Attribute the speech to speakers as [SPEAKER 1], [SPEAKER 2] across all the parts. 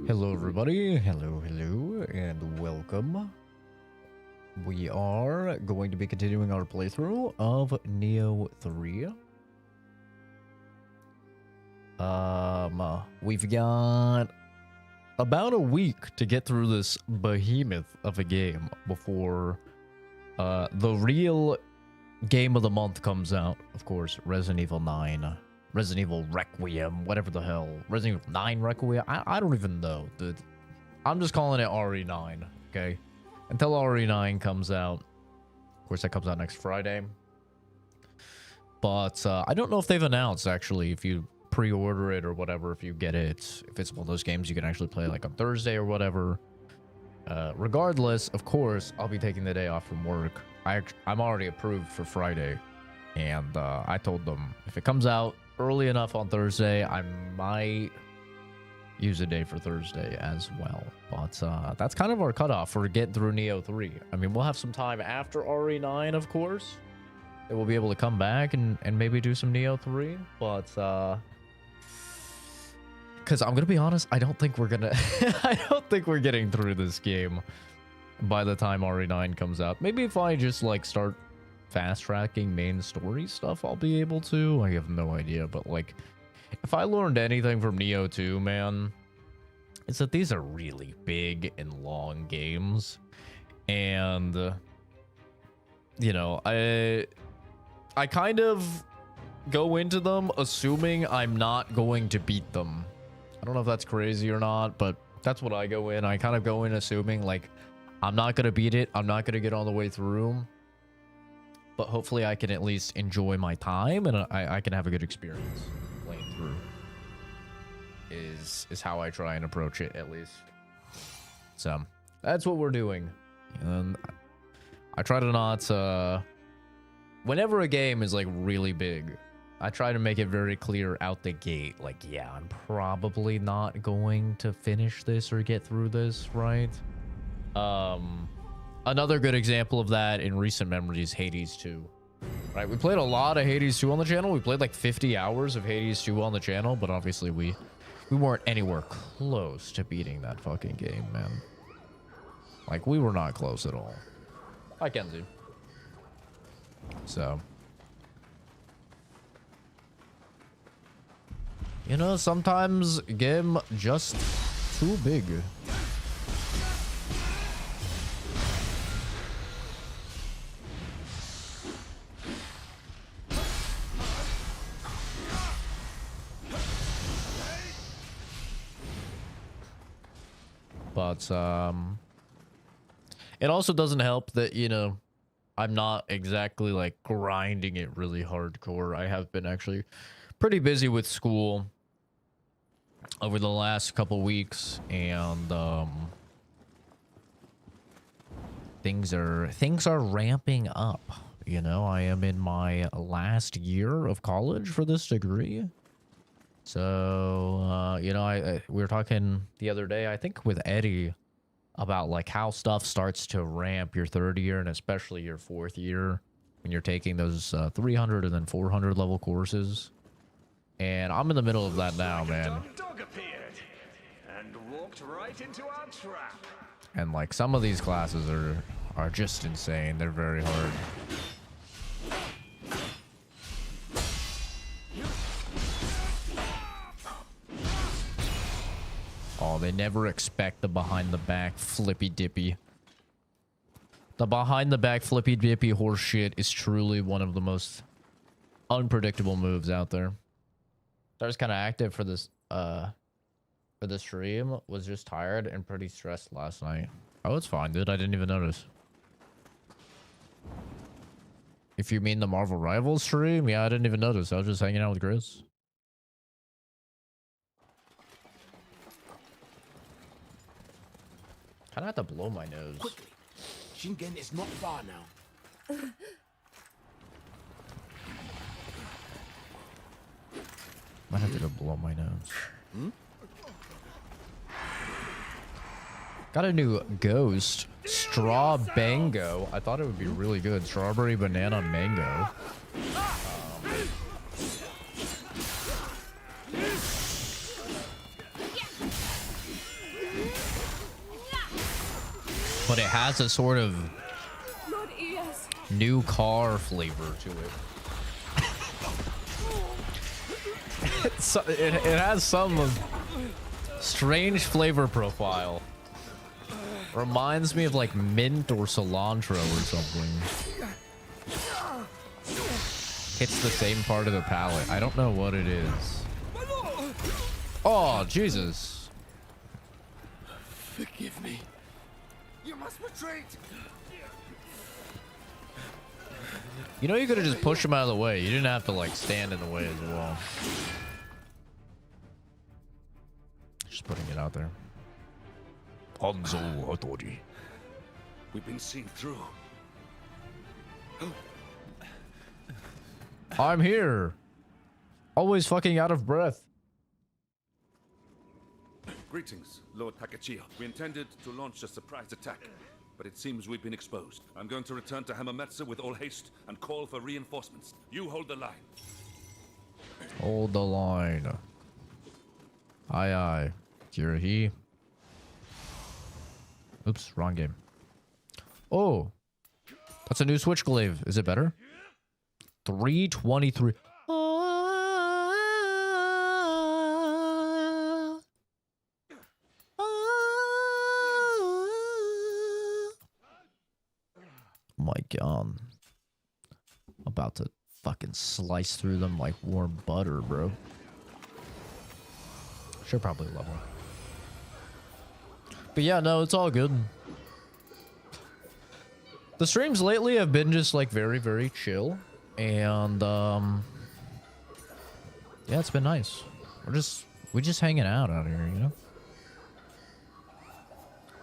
[SPEAKER 1] Hello everybody, hello, and welcome. We are going to be continuing our playthrough of Nioh 3. We've got about a week to get through this behemoth of a game before the real game of the month comes out. Of course, Resident Evil 9. Resident Evil Requiem, whatever the hell. Resident Evil 9 Requiem? I don't even know, dude. I'm just calling it RE9, okay? Until RE9 comes out. Of course, that comes out next Friday. But I don't know if they've announced, actually, if you pre-order it or whatever, if you get it. If it's one of those games you can actually play like on Thursday or whatever. Regardless, of course, I'll be taking the day off from work. I'm already approved for Friday. And I told them, if it comes out early enough on Thursday, I might use a day for Thursday as well. But that's kind of our cutoff for getting through Nioh 3. I mean, we'll have some time after RE9, of course, that we'll be able to come back and maybe do some Nioh 3. But because I'm gonna be honest, I don't think we're gonna I don't think we're getting through this game by the time RE9 comes out. Maybe if I just like start fast tracking main story stuff, I'll be able to. I have no idea, but like, if I learned anything from Nioh 2, man, it's that these are really big and long games, and you know, I kind of go into them assuming I'm not going to beat them. I don't know if that's crazy or not, but that's what I go in. I kind of go in assuming like I'm not gonna beat it, I'm not gonna get all the way through, but hopefully I can at least enjoy my time and I can have a good experience playing through. Is how I try and approach it, at least. So that's what we're doing. And I try to not whenever a game is like really big, I try to make it very clear out the gate, like, yeah, I'm probably not going to finish this or get through this, right? Another good example of that in recent memory is Hades 2. Right, we played a lot of Hades 2 on the channel. We played like 50 hours of Hades 2 on the channel, but obviously we weren't anywhere close to beating that fucking game, man. Like, we were not close at all. Hi, Kenzie. So, you know, sometimes game just too big. But it also doesn't help that, you know, I'm not exactly like grinding it really hardcore. I have been actually pretty busy with school over the last couple weeks, and things are ramping up. You know, I am in my last year of college for this degree. So, you know, we were talking the other day, I think with Eddie, about like how stuff starts to ramp your third year and especially your fourth year when you're taking those 300 and then 400 level courses. And I'm in the middle of that now, man.
[SPEAKER 2] Dog appeared and walked right into our trap.
[SPEAKER 1] And like some of these classes are just insane. They're very hard. Oh, they never expect the behind the back flippy dippy. The behind the back flippy dippy horse shit is truly one of the most unpredictable moves out there. I was kind of active for this stream. Was just tired and pretty stressed last night. Oh, it's fine, dude. I didn't even notice. If you mean the Marvel Rivals stream, yeah, I didn't even notice. I was just hanging out with Chris. Kind of have to blow my nose.
[SPEAKER 3] Quickly. Shingen is not far now.
[SPEAKER 1] Might have to go blow my nose.
[SPEAKER 3] Hmm?
[SPEAKER 1] Got a new ghost. Straw Bango. I thought it would be really good. Strawberry, banana, mango. but it has a sort of
[SPEAKER 4] Lord Eos.
[SPEAKER 1] new car flavor to it. It has some strange flavor profile. Reminds me of like mint or cilantro or something. Hits the same part of the palate. I don't know what it is. Oh, Jesus.
[SPEAKER 3] Forgive me. You must retreat.
[SPEAKER 1] You know, you could have just pushed him out of the way. You didn't have to like stand in the way as well. Just putting it out there.
[SPEAKER 3] We've been seen through.
[SPEAKER 1] I'm here. Always fucking out of breath.
[SPEAKER 3] Greetings, Lord Takachio. We intended to launch a surprise attack, but it seems we've been exposed. I'm going to return to Hamametsu with all haste and call for reinforcements. You hold the line.
[SPEAKER 1] Hold the line. Aye, aye. Kirahi. Oops, wrong game. Oh, that's a new Switch glaive. Is it better? 323. My God. I'm about to fucking slice through them like warm butter, bro. Should probably level. But yeah, no, it's all good. The streams lately have been just like very, very chill. And yeah, it's been nice. We're just hanging out here, you know?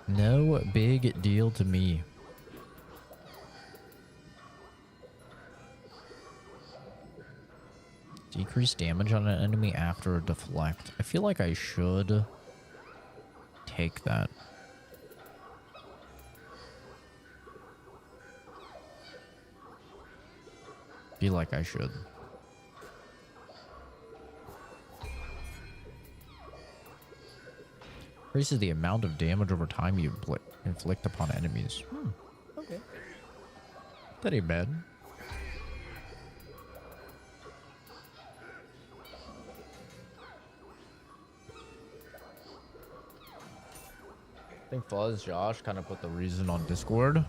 [SPEAKER 1] No big deal to me. Decrease damage on an enemy after a deflect. I feel like I should take that. Feel like I should. Increases the amount of damage over time you inflict upon enemies. Okay. That ain't bad. I think Fuzz Josh kind of put the reason on Discord.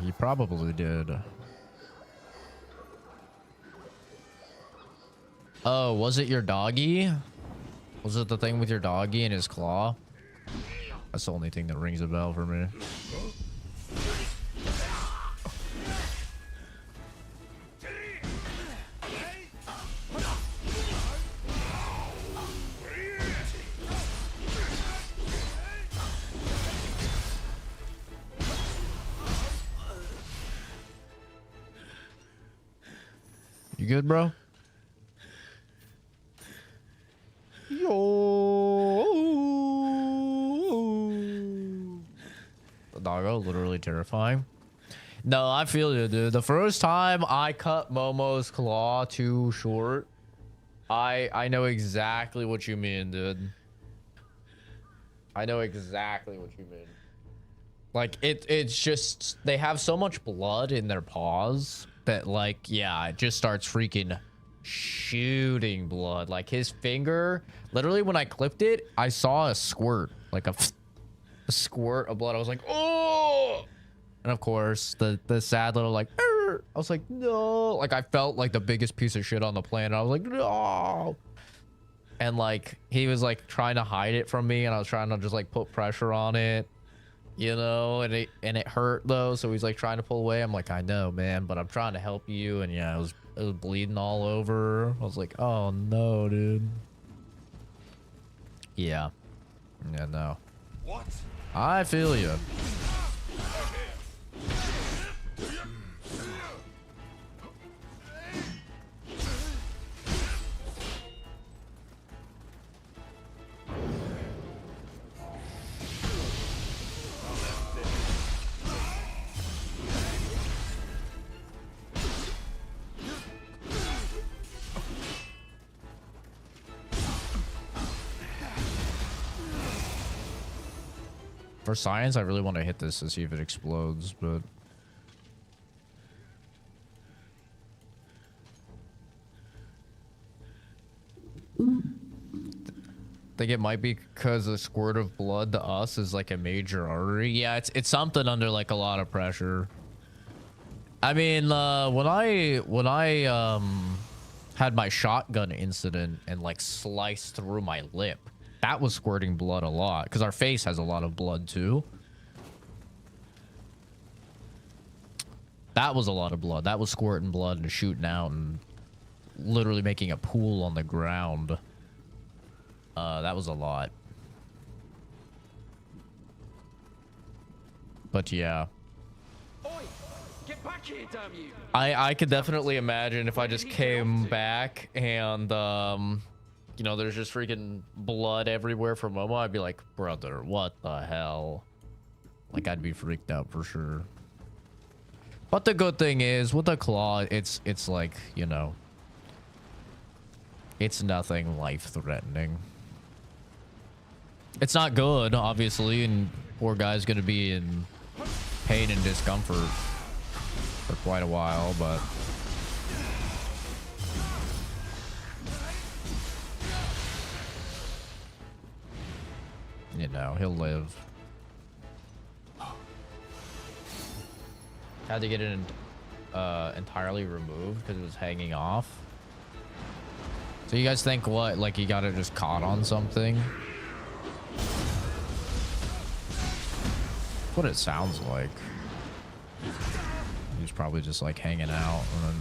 [SPEAKER 1] He probably did. Oh, was it your doggy? Was it the thing with your doggy and his claw? That's the only thing that rings a bell for me. You good, bro? Yo. The doggo, literally terrifying. No, I feel you, dude. The first time I cut Momo's claw too short, I know exactly what you mean, dude. I know exactly what you mean. Like, it's just, they have so much blood in their paws that, like, yeah, it just starts freaking shooting blood. Like, his finger, literally when I clipped it, I saw a squirt, like a squirt of blood. I was like, oh! And of course, the sad little, like, I was like, no. Like, I felt like the biggest piece of shit on the planet. I was like, no. And, like, he was, like, trying to hide it from me, and I was trying to just, like, put pressure on it. You know, and it hurt though, so he's like trying to pull away. I'm like, I know, man, but I'm trying to help you. And yeah, it was bleeding all over. I was like, oh no, dude. Yeah. Yeah, no.
[SPEAKER 3] What?
[SPEAKER 1] I feel you. For science, I really want to hit this to see if it explodes, but... I think it might be because a squirt of blood to us is like a major artery. Yeah, it's something under like a lot of pressure. I mean, when I had my shotgun incident and like sliced through my lip, that was squirting blood a lot because our face has a lot of blood too. That was a lot of blood. That was squirting blood and shooting out and literally making a pool on the ground. That was a lot. But yeah.
[SPEAKER 2] Oi! Get back here, damn you!
[SPEAKER 1] I could definitely imagine if I just came back and you know, there's just freaking blood everywhere from Momo, I'd be like, brother, what the hell? Like, I'd be freaked out for sure. But the good thing is, with the claw, it's like, you know, it's nothing life-threatening. It's not good, obviously, and poor guy's gonna be in pain and discomfort for quite a while, but... you know, he'll live. Had to get it entirely removed because it was hanging off. So you guys think what? Like he got it just caught on something? That's what it sounds like. He's probably just like hanging out and then...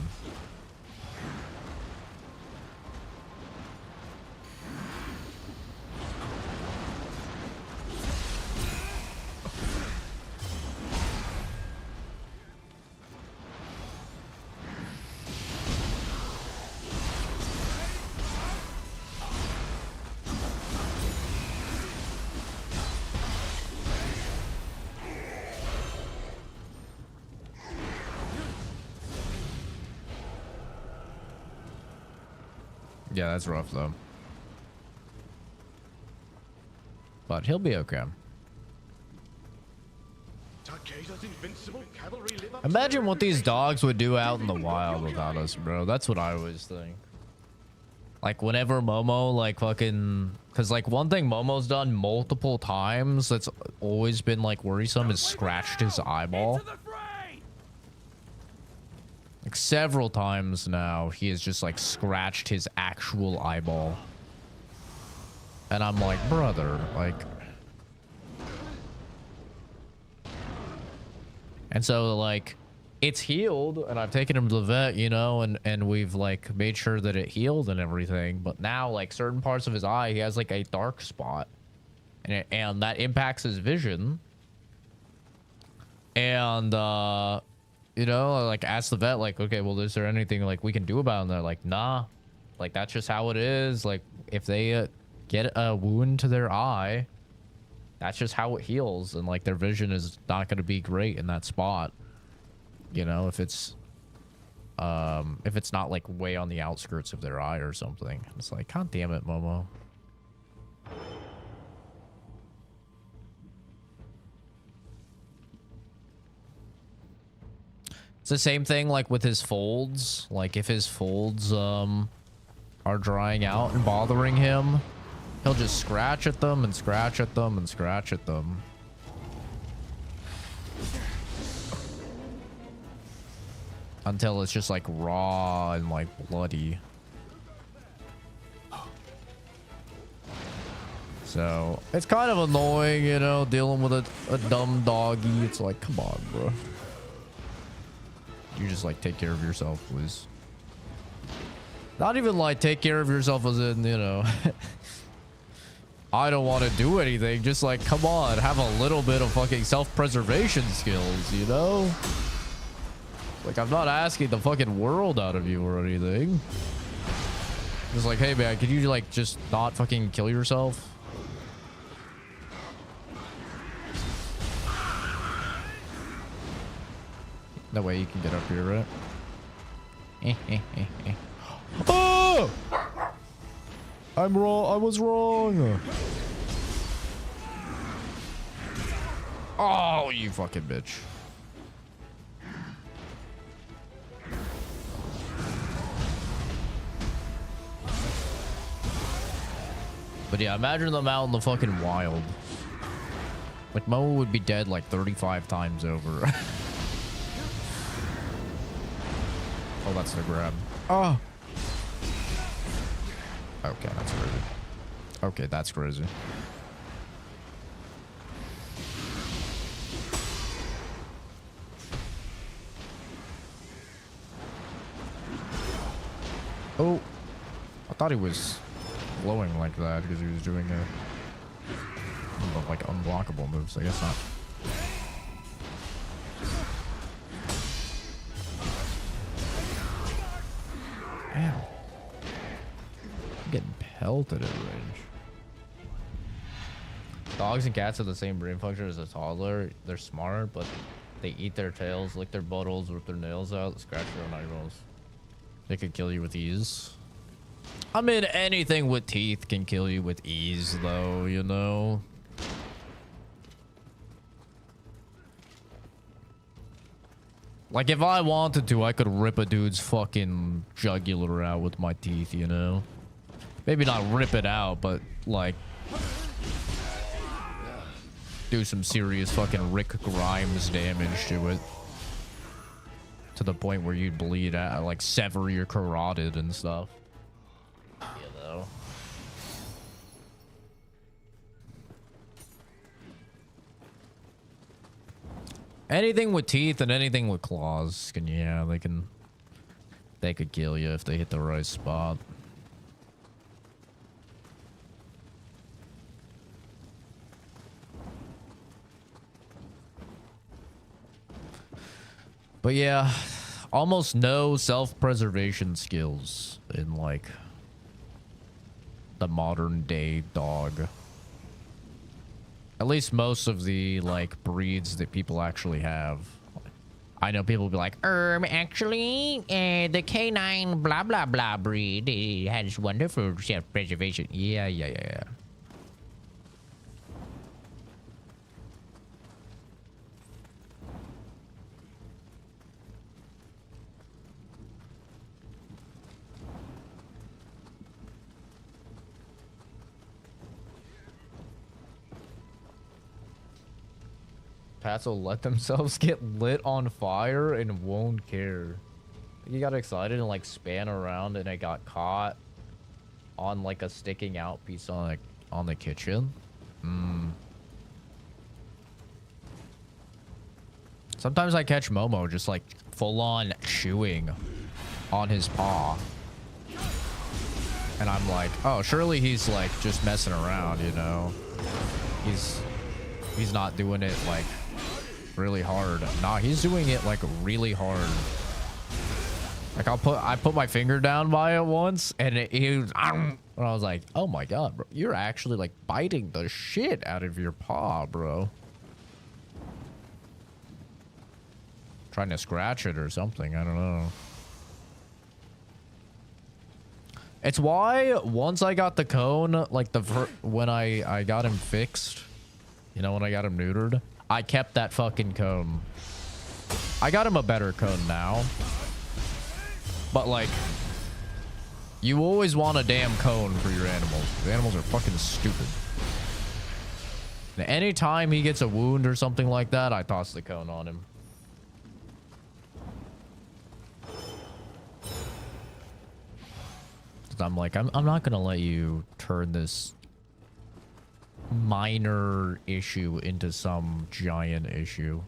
[SPEAKER 1] Yeah, that's rough though. But he'll be okay. Imagine what these dogs would do out in the wild without us, bro. That's what I always think. Like whenever Momo like fucking... Because like one thing Momo's done multiple times that's always been like worrisome is scratched his eyeball. Like several times now, he has just like scratched his actual eyeball. And I'm like, brother, like... And so like, it's healed and I've taken him to the vet, you know, and we've like made sure that it healed and everything. But now like certain parts of his eye, he has like a dark spot and that impacts his vision. And, you know, like ask the vet, like, okay, well, is there anything like we can do about it? And they're like, nah, like that's just how it is. Like if they get a wound to their eye, that's just how it heals. And like their vision is not going to be great in that spot. You know, if it's not like way on the outskirts of their eye or something. It's like, God damn it, Momo. It's the same thing like with his folds. Like if his folds are drying out and bothering him, he'll just scratch at them and scratch at them and scratch at them. Until it's just like raw and like bloody. So it's kind of annoying, you know, dealing with a dumb doggy. It's like, come on, bro. You just like take care of yourself, please. Not even like take care of yourself as in, you know, I don't want to do anything. Just like, come on, have a little bit of fucking self-preservation skills, you know? Like, I'm not asking the fucking world out of you or anything. Just like, hey man, could you like just not fucking kill yourself? That way you can get up here, right? Oh! I'm wrong. I was wrong. Oh, you fucking bitch. But yeah, imagine them out in the fucking wild. Like, Momo would be dead like 35 times over. Oh, that's the grab. Oh. Okay, that's crazy. Okay, that's crazy. Oh. I thought he was glowing like that because he was doing like unblockable moves. I guess not. Damn. I'm getting pelted at range. Dogs and cats have the same brain function as a toddler. They're smart, but they eat their tails, lick their buttholes, rip their nails out, scratch their own eyebrows. They could kill you with ease. I mean, anything with teeth can kill you with ease, though, you know? Like, if I wanted to, I could rip a dude's fucking jugular out with my teeth, you know? Maybe not rip it out, but, like, do some serious fucking Rick Grimes damage to it. To the point where you'd bleed out, like, sever your carotid and stuff. You know? Anything with teeth and anything with claws can, yeah, they could kill you if they hit the right spot. But yeah, almost no self-preservation skills in, like, the modern day dog. At least most of the, like, breeds that people actually have. I know people will be like, actually, the canine blah blah blah breed has wonderful self-preservation. Yeah. Pats will let themselves get lit on fire and won't care. You got excited and like span around and it got caught on like a sticking out piece on the kitchen. Sometimes I catch Momo just like full on chewing on his paw. And I'm like, oh, surely he's like just messing around, you know? He's not doing it like really hard. Nah, he's doing it like really hard. Like I put my finger down by it once and and I was like, oh my god, bro, you're actually like biting the shit out of your paw, bro. Trying to scratch it or something, I don't know. It's why once I got the cone, like when I got him fixed, you know, when I got him neutered, I kept that fucking cone. I got him a better cone now. But, like, you always want a damn cone for your animals. The animals are fucking stupid. And anytime he gets a wound or something like that, I toss the cone on him. I'm like, I'm not gonna let you turn this minor issue into some giant issue.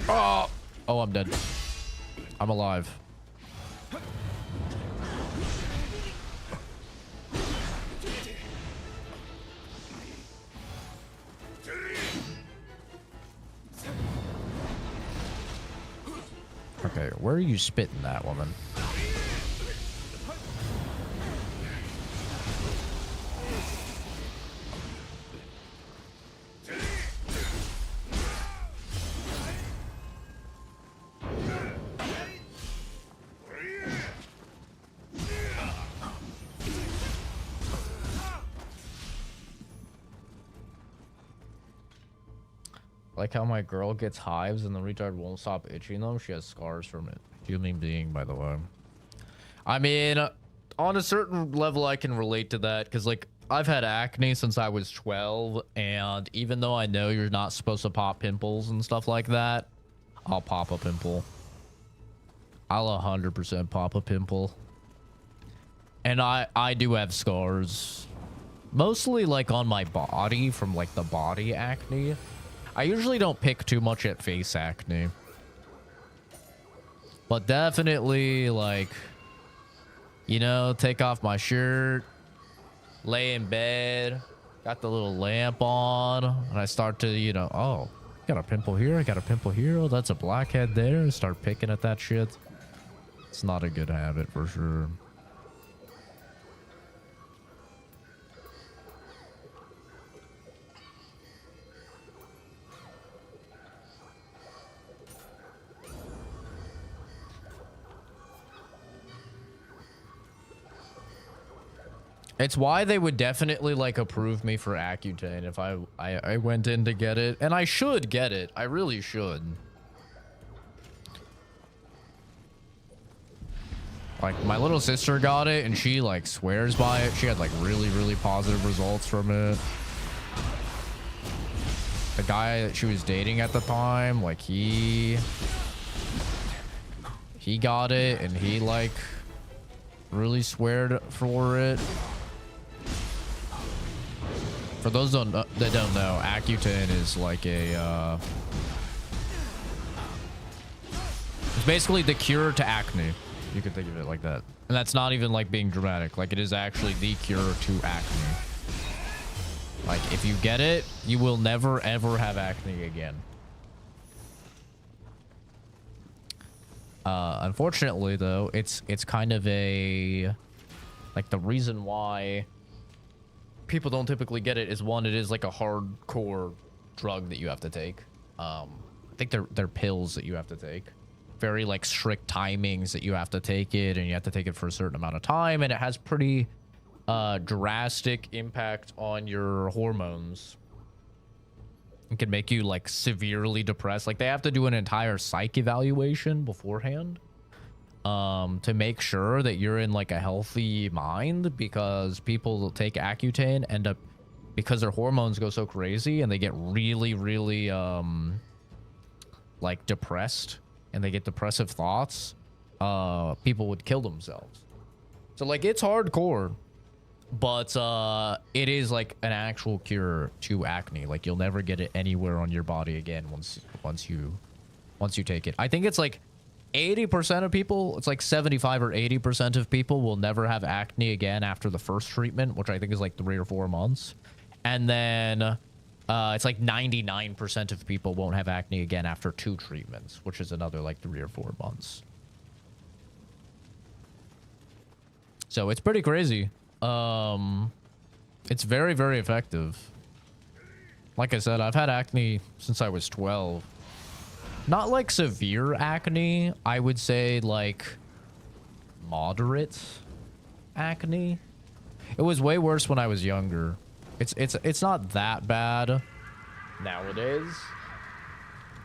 [SPEAKER 1] Oh, I'm dead. I'm alive. Okay, where are you spitting that, woman? Like how my girl gets hives and the retard won't stop itching them. She has scars from it. Human being, by the way. I mean, on a certain level, I can relate to that because, like, I've had acne since I was 12, and even though I know you're not supposed to pop pimples and stuff like that, I'll pop a pimple. I'll 100% pop a pimple. And I do have scars. Mostly, like, on my body from, like, the body acne. I usually don't pick too much at face acne. But definitely, like, you know, take off my shirt, lay in bed, got the little lamp on, and I start to, you know, oh, got a pimple here, I got a pimple here, oh, that's a blackhead there, and start picking at that shit. It's not a good habit for sure. It's why they would definitely, like, approve me for Accutane if I went in to get it. And I should get it. I really should. Like, my little sister got it, and she, like, swears by it. She had, like, really, really positive results from it. The guy that she was dating at the time, like, he got it, and he, like, really sweared for it. For those that don't know, Accutane is like a, it's basically the cure to acne. You could think of it like that. And that's not even like being dramatic. Like, it is actually the cure to acne. Like, if you get it, you will never ever have acne again. Unfortunately though, it's kind of a, like, the reason why people don't typically get it is, one, it is like a hardcore drug that you have to take. I think they're pills that you have to take. Very, like, strict timings that you have to take it, and you have to take it for a certain amount of time, and it has pretty drastic impact on your hormones. It can make you, like, severely depressed. Like, they have to do an entire psych evaluation beforehand to make sure that you're in, like, a healthy mind, because people that take Accutane end up, because their hormones go so crazy and they get really, really like, depressed, and they get depressive thoughts, people would kill themselves. So, like, it's hardcore, but it is like an actual cure to acne. Like, you'll never get it anywhere on your body again once you take it. I think it's like 80% of people, it's like 75 or 80% of people will never have acne again after the first treatment, which I think is like 3 or 4 months. And then it's like 99% of people won't have acne again after 2 treatments, which is another like 3 or 4 months. So it's pretty crazy. It's very, very effective. Like I said, I've had acne since I was 12. Not like severe acne, I would say, like, moderate acne. It was way worse when I was younger. It's not that bad nowadays,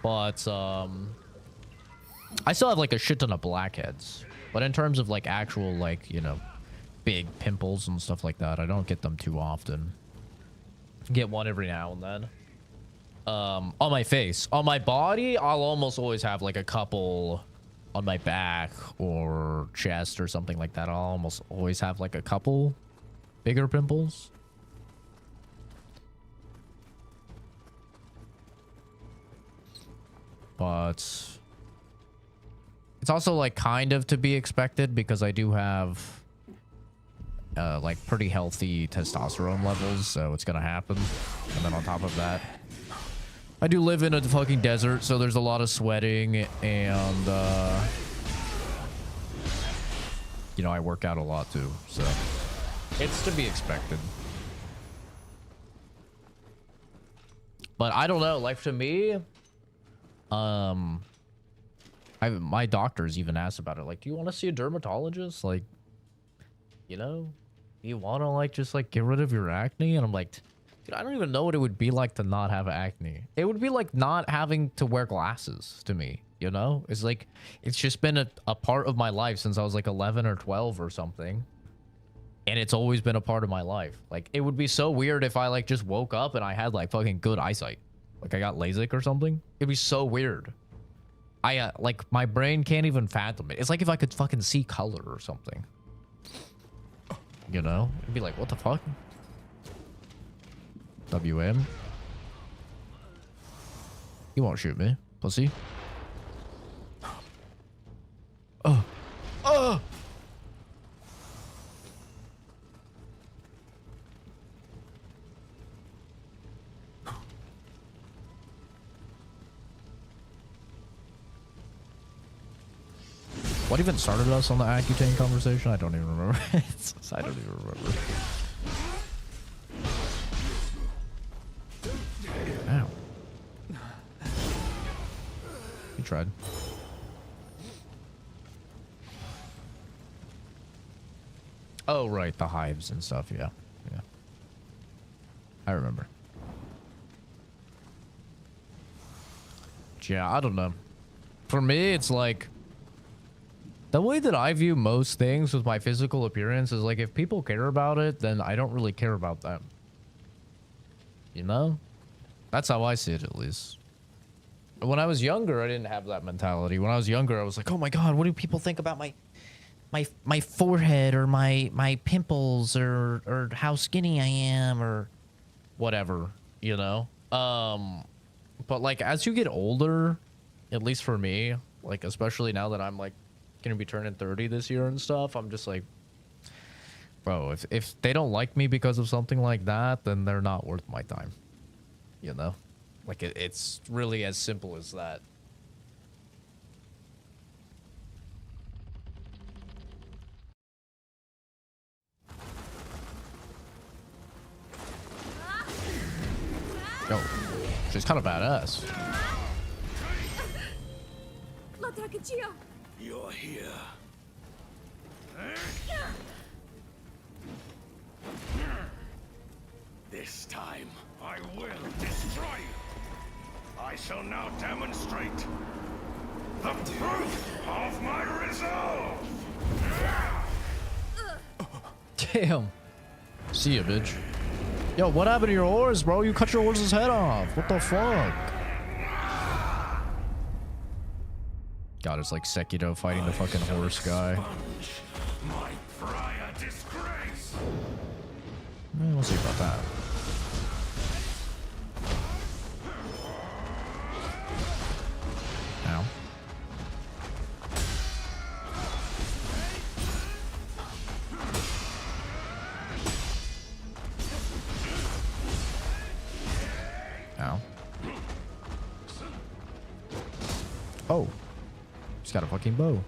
[SPEAKER 1] but I still have like a shit ton of blackheads. But in terms of like actual, like, you know, big pimples and stuff like that, I don't get them too often. Get one every now and then. On my face. On my body, I'll almost always have like a couple on my back or chest or something like that. I'll almost always have like a couple bigger pimples. But it's also like kind of to be expected, because I do have like pretty healthy testosterone levels, so it's gonna happen. And then on top of that, I do live in a fucking desert, so there's a lot of sweating, and you know, I work out a lot too, so it's to be expected. But I don't know, like, to me, my doctors even asked about it, like, do you want to see a dermatologist? Like, you know, you want to, like, just like get rid of your acne? And I'm like, Dude, I don't even know what it would be like to not have acne. It would be like not having to wear glasses to me, you know? It's like, it's just been a part of my life since I was like 11 or 12 or something. And it's always been a part of my life. Like, it would be so weird if I like just woke up and I had like fucking good eyesight. Like I got LASIK or something. It'd be so weird. Like my brain can't even fathom it. It's like if I could fucking see color or something. You know? It'd be like, what the fuck? WM. You won't shoot me, pussy. Oh. Oh! What even started us on the Accutane conversation? I don't even remember. I don't even remember. Ow. You tried. Oh, right. The hives and stuff. Yeah. Yeah. I remember. Yeah, I don't know. For me, it's like... The way that I view most things with my physical appearance is like, if people care about it, then I don't really care about them. You know? That's how I see it, at least. When I was younger, I didn't have that mentality. When I was younger, I was like, oh my god, what do people think about my forehead or my pimples or how skinny I am or whatever, you know? But like, as you get older, at least for me, like, especially now that I'm like gonna be turning 30 this year and stuff, I'm just like, bro, if they don't like me because of something like that, then they're not worth my time, you know? Like, it's really as simple as that. Yo, she's kind of badass.
[SPEAKER 2] You're here. This time, I will destroy you. I shall now demonstrate the proof of my resolve.
[SPEAKER 1] Damn. See ya, bitch. Yo, what happened to your horse, bro? You cut your horse's head off. What the fuck? God, it's like Sekiro fighting the fucking horse guy.
[SPEAKER 2] My prior disgrace.
[SPEAKER 1] We'll see about that. Ow. Ow. Oh. He's got a fucking bow.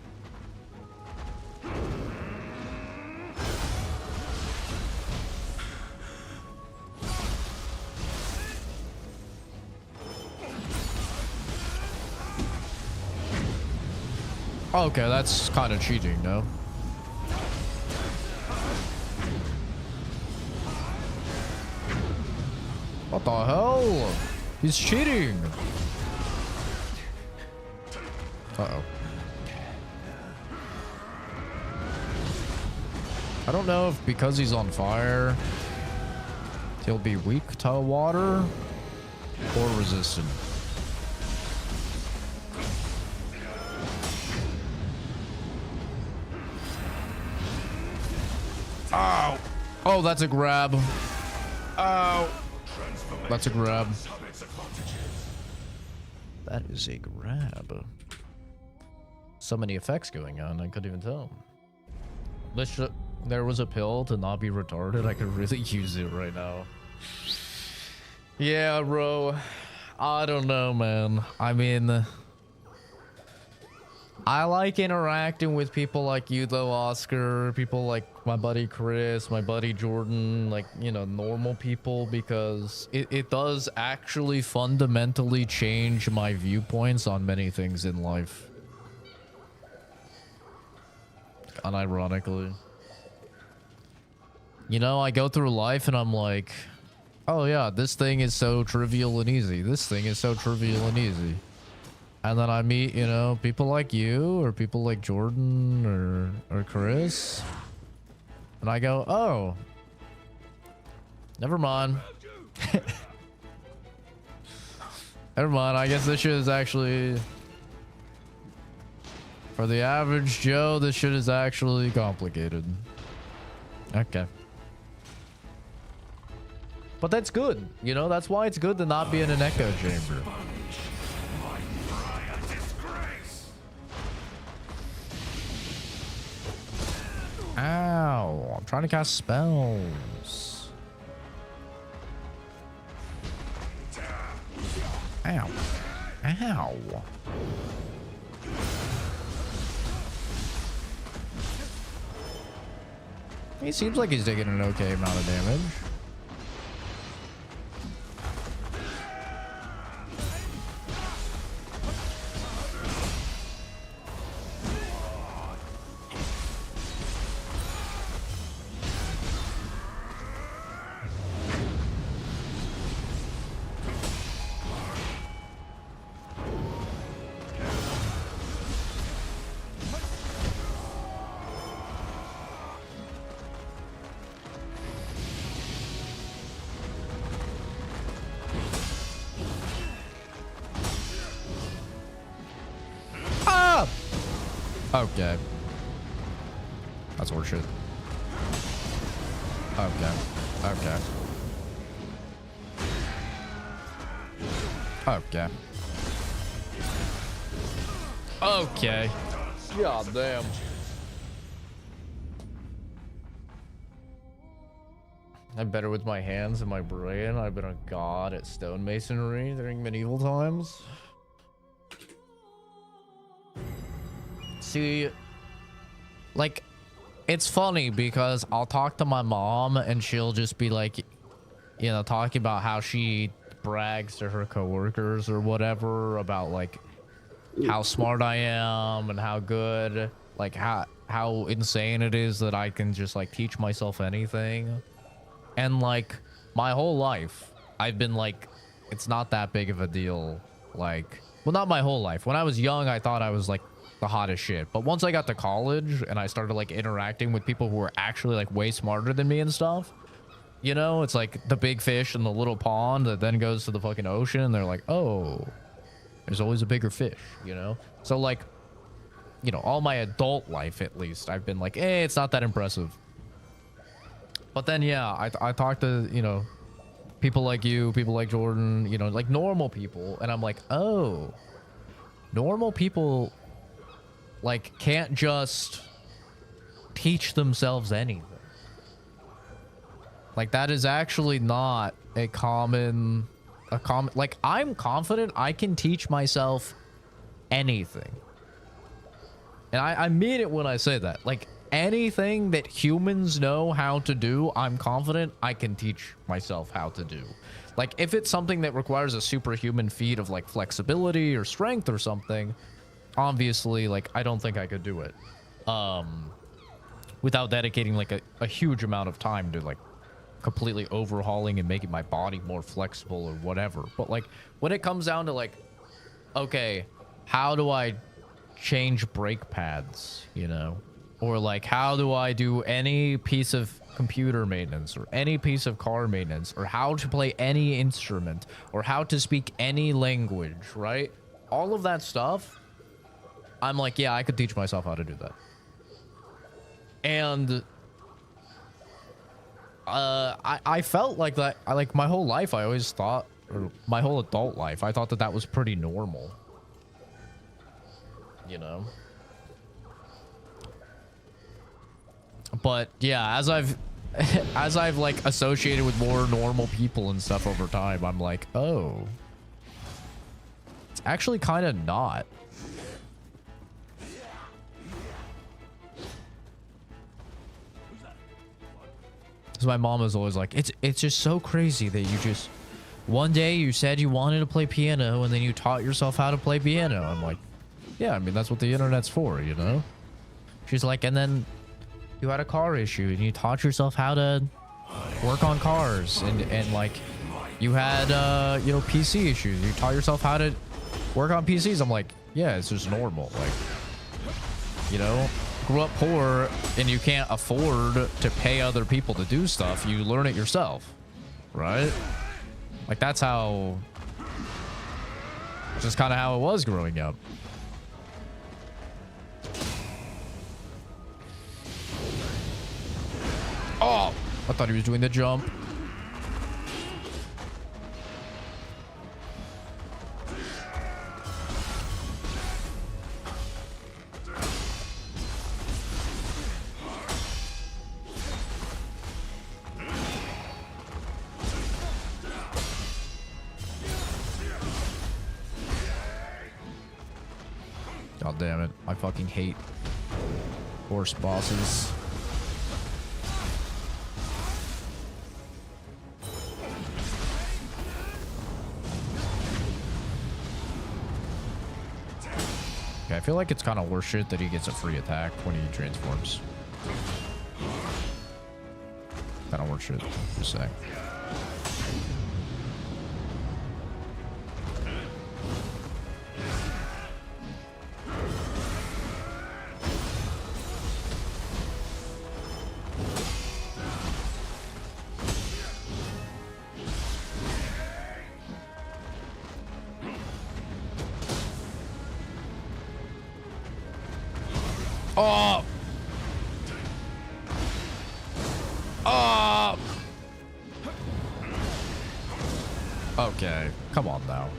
[SPEAKER 1] Okay, that's kind of cheating, no? What the hell? He's cheating. Uh-oh. I don't know if because he's on fire, he'll be weak to water or resistant. Ow. Oh, that's a grab. Ow. That's a grab. That is a grab. So many effects going on, I couldn't even tell. There was a pill to not be retarded. I could really use it right now. Yeah, bro. I don't know, man. I mean, I like interacting with people like you, though, Oscar. People like my buddy Chris, my buddy Jordan, like, you know, normal people, because it does actually fundamentally change my viewpoints on many things in life. Unironically. You know, I go through life and I'm like, oh yeah, this thing is so trivial and easy. This thing is so trivial and easy. And then I meet, you know, people like you or people like Jordan or Chris. And I go, oh, never mind. Never mind. I guess this shit is actually, for the average Joe, this shit is actually complicated. Okay. But that's good. You know, that's why it's good to not be in an echo chamber. Ow. I'm trying to cast spells. Ow. Ow. He seems like he's taking an okay amount of damage. Okay. That's horseshit. Okay. Okay. Okay. Okay. God damn. I'm better with my hands and my brain. I've been a god at stonemasonry during medieval times. See, like, it's funny because I'll talk to my mom and she'll just be like, you know, talking about how she brags to her coworkers or whatever about like how smart I am and how good, like how insane it is that I can just like teach myself anything. And like my whole life, I've been like, it's not that big of a deal. Like, well, not my whole life. When I was young, I thought I was like the hottest shit. But once I got to college and I started like interacting with people who were actually like way smarter than me and stuff, you know, it's like the big fish in the little pond that then goes to the fucking ocean. And they're like, oh, there's always a bigger fish, you know? So like, you know, all my adult life, at least, I've been like, it's not that impressive. But then, yeah, I talked to, you know, people like you, people like Jordan, you know, like normal people. And I'm like, oh, normal people like can't just teach themselves anything. Like that is actually not a common, like I'm confident I can teach myself anything. And I mean it when I say that. Like anything that humans know how to do, I'm confident I can teach myself how to do. Like if it's something that requires a superhuman feat of like flexibility or strength or something, obviously, like, I don't think I could do it without dedicating, like, a huge amount of time to, like, completely overhauling and making my body more flexible or whatever. But, like, when it comes down to, like, okay, how do I change brake pads, you know? Or, like, how do I do any piece of computer maintenance or any piece of car maintenance or how to play any instrument or how to speak any language, right? All of that stuff, I'm like, yeah, I could teach myself how to do that. And I felt like that, like my whole life, I always thought, or my whole adult life, I thought that that was pretty normal. You know? But yeah, as I've like associated with more normal people and stuff over time, I'm like, oh, it's actually kind of not. Because my mom is always like, it's just so crazy that you just, one day you said you wanted to play piano and then you taught yourself how to play piano. I'm like, yeah, I mean, that's what the internet's for, you know? She's like, and then you had a car issue and you taught yourself how to work on cars and like you had, you know, PC issues. You taught yourself how to work on PCs. I'm like, yeah, it's just normal. Like, you know, grew up poor and you can't afford to pay other people to do stuff. You learn it yourself, right? Like, that's how, just kind of how it was growing up. Oh, I thought he was doing the jump. God damn it. I fucking hate horse bosses. Okay, I feel like it's kind of worse shit that he gets a free attack when he transforms. Kind of worse shit, just saying. Oh! Oh! Okay, come on now.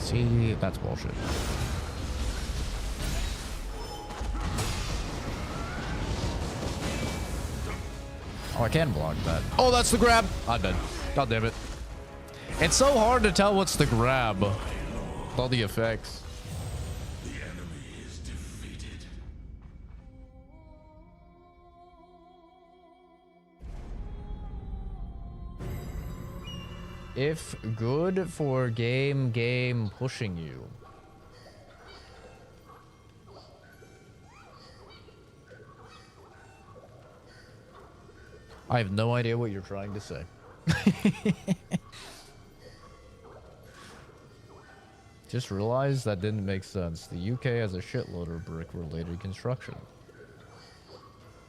[SPEAKER 1] See, that's bullshit. Oh, I can block that. Oh, that's the grab. I'm dead. God damn it. It's so hard to tell what's the grab with all the effects.
[SPEAKER 2] The enemy is defeated.
[SPEAKER 1] If good for game pushing you. I have no idea what you're trying to say. Just realized that didn't make sense. The UK has a shitload of brick-related construction.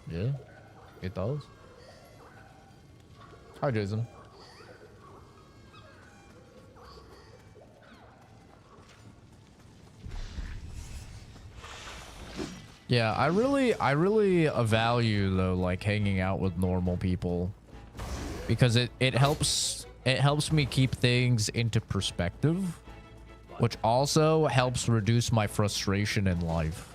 [SPEAKER 1] Yeah, it does. Hi, Jason. Yeah, I really value though, like hanging out with normal people, because it helps me keep things into perspective, which also helps reduce my frustration in life.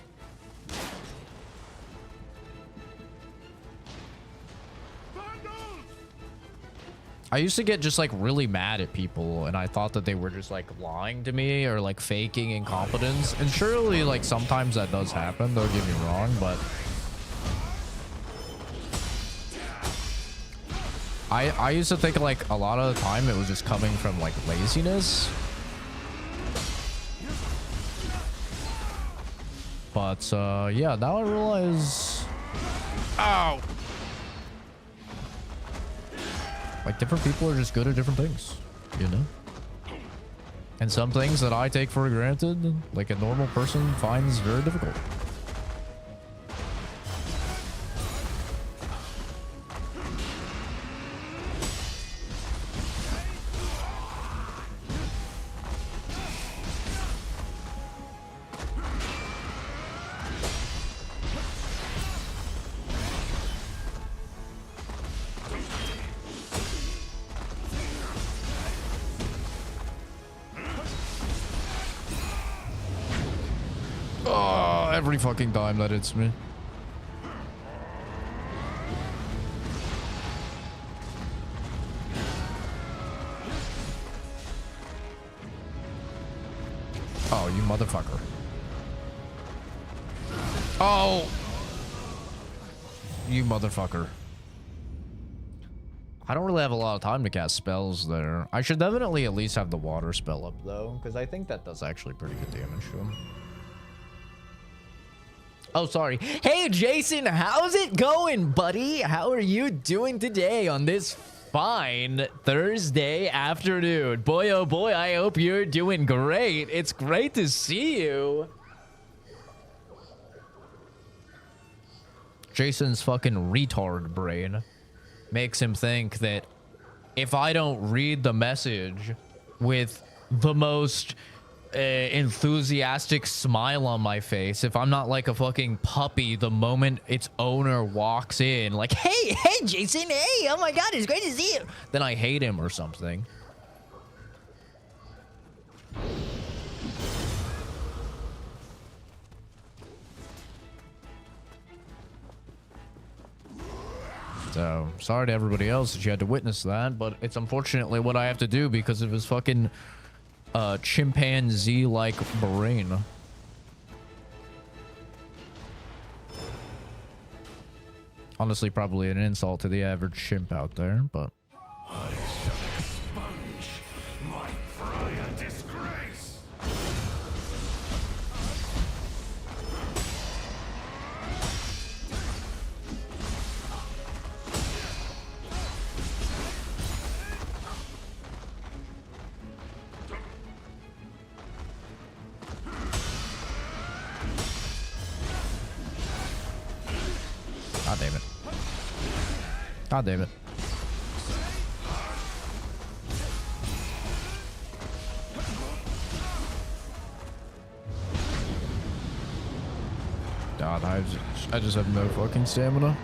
[SPEAKER 1] I used to get just like really mad at people, and I thought that they were just like lying to me or like faking incompetence. And surely like sometimes that does happen, don't get me wrong, but I used to think like a lot of the time it was just coming from like laziness. But yeah, now I realize, ow, like different people are just good at different things, you know? And some things that I take for granted, like a normal person finds very difficult. Every fucking time that hits me. Oh, you motherfucker. Oh! You motherfucker. I don't really have a lot of time to cast spells there. I should definitely at least have the water spell up, though, because I think that does actually pretty good damage to him. Oh, sorry. Hey, Jason, how's it going, buddy? How are you doing today on this fine Thursday afternoon? Boy, oh boy, I hope you're doing great. It's great to see you. Jason's fucking retard brain makes him think that if I don't read the message with the most enthusiastic smile on my face, if I'm not like a fucking puppy the moment its owner walks in, like, hey Jason, hey, oh my god, it's great to see you, then I hate him or something. So, sorry to everybody else that you had to witness that, but it's unfortunately what I have to do because of his fucking chimpanzee-like brain. Honestly, probably an insult to the average chimp out there, but...
[SPEAKER 2] I shall expunge my prior disgrace.
[SPEAKER 1] God damn it. God damn it. God, I just have no fucking stamina.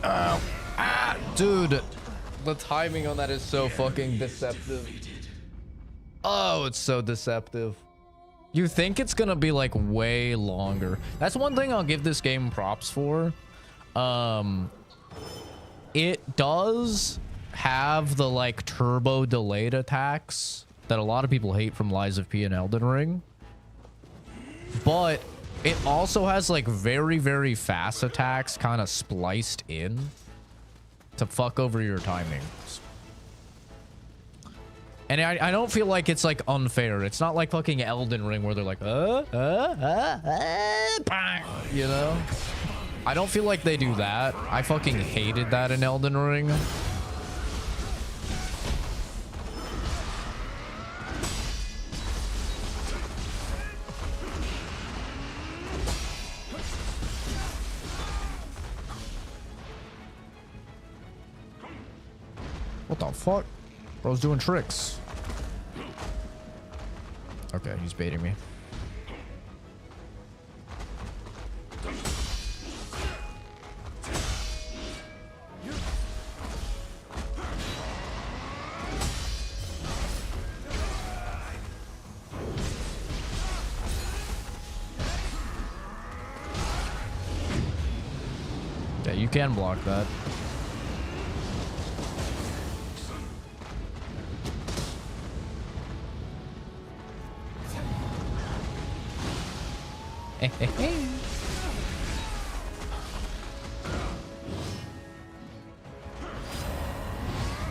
[SPEAKER 1] Ow. Ah, dude, the timing on that is so fucking deceptive. Oh, it's so deceptive. You think it's gonna be like way longer. That's one thing I'll give this game props for. It does have the like turbo delayed attacks that a lot of people hate from Lies of P and Elden Ring, but it also has like very, very fast attacks kind of spliced in to fuck over your timings. And I don't feel like it's like unfair. It's not like fucking Elden Ring where they're like, bang, you know? I don't feel like they do that. I fucking hated that in Elden Ring. What the fuck? Bro's doing tricks. Okay, he's baiting me. Yeah, you can block that.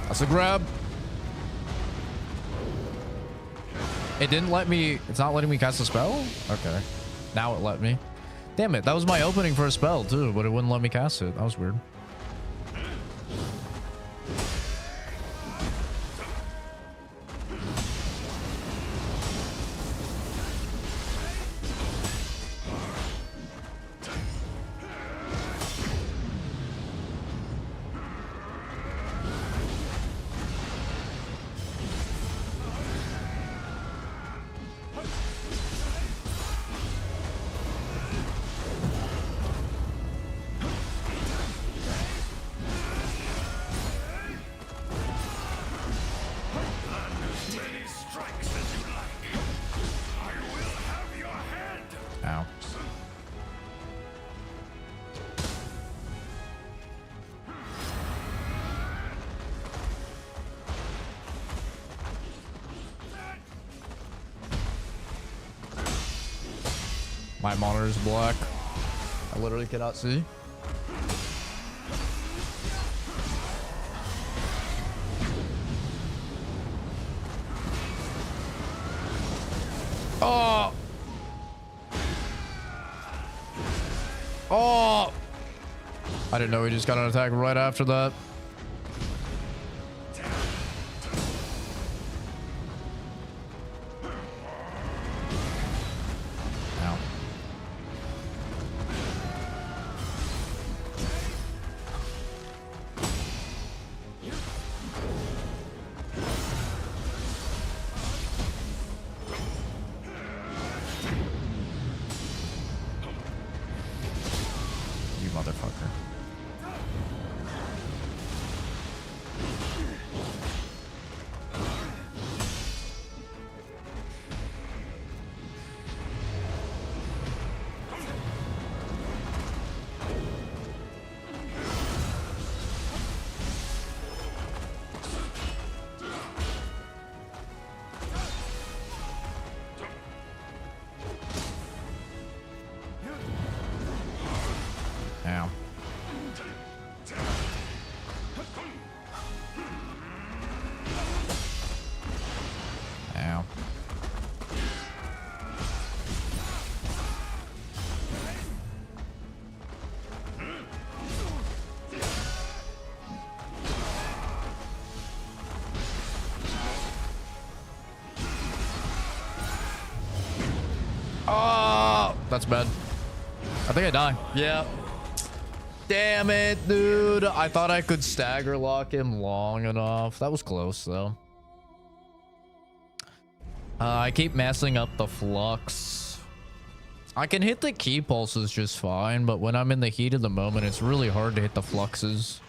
[SPEAKER 1] That's a grab. It didn't let me. It's not letting me cast a spell? Okay. Now it let me. Damn it. That was my opening for a spell too, but it wouldn't let me cast it. That was weird. My monitor is black. I literally cannot see. Oh! Oh! I didn't know he just got an attack right after that. Ow. You motherfucker. Ow. Ow. Oh, that's bad. I think I die. Yeah. Damn it, dude. I thought I could stagger lock him long enough. That was close, though. I keep messing up the flux. I can hit the key pulses just fine, but when I'm in the heat of the moment, it's really hard to hit the fluxes.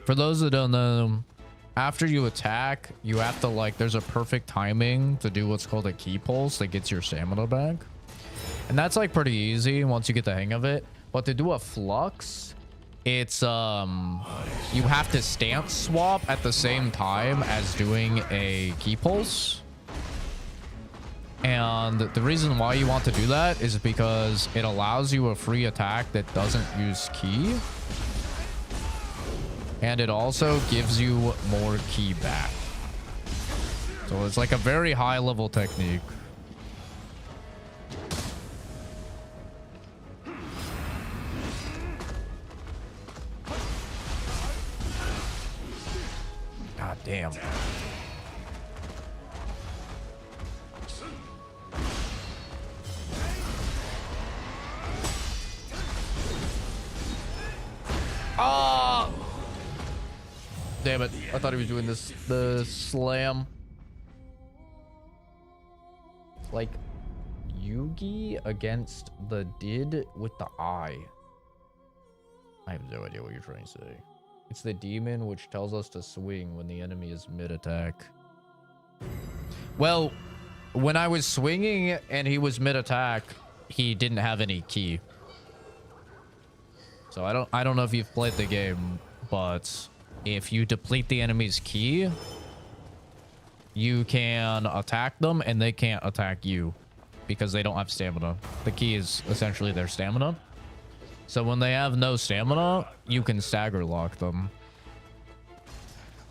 [SPEAKER 1] For those that don't know, after you attack, you have to, like, there's a perfect timing to do what's called a key pulse that gets your stamina back. And that's, like, pretty easy once you get the hang of it. But to do a flux, it's, you have to stance swap at the same time as doing a key pulse. And the reason why you want to do that is because it allows you a free attack that doesn't use key. And it also gives you more key back. So it's like a very high level technique. God damn. Oh! Damn it. I thought he was doing this, the slam. Like Yugi against the did with the eye. I have no idea what you're trying to say. It's the demon which tells us to swing when the enemy is mid-attack. Well, when I was swinging and he was mid-attack, he didn't have any ki. So I don't know if you've played the game, but if you deplete the enemy's ki, you can attack them and they can't attack you because they don't have stamina. The ki is essentially their stamina. So when they have no stamina, you can stagger lock them.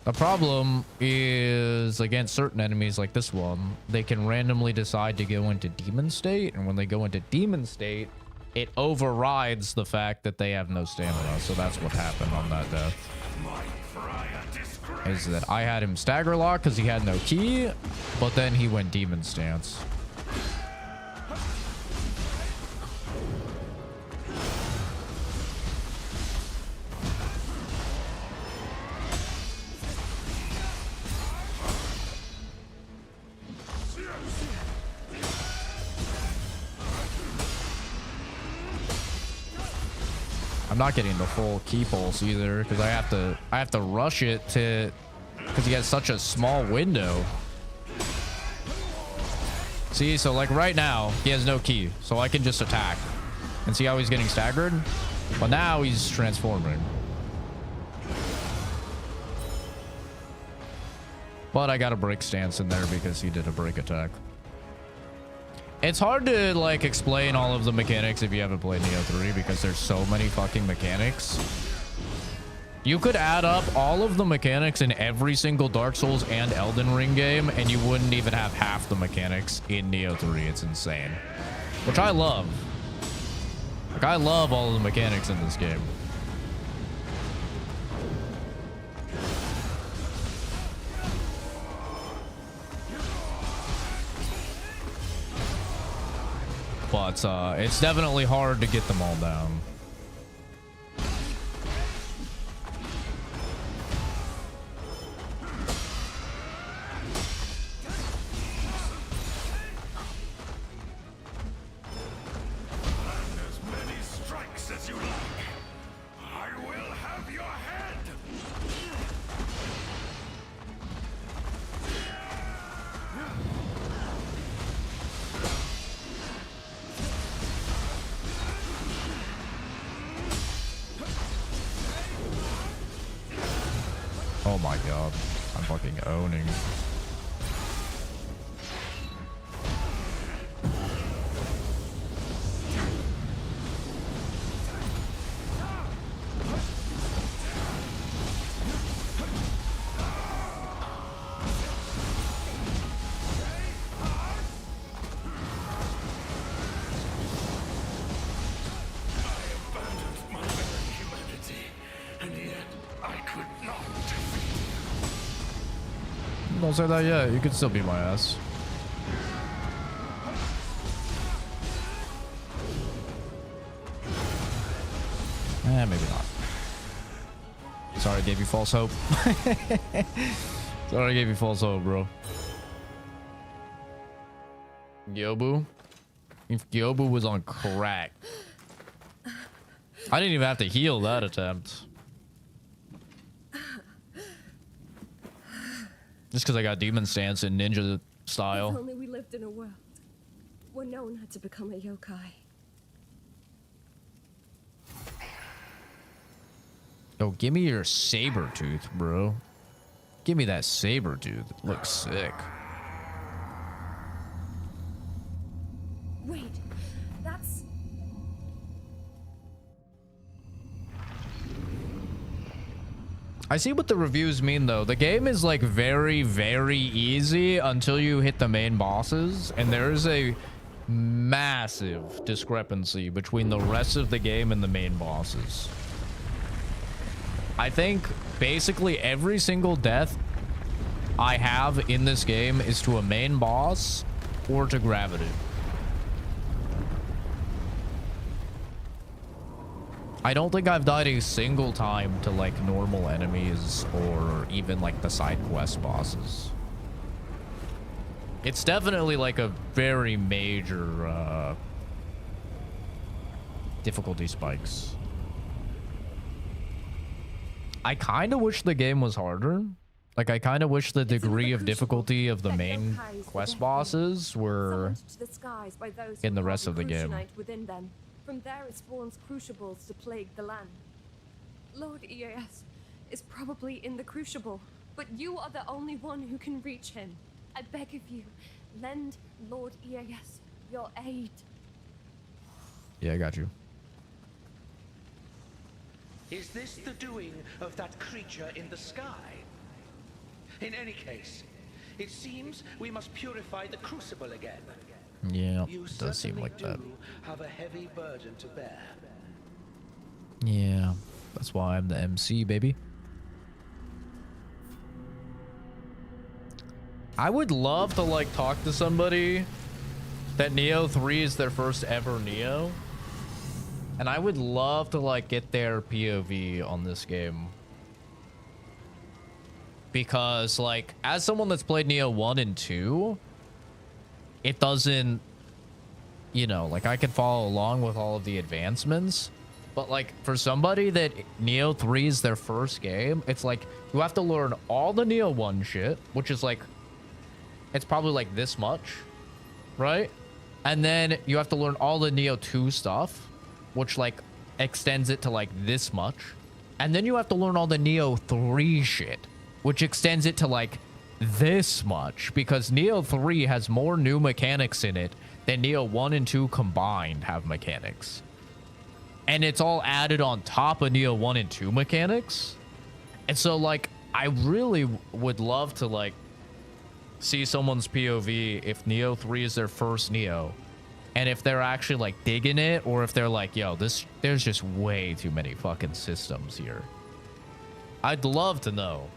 [SPEAKER 1] The problem is against certain enemies like this one, they can randomly decide to go into demon state, and when they go into demon state, it overrides the fact that they have no stamina. So that's what happened on that death. Is that I had him stagger lock because he had no ki, but then he went demon stance. I'm not getting the full key pulse either because I have to rush it to, because he has such a small window. See, so like right now he has no key, so I can just attack and see how he's getting staggered. But now he's transforming. But I got a break stance in there because he did a break attack. It's hard to like explain all of the mechanics if you haven't played Nioh 3 because there's so many fucking mechanics. You could add up all of the mechanics in every single Dark Souls and Elden Ring game and you wouldn't even have half the mechanics in Nioh 3. It's insane. Which I love. Like, I love all of the mechanics in this game. But it's definitely hard to get them all down.
[SPEAKER 2] As many strikes as you like. I will have your head.
[SPEAKER 1] Oh my god. I'm fucking owning. Don't say that yet. You could still beat my ass. Maybe not. Sorry, I gave you false hope. Sorry, I gave you false hope, bro. Gyobu? If Gyobu was on crack. I didn't even have to heal that attempt. Just because I got demon stance in ninja style.
[SPEAKER 4] If only we lived in a world where no one had to become a yokai.
[SPEAKER 1] Yo, give me your saber tooth, bro. Give me that saber tooth. It looks sick.
[SPEAKER 4] Wait, that's...
[SPEAKER 1] I see what the reviews mean, though. The game is, like, very, very easy until you hit the main bosses. And there is a massive discrepancy between the rest of the game and the main bosses. I think basically every single death I have in this game is to a main boss or to gravity. I don't think I've died a single time to like normal enemies or even like the side quest bosses. It's definitely like a very major difficulty spikes. I kind of wish the game was harder. Like, I kind of wish the degree of difficulty of the main quest bosses were in the rest of the game.
[SPEAKER 4] Within them. From there it spawns crucibles to plague the land. Lord EAS is probably in the crucible, but you are the only one who can reach him. I beg of you, lend Lord EAS your aid.
[SPEAKER 1] Yeah, I got you.
[SPEAKER 5] Is this the doing of that creature in the sky? In any case, it seems we must purify the crucible again.
[SPEAKER 1] Yeah,
[SPEAKER 5] You
[SPEAKER 1] it does seem like that.
[SPEAKER 5] have a heavy burden to bear.
[SPEAKER 1] Yeah, that's why I'm the MC, baby. I would love to like talk to somebody that Nioh 3 is their first ever Nioh. And I would love to like get their POV on this game. Because like as someone that's played Nioh 1 and 2, it doesn't, you know, like I can follow along with all of the advancements, but like for somebody that Nioh 3 is their first game, it's like you have to learn all the Nioh 1 shit, which is like, it's probably like this much, right? And then you have to learn all the Nioh 2 stuff, which like extends it to like this much. And then you have to learn all the Nioh 3 shit, which extends it to like this much, because Nioh 3 has more new mechanics in it than Nioh 1 and 2 combined have mechanics. And it's all added on top of Nioh 1 and 2 mechanics. And so, like, I really would love to, like, see someone's POV if Nioh 3 is their first Nioh. And if they're actually, like, digging it, or if they're like, yo, there's just way too many fucking systems here. I'd love to know.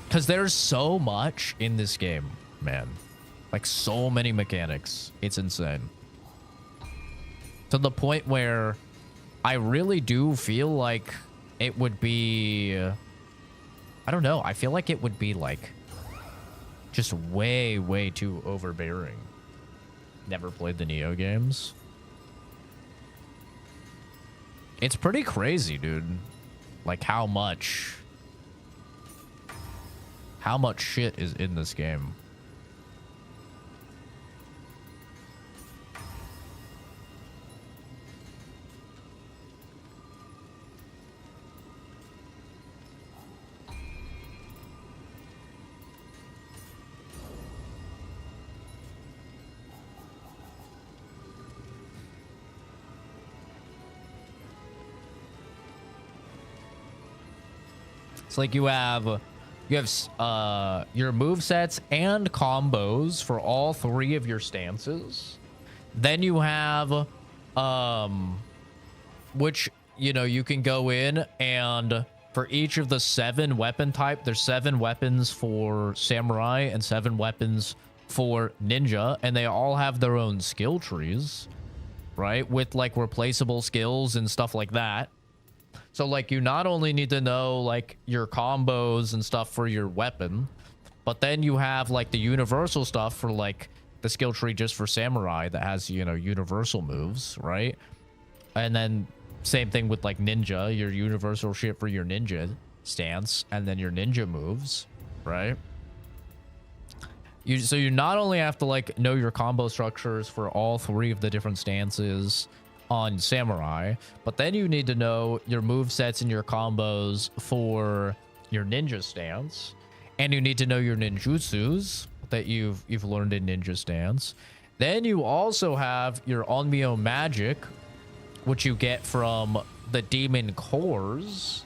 [SPEAKER 1] Because there's so much in this game, man. Like, so many mechanics. It's insane. To the point where I really do feel like it would be... I don't know. I feel like it would be, like, just way, way too overbearing. Never played the Nioh games. It's pretty crazy, dude. Like, how much shit is in this game. It's like you have your move sets and combos for all 3 of your stances. Then you have which, you know, you can go in and for each of the 7 weapon type, there's 7 weapons for samurai and 7 weapons for ninja, and they all have their own skill trees, right? With like replaceable skills and stuff like that. So, like, you not only need to know, like, your combos and stuff for your weapon, but then you have, like, the universal stuff for, like, the skill tree just for samurai that has, you know, universal moves, right? And then same thing with, like, ninja, your universal shit for your ninja stance, and then your ninja moves, right? So you not only have to, like, know your combo structures for all 3 of the different stances on samurai, but then you need to know your move sets and your combos for your ninja stance, and you need to know your ninjutsus that you've learned in ninja stance. Then you also have your onmyo magic, which you get from the demon cores,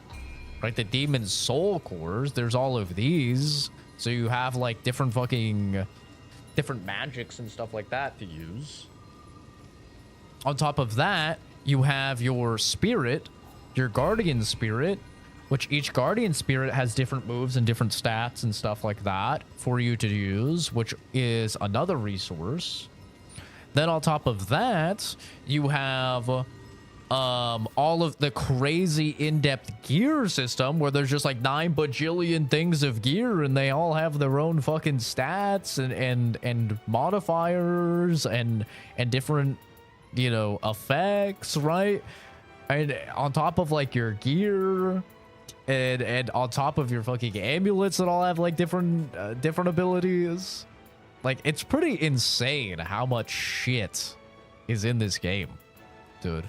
[SPEAKER 1] right? The demon soul cores. There's all of these, so you have like different magics and stuff like that to use. On top of that, you have your spirit, your guardian spirit, which each guardian spirit has different moves and different stats and stuff like that for you to use, which is another resource. Then on top of that, you have all of the crazy in-depth gear system where there's just like 9 bajillion things of gear, and they all have their own fucking stats and modifiers and different, you know, effects, right? And on top of like your gear and on top of your fucking amulets that all have like different abilities. Like, it's pretty insane how much shit is in this game, dude.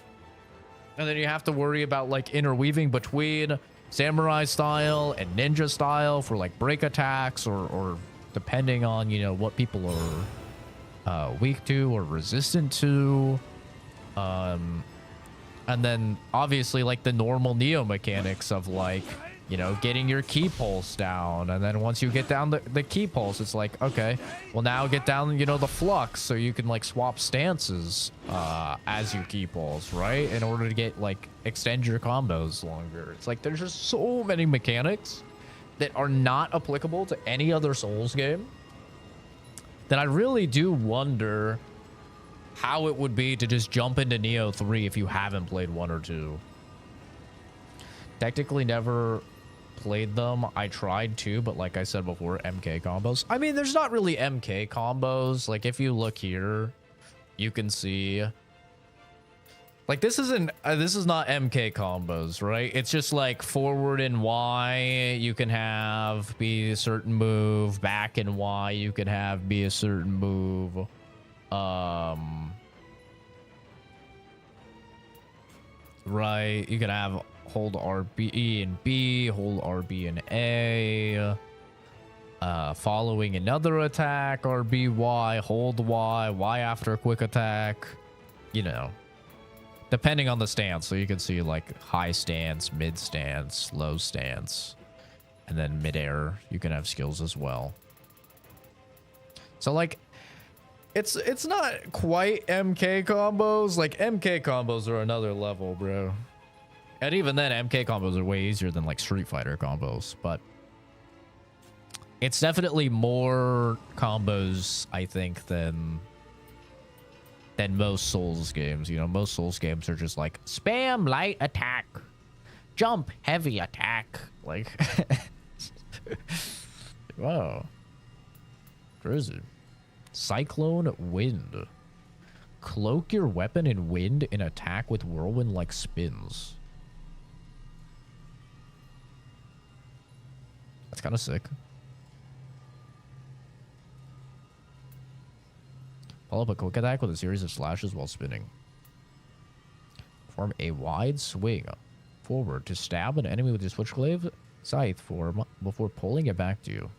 [SPEAKER 1] And then you have to worry about like interweaving between samurai style and ninja style for like break attacks or depending on, you know, what people are weak to or resistant to. And then obviously like the normal Nioh mechanics of like, you know, getting your key pulse down. And then once you get down the key pulse, it's like, okay, well now get down, you know, the flux so you can like swap stances as you key pulse, right? In order to get like extend your combos longer. It's like there's just so many mechanics that are not applicable to any other Souls game that I really do wonder how it would be to just jump into Nioh 3 if you haven't played 1 or 2. Technically never played them. I tried to, but like I said before, MK combos. I mean, there's not really MK combos. Like, if you look here, you can see like this is not MK combos, right? It's just like forward and Y you can have be a certain move, back and Y you can have be a certain move. Right, you can have hold RB and B, hold RB and A. following another attack, or BY, hold Y after a quick attack, you know, depending on the stance. So you can see like high stance, mid stance, low stance, and then mid-air. You can have skills as well. So like, it's not quite MK combos. Like MK combos are another level, bro. And even then, MK combos are way easier than like Street Fighter combos, but it's definitely more combos, I think, than most Souls games. You know, most Souls games are just like spam light attack, jump heavy attack. Like, wow, crazy. Cyclone wind. Cloak your weapon in wind and attack with whirlwind-like spins. That's kind of sick. Follow up a quick attack with a series of slashes while spinning. Perform a wide swing forward to stab an enemy with your switchblade scythe form before pulling it back to you.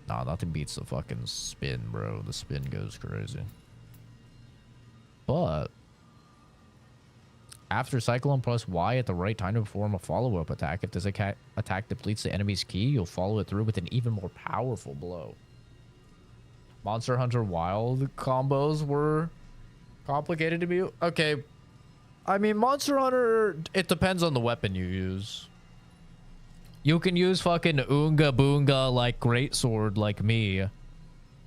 [SPEAKER 1] Nah, nothing beats the fucking spin, bro. The spin goes crazy. But after Cyclone plus Y at the right time to perform a follow-up attack, if this attack depletes the enemy's key, you'll follow it through with an even more powerful blow. Monster Hunter Wild combos were complicated to me. Okay. I mean, Monster Hunter, it depends on the weapon you use. You can use fucking Oonga Boonga like greatsword like me,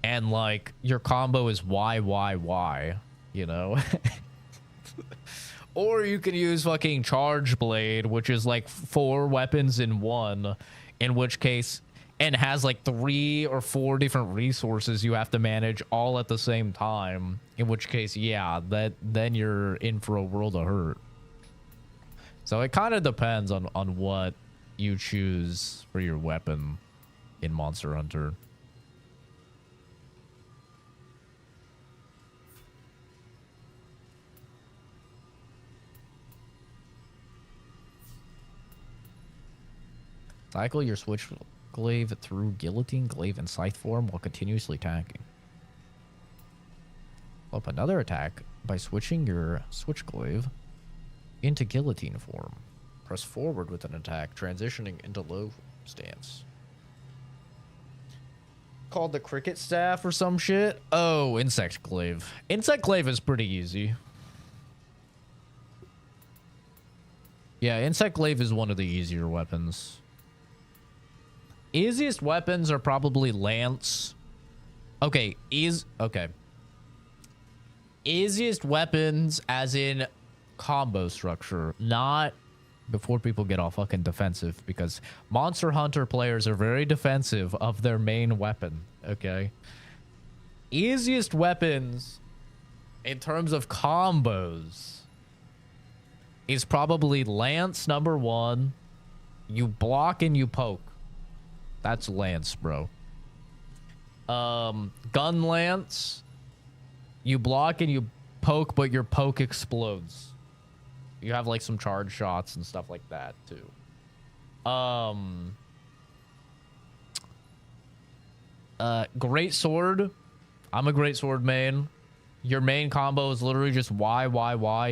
[SPEAKER 1] and like your combo is Y, you know? Or you can use fucking Charge Blade, which is like 4 weapons in one, in which case, and has like 3 or 4 different resources you have to manage all at the same time, in which case, yeah, then you're in for a world of hurt. So it kind of depends on what you choose for your weapon in Monster Hunter. Cycle your switch glaive through guillotine, glaive, and scythe form while continuously attacking. Up another attack by switching your switch glaive into guillotine form. Press forward with an attack, transitioning into low stance. Called the cricket staff or some shit? Oh, insect glaive. Insect glaive is pretty easy. Yeah, insect glaive is one of the easier weapons. Easiest weapons are probably lance. Okay, easiest weapons as in combo structure, not before people get all fucking defensive, because Monster Hunter players are very defensive of their main weapon, okay? Easiest weapons in terms of combos is probably lance number 1. You block and you poke. That's lance, bro. Gun lance. You block and you poke, but your poke explodes. You have like some charge shots and stuff like that too. Great sword. I'm a great sword main. Your main combo is literally just Y.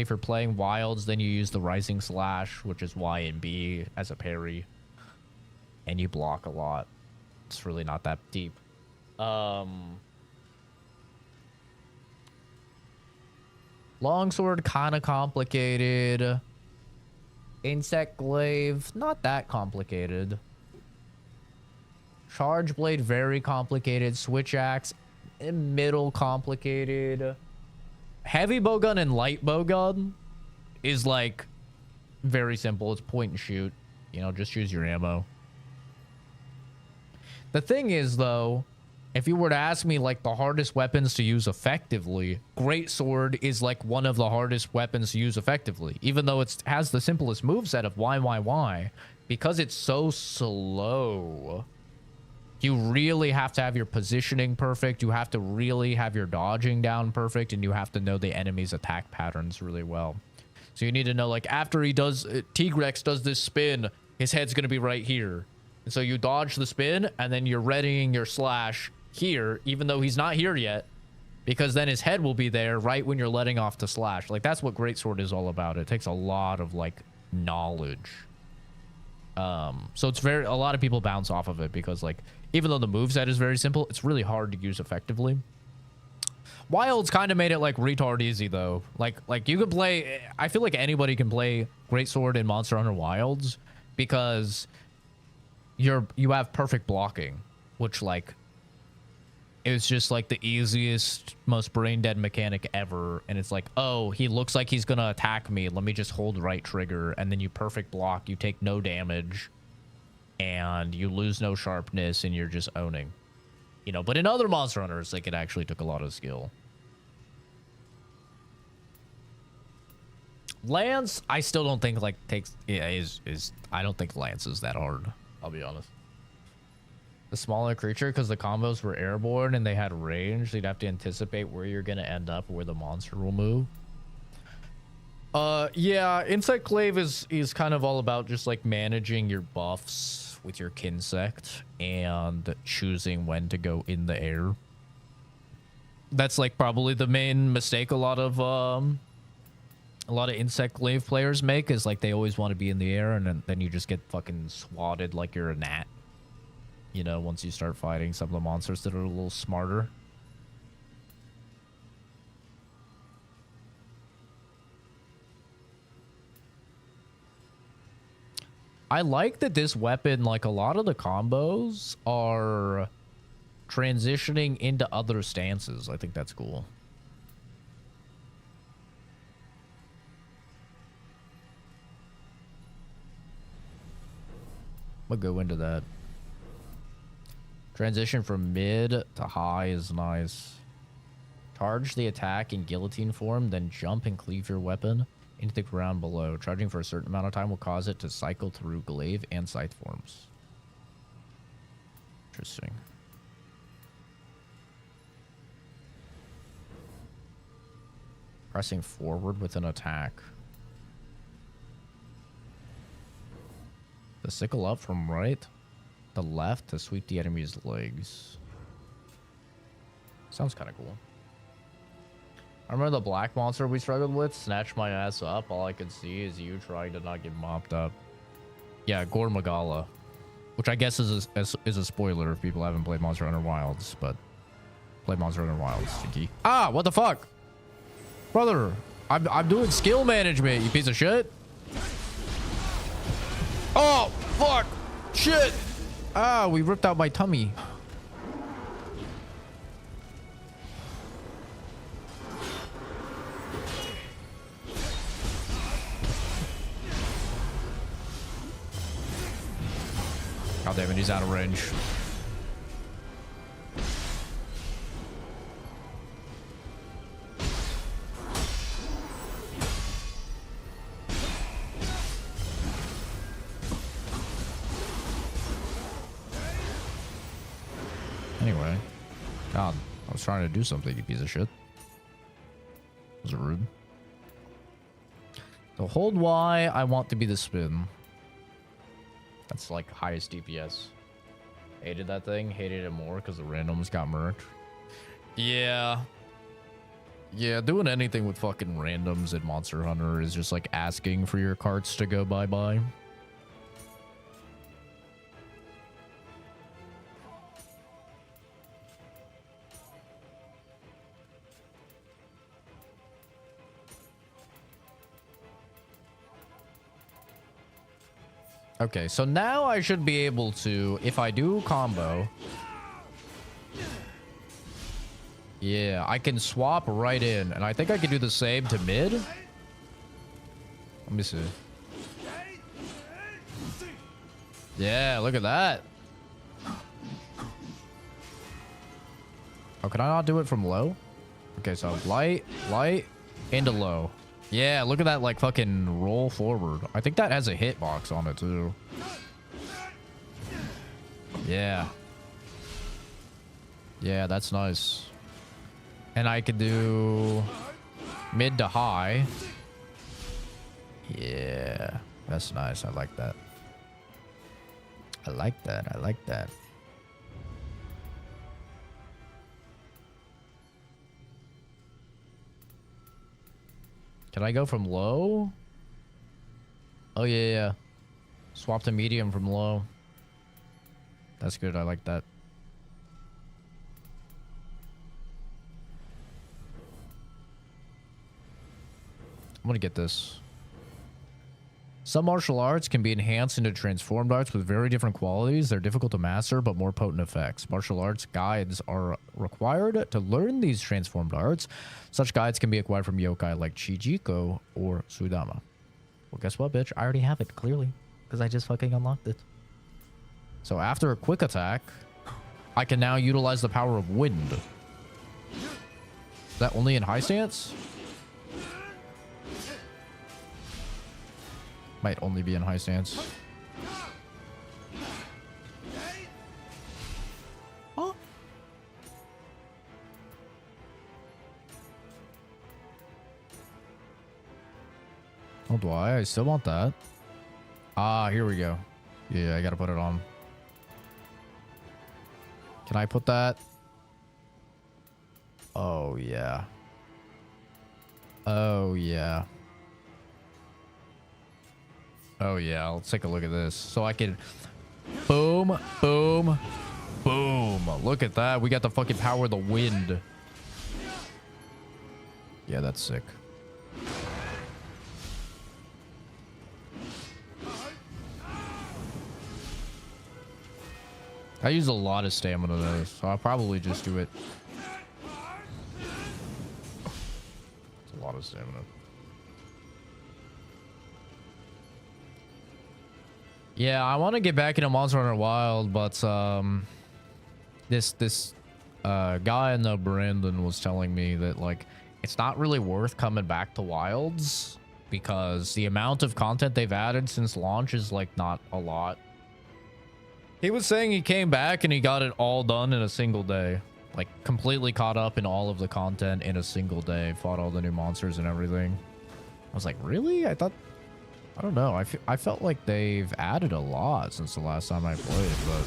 [SPEAKER 1] If you're playing wilds, then you use the rising slash, which is Y and B as a parry. And you block a lot. It's really not that deep. Longsword, kind of complicated. Insect glaive, not that complicated. Charge blade, very complicated. Switch axe, middle complicated. Heavy bowgun and light bowgun is like very simple. It's point and shoot. You know, just choose your ammo. The thing is, though, if you were to ask me, like, the hardest weapons to use effectively, greatsword is, like, one of the hardest weapons to use effectively. Even though it has the simplest moveset of Y. Because it's so slow, you really have to have your positioning perfect. You have to really have your dodging down perfect. And you have to know the enemy's attack patterns really well. So you need to know, like, after he does... T-Rex does this spin, his head's going to be right here. So you dodge the spin, and then you're readying your slash here, even though he's not here yet, because then his head will be there right when you're letting off the slash. Like, that's what greatsword is all about. It takes a lot of, like, knowledge. So it's a lot of people bounce off of it because, like, even though the moveset is very simple, it's really hard to use effectively. Wilds kind of made it like retard easy though. Like you could play, I feel like anybody can play greatsword in Monster Hunter Wilds because you have perfect blocking, which like is just like the easiest, most brain dead mechanic ever. And it's like, oh, he looks like he's gonna attack me. Let me just hold right trigger, and then you perfect block. You take no damage, and you lose no sharpness, and you're just owning. You know, but in other Monster Hunters, like, it actually took a lot of skill. Lance, I still don't think, like, I don't think Lance is that hard. I'll be honest. The smaller creature, because the combos were airborne and they had range, you'd have to anticipate where you're going to end up, where the monster will move. Yeah, Insect Clave is kind of all about just, like, managing your buffs with your Kinsect and choosing when to go in the air. That's like probably the main mistake a lot of Insect Glaive players make, is like they always want to be in the air, and then you just get fucking swatted like you're a gnat. You know, once you start fighting some of the monsters that are a little smarter. I like that this weapon, like a lot of the combos are transitioning into other stances. I think that's cool. We'll go into that. Transition from mid to high is nice. Charge the attack in guillotine form, then jump and cleave your weapon into the ground below. Charging for a certain amount of time will cause it to cycle through glaive and scythe forms. Interesting. Pressing forward with an attack. The sickle up from right to left to sweep the enemy's legs. Sounds kind of cool. I remember the black monster we struggled with snatched my ass up. All I could see is you trying to not get mopped up. Yeah, Gore Magala, which I guess is a spoiler if people haven't played Monster Hunter Wilds, but play Monster Hunter Wilds, Chinky. Ah, what the fuck, brother? I'm doing skill management, you piece of shit. Oh fuck, shit. Ah, we ripped out my tummy. God damn it, he's out of range. Anyway. God, I was trying to do something, you piece of shit. Was it rude? So hold Y, I want to be the spin. That's like highest DPS. Hated that thing. Hated it more because the randoms got murked. Yeah. Yeah, doing anything with fucking randoms in Monster Hunter is just like asking for your carts to go bye-bye. Okay, so now I should be able to, if I do combo, yeah, I can swap right in, and I think I can do the same to mid. Let me see. Yeah, look at that. Oh, can I not do it from low? Okay, so light, into low. Yeah, look at that, like, fucking roll forward. I think that has a hitbox on it, too. Yeah. Yeah, that's nice. And I could do mid to high. Yeah, that's nice. I like that. I like that. I like that. Can I go from low? Oh, yeah, yeah. Swap to medium from low. That's good. I like that. I'm gonna get this. Some martial arts can be enhanced into transformed arts with very different qualities. They're difficult to master, but more potent effects. Martial arts guides are required to learn these transformed arts. Such guides can be acquired from yokai like Chijiko or Sudama. Well, guess what, bitch? I already have it, clearly. Because I just fucking unlocked it. So after a quick attack, I can now utilize the power of wind. Is that only in high stance? Might only be in high stance. Oh. Oh, do I? I still want that. Ah, here we go. Yeah, I gotta put it on. Can I put that? Oh, yeah. Oh, yeah. Oh, yeah. Let's take a look at this. So I can... Boom, boom, boom. Look at that. We got the fucking power of the wind. Yeah, that's sick. I use a lot of stamina though, so I'll probably just do it. It's a lot of stamina. Yeah, I want to get back into Monster Hunter Wild, but this guy in the Brandon was telling me that like it's not really worth coming back to Wilds because the amount of content they've added since launch is like not a lot. He was saying he came back and he got it all done in a single day. Like, completely caught up in all of the content in a single day. Fought all the new monsters and everything. I was like, really? I thought... I don't know. I felt like they've added a lot since the last time I played, but...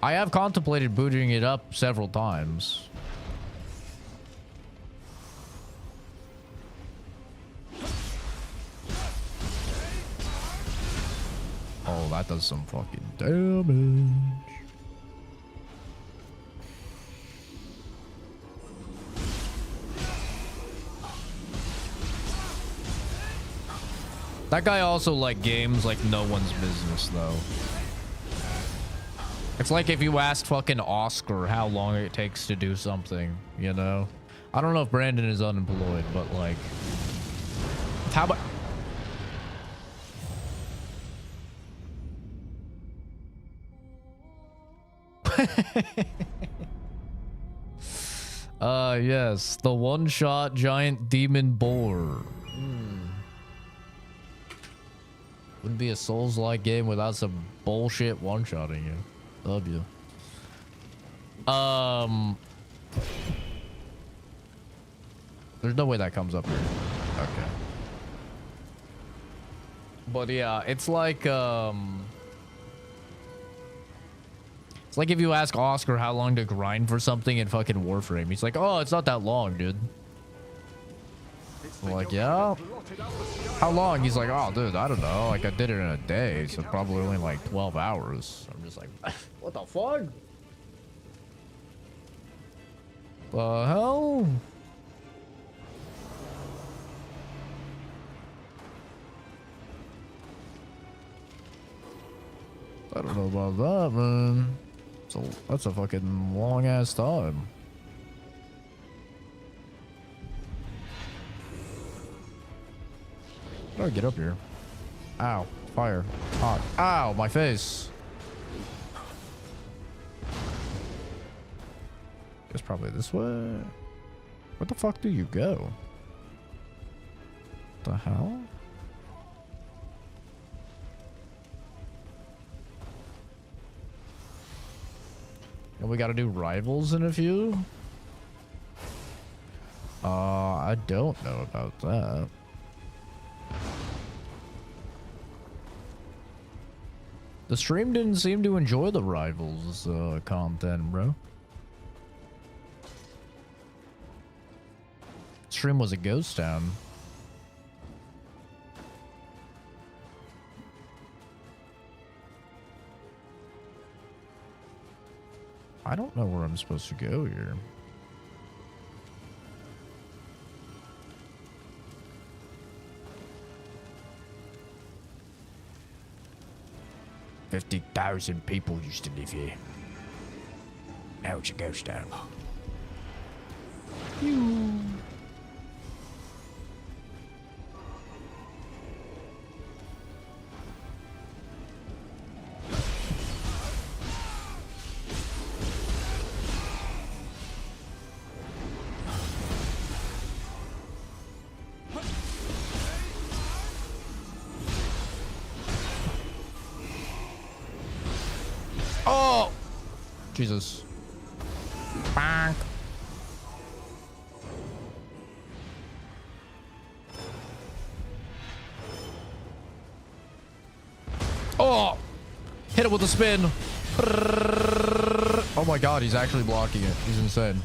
[SPEAKER 1] I have contemplated booting it up several times. Oh, that does some fucking damage. That guy also like games like no one's business though. It's like if you asked fucking Oscar how long it takes to do something, you know? I don't know if Brandon is unemployed, but like... How about... Yes, the one-shot giant demon boar. Wouldn't be a Souls-like game without some bullshit one-shotting you. Love you. There's no way that comes up here. Okay. But yeah, it's like if you ask Oscar how long to grind for something in fucking Warframe. He's like, oh, it's not that long, dude. I'm like, yeah? How long? He's like, oh, dude, I don't know. Like, I did it in a day, so probably only like 12 hours. I'm just like, what the fuck? The hell? I don't know about that, man. So that's a fucking long ass time. How do I get up here? Ow. Fire. Hot. Ow, my face. It's probably this way. Where the fuck do you go? The hell? And we gotta do rivals in a few? I don't know about that. The stream didn't seem to enjoy the Rivals content, bro. Stream was a ghost town. I don't know where I'm supposed to go here. "50,000 people used to live here. Now it's a ghost town." Oh! Jesus. Bonk. Oh! Hit it with a spin. Oh my god, he's actually blocking it. He's insane.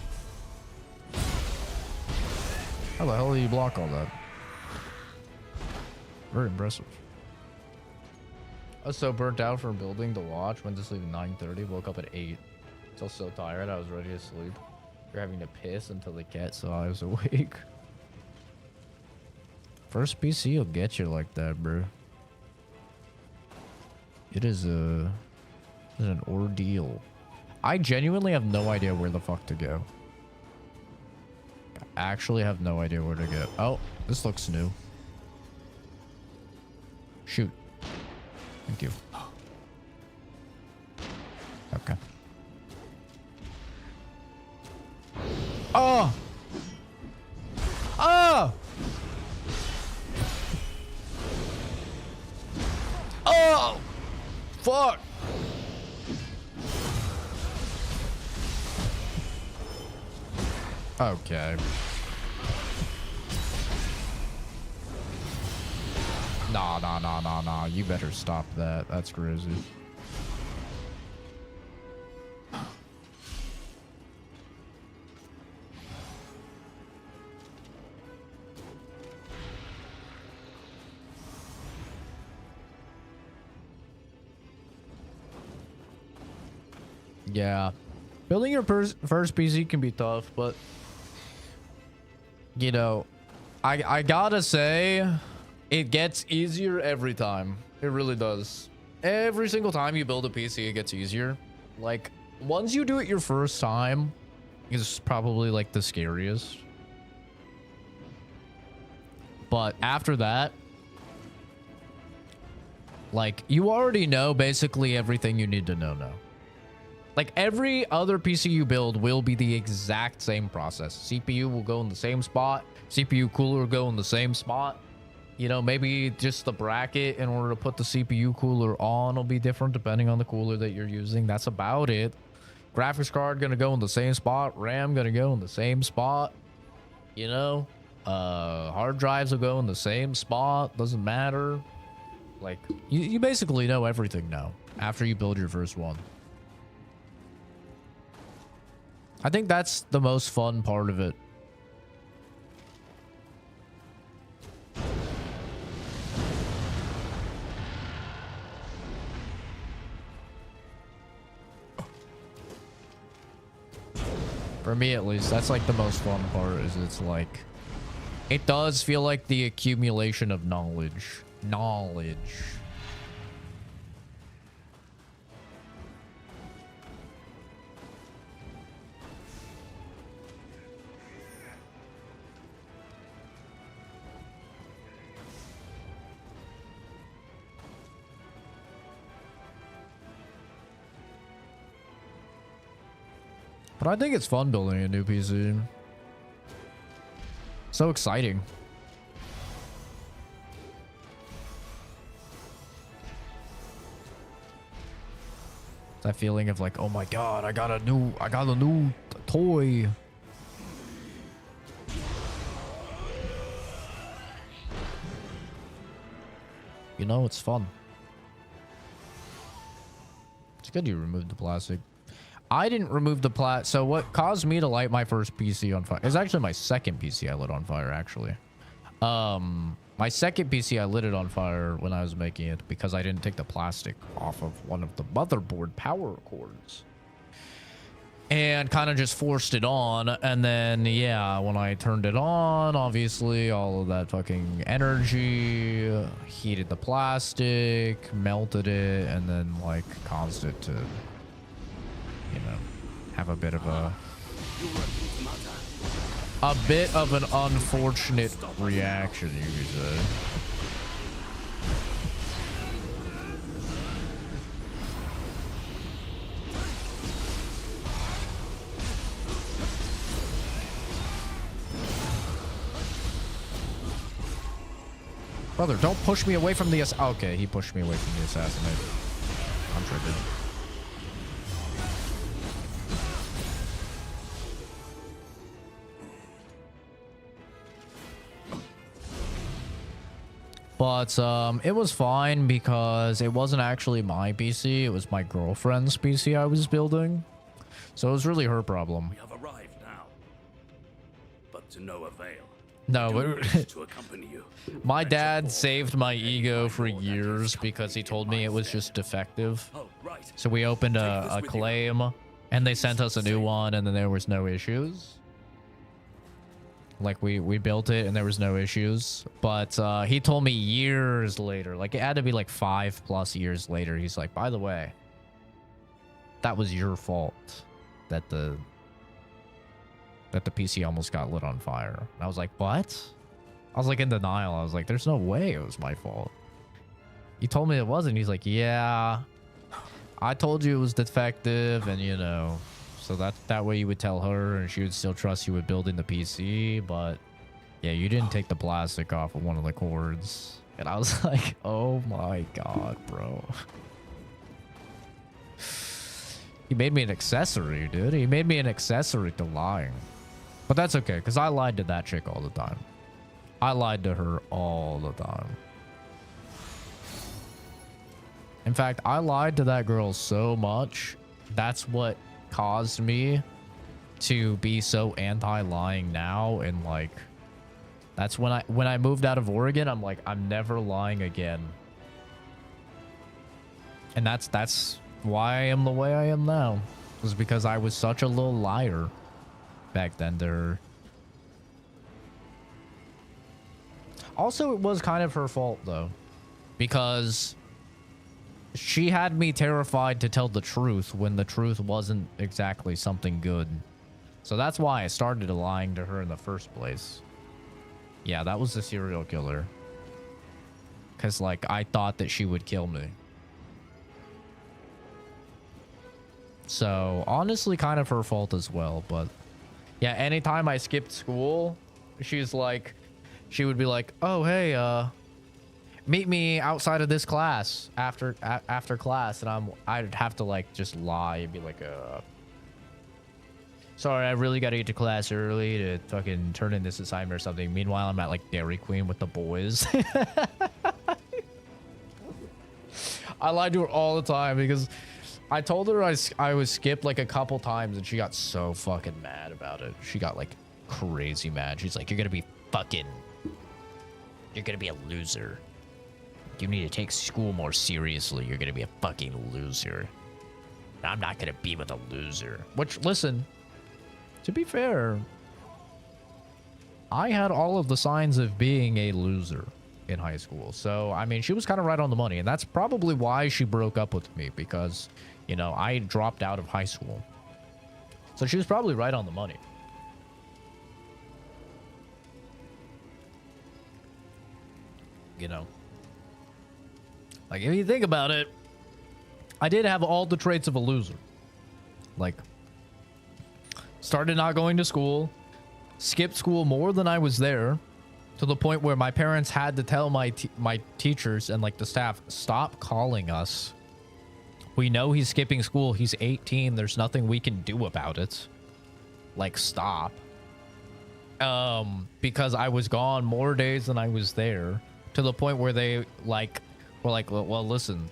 [SPEAKER 1] How the hell did he block all that? Very impressive. I was so burnt out from building to watch. Went to sleep at 9:30. Woke up at 8. Still so tired. I was ready to sleep. You're having to piss until the cat saw I was awake. First PC will get you like that, bro. It is an ordeal. I genuinely have no idea where the fuck to go. I actually have no idea where to go. Oh, this looks new. Shoot. Thank you. Okay. Oh! Oh! Oh! Fuck! Okay. Nah. You better stop that. That's crazy. Yeah. Building your first PC can be tough, but you know, I gotta say, it gets easier every time. It really does. Every single time you build a PC, it gets easier. Like, once you do it your first time, is probably like the scariest. But after that, like, you already know basically everything you need to know now. Like, every other PC you build will be the exact same process. CPU will go in the same spot. CPU cooler will go in the same spot. You know, maybe just the bracket in order to put the CPU cooler on will be different depending on the cooler that you're using. That's about it. Graphics card gonna go in the same spot. RAM gonna go in the same spot. You know, hard drives will go in the same spot. Doesn't matter. Like, you basically know everything now after you build your first one. I think that's the most fun part of it. For me, at least, that's like the most fun part. Is it's like, it does feel like the accumulation of knowledge. But I think it's fun building a new PC. So exciting. That feeling of like, oh my god, I got a new toy. You know, it's fun. It's good you removed the plastic. I didn't remove the so what caused me to light my first PC on fire? It's actually my second PC I lit on fire, actually. My second PC I lit it on fire when I was making it because I didn't take the plastic off of one of the motherboard power cords. And kind of just forced it on. And then, yeah, when I turned it on, obviously, all of that fucking energy heated the plastic, melted it, and then, like, caused it to, you know, have a bit of an unfortunate reaction, you could say. Brother, don't push me away from the okay, he pushed me away from the assassinate. I'm triggered. But it was fine because it wasn't actually my PC, it was my girlfriend's PC I was building. So it was really her problem.
[SPEAKER 2] We have arrived now, but to no avail.
[SPEAKER 1] No, but
[SPEAKER 2] To accompany you.
[SPEAKER 1] my dad saved my ego for years because he told me it was just defective.
[SPEAKER 2] Oh, right.
[SPEAKER 1] So we opened a claim and they sent us a new one and then there was no issues. Like we built it and there was no issues. But he told me years later, like it had to be like 5+ years later. He's like, by the way, that was your fault that the PC almost got lit on fire. And I was like, what? I was like in denial. I was like, there's no way it was my fault. He told me it wasn't. He's like, yeah, I told you it was defective and you know, so that way you would tell her and she would still trust you with building the PC. But yeah, you didn't take the plastic off of one of the cords. And I was like, oh my God, bro. He made me an accessory, dude. He made me an accessory to lying. But that's okay, because I lied to that chick all the time. I lied to her all the time. In fact, I lied to that girl so much. That's what caused me to be so anti-lying now. And like, that's when I moved out of Oregon, I'm like, I'm never lying again. And that's why I am the way I am now. Was because I was such a little liar back then to her. Also, it was kind of her fault though, because she had me terrified to tell the truth when the truth wasn't exactly something good. So that's why I started lying to her in the first place. Yeah, that was the serial killer. Because like I thought that she would kill me. So honestly, kind of her fault as well. But yeah, anytime I skipped school, she would be like, oh, hey, meet me outside of this class after class. And I'd have to like just lie and be like, sorry, I really got to get to class early to fucking turn in this assignment or something. Meanwhile, I'm at like Dairy Queen with the boys. I lied to her all the time because I told her I was skipped like a couple times and she got so fucking mad about it. She got like crazy mad. She's like, you're gonna be a loser. You need to take school more seriously. You're gonna be a fucking loser. I'm not gonna be with a loser. Which, listen, to be fair, I had all of the signs of being a loser in high school. So, I mean, she was kind of right on the money. And that's probably why she broke up with me, because, you know, I dropped out of high school. So she was probably right on the money. You know, like if you think about it, I did have all the traits of a loser. Like, started not going to school, skipped school more than I was there, to the point where my parents had to tell my teachers and like the staff, stop calling us. We know he's skipping school. He's 18. There's nothing we can do about it. Like, stop. Because I was gone more days than I was there, to the point where they like were like, well, listen,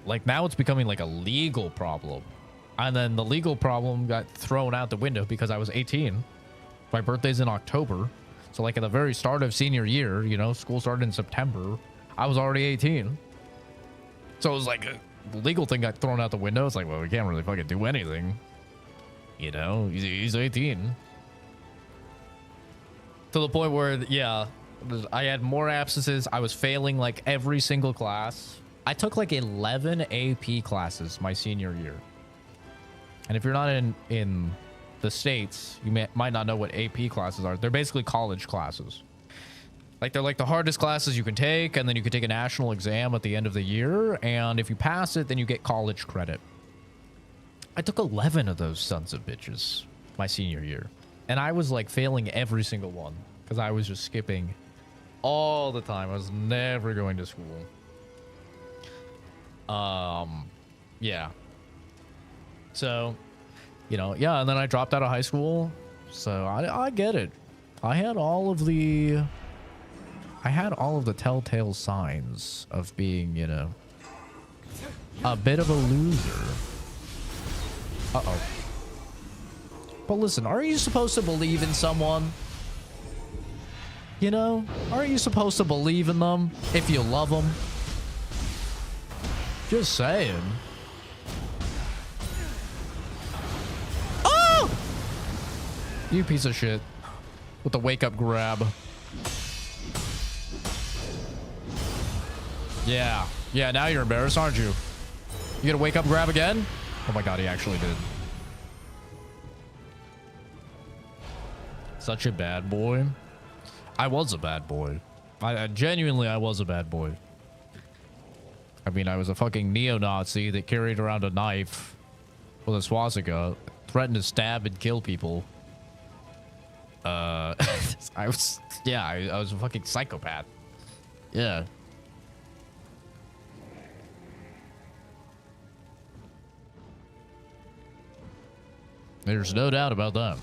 [SPEAKER 1] Like now it's becoming like a legal problem. And then the legal problem got thrown out the window because I was 18. My birthday's in October. So like at the very start of senior year, you know, school started in September. I was already 18. So it was like the legal thing got thrown out the window. It's like, well, we can't really fucking do anything. You know, he's 18. To the point where, yeah, I had more absences. I was failing like every single class. I took like 11 AP classes my senior year. And if you're not in the States, you might not know what AP classes are. They're basically college classes. Like they're like the hardest classes you can take, and then you can take a national exam at the end of the year, and if you pass it, then you get college credit. I took 11 of those sons of bitches my senior year. And I was like failing every single one because I was just skipping all the time. I was never going to school. Yeah. So, you know, yeah, and then I dropped out of high school. So I get it. I had all of the telltale signs of being, you know, a bit of a loser. Uh-oh. But listen, aren't you supposed to believe in someone? You know? Aren't you supposed to believe in them if you love them? Just saying. Oh! You piece of shit. With the wake-up grab. Yeah. Yeah, now you're embarrassed, aren't you? You gonna wake up grab again? Oh my god, he actually did. Such a bad boy. I was a bad boy. I genuinely, I was a bad boy. I mean, I was a fucking neo-Nazi that carried around a knife with a swastika, threatened to stab and kill people. I was a fucking psychopath. Yeah. There's no doubt about that.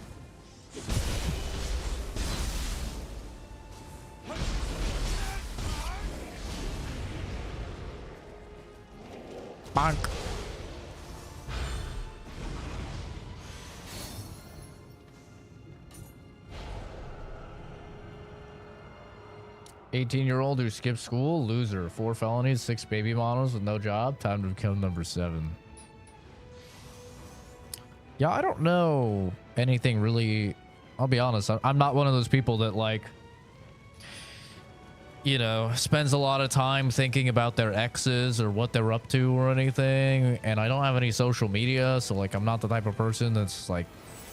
[SPEAKER 1] Bonk. "18-year-old who skipped school, loser. 4 felonies, 6 baby models with no job. Time to become number 7. Yeah, I don't know anything really. I'll be honest. I'm not one of those people that, like, you know, spends a lot of time thinking about their exes or what they're up to or anything. And I don't have any social media. So, like, I'm not the type of person that's, like,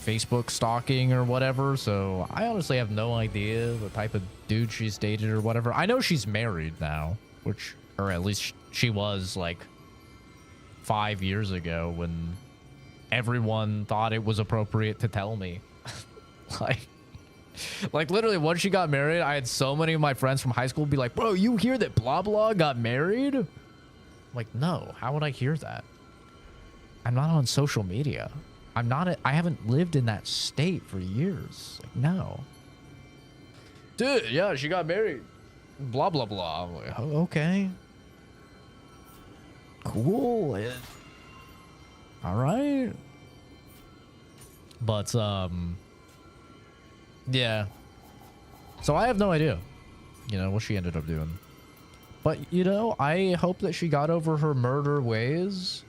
[SPEAKER 1] Facebook stalking or whatever. So I honestly have no idea the type of dude she's dated or whatever. I know she's married now, which, or at least she was, like, 5 years ago when everyone thought it was appropriate to tell me. like literally once she got married, I had so many of my friends from high school be like, bro, you hear that blah blah got married? I'm like, no, how would I hear that? I'm not on social media. I haven't lived in that state for years. Like, no. Dude, yeah, she got married. Blah blah blah. I'm like, oh, okay. Cool. Yeah. All right. But yeah. So I have no idea, you know, what she ended up doing. But, you know, I hope that she got over her murder ways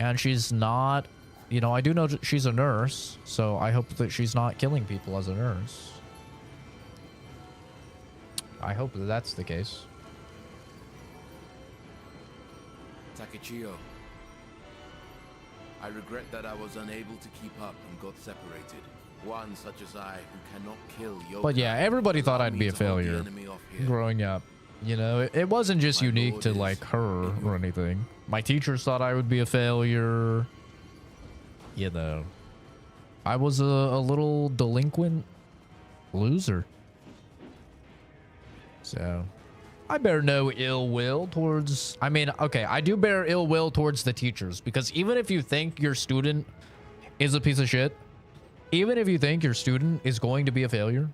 [SPEAKER 1] and she's not, you know, I do know she's a nurse, so I hope that she's not killing people as a nurse. I hope that that's the case.
[SPEAKER 6] Takechio, I regret that I was unable to keep up and got separated. One such as I who cannot kill yokai.
[SPEAKER 1] But yeah, everybody thought I'd be a failure growing up. You know, it wasn't just unique to like her or anything. My teachers thought I would be a failure. You know, I was a little delinquent loser. So I bear no ill will towards, I mean, okay, I do bear ill will towards the teachers, because even if you think your student is a piece of shit, even if you think your student is going to be a failure,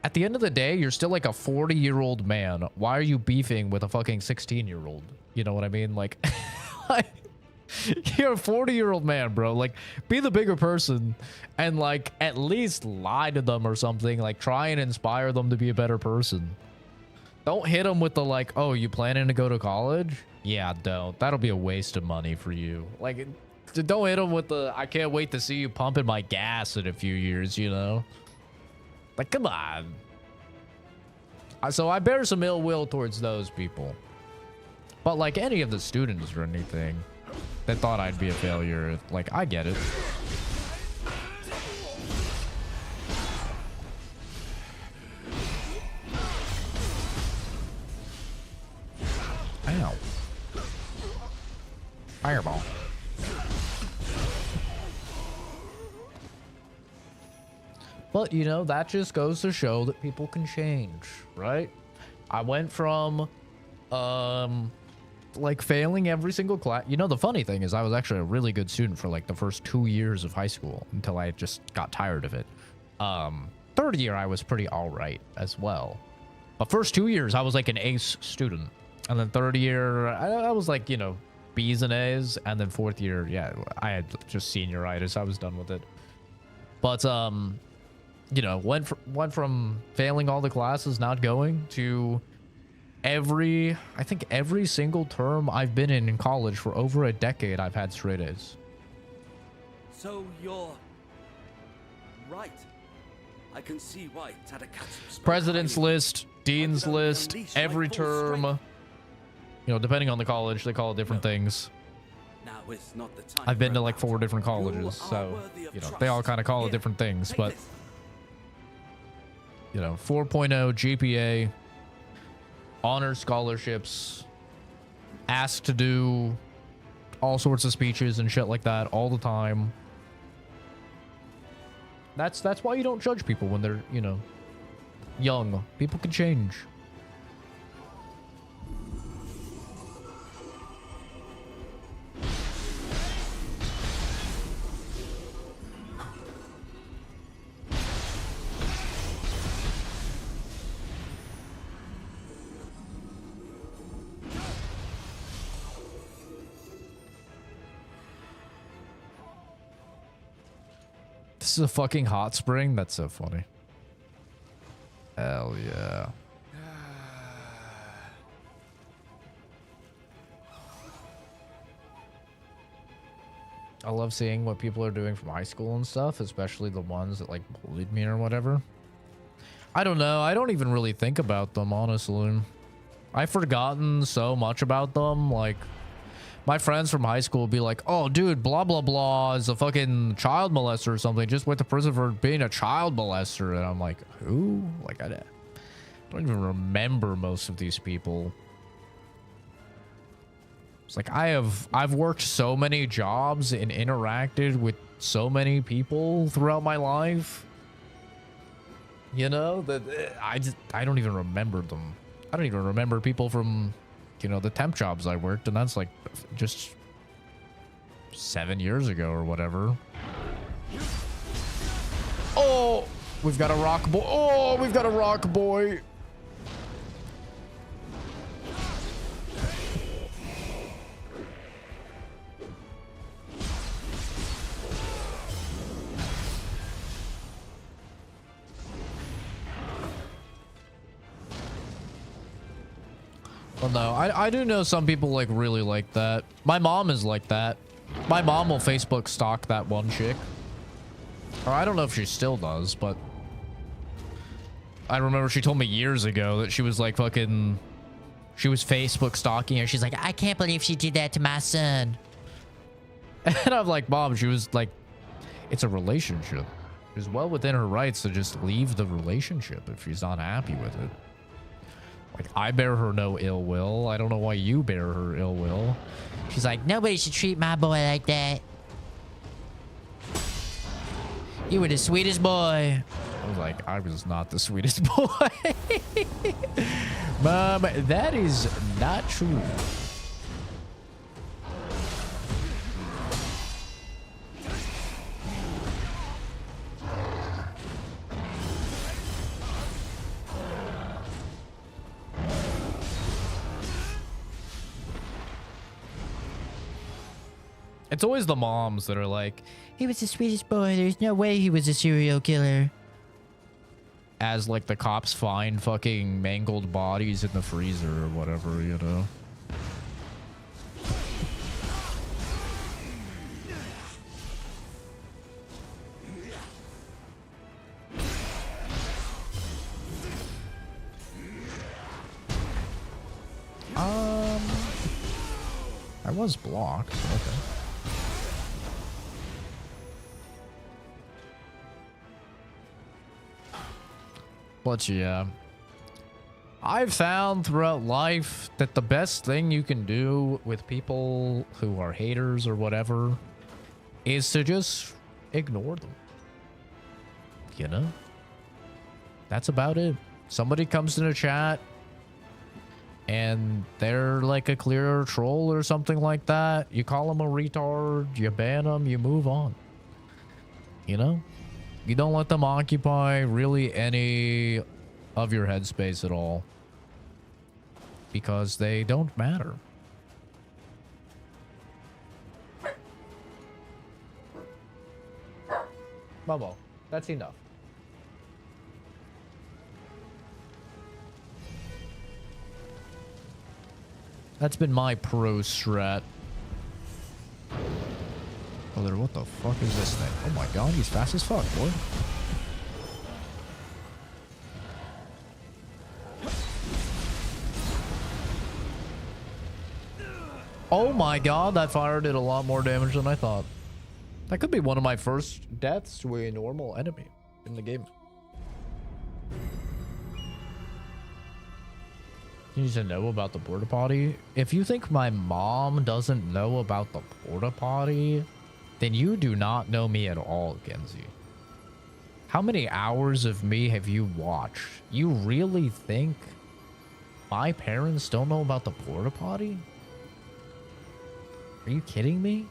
[SPEAKER 1] at the end of the day, you're still like a 40-year-old man. Why are you beefing with a fucking 16-year-old? You know what I mean? Like, you're a 40-year-old man, bro. Like, be the bigger person and like at least lie to them or something. Like, try and inspire them to be a better person. Don't hit them with the like, oh, you planning to go to college? Yeah, don't. That'll be a waste of money for you. Like, don't hit them with the, I can't wait to see you pumping my gas in a few years, you know? Like, come on. So I bear some ill will towards those people. But like any of the students or anything that thought I'd be a failure, like, I get it. Ow. Fireball. But, you know, that just goes to show that people can change, right? I went from, like, failing every single class. You know, the funny thing is I was actually a really good student for, like, the first 2 years of high school until I just got tired of it. Third year, I was pretty all right as well. But first 2 years, I was, like, an ace student. And then third year, I was, like, you know, B's and A's. And then fourth year, yeah, I had just senioritis. I was done with it. But, you know, went from failing all the classes, not going, to I think every single term I've been in college for over a decade, I've had straight A's.
[SPEAKER 7] So you're right. I can see why Tadakatsu spoke
[SPEAKER 1] President's
[SPEAKER 7] highly.
[SPEAKER 1] list, dean's list, every term. You know, depending on the college, they call it different things.
[SPEAKER 7] Now is not the time
[SPEAKER 1] I've been
[SPEAKER 7] for
[SPEAKER 1] to like
[SPEAKER 7] a
[SPEAKER 1] 4
[SPEAKER 7] battle.
[SPEAKER 1] different
[SPEAKER 7] You
[SPEAKER 1] colleges,
[SPEAKER 7] are
[SPEAKER 1] so,
[SPEAKER 7] worthy of
[SPEAKER 1] you know,
[SPEAKER 7] trust.
[SPEAKER 1] they all kind of call it
[SPEAKER 7] Here,
[SPEAKER 1] different things,
[SPEAKER 7] take
[SPEAKER 1] but,
[SPEAKER 7] this.
[SPEAKER 1] you know, 4.0 GPA, honor scholarships, asked to do all sorts of speeches and shit like that all the time. That's why you don't judge people when they're, you know, young. People can change. This is a fucking hot spring? That's so funny. Hell yeah. I love seeing what people are doing from high school and stuff, especially the ones that like bullied me or whatever. I don't know. I don't even really think about them, honestly. I've forgotten so much about them. Like, my friends from high school will be like, oh, dude, blah, blah, blah is a fucking child molester or something. Just went to prison for being a child molester. And I'm like, who? Like, I don't even remember most of these people. It's like, I've worked so many jobs and interacted with so many people throughout my life. You know, that I don't even remember them. I don't even remember people from, you know, the temp jobs I worked, and that's like just 7 years ago or whatever. Oh, we've got a rock boy. Oh, we've got a rock boy. Well, no, I do know some people like really like that. My mom is like that. My mom will Facebook stalk that one chick. Or I don't know if she still does, but I remember she told me years ago that she was like fucking, she was Facebook stalking her. She's like, I can't believe she did that to my son. And I'm like, Mom, she was like, it's a relationship. She's well within her rights to just leave the relationship if she's not happy with it. Like, I bear her no ill will. I don't know why you bear her ill will. She's like, nobody should treat my boy like that. You were the sweetest boy. I was like, I was not the sweetest boy. Mom, that is not true. It's always the moms that are like, he was the sweetest boy. There's no way he was a serial killer. As like the cops find fucking mangled bodies in the freezer or whatever, you know. I was blocked. Okay. But yeah, I've found throughout life that the best thing you can do with people who are haters or whatever is to just ignore them. You know? That's about it. Somebody comes in a chat and they're like a clear troll or something like that. You call them a retard, you ban them, you move on. You know? You don't let them occupy really any of your headspace at all. Because they don't matter. Momo, that's enough. That's been my pro strat. Brother, what the fuck is this thing? Oh my god, he's fast as fuck, boy. Oh my god, that fire did a lot more damage than I thought. That could be one of my first deaths to a normal enemy in the game. You need to know about the porta potty. If you think my mom doesn't know about the porta potty, then you do not know me at all, Kenzie. How many hours of me have you watched? You really think my parents don't know about the porta potty? Are you kidding me?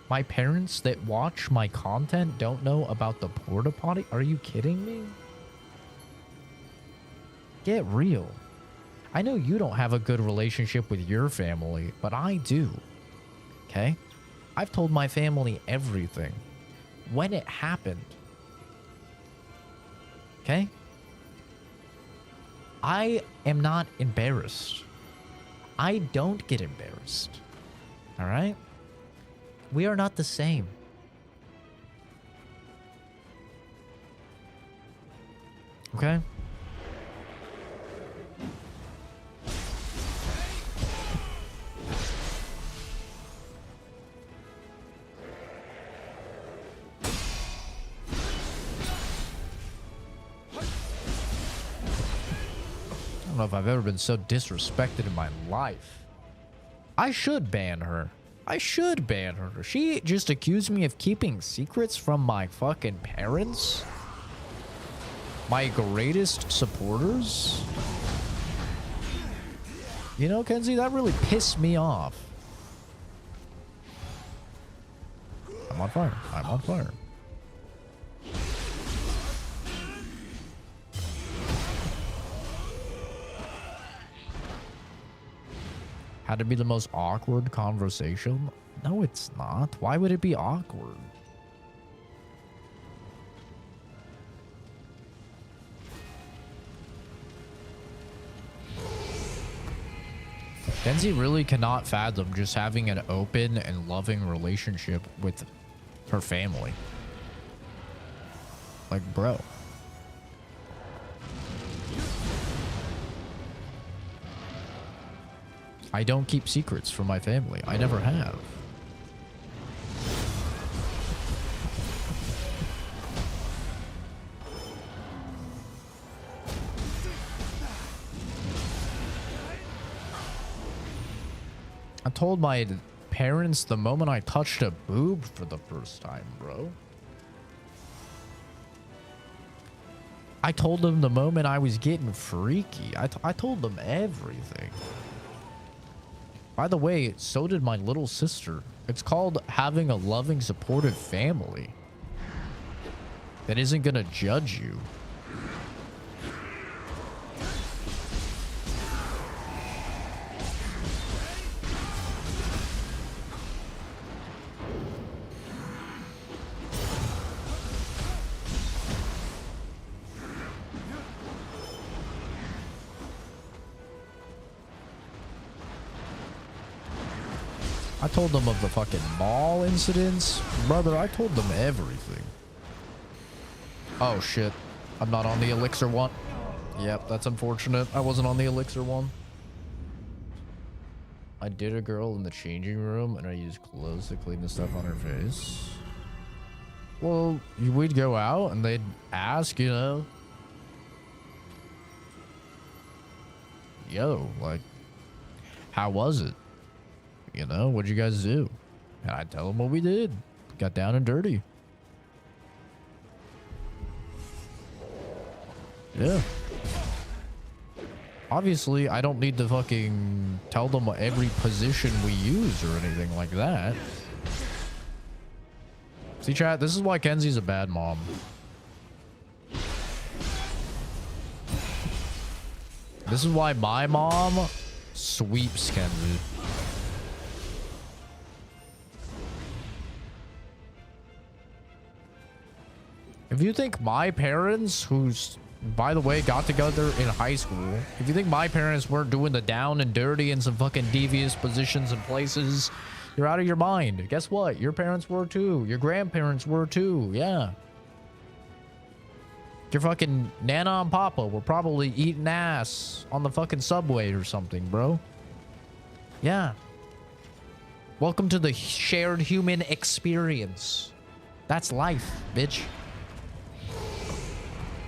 [SPEAKER 1] My parents that watch my content don't know about the porta potty? Are you kidding me? Get real. I know you don't have a good relationship with your family, but I do. Okay? I've told my family everything. When it happened. Okay? I am not embarrassed. I don't get embarrassed. Alright? We are not the same. Okay? I don't know if I've ever been so disrespected in my life. I should ban her. I should ban her. She just accused me of keeping secrets from my fucking parents. My greatest supporters. You know, Kenzie, that really pissed me off. I'm on fire. I'm on fire. Had to be the most awkward conversation? No, it's not. Why would it be awkward? Kenzie really cannot fathom just having an open and loving relationship with her family. Like, bro. I don't keep secrets from my family. I never have. I told my parents the moment I touched a boob for the first time, bro. I told them the moment I was getting freaky. I told them everything. By the way, so did my little sister. It's called having a loving, supportive family that isn't gonna judge you. I told them of the fucking mall incidents. Brother, I told them everything. Oh, shit. I'm not on the elixir one. Yep, that's unfortunate. I wasn't on the elixir one. I did a girl in the changing room, and I used clothes to clean the stuff on her face. Well, we'd go out, and they'd ask, you know, yo, like, how was it? You know, what'd you guys do? And I'd tell them what we did. Got down and dirty. Yeah. Obviously, I don't need to fucking tell them every position we use or anything like that. See, chat, this is why Kenzie's a bad mom. This is why my mom sweeps Kenzie. If you think my parents, who's, by the way, got together in high school, if you think my parents weren't doing the down and dirty in some fucking devious positions and places, you're out of your mind. Guess what? Your parents were too. Your grandparents were too. Yeah. Your fucking Nana and Papa were probably eating ass on the fucking subway or something, bro. Yeah. Welcome to the shared human experience. That's life, bitch.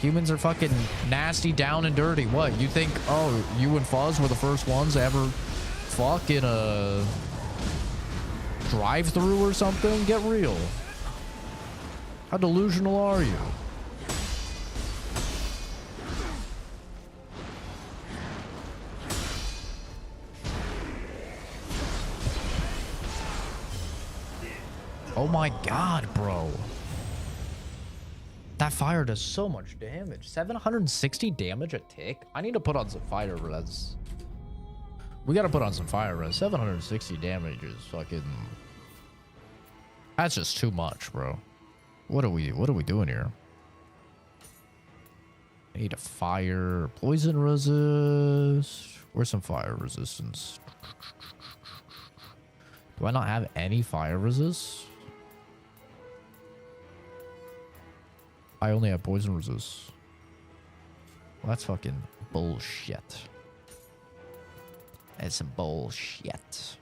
[SPEAKER 1] Humans are fucking nasty, down and dirty. What? You think, oh, you and Fuzz were the first ones to ever fuck in a drive-thru or something? Get real. How delusional are you? Oh my god, bro. That fire does so much damage. 760 damage a tick? I need to put on some fire res. We gotta put on some fire res. 760 damage is fucking... That's just too much, bro. What are we doing here? I need a fire... Poison resist... Where's some fire resistance? Do I not have any fire resist? I only have poison resist. Well, that's fucking bullshit. That's some bullshit. If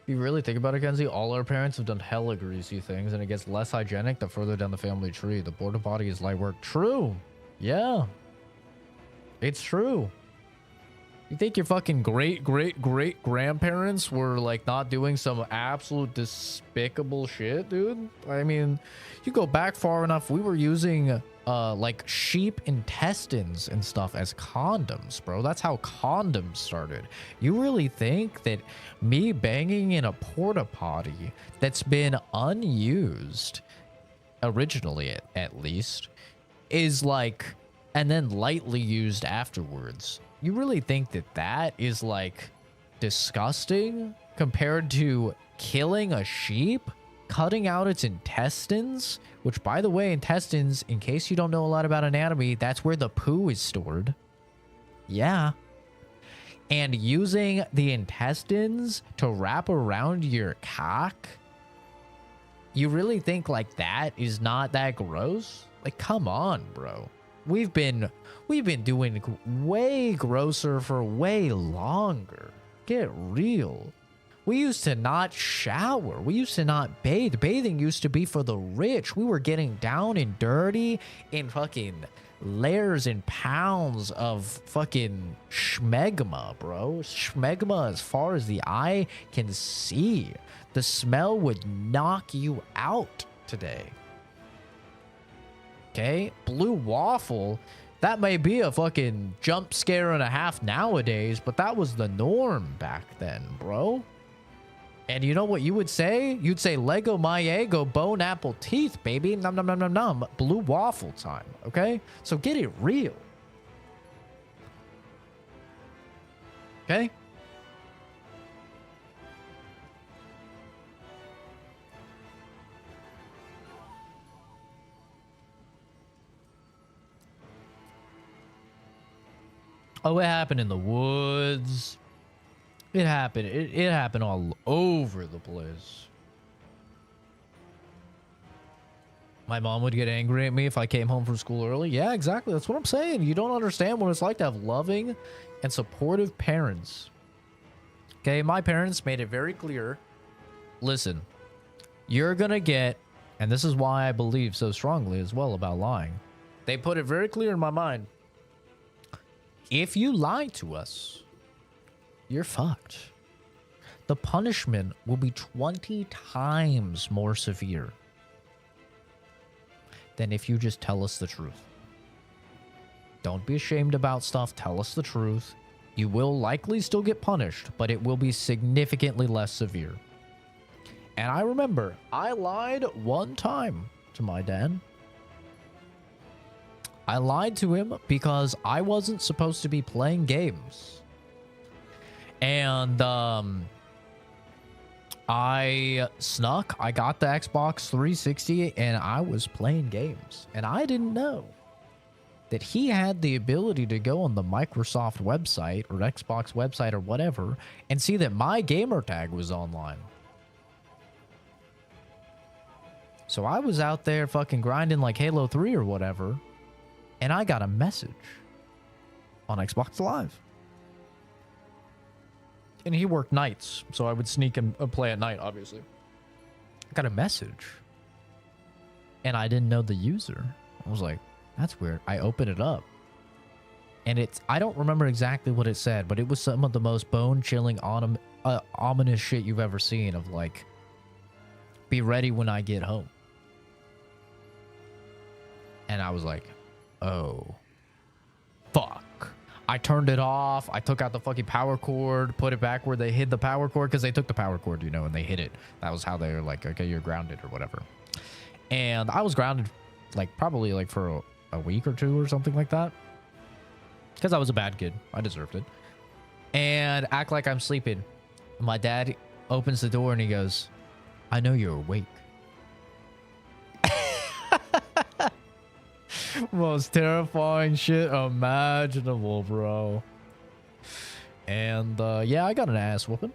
[SPEAKER 1] you really think about it, Kenzie, all our parents have done hella greasy things, and it gets less hygienic the further down the family tree. The porta potty is light work. True. Yeah. It's true. You think your fucking great grandparents were like not doing some absolute despicable shit, dude? I mean, you go back far enough, we were using like sheep intestines and stuff as condoms, bro. That's how condoms started. You really think that me banging in a porta potty that's been unused, originally at least, is like, and then lightly used afterwards, you really think that that is like disgusting compared to killing a sheep, cutting out its intestines, which, by the way, intestines, in case you don't know a lot about anatomy, that's where the poo is stored. Yeah. And using the intestines to wrap around your cock? You really think like that is not that gross? Like, come on, bro. We've been doing way grosser for way longer. Get real. We used to not shower. We used to not bathe. Bathing used to be for the rich. We were getting down and dirty in fucking layers and pounds of fucking schmegma, bro. Schmegma as far as the eye can see. The smell would knock you out today. Okay, blue waffle, that may be a fucking jump scare and a half nowadays, but that was the norm back then, bro. And you know what you would say? You'd say Lego my ego, bone apple teeth, baby. Num num num num num. Blue waffle time, okay? So get it real. Okay? Oh, it happened in the woods. It happened. It happened all over the place. My mom would get angry at me if I came home from school early. Yeah, exactly. That's what I'm saying. You don't understand what it's like to have loving and supportive parents. Okay, my parents made it very clear. Listen, you're going to get, and this is why I believe so strongly as well about lying. They put it very clear in my mind. If you lie to us, you're fucked. The punishment will be 20 times more severe than if you just tell us the truth. Don't be ashamed about stuff. Tell us the truth. You will likely still get punished, but it will be significantly less severe. And I remember I lied one time to my dad. I lied to him because I wasn't supposed to be playing games. And I snuck. I got the Xbox 360 and I was playing games. And I didn't know that he had the ability to go on the Microsoft website or Xbox website or whatever and see that my gamer tag was online. So I was out there fucking grinding like Halo 3 or whatever, and I got a message on Xbox Live. And he worked nights, so I would sneak and play at night, obviously. I got a message. And I didn't know the user. I was like, that's weird. I opened it up. And I don't remember exactly what it said, but it was some of the most bone-chilling, ominous shit you've ever seen of like, be ready when I get home. And I was like, oh, fuck. I turned it off. I took out the fucking power cord, put it back where they hid the power cord, because they took the power cord, you know, and they hid it. That was how they were like, okay, you're grounded or whatever. And I was grounded like probably like for a week or two or something like that, because I was a bad kid. I deserved it. And act like I'm sleeping. My dad opens the door and he goes, I know you're awake. Most terrifying shit imaginable, bro. And yeah, I got an ass whooping.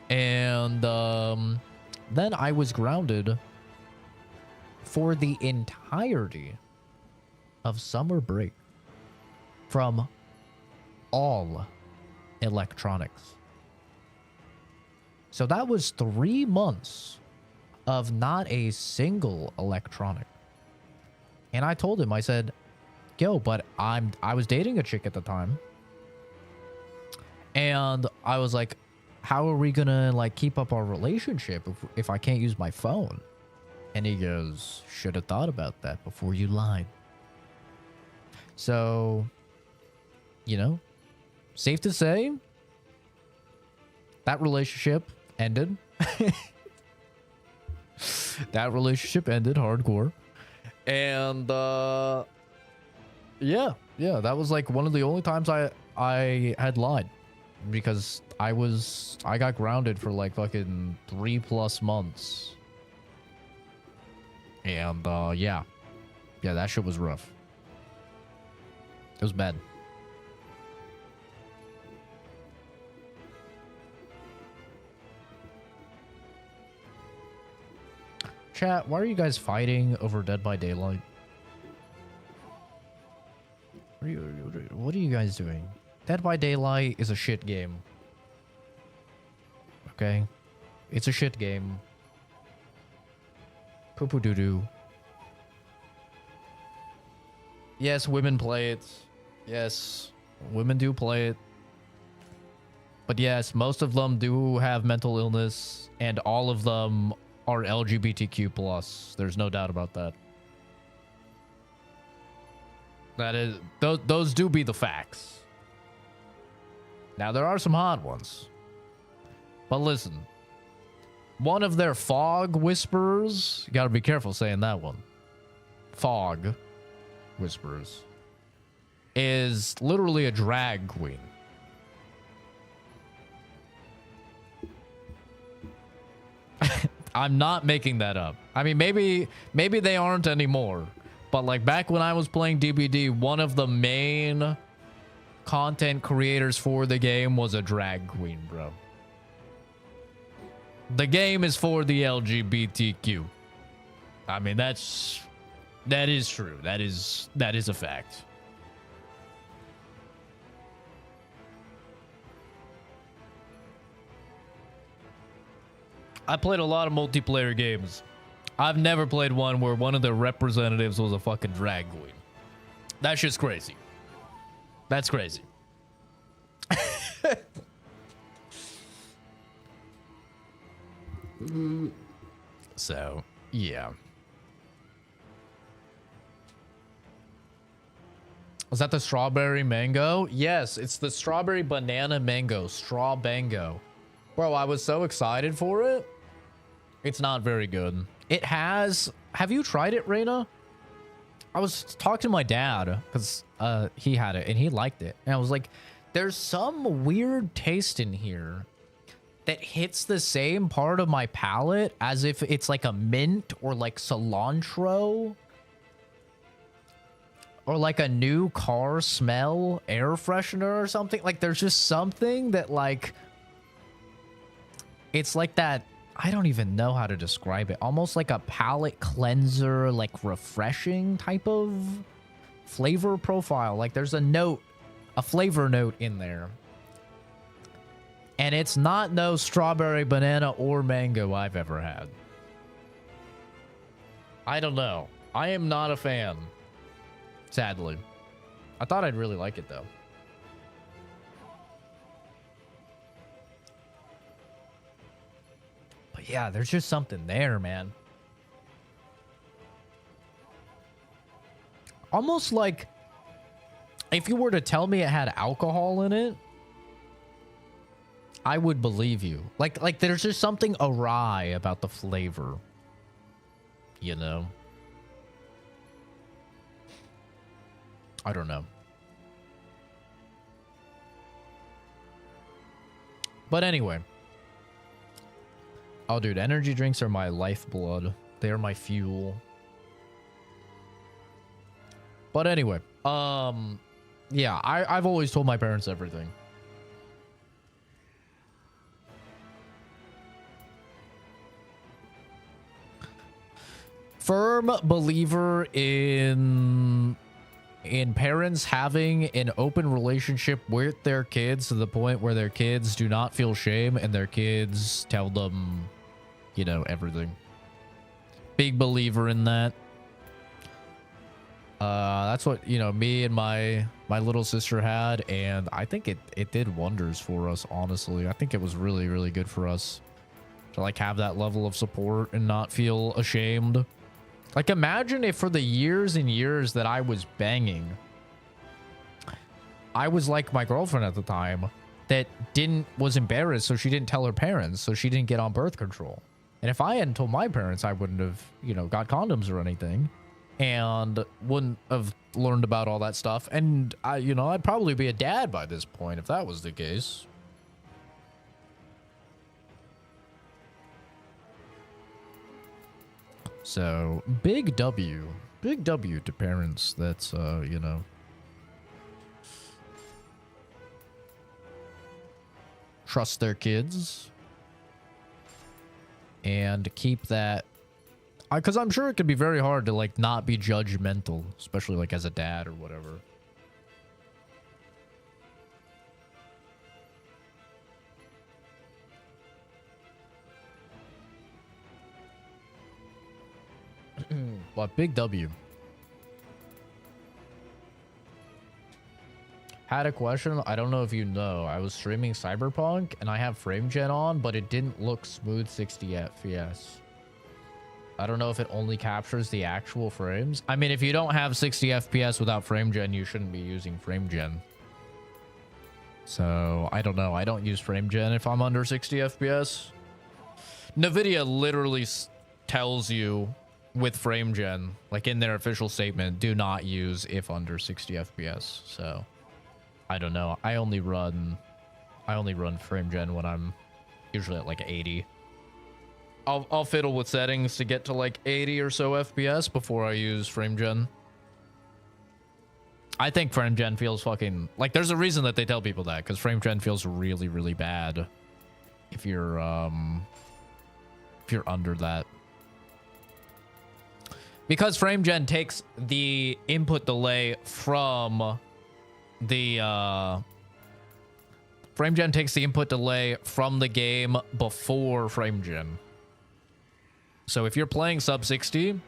[SPEAKER 1] And then I was grounded for the entirety of summer break from all electronics. So that was 3 months of not a single electronic. And I told him, I said, yo, but I was dating a chick at the time. And I was like, how are we gonna like keep up our relationship if I can't use my phone? And he goes, should have thought about that before you lied. So, you know, safe to say, that relationship ended. That relationship ended hardcore. And yeah, that was like one of the only times I had lied, because I got grounded for like fucking 3+ months. And yeah, that shit was rough. It was bad. Chat, why are you guys fighting over Dead by Daylight? What are you guys doing? Dead by Daylight is a shit game. Okay? It's a shit game. Poo-poo doo-doo. Yes, women play it. Yes, women do play it. But yes, most of them do have mental illness, and all of them are LGBTQ+. There's no doubt about that. That is, those do be the facts. Now, there are some hot ones. But listen, one of their fog whisperers, you gotta be careful saying that one. Fog whisperers is literally a drag queen. I'm not making that up. I mean, maybe they aren't anymore, But like back when I was playing DBD, one of the main content creators for the game was a drag queen, bro. The game is for the LGBTQ. I mean, that is true. That is a fact. I played a lot of multiplayer games. I've never played one where one of the representatives was a fucking drag queen. That's just crazy. That's crazy. So, yeah. Was that the strawberry mango? Yes, it's the strawberry banana mango. Straw bango. Bro, I was so excited for it. It's not very good. It has... Have you tried it, Reina? I was talking to my dad because he had it and he liked it. And I was like, there's some weird taste in here that hits the same part of my palate as if it's like a mint or like cilantro or like a new car smell air freshener or something. Like there's just something that like, it's like that. I don't even know how to describe it. Almost like a palate cleanser, like refreshing type of flavor profile. Like there's a note, a flavor note in there. And it's not no strawberry, banana, or mango I've ever had. I don't know. I am not a fan. Sadly. I thought I'd really like it though. But yeah, there's just something there, man. Almost like if you were to tell me it had alcohol in it, I would believe you. Like there's just something awry about the flavor. You know? I don't know. But anyway. Oh, dude, energy drinks are my lifeblood. They are my fuel. But anyway, yeah, I've always told my parents everything. Firm believer in parents having an open relationship with their kids to the point where their kids do not feel shame and their kids tell them, you know, everything. Big believer in that. That's what, you know, me and my little sister had, and I think it did wonders for us, honestly. I think it was really, really good for us to like have that level of support and not feel ashamed. Like, imagine if for the years and years that I was banging, I was like my girlfriend at the time that was embarrassed, so she didn't tell her parents, so she didn't get on birth control. And if I hadn't told my parents, I wouldn't have, you know, got condoms or anything and wouldn't have learned about all that stuff. And I, you know, I'd probably be a dad by this point if that was the case. So big W to parents that's, you know, trust their kids and keep that, because I'm sure it could be very hard to like not be judgmental, especially like as a dad or whatever. But big W. Had a question. I don't know if you know. I was streaming Cyberpunk and I have frame gen on, but it didn't look smooth 60 FPS. I don't know if it only captures the actual frames. I mean, if you don't have 60 FPS without frame gen, you shouldn't be using frame gen. So I don't know. I don't use frame gen if I'm under 60 FPS. NVIDIA literally tells you with frame gen, like in their official statement, do not use if under 60 FPS. So I don't know. I only run frame gen when I'm usually at like 80. I'll fiddle with settings to get to like 80 or so FPS before I use frame gen. I think frame gen feels fucking like there's a reason that they tell people that, because frame gen feels really, really bad if you're under that. Because frame gen takes the input delay from the frame gen takes the input delay from the game before frame gen. So if you're playing sub 60,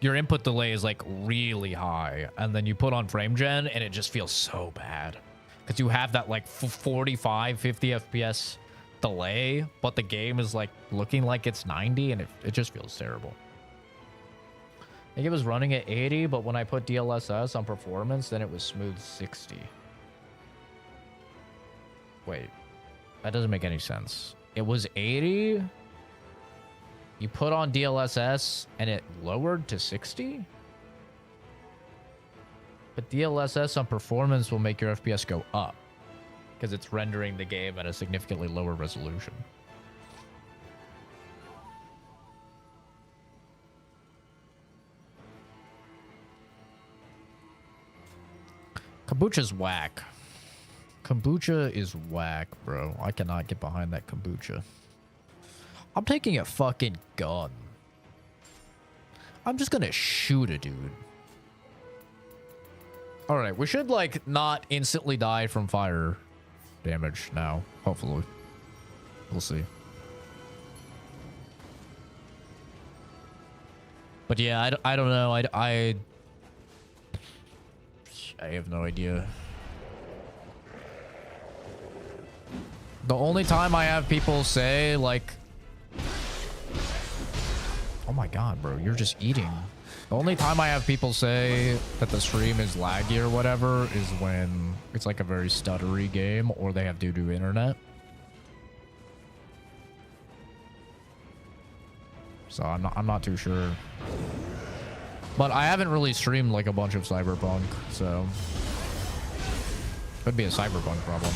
[SPEAKER 1] your input delay is like really high, and then you put on frame gen and it just feels so bad because you have that like 45 50 FPS delay, but the game is like looking like it's 90, and it just feels terrible. I think it was running at 80, but when I put DLSS on performance, then it was smooth 60. Wait, that doesn't make any sense. It was 80. You put on DLSS and it lowered to 60? But DLSS on performance will make your FPS go up because it's rendering the game at a significantly lower resolution. Kombucha's whack. Kombucha is whack, bro. I cannot get behind that kombucha. I'm taking a fucking gun. I'm just gonna shoot a dude. Alright, we should, like, not instantly die from fire damage now. Hopefully. We'll see. But yeah, I don't know. I have no idea. The only time I have people say, like... Oh my god, bro, you're just eating. The only time I have people say that the stream is laggy or whatever is when it's like a very stuttery game or they have doo-doo internet. So I'm not too sure. But I haven't really streamed like a bunch of Cyberpunk, so could be a Cyberpunk problem.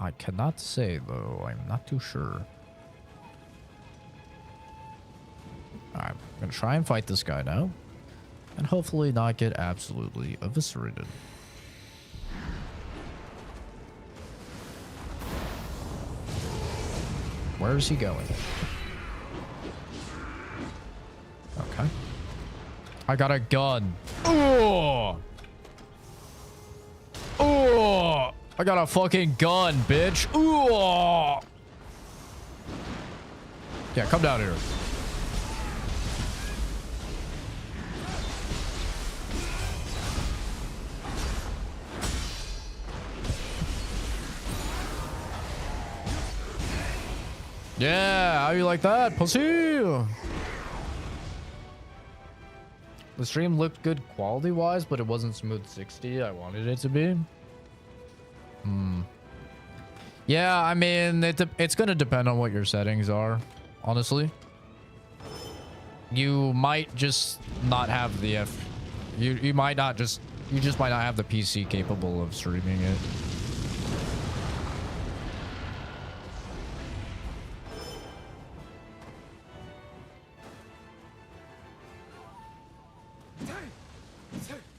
[SPEAKER 1] I cannot say, though. I'm not too sure. I'm gonna try and fight this guy now. And hopefully not get absolutely eviscerated. Where is he going? Okay. I got a gun. Oh! Oh! I got a fucking gun, bitch. Ooh! Yeah, come down here. Yeah, how you like that, pussy? The stream looked good quality-wise, but it wasn't smooth 60. I wanted it to be. Yeah, I mean, it's gonna depend on what your settings are, honestly. You might just not have the you just might not have the PC capable of streaming it.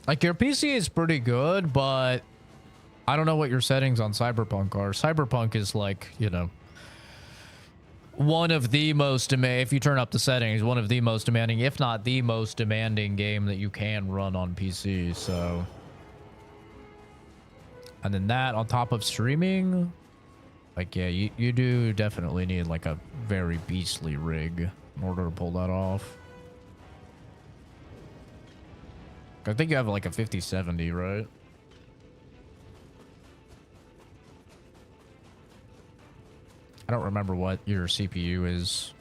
[SPEAKER 1] Like, your PC is pretty good, but I don't know what your settings on Cyberpunk are. Cyberpunk is like, you know, one of the most if you turn up the settings, one of the most demanding, if not the most demanding game that you can run on PC, so. And then that on top of streaming, like, yeah, you do definitely need like a very beastly rig in order to pull that off. I think you have like a 5070, right? I don't remember what your CPU is.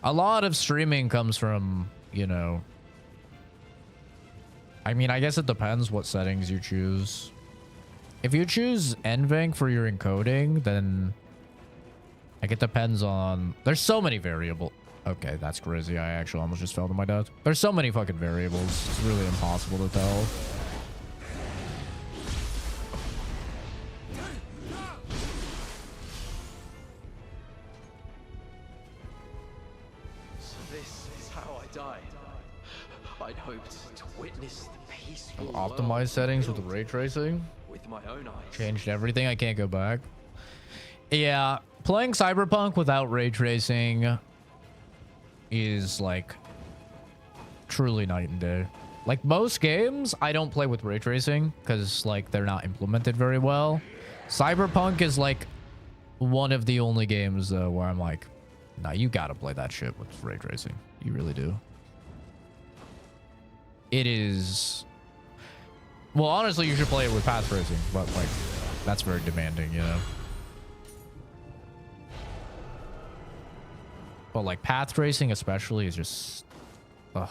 [SPEAKER 1] A lot of streaming comes from, you know... I mean, I guess it depends what settings you choose. If you choose NVENC for your encoding, then... Like, it depends on... There's so many variables. Okay, that's crazy. I actually almost just fell to my death. There's so many fucking variables. It's really impossible to tell.
[SPEAKER 8] So this is how I died. I'd hoped to witness the peaceful
[SPEAKER 1] Optimize
[SPEAKER 8] world
[SPEAKER 1] settings with
[SPEAKER 8] built
[SPEAKER 1] ray tracing.
[SPEAKER 8] with my own eyes.
[SPEAKER 1] Changed everything. I can't go back. Yeah, playing Cyberpunk without ray tracing is like truly night and day. Like most games, I don't play with ray tracing because like they're not implemented very well. Cyberpunk is like one of the only games though where I'm like, nah, you gotta play that shit with ray tracing. You really do. It is. Well, honestly, you should play it with path tracing, but like that's very demanding, you know. But like path tracing especially is just ugh.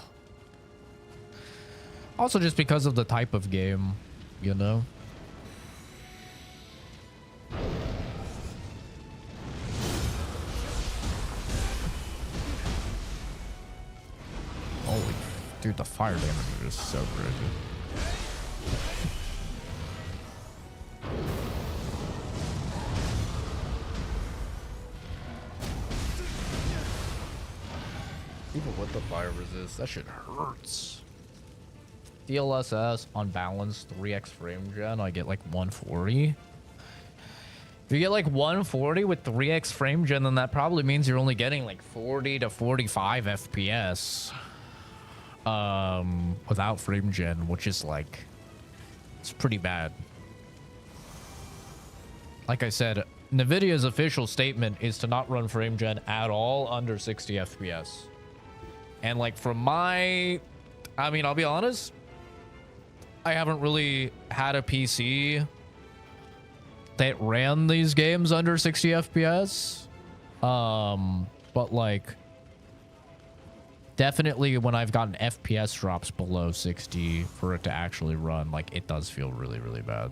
[SPEAKER 1] Also just because of the type of game, you know. Holy dude, the fire damage is so crazy. Even with the fire resist, that shit hurts. DLSS on balance 3x frame gen, I get like 140. If you get like 140 with 3x frame gen, then that probably means you're only getting like 40 to 45 FPS without frame gen, which is like, it's pretty bad. Like I said, NVIDIA's official statement is to not run frame gen at all under 60 FPS. And like from my, I mean, I'll be honest, I haven't really had a PC that ran these games under 60 FPS. But like definitely when I've gotten FPS drops below 60 for it to actually run, like it does feel really, really bad.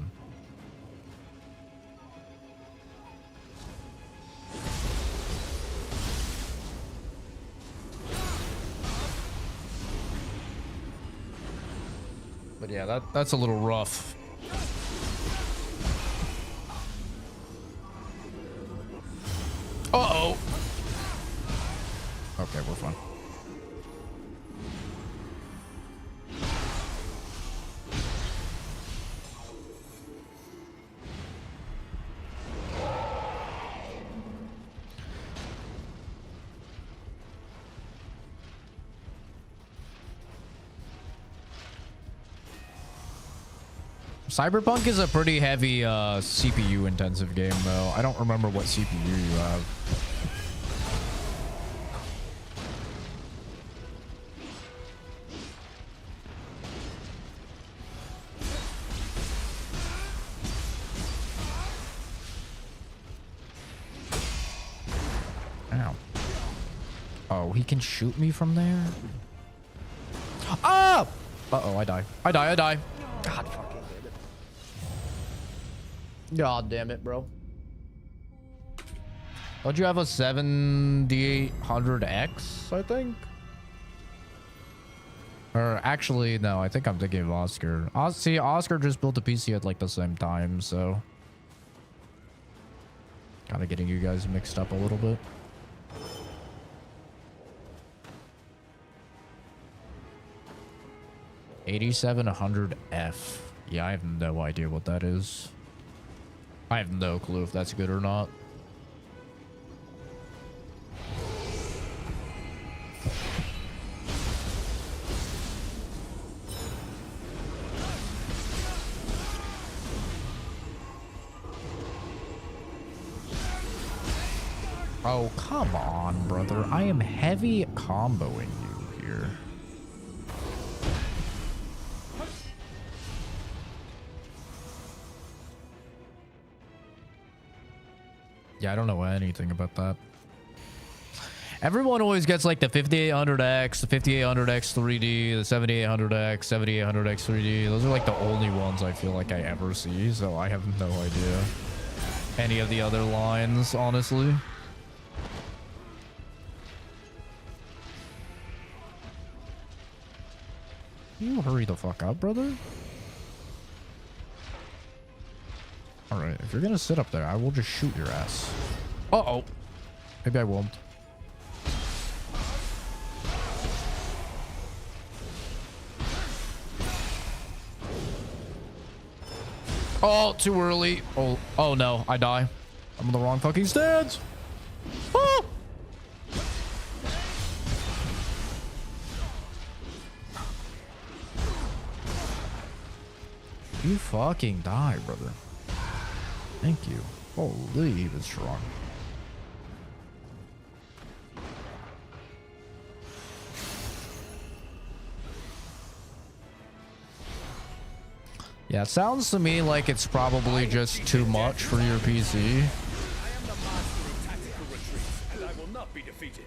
[SPEAKER 1] But yeah, that's a little rough. Uh-oh. Okay, we're fine. Cyberpunk is a pretty heavy CPU intensive game though. I don't remember what CPU you have. Ow. Oh, he can shoot me from there? Ah! Uh-oh, I die. I die. God fucking damn it. God damn it, bro. Don't you have a 7800X, I think? Or actually, no, I think I'm thinking of Oscar. See, Oscar just built a PC at like the same time, so... Kind of getting you guys mixed up a little bit. $8700F. Yeah, I have no idea what that is. I have no clue if that's good or not. Oh, come on, brother. I am heavy comboing you here. Yeah, I don't know anything about that. Everyone always gets like the 5800X, the 5800X 3D, the 7800X, 7800X 3D. Those are like the only ones I feel like I ever see, so I have no idea any of the other lines, honestly. You hurry the fuck up, brother. Alright, if you're gonna sit up there, I will just shoot your ass. Uh-oh. Maybe I won't. Oh, too early. Oh no, I die. I'm in the wrong fucking stance. Oh! You fucking die, brother. Thank you. Holy, he was strong. Yeah, it sounds to me like it's probably just too much for your PC.
[SPEAKER 2] I am the master of tactical retreats, and I will not be defeated.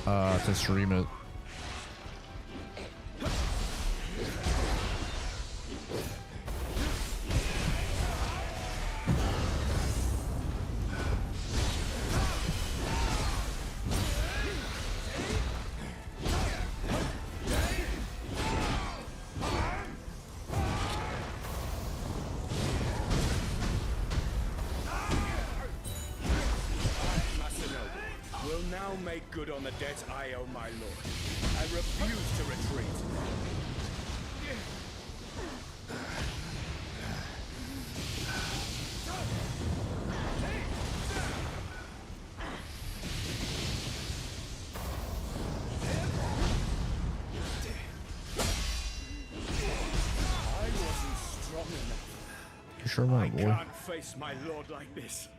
[SPEAKER 1] To stream it.
[SPEAKER 2] Will now make good on the debt I owe my lord. I refuse to retreat. I wasn't strong enough.
[SPEAKER 1] You sure, my
[SPEAKER 2] I
[SPEAKER 1] boy?
[SPEAKER 2] can't face my lord like this.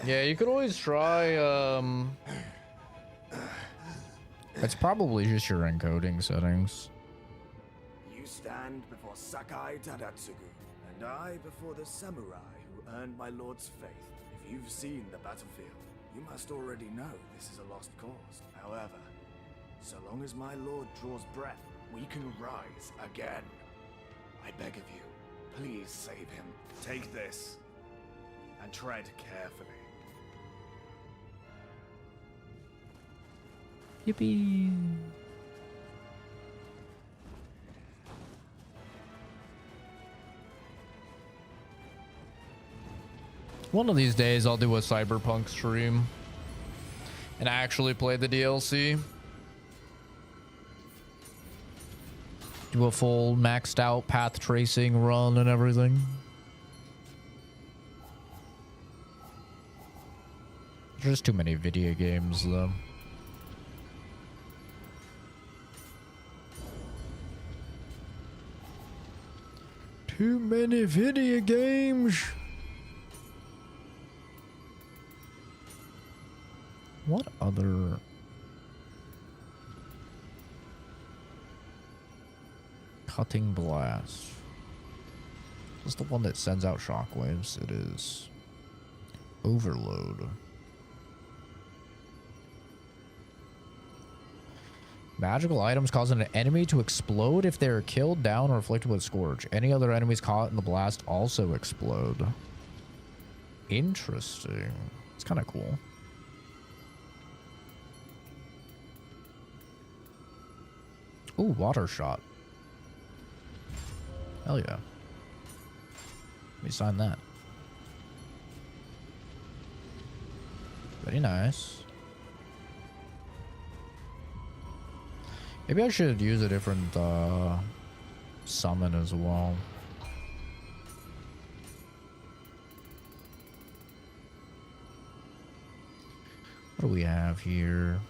[SPEAKER 1] Yeah, you could always try, it's probably just your encoding settings.
[SPEAKER 9] You stand before Sakai Tadatsugu, and I before the samurai who earned my lord's faith. If you've seen the battlefield, you must already know this is a lost cause. However, so long as my lord draws breath, we can rise again. I beg of you, please save him. Take this, and tread carefully.
[SPEAKER 1] Yippee. One of these days I'll do a Cyberpunk stream and actually play the DLC. Do a full maxed out path tracing run and everything. There's just too many video games though. Too many video games. What other... Cutting blast. Is the one that sends out shockwaves? It is. Overload. Magical items cause an enemy to explode if they are killed, down, or afflicted with Scourge. Any other enemies caught in the blast also explode. Interesting. It's kind of cool. Ooh, water shot. Hell yeah. Let me sign that. Very nice. Maybe I should use a different summon as well. What do we have here?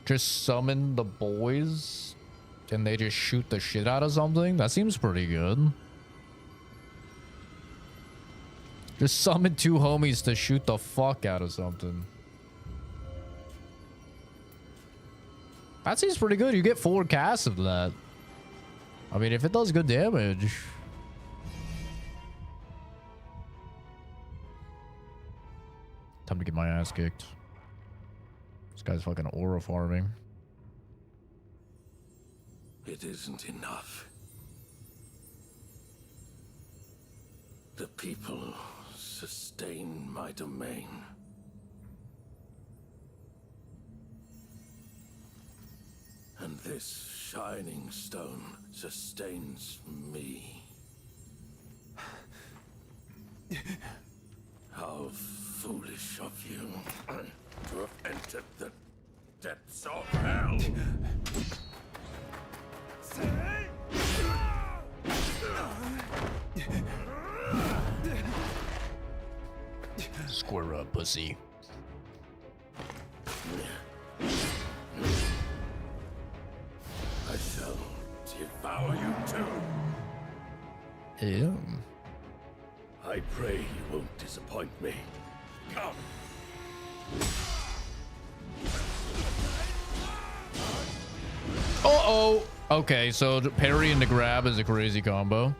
[SPEAKER 1] Just summon the boys and they just shoot the shit out of something? That seems pretty good. Just summon two homies to shoot the fuck out of something. That seems pretty good. You get 4 casts of that. I mean, if it does good damage. Time to get my ass kicked. This guy's fucking aura farming.
[SPEAKER 3] It isn't enough. The people
[SPEAKER 6] sustain my domain. And this shining stone sustains me. How foolish of you to have entered the depths of hell!
[SPEAKER 1] Square up, pussy.
[SPEAKER 6] I shall devour you too.
[SPEAKER 1] Yeah.
[SPEAKER 6] I pray you won't disappoint me. Come.
[SPEAKER 1] Uh-oh. Okay, so parry and the grab is a crazy combo.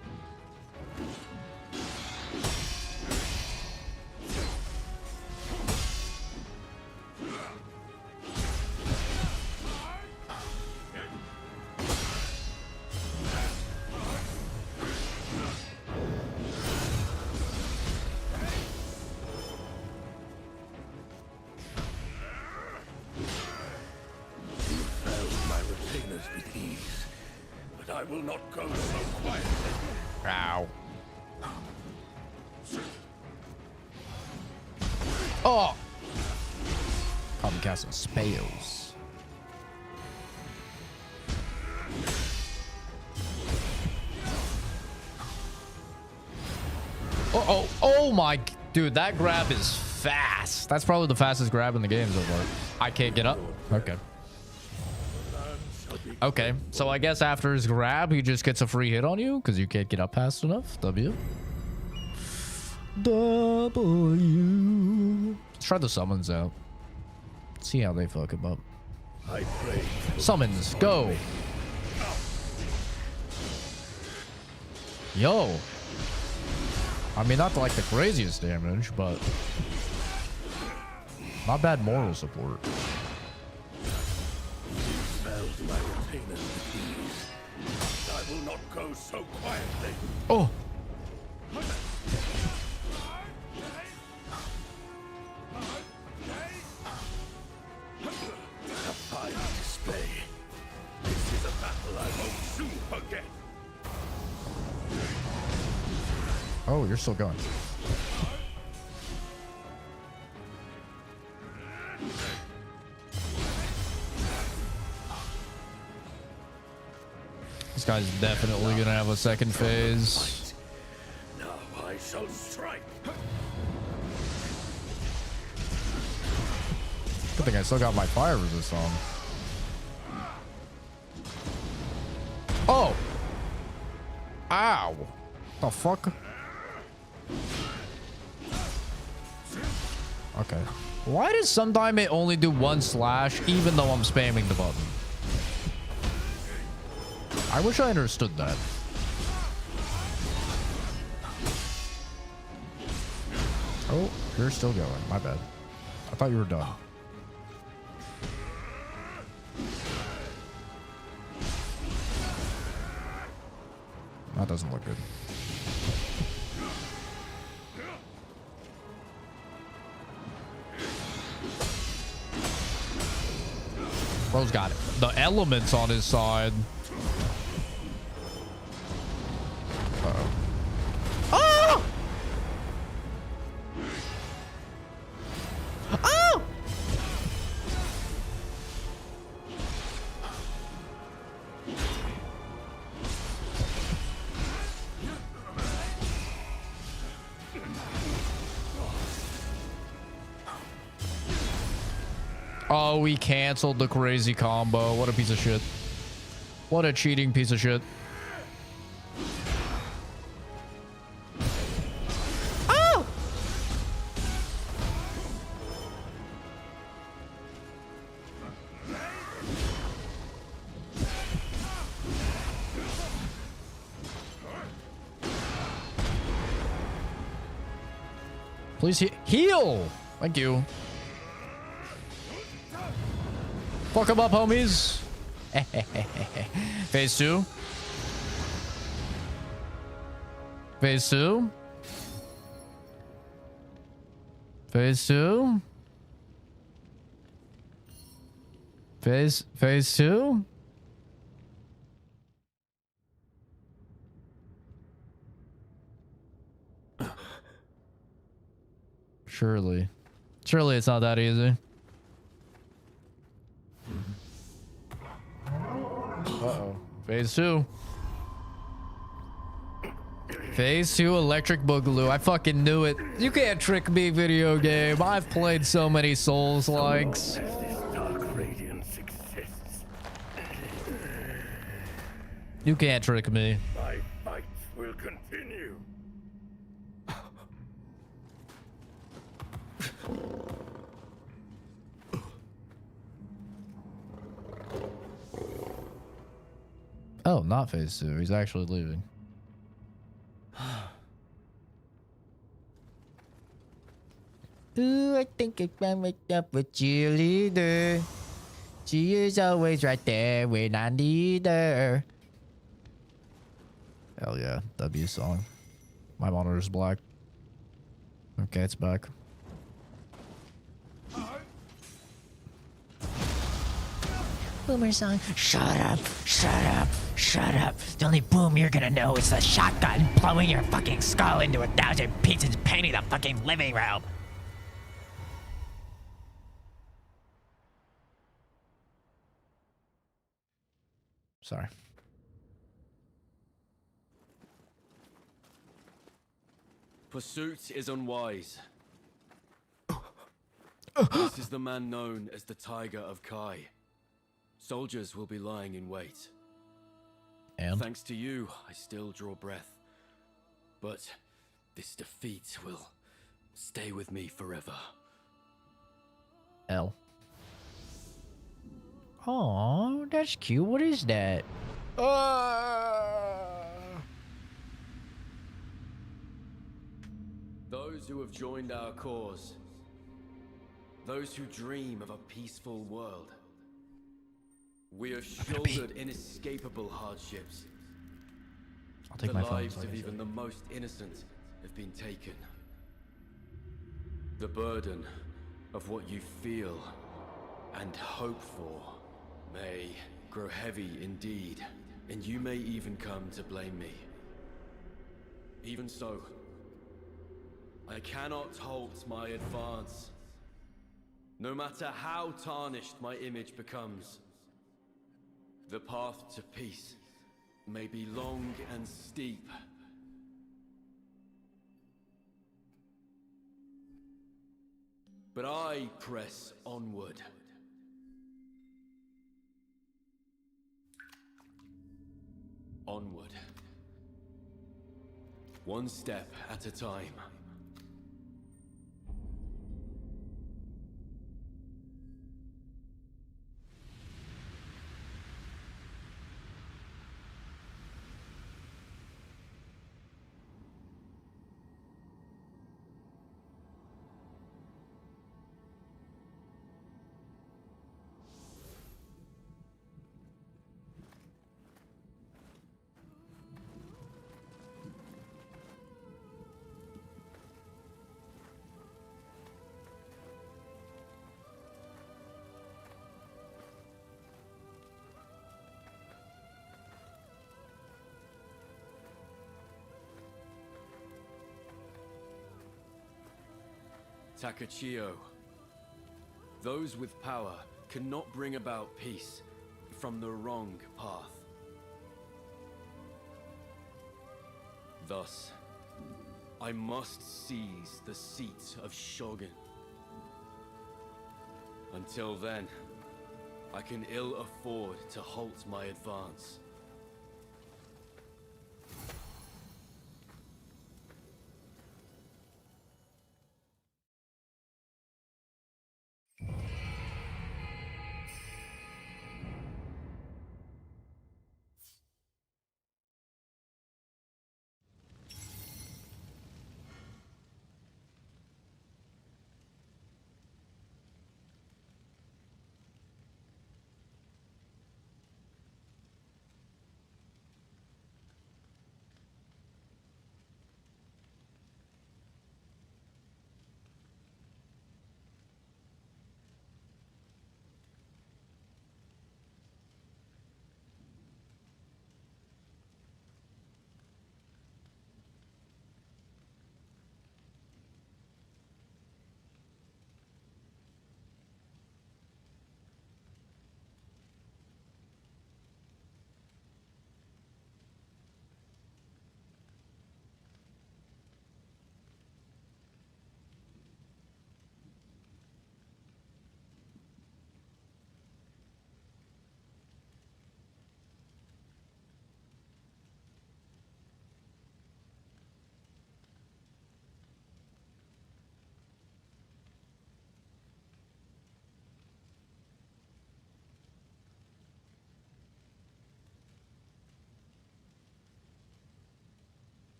[SPEAKER 6] I will not go so quietly.
[SPEAKER 1] Ow. Oh! I'm casting spells. Uh-oh. Oh my... Dude, that grab is fast. That's probably the fastest grab in the game so far. I can't get up. Okay. Okay, so I guess after his grab, he just gets a free hit on you because you can't get up fast enough. W. Let's try the summons out. See how they fuck him up.
[SPEAKER 6] I pray.
[SPEAKER 1] Summons, go. Yo. I mean, not like the craziest damage, but not bad moral support.
[SPEAKER 6] My retainers with ease. I will not go so quietly.
[SPEAKER 1] Oh.
[SPEAKER 6] A fine display. This is a battle I won't soon forget.
[SPEAKER 1] Oh, you're still going. This guy's definitely gonna have a second phase.
[SPEAKER 6] Now I shall strike.
[SPEAKER 1] Good thing I still got my fire resist on. Oh! Ow! The fuck? Okay. Why does sometimes it only do one slash even though I'm spamming the button? I wish I understood that. Oh, you're still going. My bad. I thought you were done. That doesn't look good. Bro's got it. The elements on his side. Uh-oh. Oh! Oh! Oh, we canceled the crazy combo. What a piece of shit. What a cheating piece of shit. Oh! Please heal. Thank you. Fuck him up, homies. Phase 2. Phase 2. Phase 2? Phase 2? Surely. Surely it's not that easy. Uh-oh. Phase 2. Phase 2 Electric Boogaloo. I fucking knew it. You can't trick me, video game. I've played so many Souls-likes.
[SPEAKER 2] This dark radiance exists.
[SPEAKER 1] You can't trick me.
[SPEAKER 2] My fight will continue.
[SPEAKER 1] Oh, not phase 2. He's actually leaving. Ooh, I think I can make up with cheerleader. She is always right there when I need her. Hell yeah, W song. My monitor's black. Okay, it's back. Boomer song. Shut up, shut up, shut up. The only boom you're gonna know is the shotgun blowing your fucking skull into 1,000 pieces, painting the fucking living room. Sorry.
[SPEAKER 8] Pursuit is unwise. This is the man known as the Tiger of Kai. Soldiers will be lying in wait.
[SPEAKER 1] And?
[SPEAKER 8] Thanks to you, I still draw breath. But this defeat will stay with me forever.
[SPEAKER 1] L. Oh, that's cute. What is that?
[SPEAKER 8] Those who have joined our cause, those who dream of a peaceful world, we have shouldered inescapable hardships.
[SPEAKER 1] I'll take
[SPEAKER 8] The
[SPEAKER 1] my phone.
[SPEAKER 8] lives of even the most innocent have been taken. The burden of what you feel and hope for may grow heavy indeed, and you may even come to blame me. Even so, I cannot halt my advance. No matter how tarnished my image becomes, the path to peace may be long and steep. But I press onward. Onward. One step at a time. Takachio. Those with power cannot bring about peace from the wrong path. Thus, I must seize the seat of Shogun. Until then, I can ill afford to halt my advance.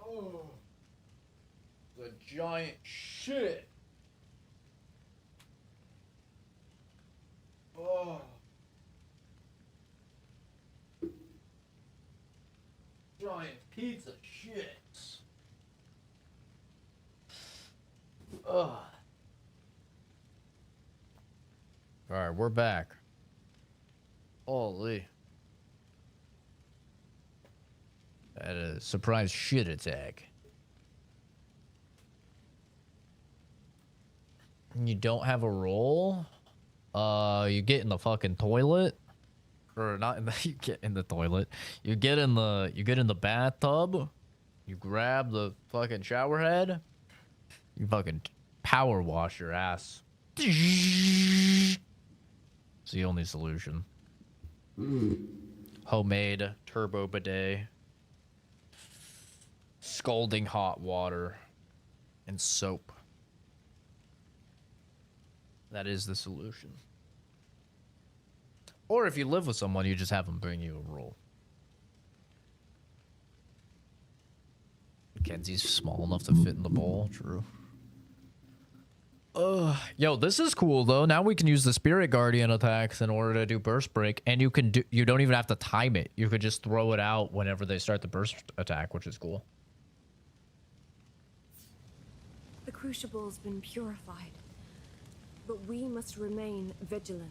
[SPEAKER 1] Oh, the giant shit. Oh. Giant pizza shits. Ugh. Alright, we're back. Holy. Had a surprise shit attack. You don't have a roll? You get in the fucking toilet. Or not in the you get in the toilet. You get in the bathtub. You grab the fucking shower head. You fucking power wash your ass. It's the only solution. Homemade turbo bidet. Scalding hot water. And soap. That is the solution. Or if you live with someone, you just have them bring you a roll. Mackenzie's small enough to fit in the bowl. True. Yo, this is cool though. Now we can use the Spirit Guardian attacks in order to do burst break, and you don't even have to time it. You could just throw it out whenever they start the burst attack, which is cool.
[SPEAKER 4] The Crucible's been purified, but we must remain vigilant.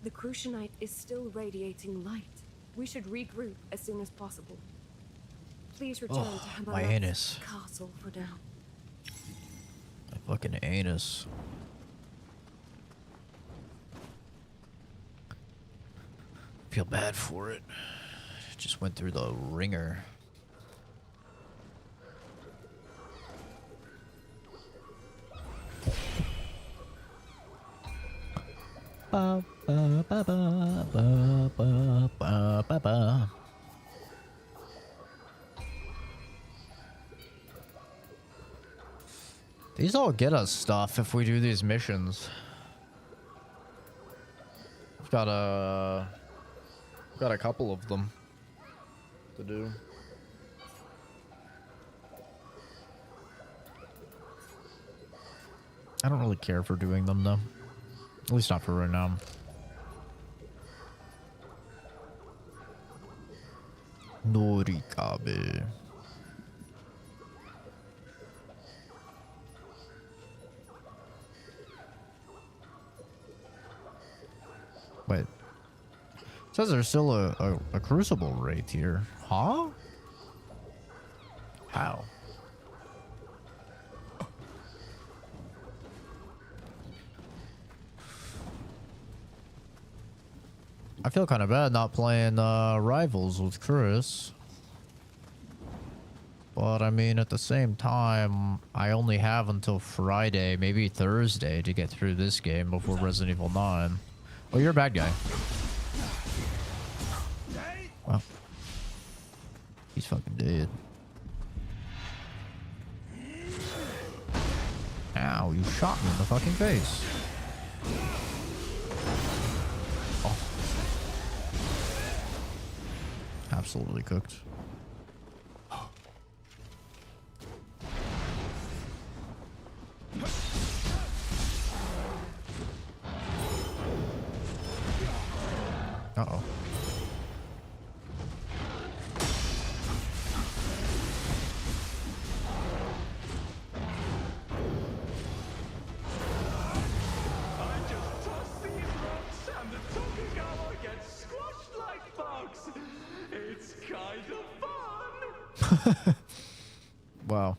[SPEAKER 4] The Crucianite is still radiating light. We should regroup as soon as possible. Please return to
[SPEAKER 1] my anus.
[SPEAKER 4] Hammer's castle for now.
[SPEAKER 1] My fucking anus. Feel bad for it. Just went through the ringer. Ba, ba, ba, ba, ba, ba, ba, ba, ba. These all get us stuff if we do these missions. We've got a couple of them to do. I don't really care for doing them though. At least not for right now. Norikabe. Wait. It says there's still a crucible right here. Huh? How? I feel kind of bad not playing Rivals with Chris. But I mean, at the same time, I only have until Friday, maybe Thursday, to get through this game before Resident Evil 9. Oh, you're a bad guy. Well, he's fucking dead. Ow, you shot me in the fucking face. Oh. Absolutely cooked. Uh-oh.
[SPEAKER 2] I just toss these rocks and the Tokugawa gets squashed like bugs. It's kind of fun.
[SPEAKER 1] Wow.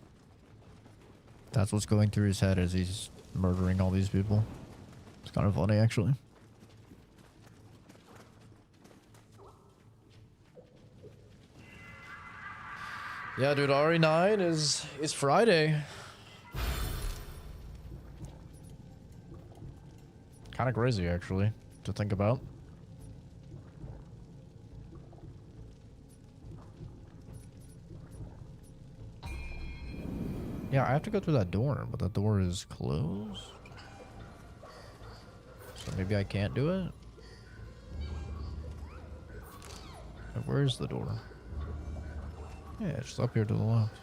[SPEAKER 1] That's what's going through his head as he's murdering all these people. It's kind of funny, actually. Yeah, dude, RE9 is Friday. Kind of crazy, actually, to think about. Yeah, I have to go through that door, but the door is closed. So maybe I can't do it? Where's the door? Yeah, it's up here to the left.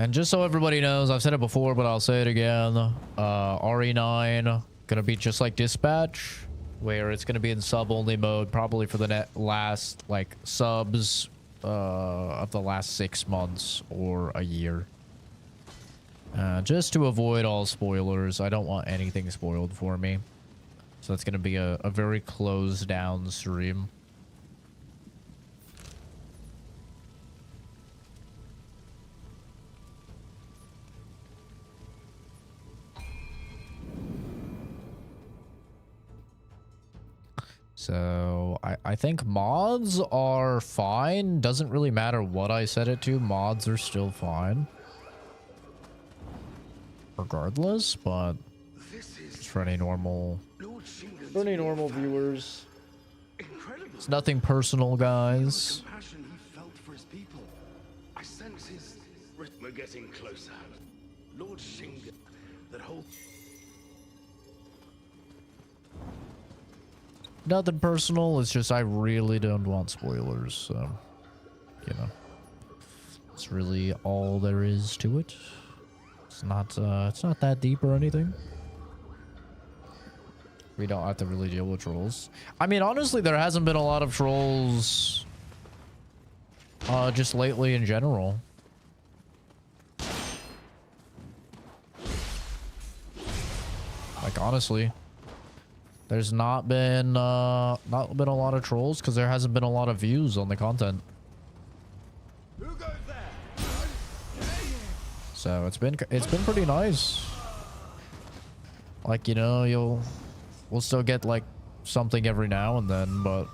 [SPEAKER 1] And just so everybody knows, I've said it before, but I'll say it again. RE9 gonna be just like Dispatch, where it's gonna be in sub-only mode, probably for the last like subs of the last 6 months or a year. Just to avoid all spoilers. I don't want anything spoiled for me. So it's gonna be a very closed down stream. So I think mods are fine. Doesn't really matter what I set it to. Mods are still fine. Regardless, but just for any normal viewers. It's nothing personal, guys.
[SPEAKER 5] We're getting closer. Lord Shinga, that whole
[SPEAKER 1] Nothing personal. It's just I really don't want spoilers. So, you know, it's really all there is to it. It's not that deep or anything. We don't have to really deal with trolls. I mean, honestly, there hasn't been a lot of trolls just lately in general. Like, honestly, there's not been a lot of trolls because there hasn't been a lot of views on the content. So it's been pretty nice. Like, you know, we'll still get like something every now and then, but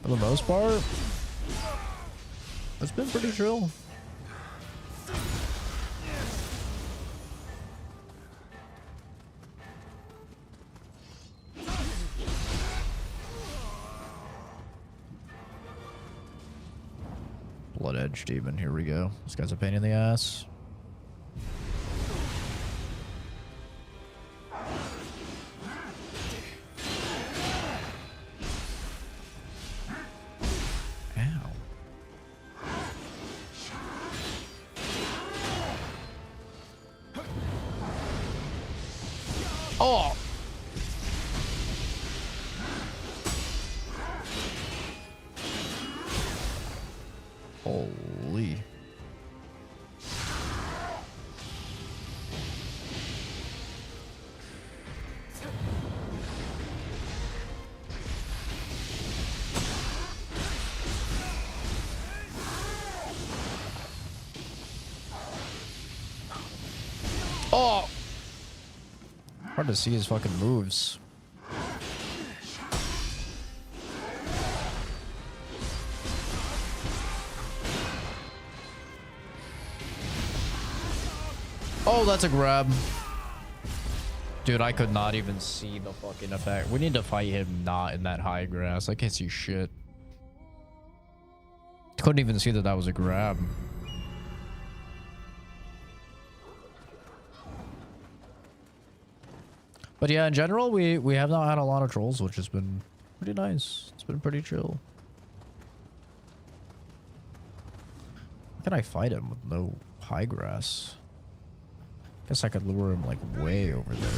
[SPEAKER 1] for the most part, it's been pretty chill. Blood Edge Demon, here we go. This guy's a pain in the ass. Ow. Oh! Holy. Oh! Hard to see his fucking moves. Oh, that's a grab. Dude, I could not even see the fucking effect. We need to fight him not in that high grass. I can't see shit. Couldn't even see that that was a grab. But yeah, in general, we have not had a lot of trolls, which has been pretty nice. It's been pretty chill. How can I fight him with no high grass? Guess I could lure him like way over there.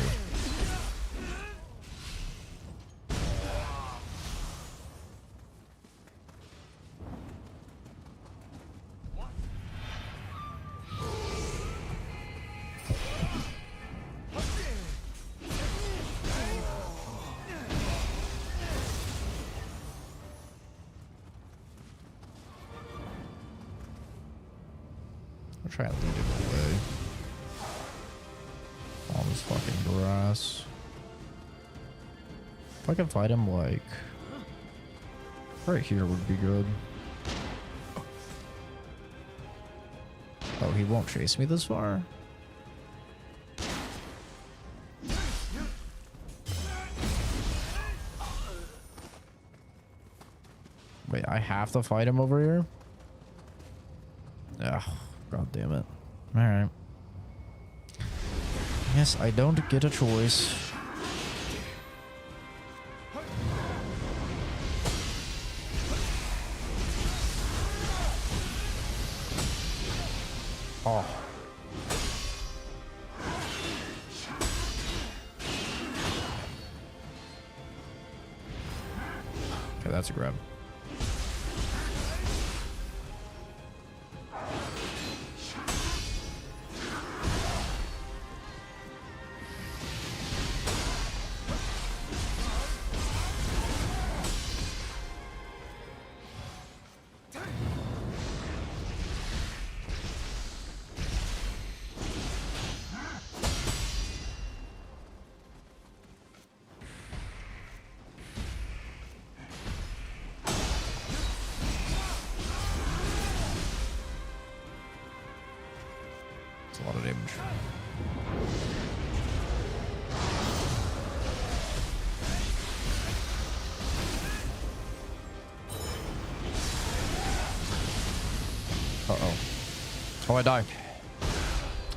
[SPEAKER 1] I'll try and lead him away. All this fucking grass. If I can fight him like right here would be good. Oh, he won't chase me this far? Wait, I have to fight him over here? Ugh, god damn it. Alright. Yes, I don't get a choice. Oh. Okay, that's a grab. That's a lot of damage. Uh-oh. Oh, I die.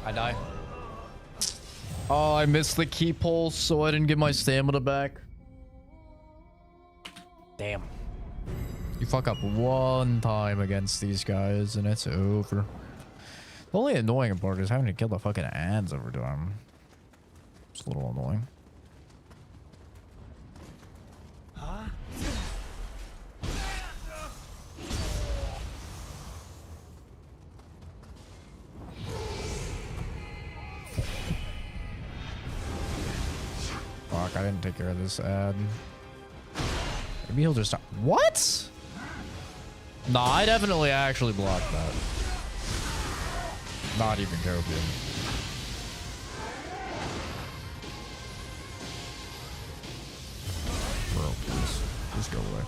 [SPEAKER 1] I die. Oh, I missed the key pulse, so I didn't get my stamina back. Damn. You fuck up one time against these guys, and it's over. The only annoying part is having to kill the fucking ads every time. It's a little annoying.
[SPEAKER 5] Huh?
[SPEAKER 1] Fuck, I didn't take care of this ad. Maybe he'll just... What? Nah, I definitely actually blocked that. Not even joking. Bro, please. Just go away.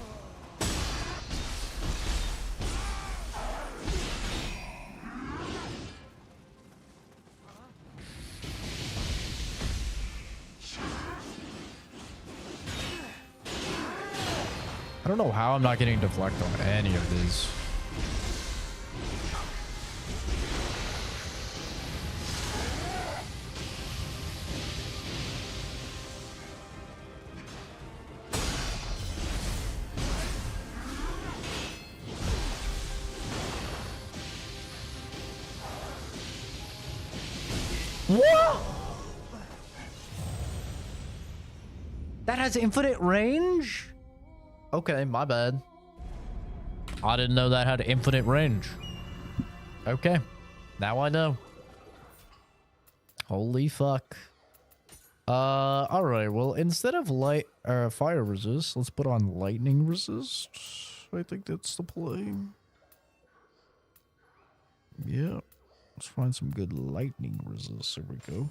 [SPEAKER 1] I don't know how I'm not getting deflect on any of these. What? That has infinite range? Okay, my bad. I didn't know that had infinite range. Okay, now I know. Holy fuck. All right. Well, instead of fire resist, let's put on lightning resist. I think that's the play. Yeah. Let's find some good lightning resist. Here we go.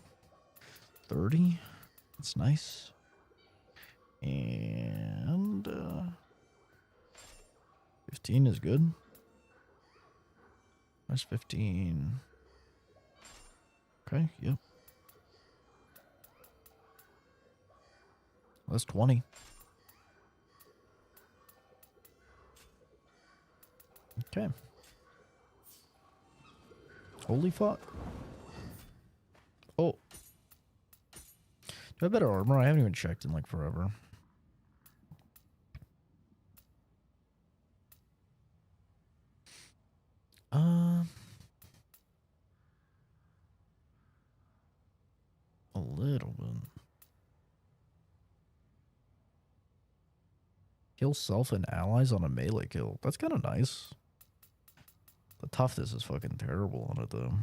[SPEAKER 1] 30. That's nice. And 15 is good. That's 15. Okay, yep. That's 20. Okay. Holy fuck. Oh. Do I have better armor? I haven't even checked in like forever. A little bit. Kill self and allies on a melee kill. That's kind of nice. The toughness is fucking terrible on it though.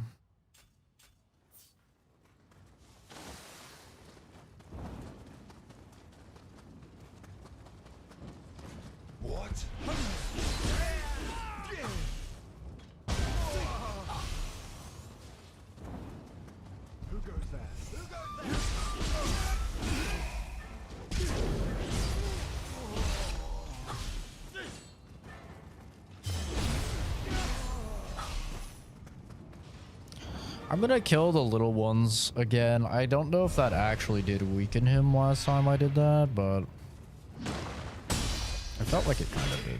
[SPEAKER 2] What? Who goes there? Who goes there?
[SPEAKER 1] I'm gonna kill the little ones again. I don't know if that actually did weaken him last time I did that, but I felt like it kind of did.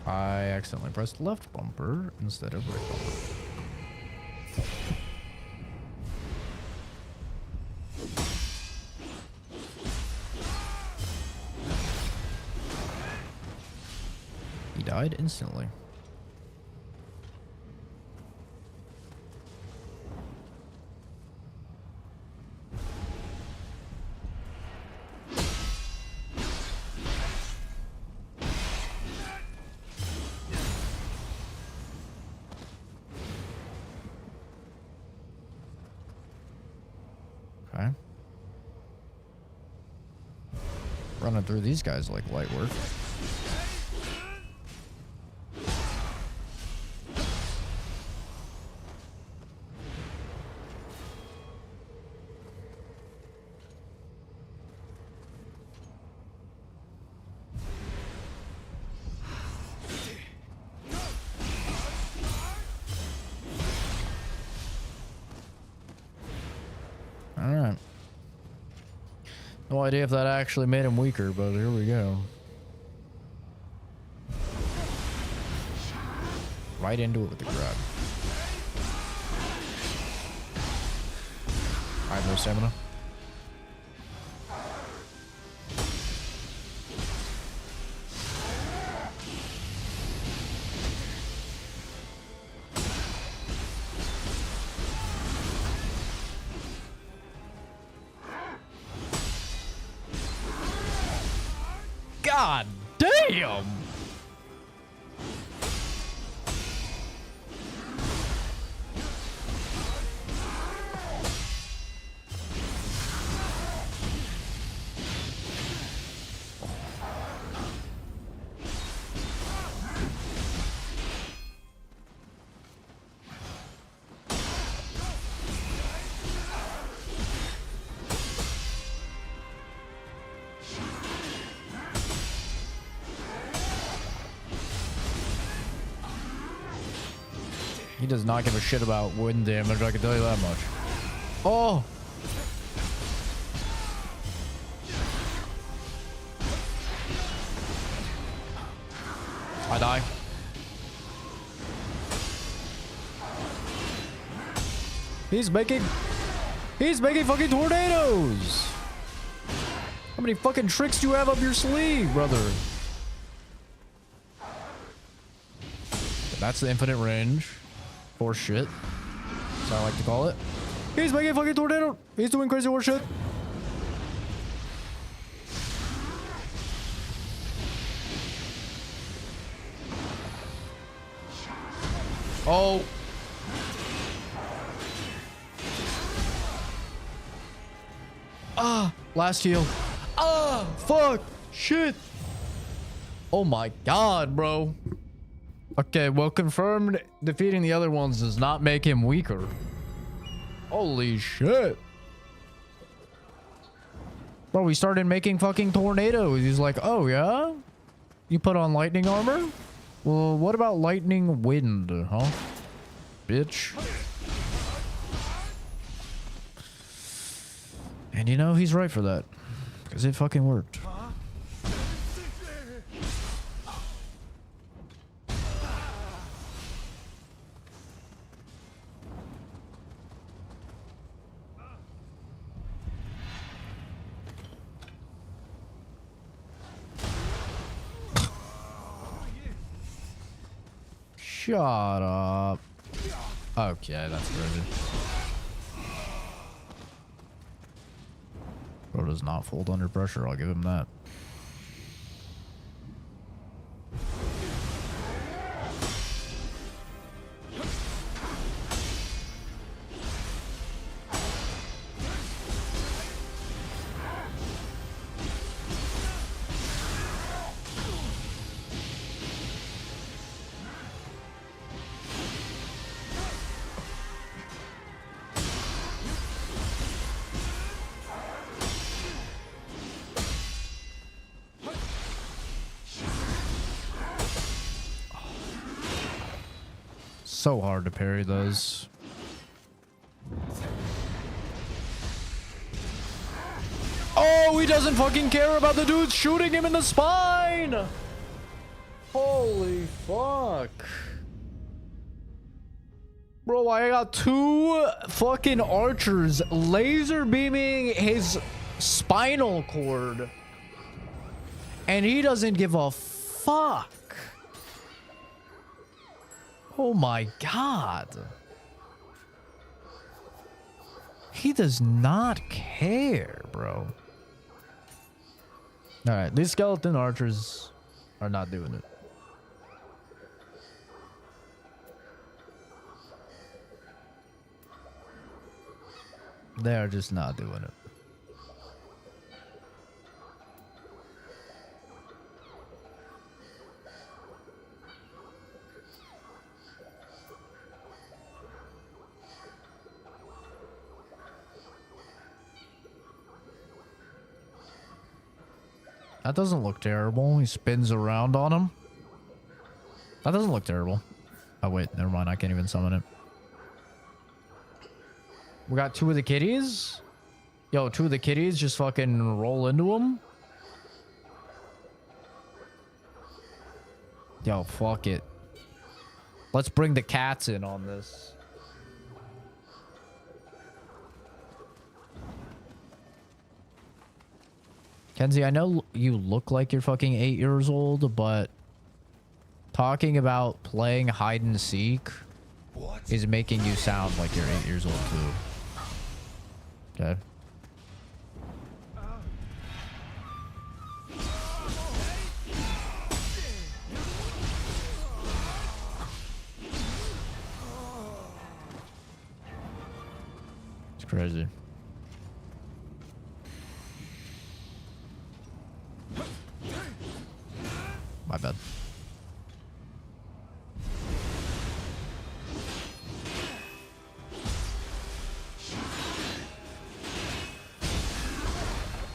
[SPEAKER 1] I accidentally pressed left bumper instead of right bumper. died instantly. Okay. Running through these guys like light work. Alright. No idea if that actually made him weaker, but here we go. Right into it with the grab. I have no stamina. God damn! He does not give a shit about wind damage, I can tell you that much. Oh! I die. He's making fucking tornadoes! How many fucking tricks do you have up your sleeve, brother? That's the infinite range. Horse shit. That's how I like to call it. He's making a fucking tornado. He's doing crazy horse shit. Oh. Ah, last heal. Ah, fuck. Shit. Oh my god, bro. Okay, well, confirmed defeating the other ones does not make him weaker. Holy shit. Bro, we started making fucking tornadoes. He's like, oh, yeah? You put on lightning armor? Well, what about lightning wind, huh? Bitch. And you know, he's right for that. Because it fucking worked. Shut up. Okay, that's crazy. Bro does not fold under pressure, I'll give him that. So hard to parry those. Oh, he doesn't fucking care about the dude shooting him in the spine. Holy fuck. Bro, I got two fucking archers laser beaming his spinal cord. And he doesn't give a fuck. Oh my god. He does not care, bro. Alright, these skeleton archers are not doing it. They are just not doing it. That doesn't look terrible. He spins around on him. That doesn't look terrible. Oh, wait. Never mind. I can't even summon it. We got two of the kitties. Yo, two of the kitties just fucking roll into him. Yo, fuck it. Let's bring the cats in on this. Kenzie, I know you look like you're fucking 8 years old, but talking about playing hide and seek is making you sound like you're 8 years old too. Okay. It's crazy. My bad.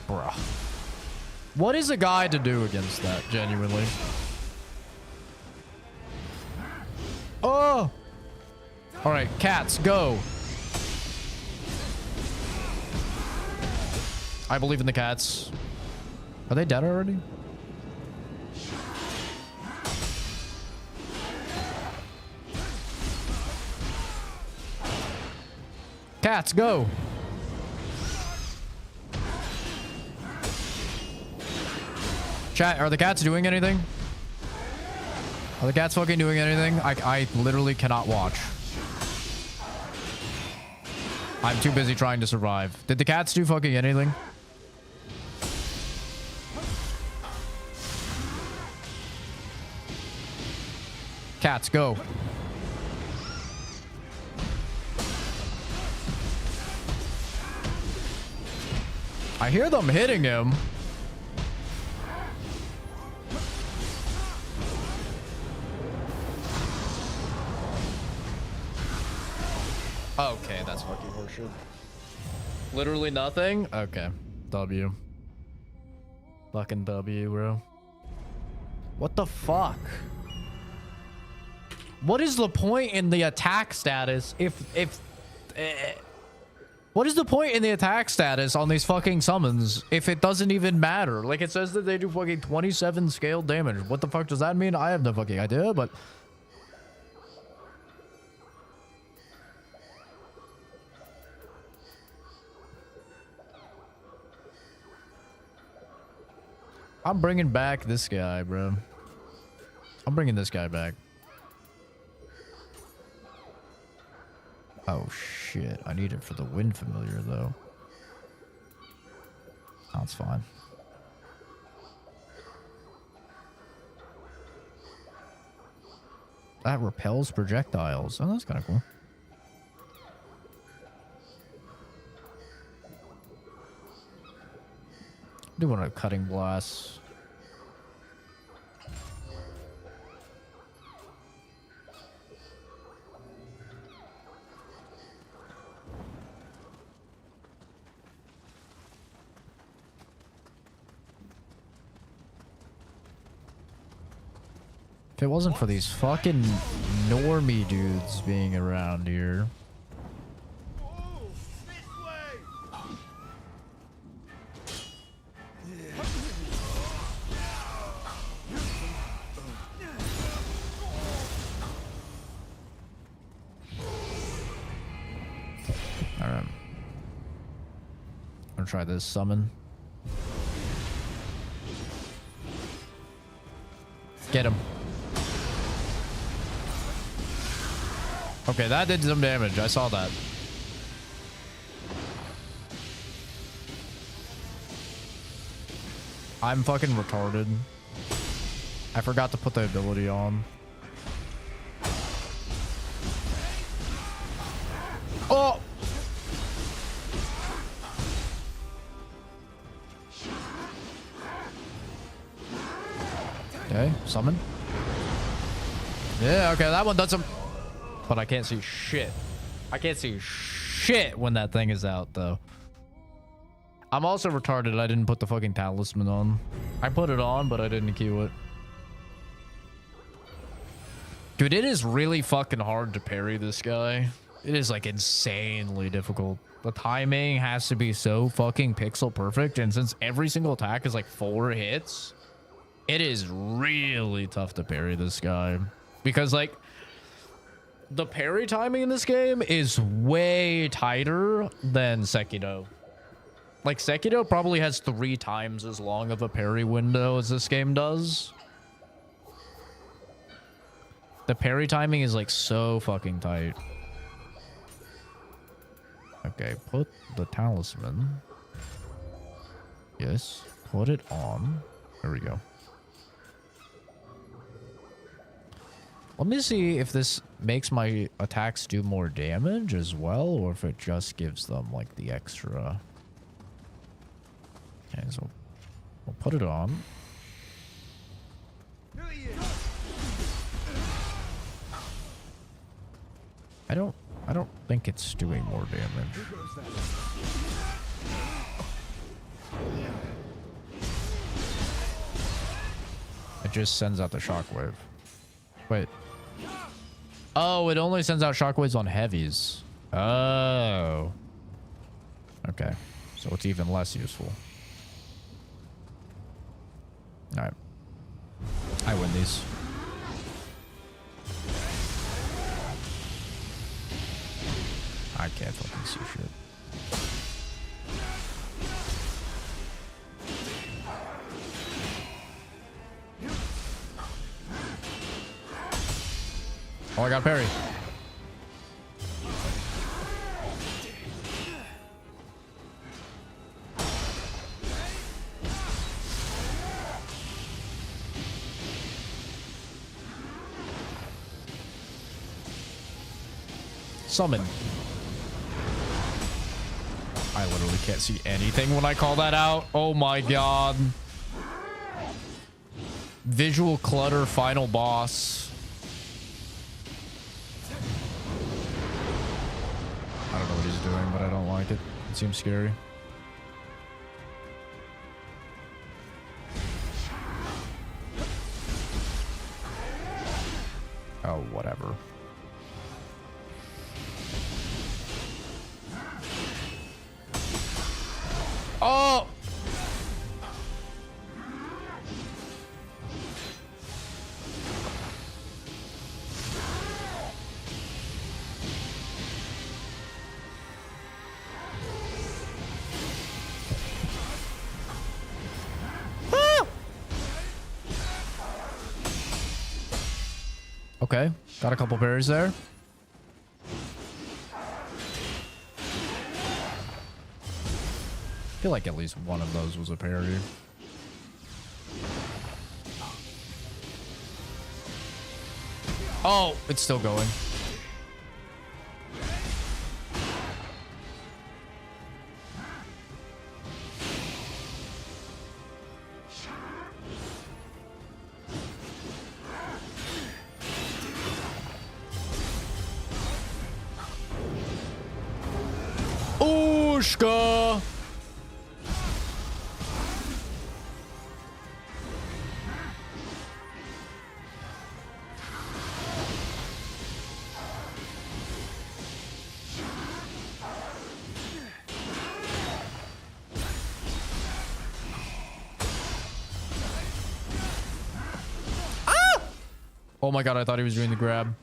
[SPEAKER 1] Bruh. What is a guy to do against that, genuinely? Oh! Alright, cats, go! I believe in the cats. Are they dead already? Cats, go! Chat, are the cats doing anything? Are the cats fucking doing anything? I literally cannot watch. I'm too busy trying to survive. Did the cats do fucking anything? Cats, go. I hear them hitting him. Okay, that's fucking horseshit. Literally nothing? Okay. W. Fucking W, bro. What the fuck? What is the point in the attack status what is the point in the attack status on these fucking summons if it doesn't even matter? Like, it says that they do fucking 27 scale damage. What the fuck does that mean? I have no fucking idea, but... I'm bringing back this guy, bro. I'm bringing this guy back. Oh, shit. I need it for the wind familiar, though. That's fine. That repels projectiles. Oh, that's kind of cool. I do want a cutting blast. If it wasn't for these fucking normie dudes being around here. Alright. I'm gonna try this summon. Okay, that did some damage. I saw that. I'm fucking retarded. I forgot to put the ability on. Oh! Okay, summon. Yeah, okay, that one does some... But I can't see shit. I can't see shit when that thing is out, though. I'm also retarded. I didn't put the fucking talisman on. I put it on, but I didn't queue it. Dude, it is really fucking hard to parry this guy. It is, like, insanely difficult. The timing has to be so fucking pixel perfect, and since every single attack is, like, 4 hits, it is really tough to parry this guy. Because, like, the parry timing in this game is way tighter than Sekiro. Like, Sekiro probably has 3 times as long of a parry window as this game does. The parry timing is, like, so fucking tight. Okay, put the talisman. Yes, put it on. There we go. Let me see if this makes my attacks do more damage as well, or if it just gives them, like, the extra. Okay, so we'll put it on. I don't think it's doing more damage. It just sends out the shockwave. Wait. Oh, it only sends out shockwaves on heavies. Oh. Okay. So it's even less useful. Alright. I win these. I can't fucking see shit. Oh, I got parry. Summon. I literally can't see anything when I call that out. Oh my god. Visual clutter final boss. I don't know what he's doing, but I don't like it. It seems scary. Oh, whatever. Oh! Ah! Okay, got a couple parries there. I feel like at least one of those was a parry. Oh, it's still going. Ooshka! Oh my god, I thought he was doing the grab.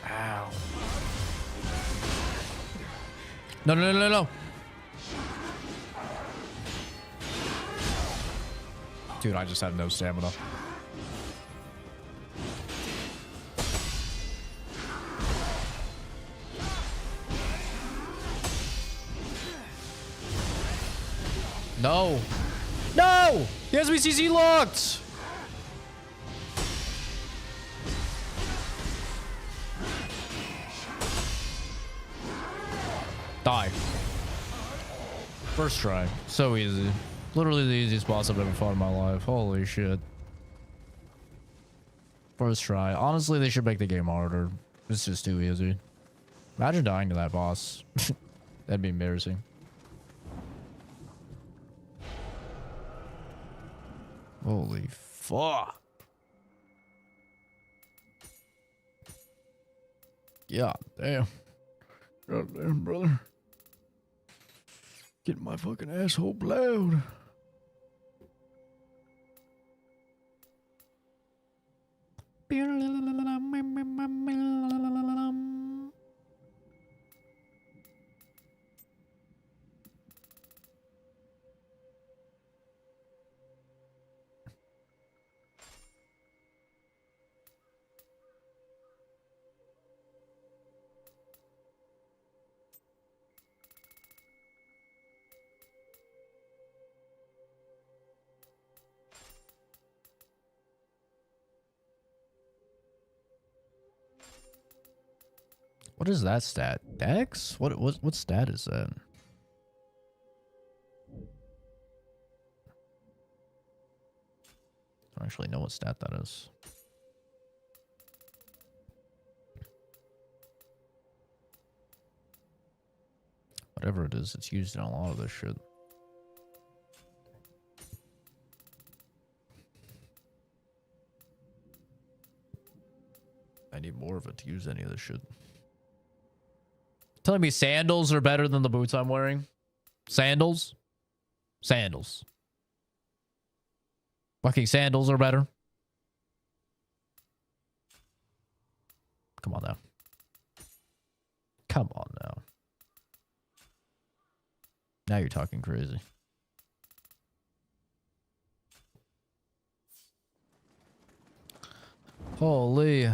[SPEAKER 1] Ow. No, no, no, no, no. Dude, I just have no stamina. No. No! The SBCC locked! Die. First try. So easy. Literally the easiest boss I've ever fought in my life. Holy shit. First try. Honestly, they should make the game harder. It's just too easy. Imagine dying to that boss. That'd be embarrassing. Holy fuck. God damn. God damn, brother. Getting my fucking asshole blowed. What is that stat? Dex? What stat is that? I don't actually know what stat that is. Whatever it is, it's used in a lot of this shit. I need more of it to use any of this shit. Telling me sandals are better than the boots I'm wearing? Sandals? Sandals. Fucking sandals are better. Come on now. Come on now. Now you're talking crazy. Holy.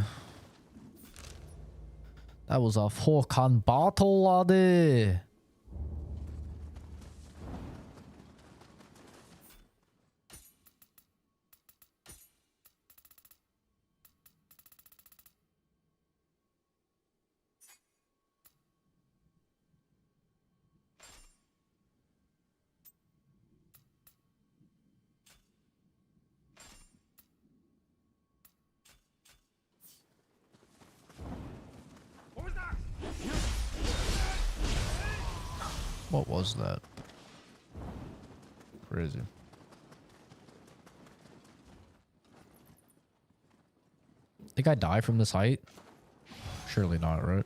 [SPEAKER 1] That was a fucking battle, laddie. What was that? Crazy. Think I die from this height? Surely not, right?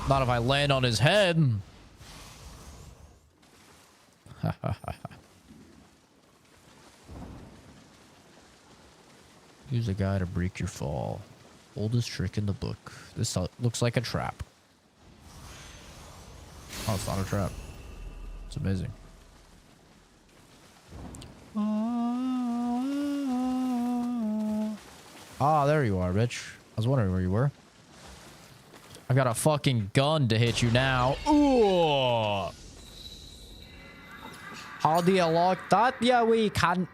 [SPEAKER 1] Not if I land on his head. Use a guy to break your fall. Oldest trick in the book. This looks like a trap. Oh, it's not a trap. It's amazing. Ah, there you are, bitch. I was wondering where you were. I've got a fucking gun to hit you now. Ooh. How do you like that? Yeah, we can.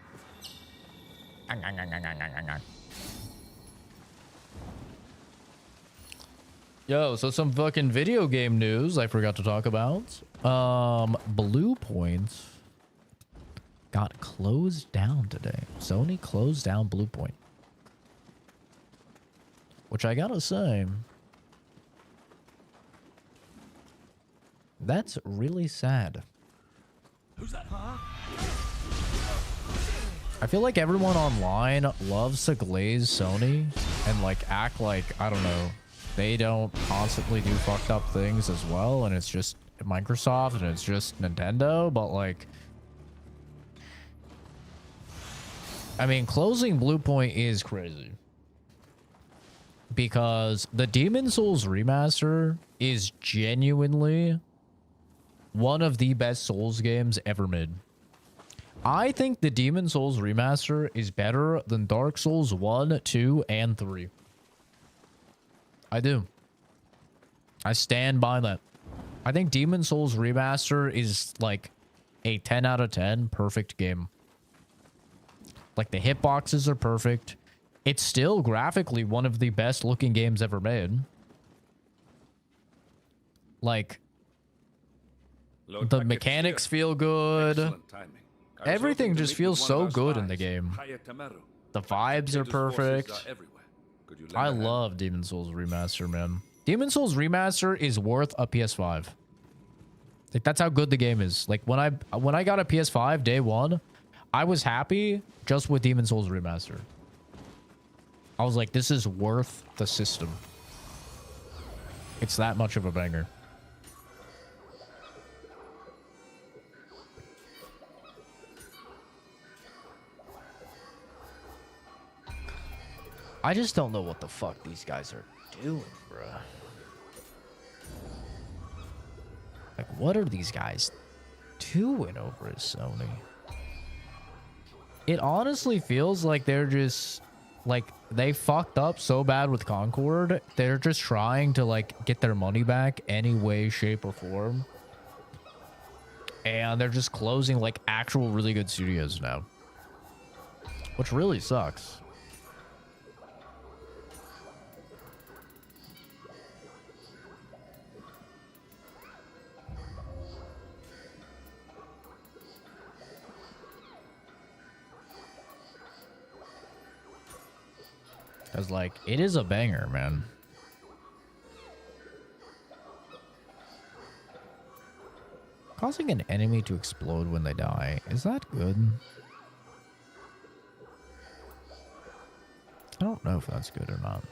[SPEAKER 1] Yo, so some fucking video game news I forgot to talk about. Blue Point got closed down today. Sony closed down Blue Point. Which I gotta say, that's really sad.
[SPEAKER 2] Who's that? Huh?
[SPEAKER 1] I feel like everyone online loves to glaze Sony and like act like, I don't know, they don't constantly do fucked up things as well, and it's just Microsoft and it's just Nintendo, but like, I mean, closing Blue Point is crazy. Because the Demon Souls remaster is genuinely one of the best Souls games ever made. I think the Demon Souls remaster is better than Dark Souls 1, 2, and 3. I do. I stand by that. I think Demon Souls Remaster is like a 10 out of 10 perfect game. Like the hitboxes are perfect. It's still graphically one of the best looking games ever made. Like
[SPEAKER 3] Lord
[SPEAKER 1] the
[SPEAKER 3] Takechiya,
[SPEAKER 1] mechanics feel good.
[SPEAKER 3] excellent timing. I was
[SPEAKER 1] Everything
[SPEAKER 3] hoping to
[SPEAKER 1] just
[SPEAKER 3] meet with
[SPEAKER 1] feels
[SPEAKER 3] one of
[SPEAKER 1] so
[SPEAKER 3] our
[SPEAKER 1] good in the
[SPEAKER 3] spies,
[SPEAKER 1] game.
[SPEAKER 3] Hayatamaru,
[SPEAKER 1] The
[SPEAKER 3] but
[SPEAKER 1] vibes are
[SPEAKER 3] Takeda's forces
[SPEAKER 1] perfect.
[SPEAKER 3] are everywhere. Could you lend
[SPEAKER 1] I
[SPEAKER 3] a hand?
[SPEAKER 1] love Demon Souls Remaster, man. Demon Souls Remaster is worth a PS5. Like that's how good the game is. Like when I got a PS5 day one, I was happy just with Demon Souls Remaster. I was like, this is worth the system. It's that much of a banger. I just don't know what the fuck these guys are doing, bruh. Like, what are these guys doing over at Sony? It honestly feels like they're just, like, they fucked up so bad with Concord. They're just trying to, like, get their money back any way, shape, or form. And they're just closing, like, actual really good studios now. Which really sucks. Because, like, it is a banger, man. Causing an enemy to explode when they die. Is that good? I don't know if that's good or not.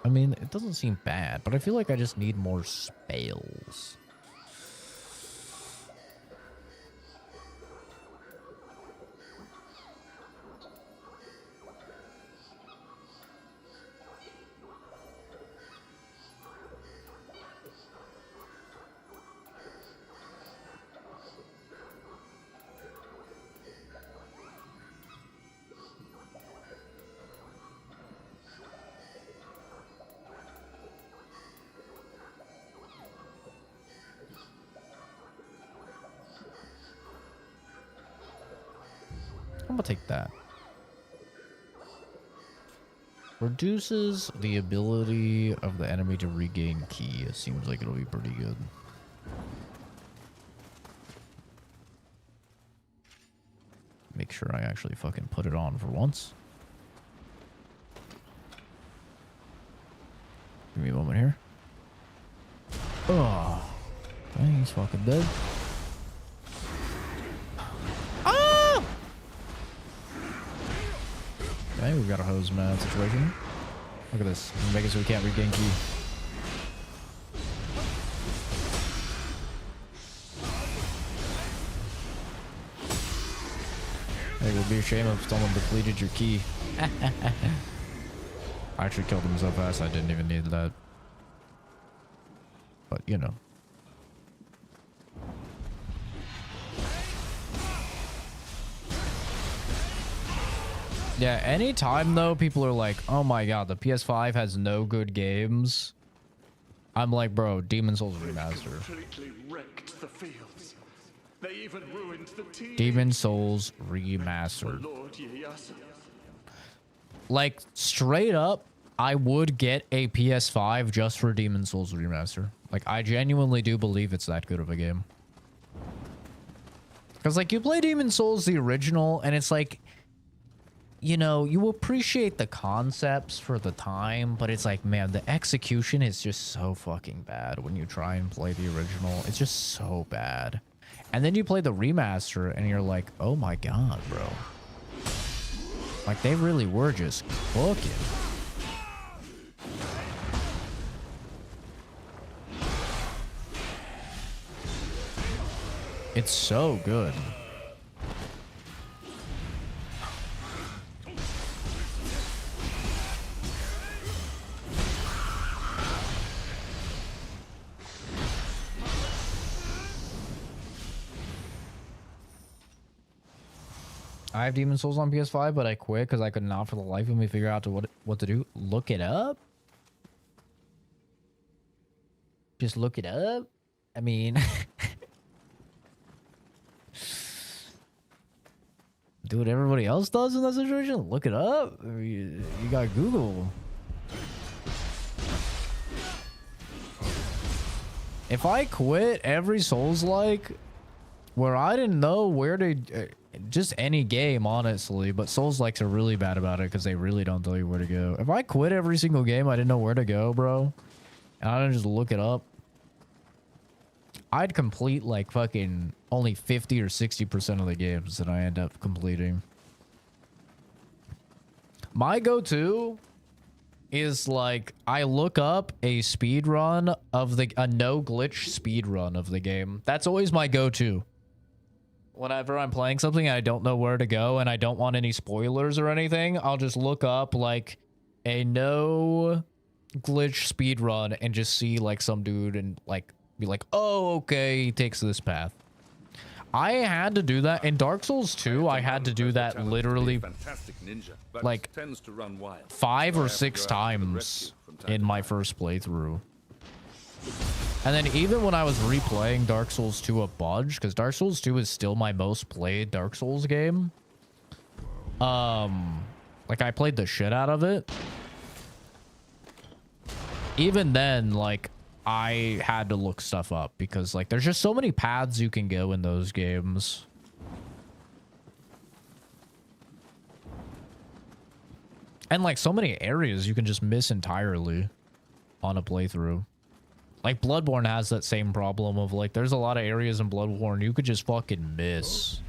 [SPEAKER 1] I mean, it doesn't seem bad, but I feel like I just need more spells. I'm gonna take that. Reduces the ability of the enemy to regain ki. It seems like it'll be pretty good. Make sure I actually fucking put it on for once. Give me a moment here. Oh, dang, he's fucking dead. Okay, we've got a hose mad situation. Look at this. We're making it so we can't regain ki. Hey, it would be a shame if someone depleted your ki. I actually killed him so fast I didn't even need that. But, you know. Yeah, anytime though people are like, oh my god, the PS5 has no good games, I'm like, bro, Demon Souls Remaster.
[SPEAKER 2] Completely wrecked the fields. They even ruined the team.
[SPEAKER 1] Demon Souls Remastered.
[SPEAKER 2] Lord Ieyasu.
[SPEAKER 1] Like, straight up, I would get a PS5 just for Demon Souls Remaster. Like, I genuinely do believe it's that good of a game. Because, like, you play Demon Souls the original, and it's like, you know, you appreciate the concepts for the time, but it's like, man, the execution is just so fucking bad when you try and play the original. It's just so bad. And then you play the remaster, and you're like, oh my god, bro. Like, they really were just cooking. It's so good. I have Demon Souls on PS5, but I quit because I could not for the life of me figure out what to do. Look it up? Just look it up? I mean, do what everybody else does in that situation. Look it up. I mean, you got Google. If I quit every Souls-like, where I didn't know where to, just any game, honestly, but Souls-likes are really bad about it because they really don't tell you where to go. If I quit every single game, I didn't know where to go, bro, and I didn't just look it up, I'd complete like fucking only 50 or 60% of the games that I end up completing. My go-to is like I look up a speed run of a no glitch speed run of the game. That's always my go-to. Whenever I'm playing something and I don't know where to go and I don't want any spoilers or anything, I'll just look up like a no glitch speed run and just see like some dude and like be like, oh, okay, he takes this path. I had to do that in Dark Souls 2. I had to do that literally like 5 or 6 times in my first playthrough. And then even when I was replaying Dark Souls 2 a bunch, because Dark Souls 2 is still my most played Dark Souls game. Like I played the shit out of it. Even then, like I had to look stuff up because like there's just so many paths you can go in those games. And like so many areas you can just miss entirely on a playthrough. Like Bloodborne has that same problem of like there's a lot of areas in Bloodborne you could just fucking miss.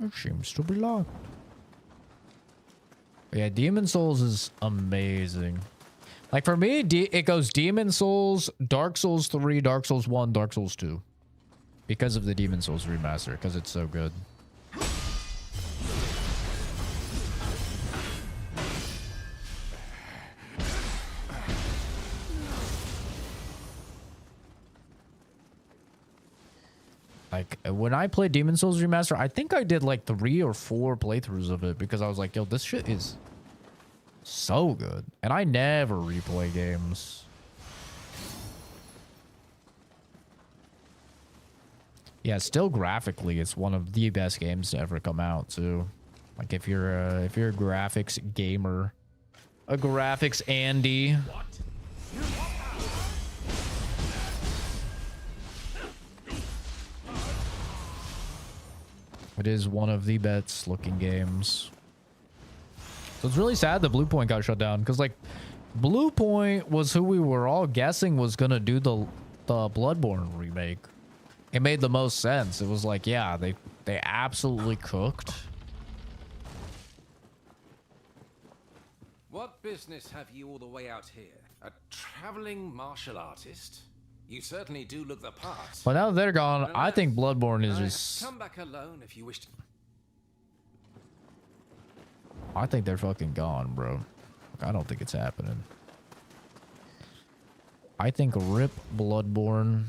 [SPEAKER 1] It seems to be locked. Yeah, Demon Souls is amazing. Like for me, it goes Demon Souls, Dark Souls 3, Dark Souls 1, Dark Souls 2. Because of the Demon Souls remaster, because it's so good. Like when I played Demon Souls remaster, I think I did like 3 or 4 playthroughs of it because I was like, yo, this shit is so good. And I never replay games. Yeah, still graphically, it's one of the best games to ever come out too. Like if you're a graphics gamer, a graphics Andy. It is one of the best looking games. So it's really sad that Blue Point got shut down because like Blue Point was who we were all guessing was gonna do the Bloodborne remake. It made the most sense. It was like, yeah, they absolutely cooked.
[SPEAKER 10] What business have you all the way out here? A traveling martial artist? You certainly do look the part.
[SPEAKER 1] But now that they're gone, I think Bloodborne is just...
[SPEAKER 10] Come back alone if you wish to.
[SPEAKER 1] I think they're fucking gone, bro. I don't think it's happening. I think rip Bloodborne.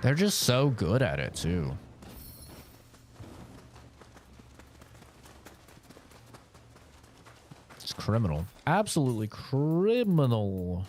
[SPEAKER 1] They're just so good at it, too. It's criminal. Absolutely criminal.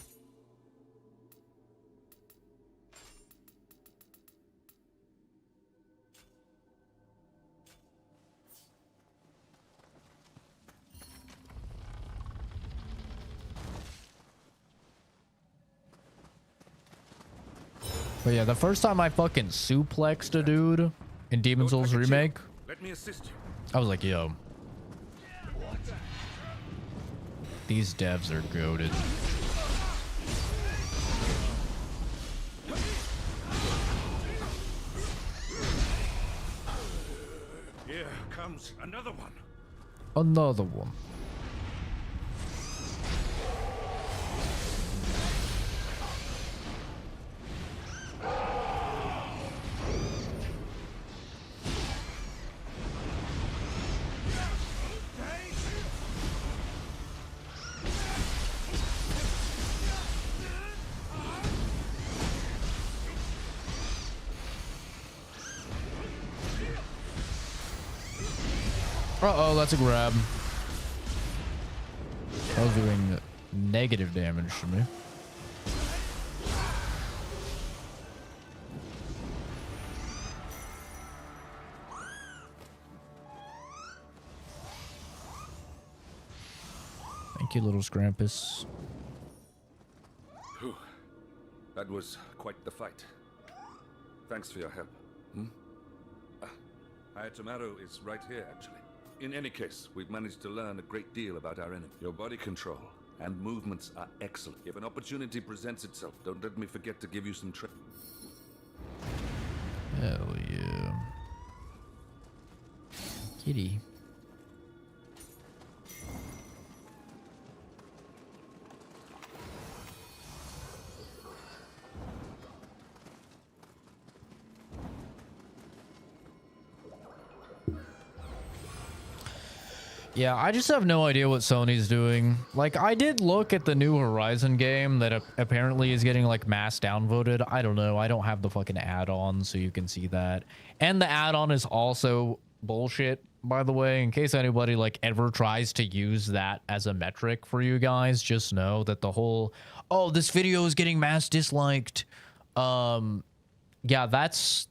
[SPEAKER 1] But yeah, the first time I fucking suplexed a dude in Demon Souls Remake,
[SPEAKER 3] Let me assist you.
[SPEAKER 1] I was like, yo. These devs are goated.
[SPEAKER 2] Here comes another one.
[SPEAKER 1] Another one. Uh-oh, that's a grab. That was doing negative damage to me. Thank you, little Scrampus.
[SPEAKER 3] Whew. That was quite the fight. Thanks for your help. Ayatomaro is right here, actually. In any case, we've managed to learn a great deal about our enemy. Your body control and movements are excellent. If an opportunity presents itself, don't let me forget to give you some training.
[SPEAKER 1] Hell yeah. Kitty. Yeah, I just have no idea what Sony's doing. Like, I did look at the new Horizon game that apparently is getting, like, mass downvoted. I don't know. I don't have the fucking add-on, so you can see that. And the add-on is also bullshit, by the way. In case anybody, like, ever tries to use that as a metric for you guys, just know that the whole, oh, this video is getting mass disliked. Yeah, that's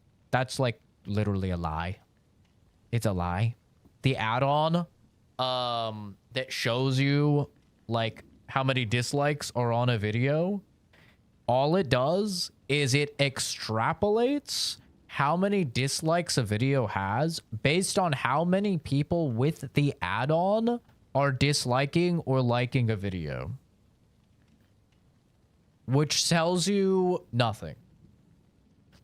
[SPEAKER 1] like, literally a lie. It's a lie. The add-on that shows you like how many dislikes are on a video, all it does is it extrapolates how many dislikes a video has based on how many people with the add-on are disliking or liking a video, which tells you nothing.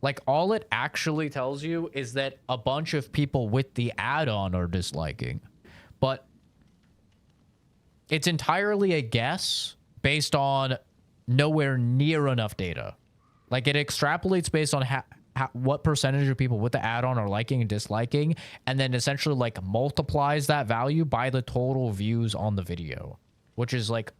[SPEAKER 1] Like, all it actually tells you is that a bunch of people with the add-on are disliking. But it's entirely a guess based on nowhere near enough data. Like, it extrapolates based on what percentage of people with the add-on are liking and disliking, and then essentially, like, multiplies that value by the total views on the video, which is, like,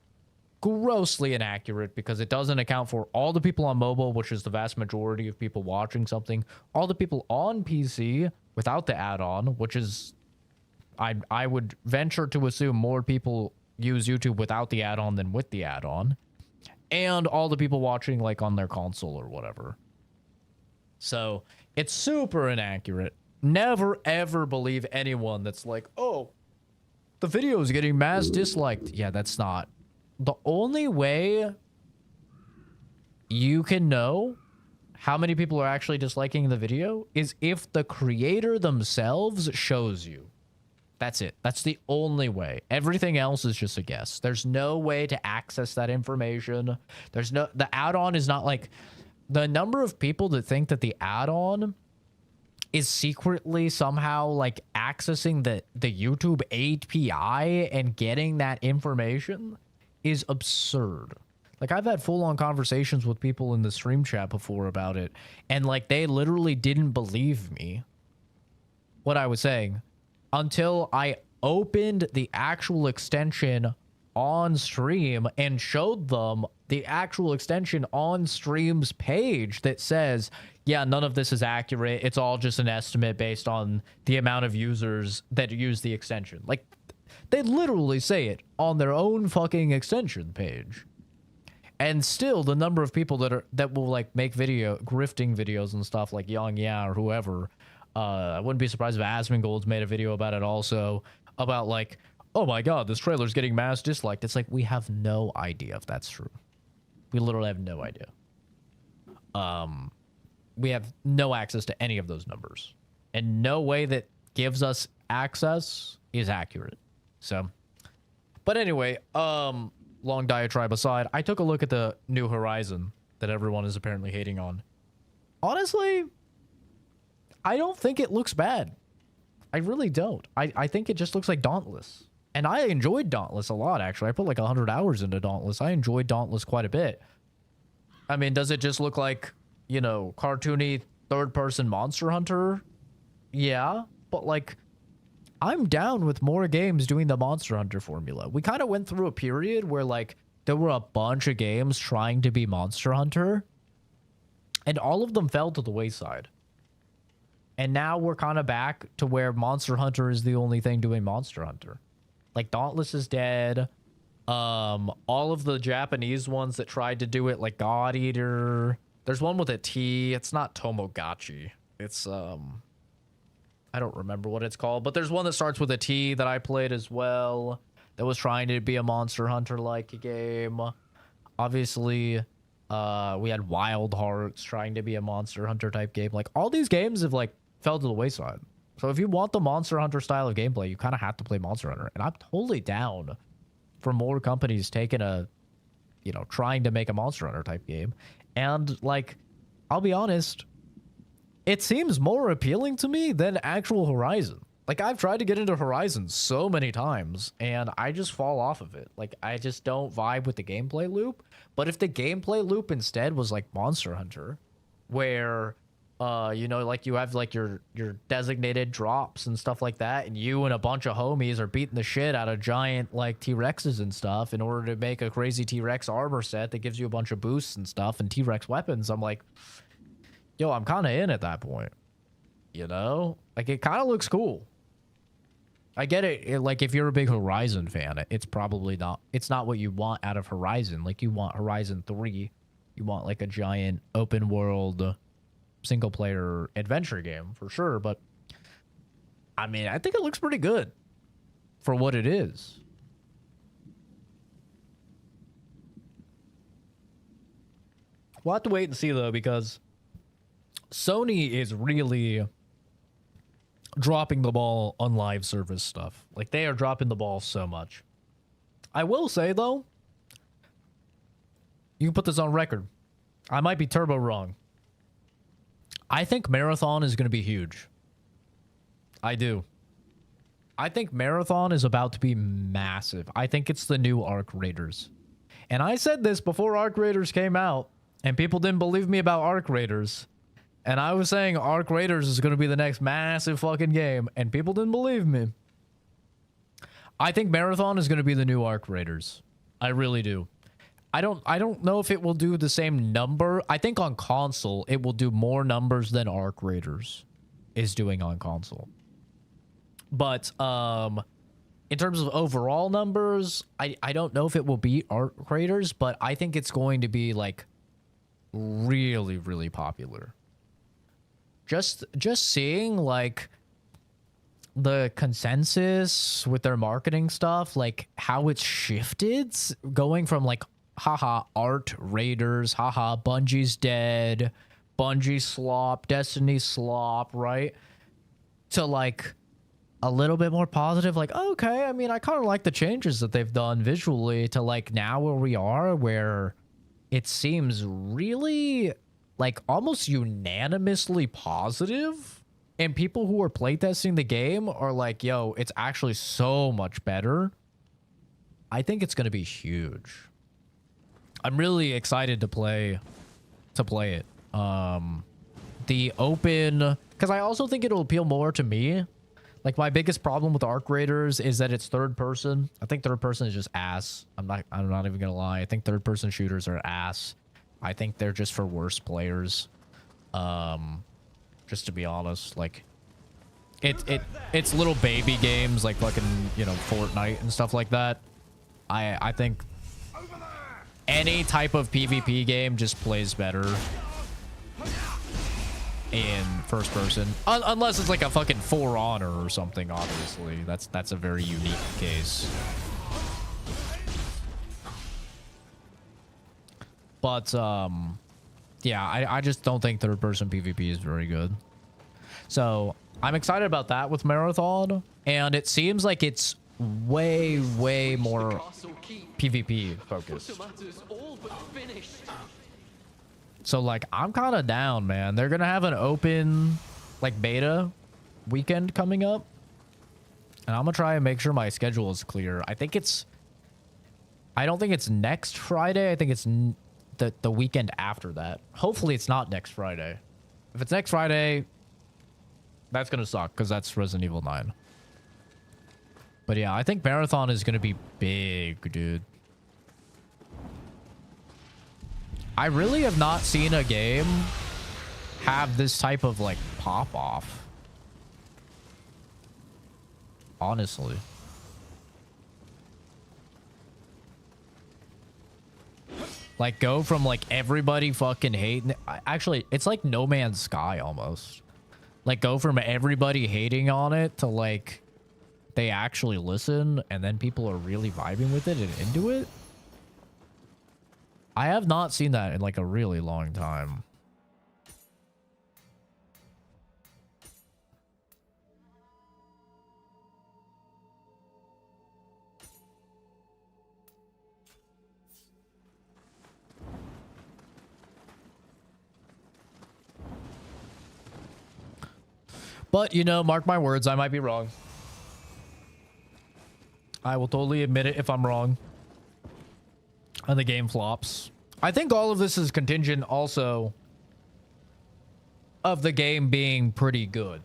[SPEAKER 1] grossly inaccurate because it doesn't account for all the people on mobile, which is the vast majority of people watching something, all the people on PC without the add-on, which is... I would venture to assume more people use YouTube without the add-on than with the add-on, and all the people watching like on their console or whatever. So it's super inaccurate. Never ever believe anyone that's like, oh, the video is getting mass disliked. Yeah, that's not. The only way you can know how many people are actually disliking the video is if the creator themselves shows you. That's it. That's the only way. Everything else is just a guess. There's no way to access that information. The add-on is not like the number of people that think that the add-on is secretly somehow like accessing the YouTube API and getting that information is absurd. Like, I've had full-on conversations with people in the stream chat before about it, and like they literally didn't believe me what I was saying until I opened the actual extension on stream and showed them the actual extension on stream's page that says, yeah, none of this is accurate. It's all just an estimate based on the amount of users that use the extension. Like, they literally say it on their own fucking extension page. And still, the number of people that will like make grifting videos and stuff like Young Ya or whoever, I wouldn't be surprised if Asmongold's made a video about it also, about like, oh my god, this trailer's getting mass disliked. It's like, we have no idea if that's true. We literally have no idea. We have no access to any of those numbers. And no way that gives us access is accurate. So, but anyway, long diatribe aside, I took a look at the new Horizon that everyone is apparently hating on. Honestly, I don't think it looks bad. I really don't. I think it just looks like Dauntless. And I enjoyed Dauntless a lot, actually. I put like 100 hours into Dauntless. I enjoyed Dauntless quite a bit. I mean, does it just look like, you know, cartoony third-person Monster Hunter? Yeah, but like, I'm down with more games doing the Monster Hunter formula. We kind of went through a period where like there were a bunch of games trying to be Monster Hunter, and all of them fell to the wayside. And now we're kind of back to where Monster Hunter is the only thing doing Monster Hunter. Like Dauntless is dead. All of the Japanese ones that tried to do it, like God Eater. There's one with a T. It's not Tomogachi. It's I don't remember what it's called, but there's one that starts with a T that I played as well that was trying to be a Monster Hunter like game. Obviously, we had Wild Hearts trying to be a Monster Hunter type game. Like all these games have like fell to the wayside. So if you want the Monster Hunter style of gameplay, you kind of have to play Monster Hunter. And I'm totally down for more companies taking a, you know, trying to make a Monster Hunter type game. And like, I'll be honest, it seems more appealing to me than actual Horizon. Like I've tried to get into Horizon so many times and I just fall off of it. Like I just don't vibe with the gameplay loop. But if the gameplay loop instead was like Monster Hunter, where you know, like you have like your designated drops and stuff like that, and you and a bunch of homies are beating the shit out of giant like T-Rexes and stuff in order to make a crazy T-Rex armor set that gives you a bunch of boosts and stuff and T-Rex weapons. I'm like, yo, I'm kind of in at that point. You know? Like it kind of looks cool. I get it. Like if you're a big Horizon fan, it's probably not, it's not what you want out of Horizon. Like you want Horizon 3. You want like a giant open world single player adventure game for sure, but I mean, I think it looks pretty good for what it is. We'll have to wait and see though, because Sony is really dropping the ball on live service stuff. Like they are dropping the ball so much. I will say though, you can put this on record, I might be turbo wrong. I think Marathon is going to be huge. I do. I think Marathon is about to be massive. I think it's the new Arc Raiders. And I said this before Arc Raiders came out, and people didn't believe me about Arc Raiders. And I was saying Arc Raiders is going to be the next massive fucking game, and people didn't believe me. I think Marathon is going to be the new Arc Raiders. I really do. I don't know if it will do the same number. I think on console, it will do more numbers than Arc Raiders is doing on console. But in terms of overall numbers, I don't know if it will beat Arc Raiders, but I think it's going to be like really, really popular. Just seeing like the consensus with their marketing stuff, like how it's shifted, going from like haha, Art Raiders, haha, Bungie's dead, Bungie slop, Destiny slop, right? To like a little bit more positive, like, okay, I mean, I kind of like the changes that they've done visually, to like now where we are, where it seems really like almost unanimously positive. And people who are playtesting the game are like, yo, it's actually so much better. I think it's going to be huge. I'm really excited to play it. The open, because I also think it'll appeal more to me. Like my biggest problem with Arc Raiders is that it's third person. I think third person is just ass. I'm not even gonna lie. I think third person shooters are ass. I think they're just for worse players. Just to be honest, like it's little baby games like fucking, you know, Fortnite and stuff like that. I think any type of PvP game just plays better in first person, unless it's like a fucking For Honor or something. Obviously, that's a very unique case. But yeah, I just don't think third person PvP is very good. So I'm excited about that with Marathon, and it seems like it's way more PvP focused. So like I'm kind of down, man. They're gonna have an open like beta weekend coming up, and I'm gonna try and make sure my schedule is clear. I don't think it's next Friday. I think it's the weekend after that. Hopefully it's not next Friday. If it's next Friday, that's gonna suck because that's Resident Evil 9. But yeah, I think Marathon is gonna be big, dude. I really have not seen a game have this type of like pop off. honestly. Like, go from, like, everybody fucking hating... Actually, it's like No Man's Sky, almost. Like, go from everybody hating on it to, like, they actually listen, and then people are really vibing with it and into it. I have not seen that in, like, a really long time. But, you know, mark my words, I might be wrong. I will totally admit it if I'm wrong. And the game flops. I think all of this is contingent also of the game being pretty good.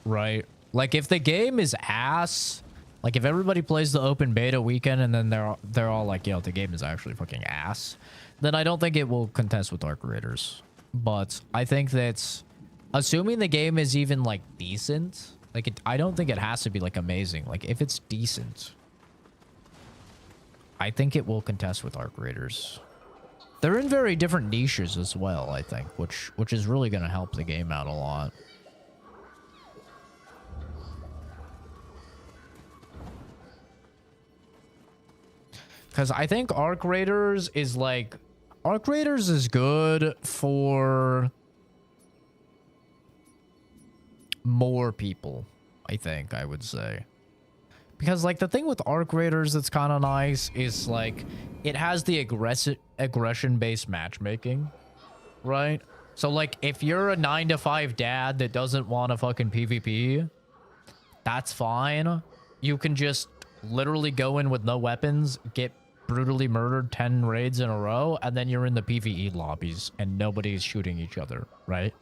[SPEAKER 1] Right? Like, if the game is ass, like, if everybody plays the open beta weekend and then they're all like, yo, the game is actually fucking ass, then I don't think it will contest with Dark Raiders. But I think that's... Assuming the game is even, like, decent, like, I don't think it has to be, like, amazing. Like, if it's decent, I think it will contest with Arc Raiders. They're in very different niches as well, I think, which is really going to help the game out a lot. Because I think Arc Raiders is, like... Arc Raiders is good for... more people, I think I would say. Because, like, the thing with Arc Raiders that's kind of nice is, like, it has the aggression-based matchmaking, right? So, like, if you're a 9-to-5 dad that doesn't want to fucking PvP, that's fine. You can just literally go in with no weapons, get brutally murdered 10 raids in a row, and then you're in the PvE lobbies and nobody's shooting each other, right?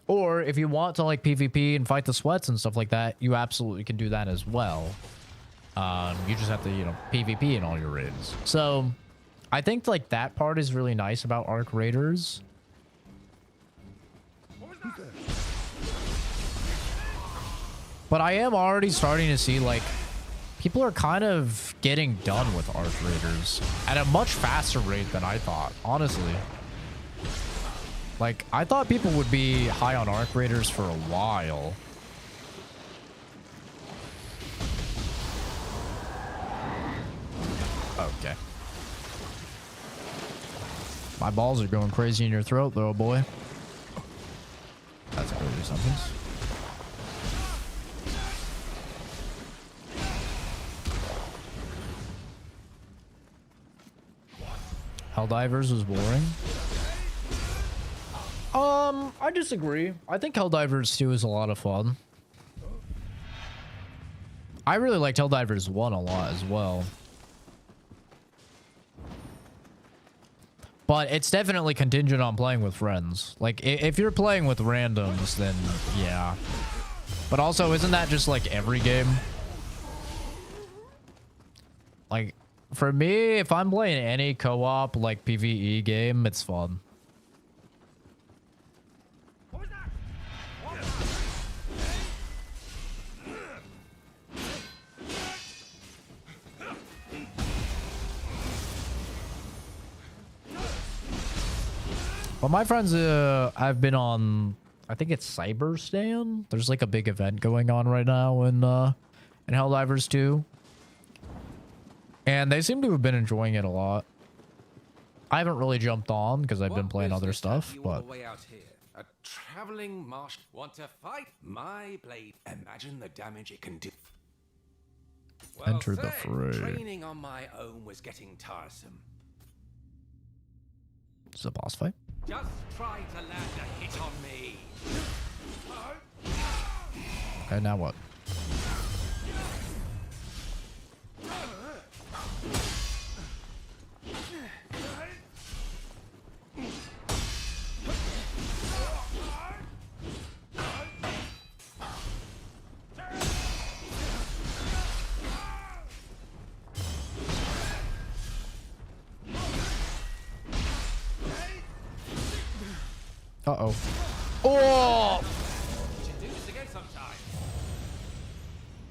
[SPEAKER 1] Or if you want to, like, PvP and fight the sweats and stuff like that, you absolutely can do that as well. You just have to, you know, PvP in all your raids. So, I think, like, that part is really nice about Arc Raiders. But I am already starting to see, like, people are kind of getting done with Arc Raiders at a much faster rate than I thought, honestly. Like, I thought people would be high on Arc Raiders for a while. Okay. My balls are going crazy in your throat, though, boy. That's clearly something. Helldivers was boring. I disagree. I think Helldivers 2 is a lot of fun. I really liked Helldivers 1 a lot as well. But it's definitely contingent on playing with friends. Like, if you're playing with randoms, then yeah. But also, isn't that just like every game? Like, for me, if I'm playing any co-op, like, PvE game, it's fun. Well, my friends, I've been on, I think it's Cyberstan. There's like a big event going on right now in Helldivers 2. And they seem to have been enjoying it a lot. I haven't really jumped on because I've been playing other stuff, but...
[SPEAKER 10] A traveling marsh. Want to fight? My blade. Imagine the damage it can do. Well,
[SPEAKER 1] enter the fray.
[SPEAKER 10] Training on my own was getting tiresome.
[SPEAKER 1] It's a boss fight.
[SPEAKER 10] Just try to land a hit on me.
[SPEAKER 1] Okay, now what? Uh-oh. Oh!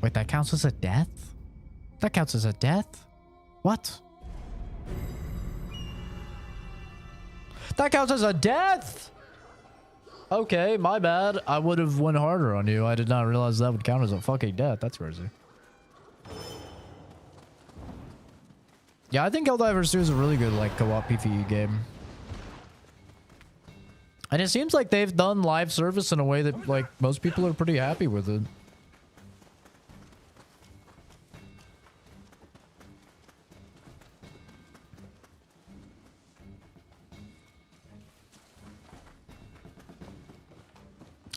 [SPEAKER 1] Wait, that counts as a death? That counts as a death? What? That counts as a death? Okay, my bad. I would have went harder on you. I did not realize that would count as a fucking death. That's crazy. Yeah, I think Helldivers 2 is a really good, like, co-op PvE game. And it seems like they've done live service in a way that, like, most people are pretty happy with it.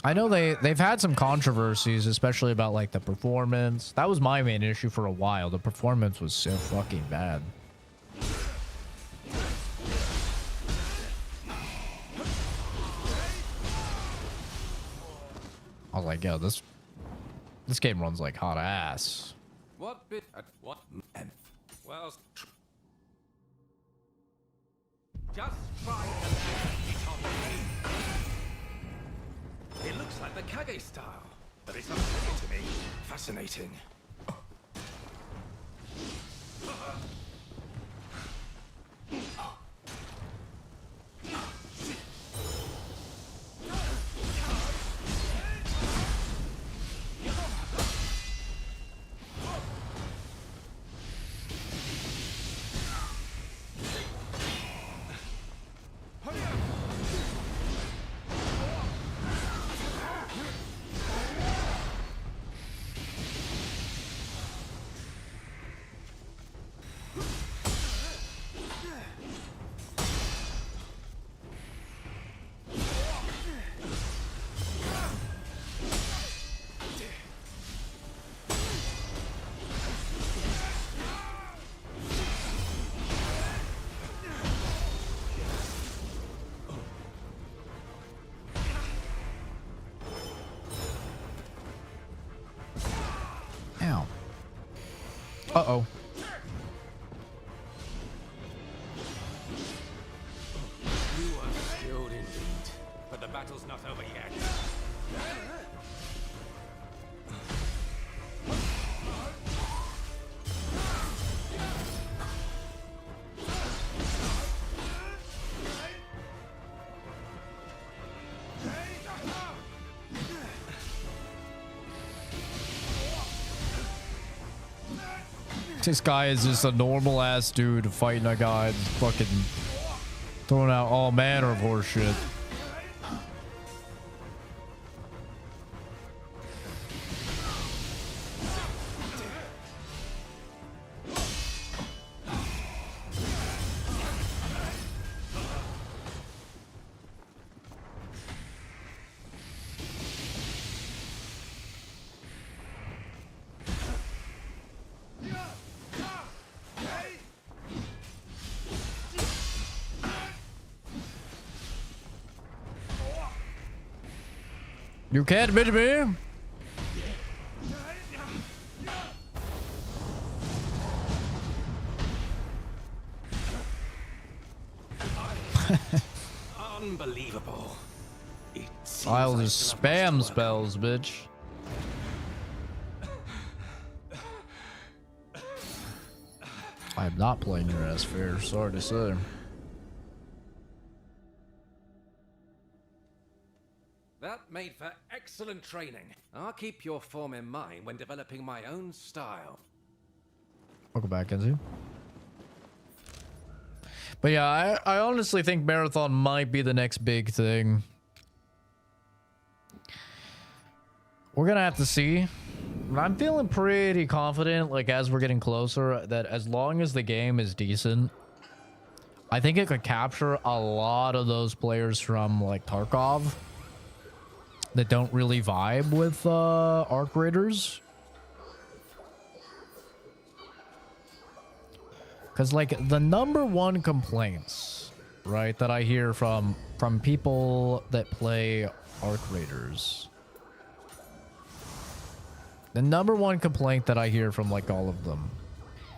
[SPEAKER 1] I know they've had some controversies, especially about like the performance. That was my main issue for a while. The performance was so fucking bad. I was like, yo, this game runs like hot ass.
[SPEAKER 10] What bit at what? Well, just try it looks like the Kage style, but it's unfamiliar to me. Fascinating.
[SPEAKER 1] Ow. Uh-oh.
[SPEAKER 10] You are skilled indeed, but the battle's not over yet.
[SPEAKER 1] This guy is just a normal ass dude fighting a guy that's fucking throwing out all manner of horse shit. You can't beat me.
[SPEAKER 10] Unbelievable.
[SPEAKER 1] I'll just spam spells, bitch. I am not playing your ass fair, sorry to say.
[SPEAKER 10] That made for excellent training. I'll keep your form in mind when developing my own style.
[SPEAKER 1] Welcome back, Kenzie. But yeah, I honestly think Marathon might be the next big thing. We're gonna have to see. I'm feeling pretty confident, like, as we're getting closer, that as long as the game is decent, I think it could capture a lot of those players from, like, Tarkov that don't really vibe with Arc Raiders. Because, like, the #1 complaints, right, that I hear from people that play Arc Raiders, the #1 complaint that I hear from, like, all of them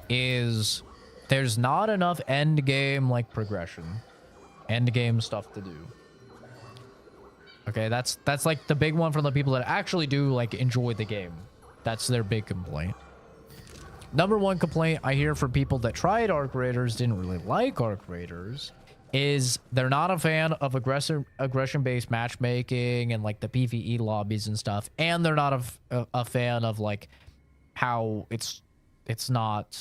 [SPEAKER 1] is there's not enough end game, like, progression, end game stuff to do. Okay, that's like the big one from the people that actually do, like, enjoy the game. That's their big complaint. Number one complaint I hear from people that tried Arc Raiders, didn't really like Arc Raiders, is they're not a fan of aggression-based matchmaking and like the PvE lobbies and stuff, and they're not a fan of like how it's not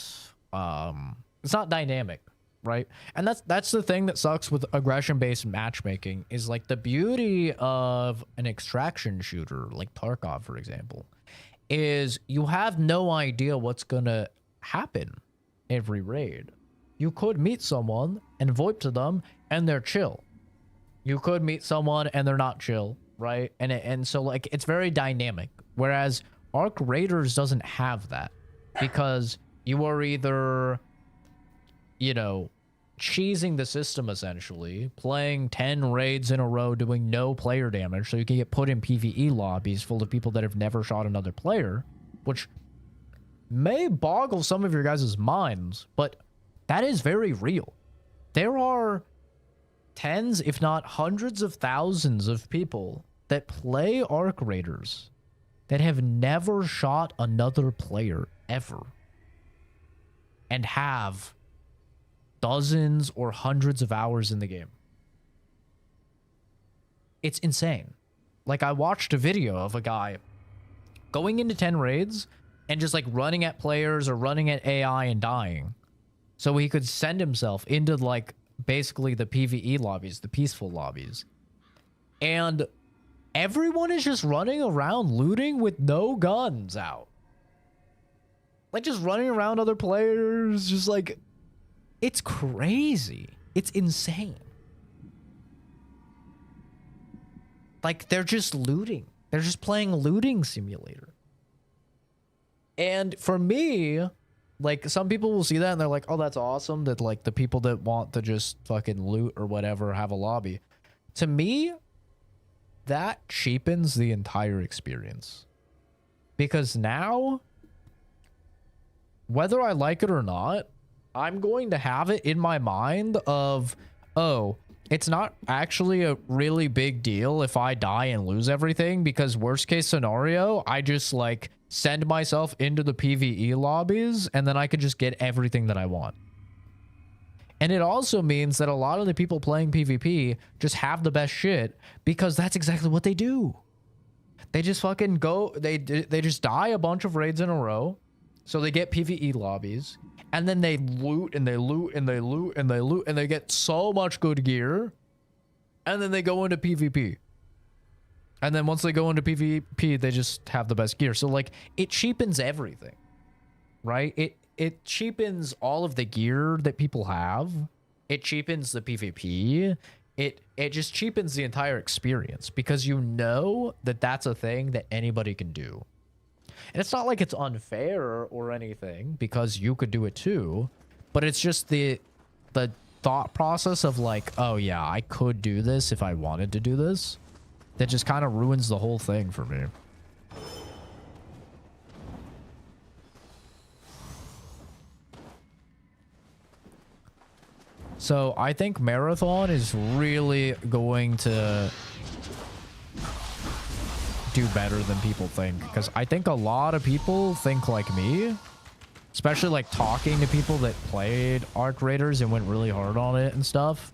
[SPEAKER 1] dynamic, right? And that's the thing that sucks with aggression-based matchmaking, is like the beauty of an extraction shooter like Tarkov, for example, is you have no idea what's gonna happen every raid. You could meet someone and VoIP to them and they're chill. You could meet someone and they're not chill, right? And so like it's very dynamic. Whereas Arc Raiders doesn't have that, because you are either, you know, cheesing the system essentially, playing 10 raids in a row, doing no player damage, so you can get put in PvE lobbies full of people that have never shot another player, which may boggle some of your guys' minds, but that is very real. There are tens, if not hundreds of thousands of people that play Arc Raiders that have never shot another player ever, and have dozens or hundreds of hours in the game. It's insane. Like, I watched a video of a guy going into 10 raids and just like running at players or running at AI and dying, so he could send himself into like basically the PvE lobbies, the peaceful lobbies. And everyone is just running around looting with no guns out. Like, just running around other players, just like, it's crazy. It's insane. Like, they're just looting. They're just playing looting simulator. And for me, like, some people will see that and they're like, oh, that's awesome that like the people that want to just fucking loot or whatever have a lobby. To me, that cheapens the entire experience. Because now, whether I like it or not, I'm going to have it in my mind of, oh, it's not actually a really big deal if I die and lose everything, because worst case scenario, I just like send myself into the PvE lobbies and then I could just get everything that I want. And it also means that a lot of the people playing PvP just have the best shit, because that's exactly what they do. They just fucking go, they just die a bunch of raids in a row, so they get PvE lobbies, and then they loot and they loot and they loot and they loot and they get so much good gear, and then they go into PvP. And then once they go into PvP, they just have the best gear. So like, it cheapens everything, right? It cheapens all of the gear that people have. It cheapens the PvP. It just cheapens the entire experience, because you know that that's a thing that anybody can do. And it's not like it's unfair or anything, because you could do it too, but it's just the thought process of like, oh yeah, I could do this if I wanted to do this, that just kind of ruins the whole thing for me. So I think Marathon is really going to do better than people think, because I think a lot of people think like me, especially like talking to people that played Arc Raiders and went really hard on it and stuff,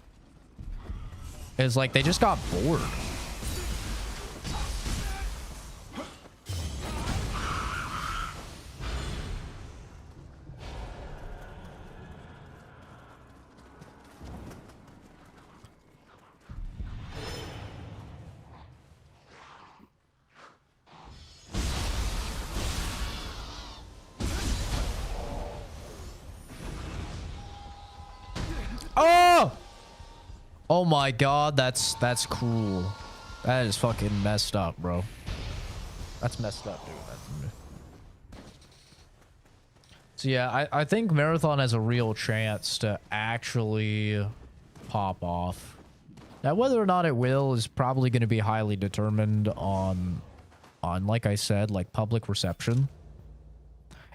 [SPEAKER 1] is like they just got bored. Oh! Oh my god, that's cruel. That is fucking messed up, bro. That's messed up, dude. So yeah, I think Marathon has a real chance to actually pop off. Now, whether or not it will is probably going to be highly determined on, like I said, like public reception.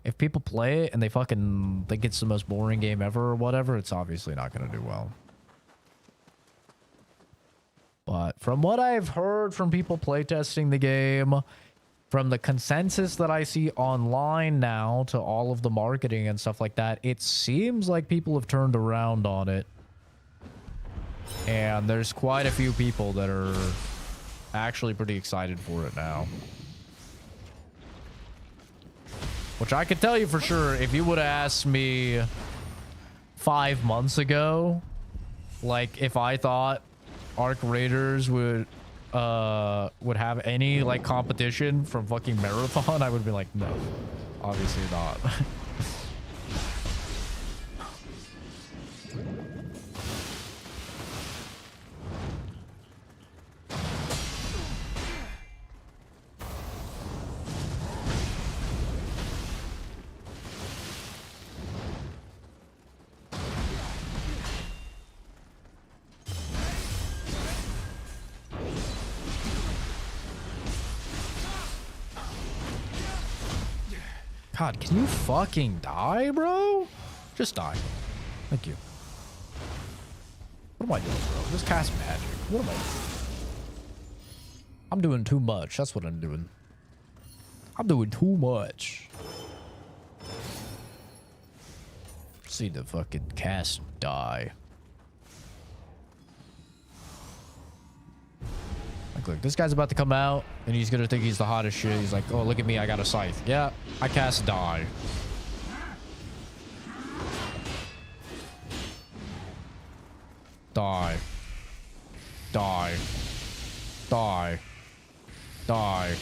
[SPEAKER 1] If people play it and they fucking think it's the most boring game ever or whatever, it's obviously not going to do well. But from what I've heard from people playtesting the game, from the consensus that I see online now to all of the marketing and stuff like that, it seems like people have turned around on it. And there's quite a few people that are actually pretty excited for it now. Which I could tell you for sure, if you would have asked me 5 months ago, like if I thought Arc Raiders would have any like competition from fucking Marathon, I would be like, no, obviously not. God, can you fucking die, bro? Just die. Thank you. What am I doing, bro? Just cast magic. What am I doing? I'm doing too much. That's what I'm doing. I'm doing too much. See the fucking cast die. Like, look, this guy's about to come out, and he's gonna think he's the hottest shit. He's like, oh, look at me, I got a scythe. Yeah, I cast die. Die. Die. Die. Die.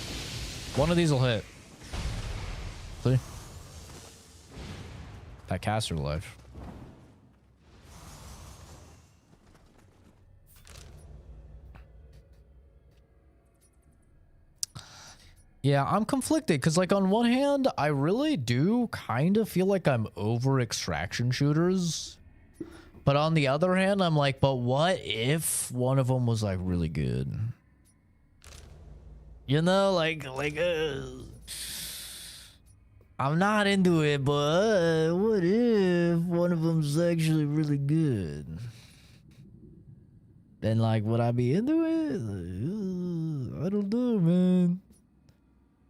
[SPEAKER 1] One of these will hit. See? That caster life. Yeah, I'm conflicted because, like, on one hand, I really do kind of feel like I'm over extraction shooters. But on the other hand, I'm like, but what if one of them was, like, really good? You know, I'm not into it, but what if one of them's actually really good? Then, like, would I be into it? Like, I don't know, man.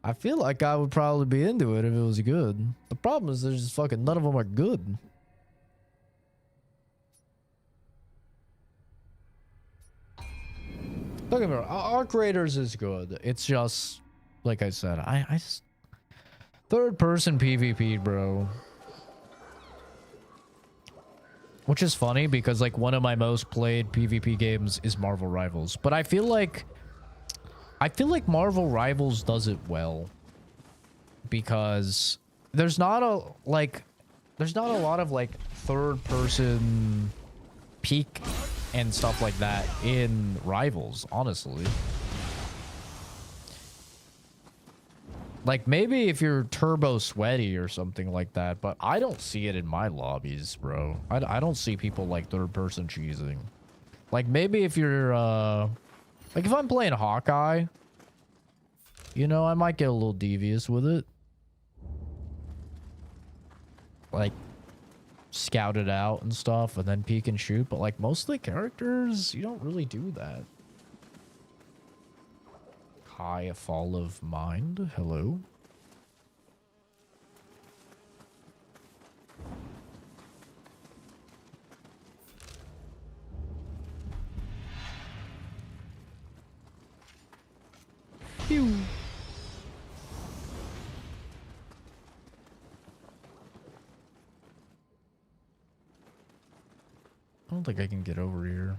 [SPEAKER 1] I feel like I would probably be into it if it was good. The problem is there's just fucking none of them are good. Don't get me wrong, Arc Raiders is good. It's just, like I said, I just... Third person PvP, bro. Which is funny because, like, one of my most played PvP games is Marvel Rivals. But I feel like Marvel Rivals does it well because there's not a lot of like third person peek and stuff like that in Rivals, honestly. Like maybe if you're turbo sweaty or something like that, but I don't see it in my lobbies, bro. I don't see people like third person cheesing. Like maybe if you're like if I'm playing Hawkeye, you know, I might get a little devious with it. Like scout it out and stuff and then peek and shoot, but like most of the characters, you don't really do that. High fall of mind. Hello. Pew. I don't think I can get over here.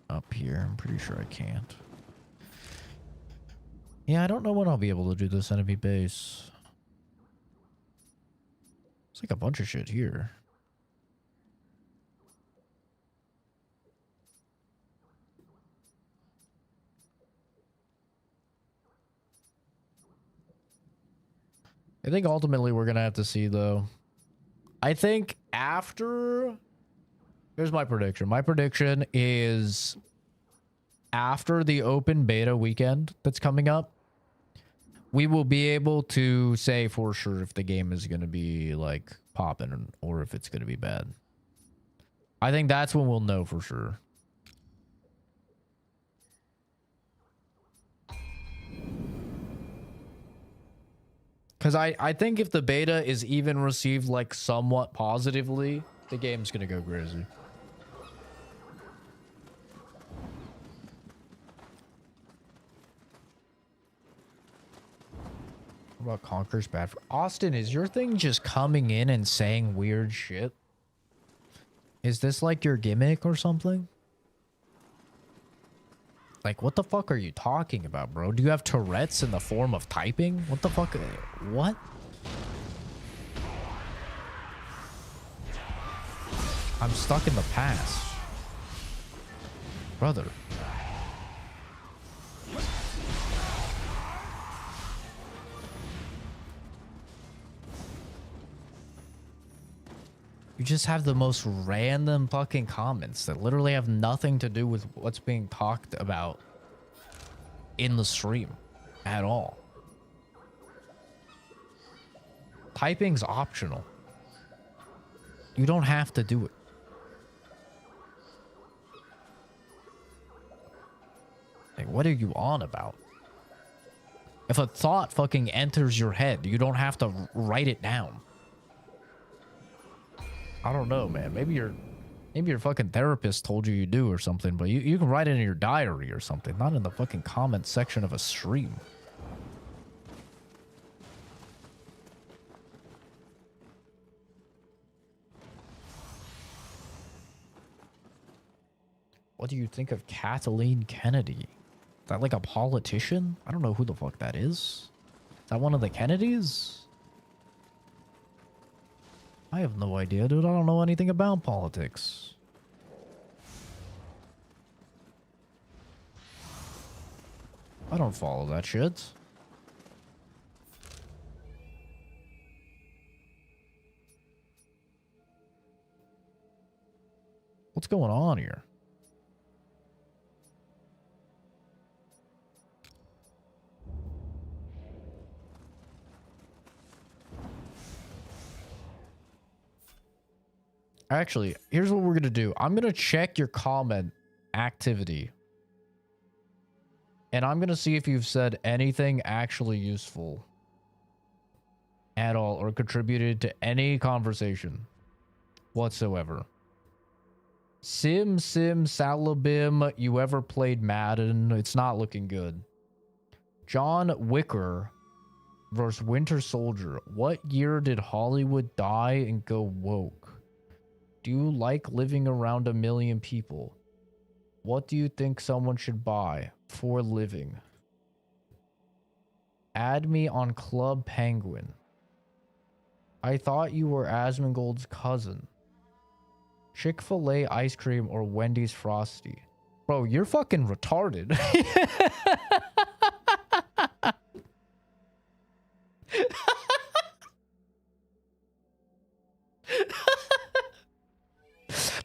[SPEAKER 1] Up here, I'm pretty sure I can't. Yeah, I don't know when I'll be able to do this enemy base. It's like a bunch of shit here. I think ultimately we're gonna have to see though. I think after... Here's my prediction. My prediction is after the open beta weekend that's coming up, we will be able to say for sure if the game is going to be like popping or if it's going to be bad. I think that's when we'll know for sure. Because I think if the beta is even received like somewhat positively, the game's gonna go crazy. What about Conker's bad for Austin? Is your thing just coming in and saying weird shit? Is this like your gimmick or something? Like, what the fuck are you talking about, bro? Do you have Tourette's in the form of typing? What the fuck? What? I'm stuck in the past. Brother. You just have the most random fucking comments that literally have nothing to do with what's being talked about in the stream at all. Typing's optional. You don't have to do it. Like, what are you on about? If a thought fucking enters your head, you don't have to write it down. I don't know, man. Maybe your fucking therapist told you do or something, but you can write it in your diary or something, not in the fucking comment section of a stream. What do you think of Kathleen Kennedy? Is that like a politician? I don't know who the fuck that is. Is that one of the Kennedys? I have no idea, dude. I don't know anything about politics. I don't follow that shit. What's going on here? Actually, here's what we're going to do. I'm going to check your comment activity. And I'm going to see if you've said anything actually useful at all or contributed to any conversation whatsoever. Salabim, you ever played Madden? It's not looking good. John Wicker versus Winter Soldier. What year did Hollywood die and go woke? Do you like living around 1 million people? What do you think someone should buy for a living? Add me on Club Penguin. I thought you were Asmongold's cousin. Chick-fil-A ice cream or Wendy's Frosty? Bro, you're fucking retarded.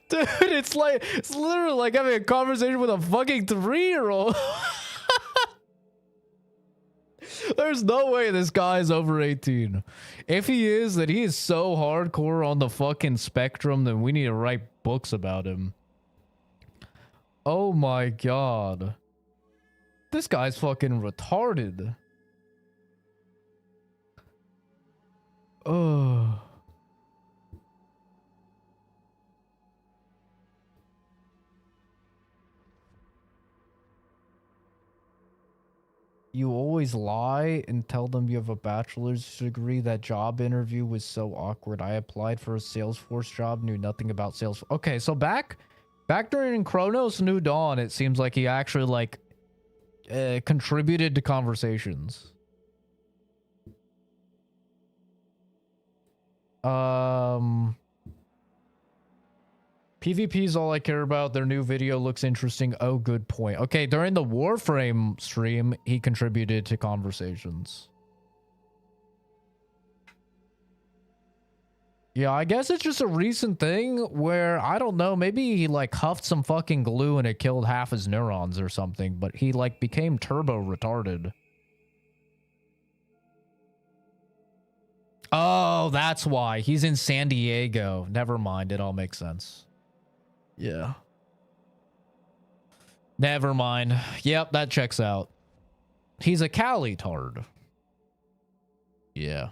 [SPEAKER 1] Dude, it's literally like having a conversation with a fucking 3-year-old. There's no way this guy's over 18. If he is, then he is so hardcore on the fucking spectrum that we need to write books about him. Oh my god. This guy's fucking retarded. Ugh. You always lie and tell them you have a bachelor's degree. That job interview was so awkward. I applied for a Salesforce job, knew nothing about Salesforce. Okay, so back during Chronos New Dawn, it seems like he actually like contributed to conversations. PvP is all I care about. Their new video looks interesting. Oh, good point. Okay, during the Warframe stream, he contributed to conversations. Yeah, I guess it's just a recent thing where, I don't know, maybe he like huffed some fucking glue and it killed half his neurons or something, but he like became turbo retarded. Oh, that's why. He's in San Diego. Never mind. It all makes sense. Yeah. Never mind. Yep, that checks out. He's a Cali-tard. Yeah.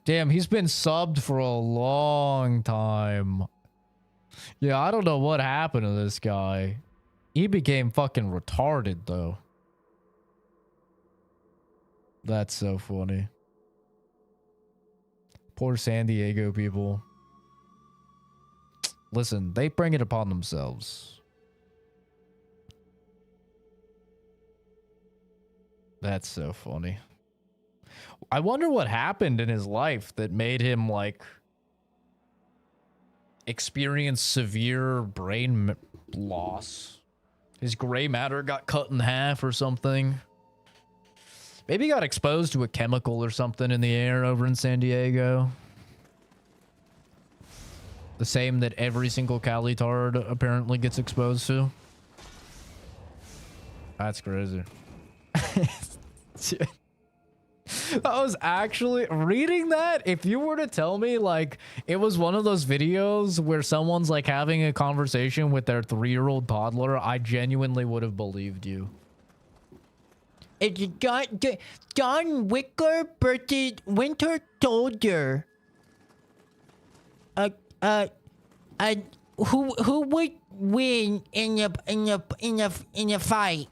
[SPEAKER 1] Damn, he's been subbed for a long time. Yeah, I don't know what happened to this guy. He became fucking retarded, though. That's so funny. Poor San Diego people. Listen, they bring it upon themselves. That's so funny. I wonder what happened in his life that made him, like, experience severe brain loss. His gray matter got cut in half or something. Maybe he got exposed to a chemical or something in the air over in San Diego. The same that every single Calitard apparently gets exposed to. That's crazy. I was actually reading that. If you were to tell me, like, it was one of those videos where someone's, like, having a conversation with their 3-year-old toddler, I genuinely would have believed you. It's John Wicker versus Winter Soldier. Who would win in a fight?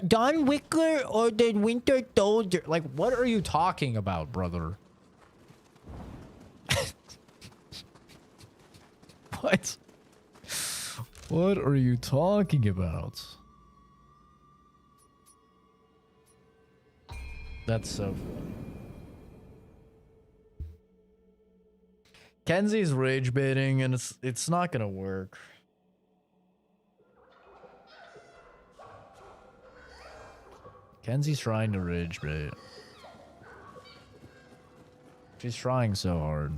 [SPEAKER 1] Don Wicker or the Winter Soldier? Like, what are you talking about, brother? What? What are you talking about? That's so funny. Kenzie's rage baiting, and it's not gonna work. Kenzie's trying to rage bait. She's trying so hard.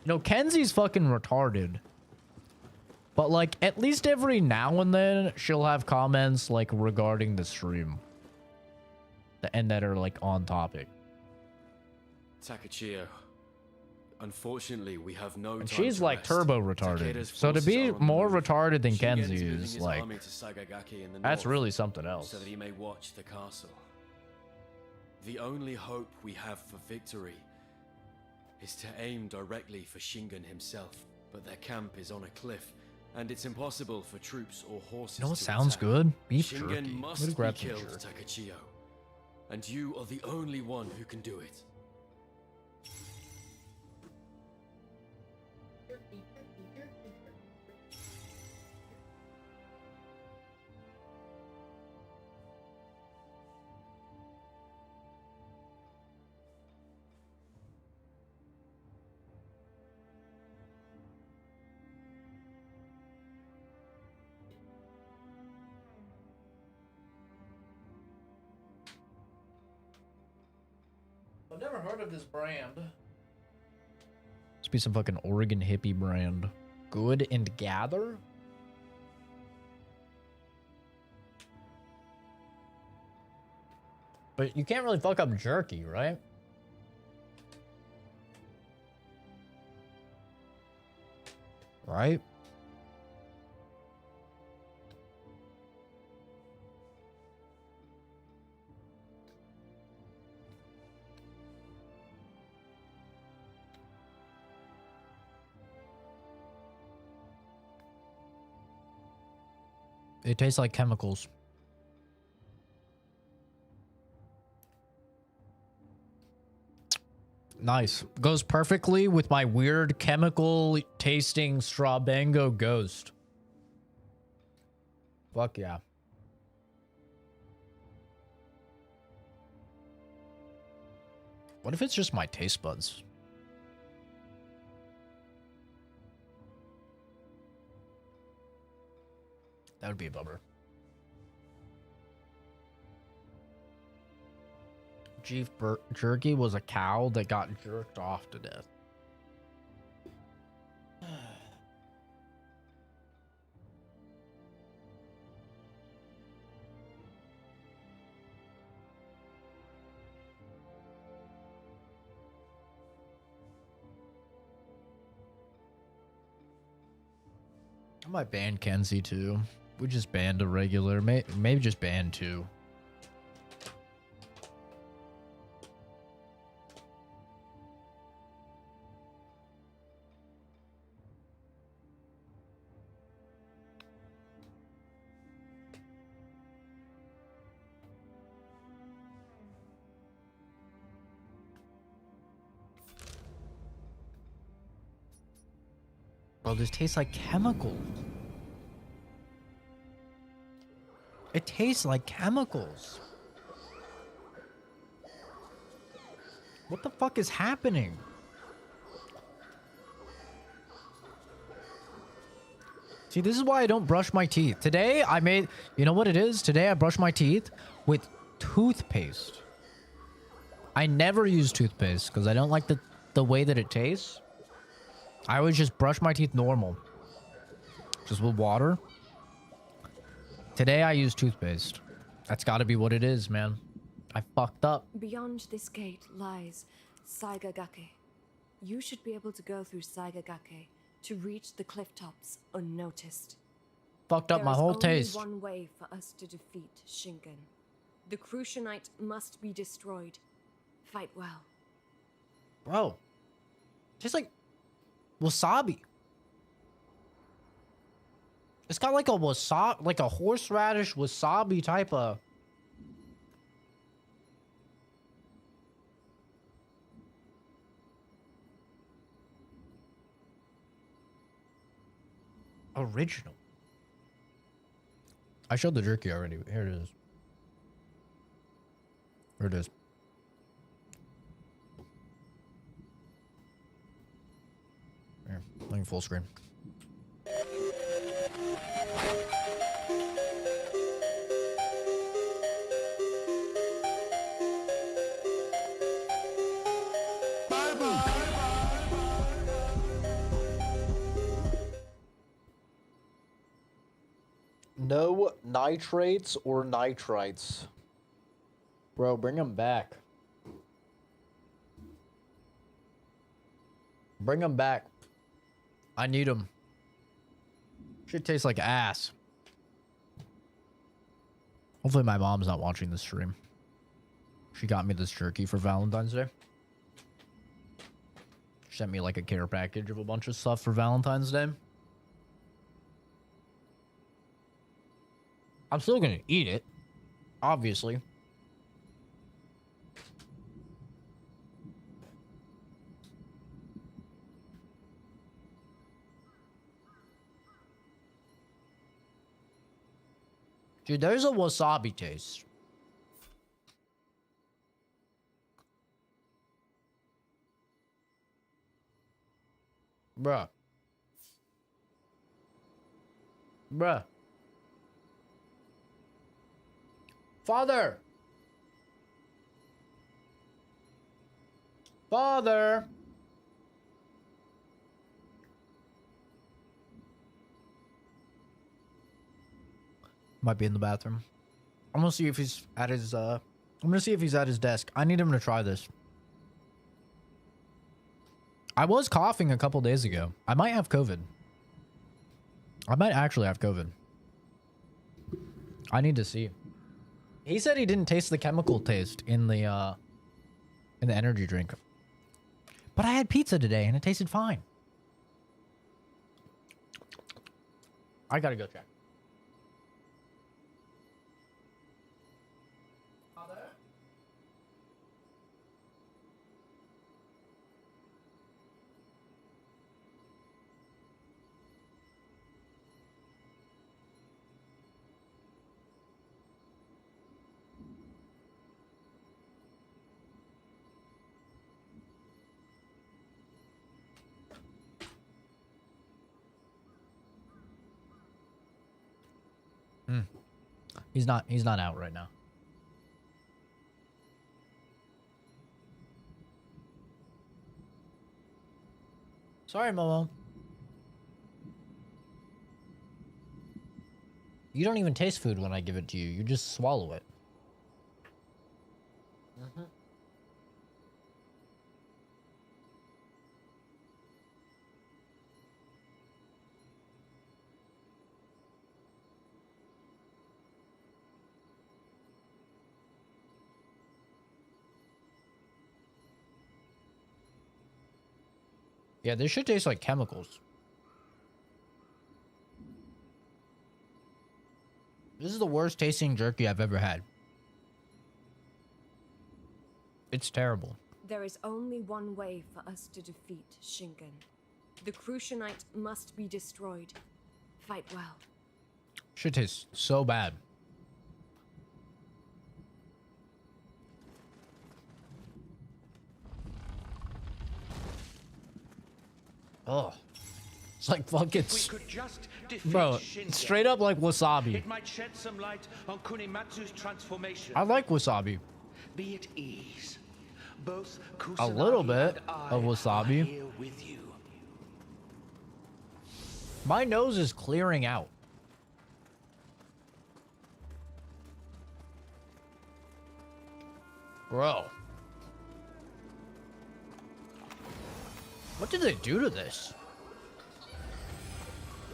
[SPEAKER 1] You know, Kenzie's fucking retarded. But, like, at least every now and then, she'll have comments, like, regarding the stream. And that are, like, on topic.
[SPEAKER 8] Takachio. Unfortunately, we have no
[SPEAKER 1] And
[SPEAKER 8] time
[SPEAKER 1] she's,
[SPEAKER 8] to
[SPEAKER 1] like,
[SPEAKER 8] rest.
[SPEAKER 1] turbo retarded.
[SPEAKER 8] Takeda's
[SPEAKER 1] So to
[SPEAKER 8] forces
[SPEAKER 1] be
[SPEAKER 8] are on the
[SPEAKER 1] more
[SPEAKER 8] move.
[SPEAKER 1] retarded than
[SPEAKER 8] Shingen
[SPEAKER 1] Kenzie
[SPEAKER 8] moving
[SPEAKER 1] is,
[SPEAKER 8] his
[SPEAKER 1] like,
[SPEAKER 8] army to Sagagaki in the
[SPEAKER 1] that's
[SPEAKER 8] north,
[SPEAKER 1] really something else.
[SPEAKER 8] so that he may watch the castle. The only hope we have for victory is to aim directly for Shingen himself, but their camp is on a cliff, and it's impossible for troops or horses
[SPEAKER 1] You know what
[SPEAKER 8] to
[SPEAKER 1] sounds
[SPEAKER 8] attack.
[SPEAKER 1] good? Beef
[SPEAKER 8] Shingen
[SPEAKER 1] jerky.
[SPEAKER 8] must
[SPEAKER 1] Let's
[SPEAKER 8] be
[SPEAKER 1] grab some
[SPEAKER 8] killed,
[SPEAKER 1] jerky.
[SPEAKER 8] Takachio, and you are the only one who can do it.
[SPEAKER 1] I've never heard of this brand. Must be some fucking Oregon hippie brand. Good and Gather? But you can't really fuck up jerky, right? Right? It tastes like chemicals. Nice. Goes perfectly with my weird chemical tasting Strawbango Ghost. Fuck yeah. What if it's just my taste buds? That would be a bummer. Jerky was a cow that got jerked off to death. I might ban Kenzie too. We just banned a regular. Maybe just ban 2. Bro, this tastes like chemicals. It tastes like chemicals. What the fuck is happening? See, this is why I don't brush my teeth. Today, you know what it is? Today, I brushed my teeth with toothpaste. I never use toothpaste because I don't like the way that it tastes. I always just brush my teeth normal. Just with water. Today I use toothpaste. That's gotta be what it is, man. I fucked up.
[SPEAKER 4] Beyond this gate lies Saigagake. You should be able to go through Saigagake to reach the cliff tops unnoticed.
[SPEAKER 1] Fucked up my whole taste.
[SPEAKER 4] There is only one way for us to defeat Shinken. The Crucianite must be destroyed. Fight well.
[SPEAKER 1] Bro. Tastes like wasabi. It's got like a wasabi, like a horseradish wasabi type of. Original. I showed the jerky already. Here it is. Here it is. Here, playing full screen. No nitrates or nitrites. Bro, bring them back. Bring them back. I need them. Shit tastes like ass. Hopefully my mom's not watching this stream. She got me this jerky for Valentine's Day. She sent me like a care package of a bunch of stuff for Valentine's Day. I'm still gonna eat it, obviously. Dude, there's a wasabi taste. Bruh. Bruh. Father! Father! Might be in the bathroom. I'm gonna see if he's at his, I'm gonna see if he's at his desk. I need him to try this. I was coughing a couple days ago. I might have COVID. I might actually have COVID. I need to see. He said he didn't taste the chemical taste in the energy drink. But I had pizza today and it tasted fine. I gotta go check. He's not out right now. Sorry, Momo. You don't even taste food when I give it to you. You just swallow it. Yeah, this shit tastes like chemicals. This is the worst tasting jerky I've ever had. It's terrible.
[SPEAKER 4] There is only one way for us to defeat Shingen. The Crucianite must be destroyed. Fight well.
[SPEAKER 1] Shit tastes so bad. Oh, it's like fucking, bro, straight up like wasabi.
[SPEAKER 5] It might shed some light on Kunimatsu's transformation.
[SPEAKER 1] I like wasabi.
[SPEAKER 5] Be at ease. Both
[SPEAKER 1] A little bit
[SPEAKER 5] and I
[SPEAKER 1] of wasabi.
[SPEAKER 5] are here with you.
[SPEAKER 1] My nose is clearing out. Bro. What did they do to this?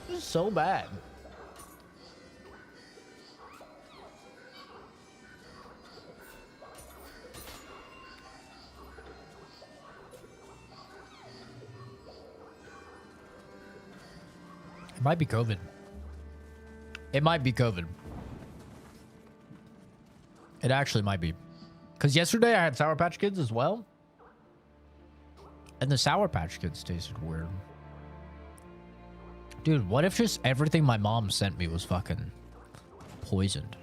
[SPEAKER 1] This is so bad. It might be COVID. It might be COVID. It actually might be. Because yesterday I had Sour Patch Kids as well. And the Sour Patch Kids tasted weird. Dude, what if just everything my mom sent me was fucking poisoned?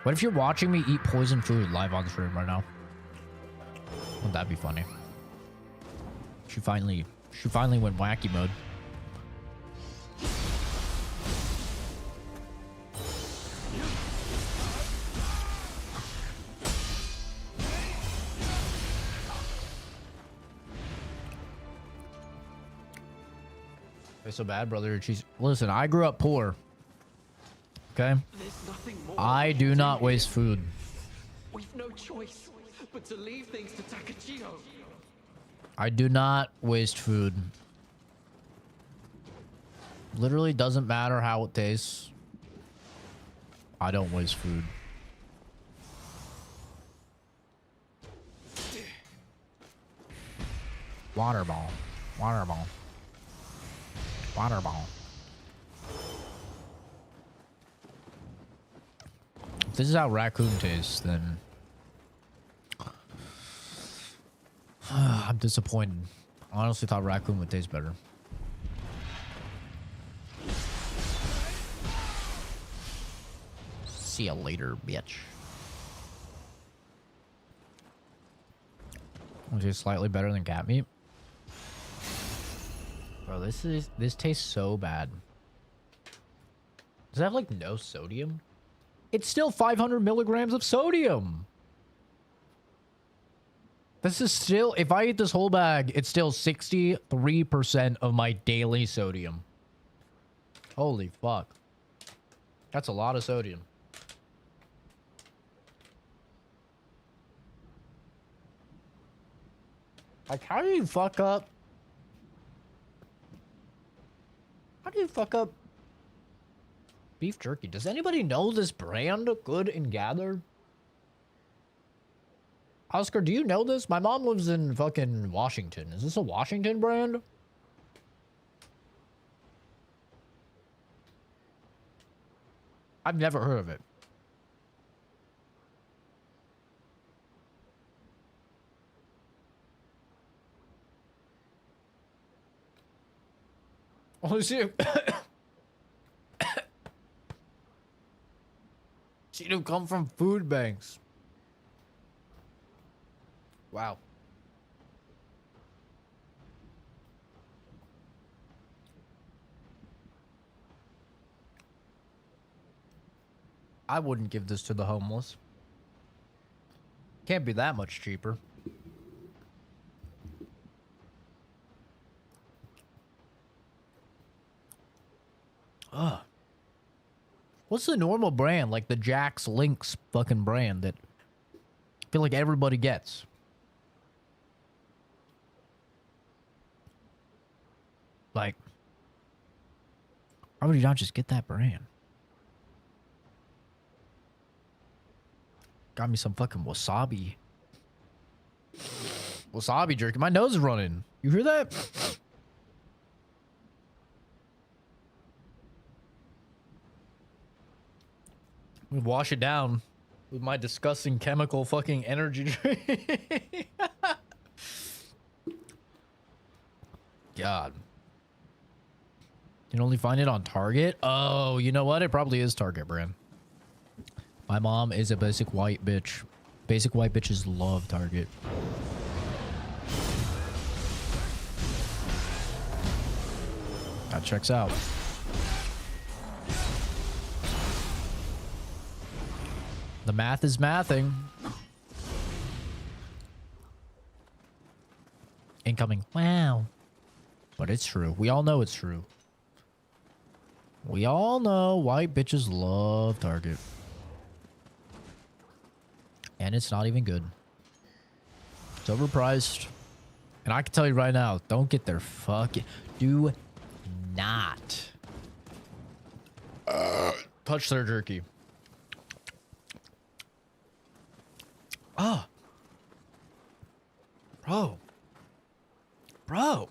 [SPEAKER 1] What if you're watching me eat poisoned food live on stream right now? Wouldn't that be funny? She finally went wacky mode. It's so bad, brother. She's listen. I grew up poor. Okay. I do not waste food.
[SPEAKER 8] We've no choice but to leave things to Takachio.
[SPEAKER 1] I do not waste food. Literally doesn't matter how it tastes. I don't waste food. Water ball. Water ball. Water ball. If this is how raccoon tastes, then I'm disappointed. I honestly thought raccoon would taste better. See you later, bitch. Is it slightly better than cat meat? Bro, this tastes so bad. Does it have like no sodium? It's still 500 milligrams of sodium. This is still, if I eat this whole bag, it's still 63% of my daily sodium. Holy fuck. That's a lot of sodium. Like, how do you fuck up? How do you fuck up beef jerky? Does anybody know this brand, Good and Gather? Oscar, do you know this? My mom lives in fucking Washington. Is this a Washington brand? I've never heard of it. Oh, shit. She don't come from food banks. Wow. I wouldn't give this to the homeless. Can't be that much cheaper. Ugh. What's the normal brand? Like the Jack's Lynx fucking brand that I feel like everybody gets. Like, why would you not just get that brand? Got me some fucking wasabi. Wasabi jerky. My nose is running. You hear that? We wash it down with my disgusting chemical fucking energy drink. God. You can only find it on Target? Oh, you know what? It probably is Target brand. My mom is a basic white bitch. Basic white bitches love Target. That checks out. The math is mathing. Incoming. Wow. But it's true. We all know it's true. We all know white bitches love Target. And it's not even good. It's overpriced. And I can tell you right now, don't get their fucking... Do not touch their jerky. Oh. Bro.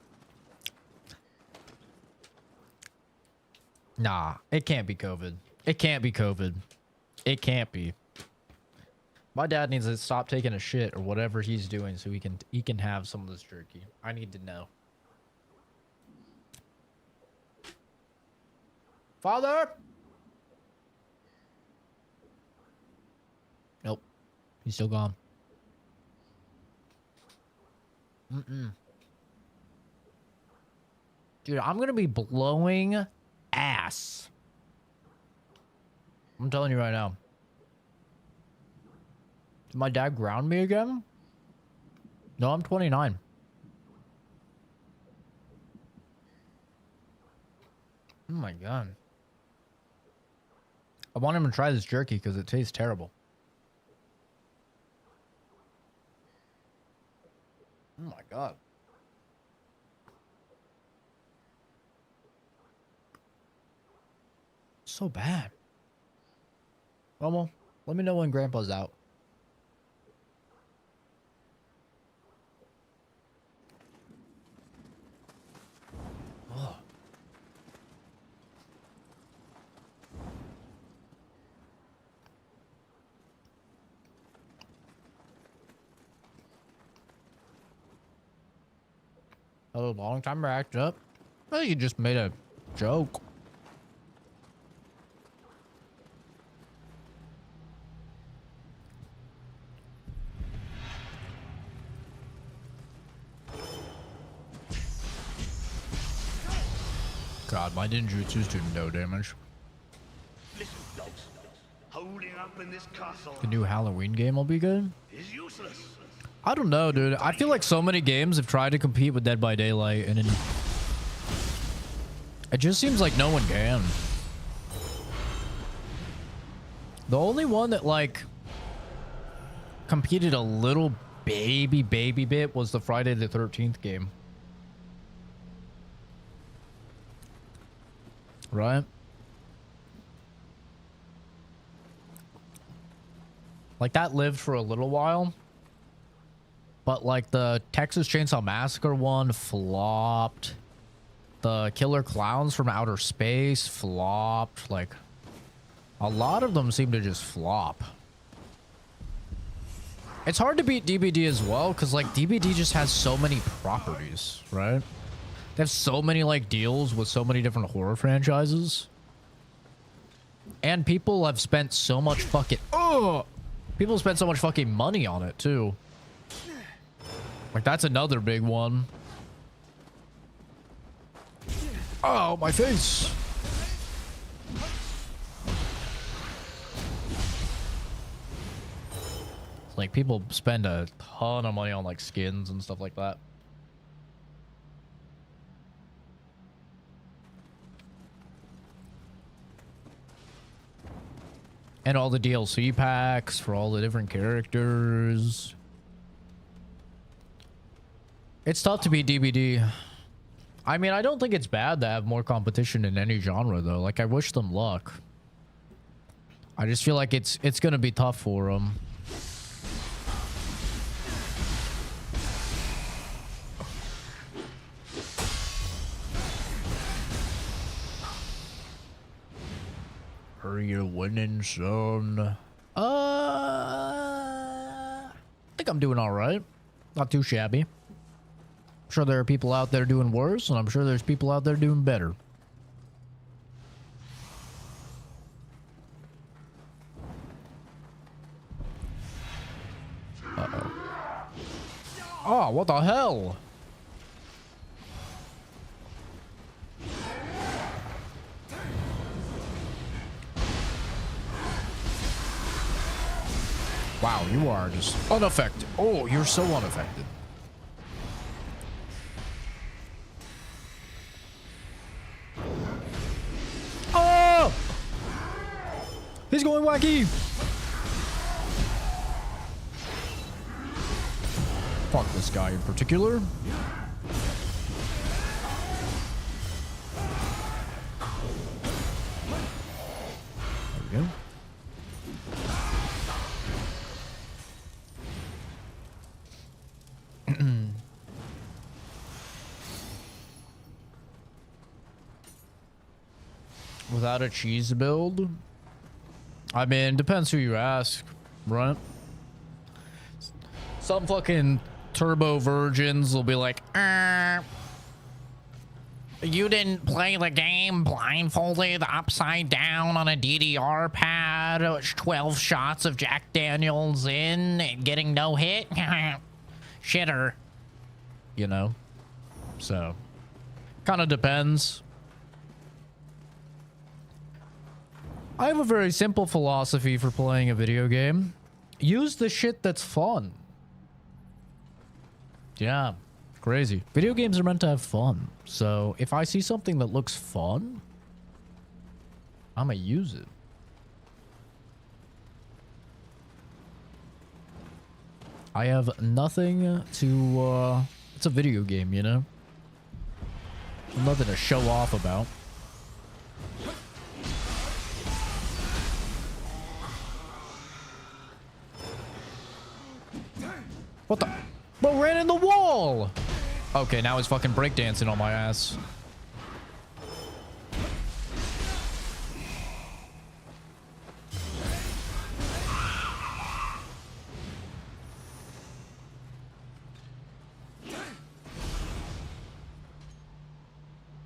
[SPEAKER 1] Nah, it can't be COVID. It can't be COVID. It can't be. My dad needs to stop taking a shit or whatever he's doing so he can have some of this jerky. I need to know. Father? Nope. He's still gone. Dude, I'm gonna be blowing ass. I'm telling you right now. Did my dad ground me again? No, I'm 29. Oh my god. I want him to try this jerky because it tastes terrible. Oh my god. So bad. Well, let me know when Grandpa's out. Oh. A long time backed up. I think you just made a joke. God, my ninjutsu's doing no damage.
[SPEAKER 2] Listen, dogs. Holding up in this castle
[SPEAKER 1] The new Halloween game will be good.
[SPEAKER 2] is useless.
[SPEAKER 1] I don't know, dude. I feel like so many games have tried to compete with Dead by Daylight, and it just seems like no one can. The only one that, like, competed a little baby bit was the Friday the 13th game. Right? Like, that lived for a little while. But, like, the Texas Chainsaw Massacre one flopped. The Killer Clowns from Outer Space flopped. Like, a lot of them seem to just flop. It's hard to beat DBD as well, because, like, DBD just has so many properties, right? They have so many, like, deals with so many different horror franchises. And people have spent so much fucking... People spend so much fucking money on it, too. Like, that's another big one. Oh, my face. Like, people spend a ton of money on, like, skins and stuff like that. And all the DLC packs for all the different characters. It's tough to beat DBD. I mean, I don't think it's bad to have more competition in any genre, though. Like, I wish them luck. I just feel like it's going to be tough for them. Are you winning, son? I think I'm doing all right. Not too shabby. I'm sure there are people out there doing worse, and I'm sure there's people out there doing better. Uh-oh. Oh, what the hell? Wow, you are just unaffected. Oh, you're so unaffected. Oh! He's going wacky. Fuck this guy in particular. There we go. Without a cheese build? I mean, depends who you ask, right? Some fucking turbo virgins will be like, you didn't play the game blindfolded upside down on a DDR pad, 12 shots of Jack Daniels in, and getting no hit? Shitter. You know? So, kind of depends. I have a very simple philosophy for playing a video game. Use the shit that's fun. Yeah, crazy. Video games are meant to have fun. So if I see something that looks fun, I'm gonna use it. I have nothing to, it's a video game, you know? Nothing to show off about. What the? Bro ran in the wall! Okay, now he's fucking breakdancing on my ass.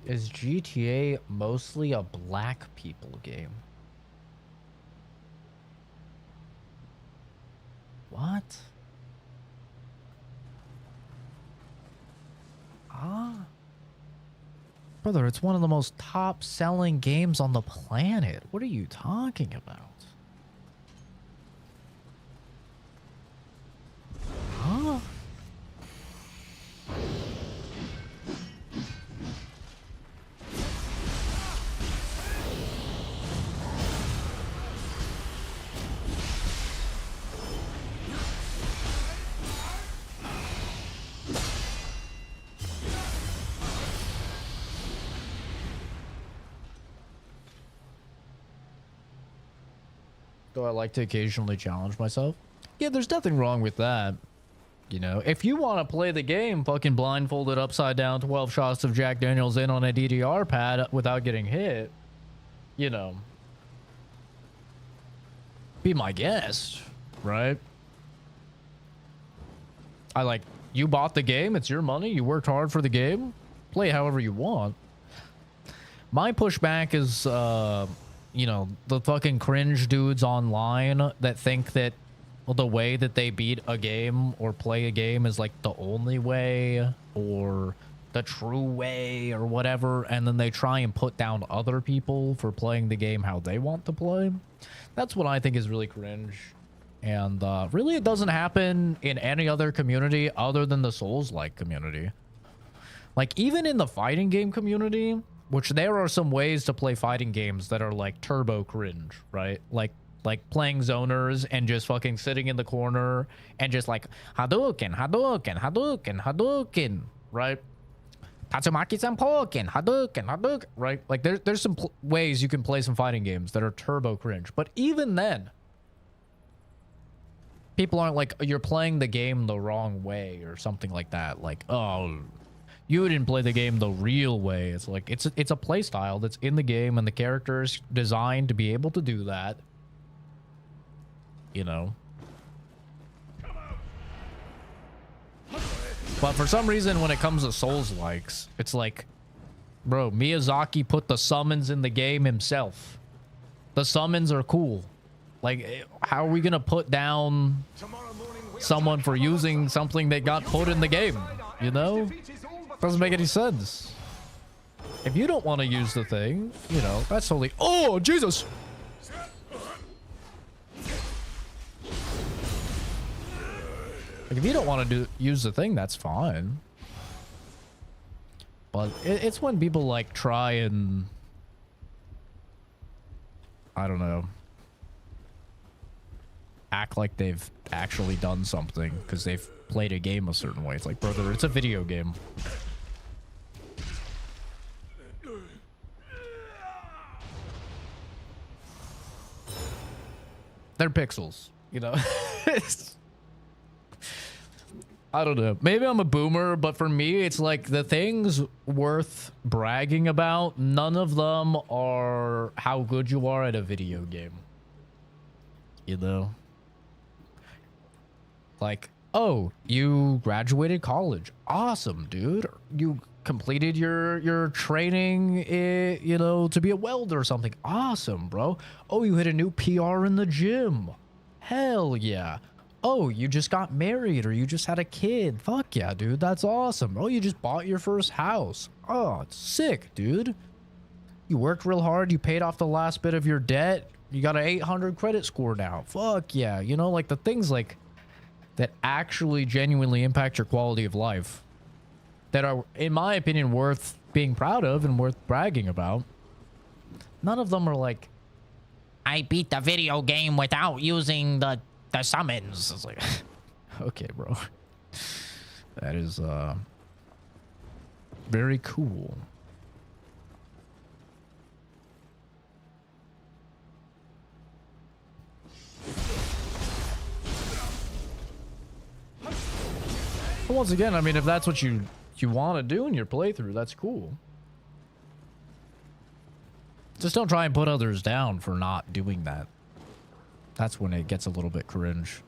[SPEAKER 1] Is GTA mostly a black people game? What? Brother, it's one of the most top-selling games on the planet. What are you talking about? Huh? Do I like to occasionally challenge myself? Yeah, there's nothing wrong with that. You know, if you want to play the game fucking blindfolded upside down 12 shots of Jack Daniels in on a DDR pad without getting hit, you know, be my guest, right? You bought the game, it's your money, you worked hard for the game, play however you want. My pushback is, you know, the fucking cringe dudes online that think that the way that they beat a game or play a game is like the only way or the true way or whatever, and then they try and put down other people for playing the game how they want to play. That's what I think is really cringe. And really it doesn't happen in any other community other than the Souls-like community. Like, even in the fighting game community, which there are some ways to play fighting games that are like turbo cringe, right? Like playing zoners and just fucking sitting in the corner and just like Hadouken, Hadouken, Hadouken, Hadouken, right? Tatsumaki-san Poken, Hadouken, Hadouken, right? Like there's some ways you can play some fighting games that are turbo cringe. But even then, people aren't like, you're playing the game the wrong way or something like that. Like, oh, You didn't play the game the real way. It's like it's a play style that's in the game, and the character is designed to be able to do that. You know. But for some reason, when it comes to Souls-likes, it's like, bro, Miyazaki put the summons in the game himself. The summons are cool. Like, how are we gonna put down someone for using something that got put in the game? You know? Doesn't make any sense. If you don't want to use the thing, you know, that's totally... Oh, Jesus! Like, if you don't want to use the thing, that's fine. But it's when people, like, try and... I don't know. Act like they've actually done something because they've played a game a certain way. It's like, brother, it's a video game. They're pixels, you know? I don't know. Maybe I'm a boomer, but for me, it's like the things worth bragging about, none of them are how good you are at a video game. You know? Like, oh, you graduated college. Awesome, dude. You completed your training, you know, to be a welder or something. Awesome, bro. Oh, you hit a new PR in the gym. Hell yeah. Oh, you just got married or you just had a kid. Fuck yeah, dude. That's awesome. Oh, you just bought your first house. Oh, it's sick, dude. You worked real hard. You paid off the last bit of your debt. You got an 800 credit score now. Fuck yeah. You know, like the things like that actually genuinely impact your quality of life that are, in my opinion, worth being proud of and worth bragging about. None of them are like, I beat the video game without using the summons. It's like, okay, bro. That is very cool. But once again, I mean, if that's what you want to do in your playthrough, that's cool. Just don't try and put others down for not doing that. That's when it gets a little bit cringe.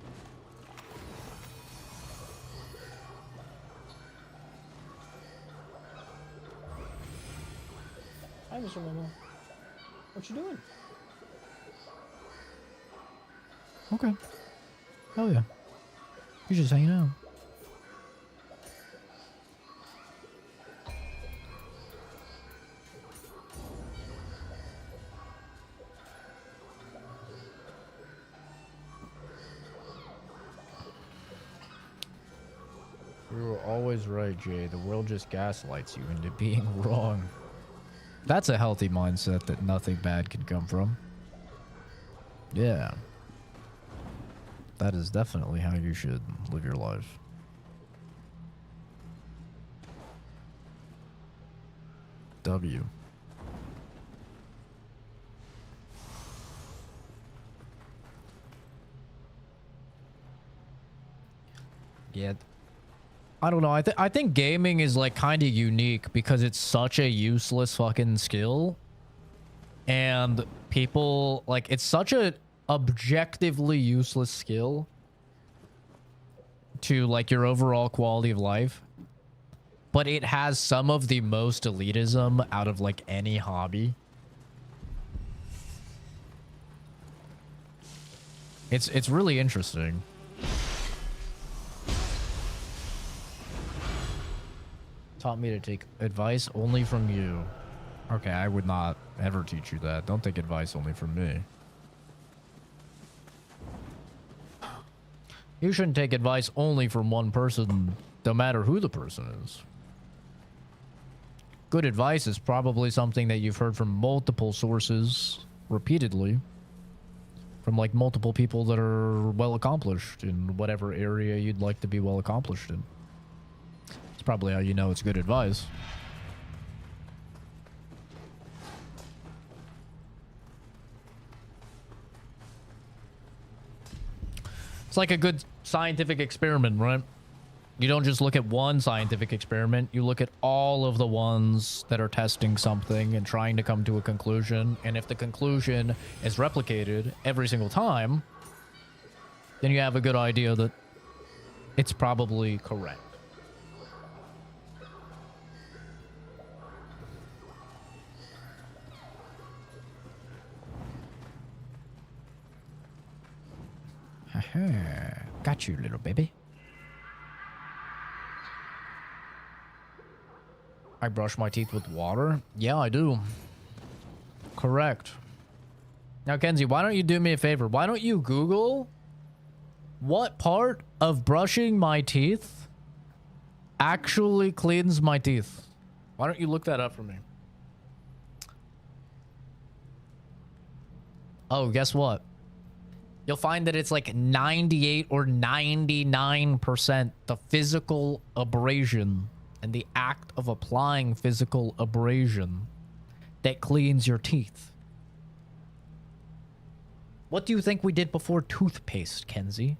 [SPEAKER 1] Hi, Mr. Momo. What you doing? Okay. Hell yeah. You're just hanging out. You were always right, Jay. The world just gaslights you into being wrong. That's a healthy mindset that nothing bad can come from. Yeah. That is definitely how you should live your life. W. Yeah. I don't know. I think gaming is like kind of unique because it's such a useless fucking skill. And people like it's such a objectively useless skill to like your overall quality of life. But it has some of the most elitism out of like any hobby. It's really interesting. Taught me to take advice only from you. Okay, I would not ever teach you that. Don't take advice only from me. You shouldn't take advice only from one person, no matter who the person is. Good advice is probably something that you've heard from multiple sources repeatedly. From like multiple people that are well accomplished in whatever area you'd like to be well accomplished in. It's probably how you know it's good advice. It's like a good scientific experiment, right? You don't just look at one scientific experiment. You look at all of the ones that are testing something and trying to come to a conclusion. And if the conclusion is replicated every single time, then you have a good idea that it's probably correct. Got you, little baby. I brush my teeth with water? Yeah, I do. Correct. Now, Kenzie, why don't you do me a favor? Why don't you Google what part of brushing my teeth actually cleans my teeth? Why don't you look that up for me? Oh, guess what? You'll find that it's like 98 or 99% the physical abrasion and the act of applying physical abrasion that cleans your teeth. What do you think we did before toothpaste, Kenzie?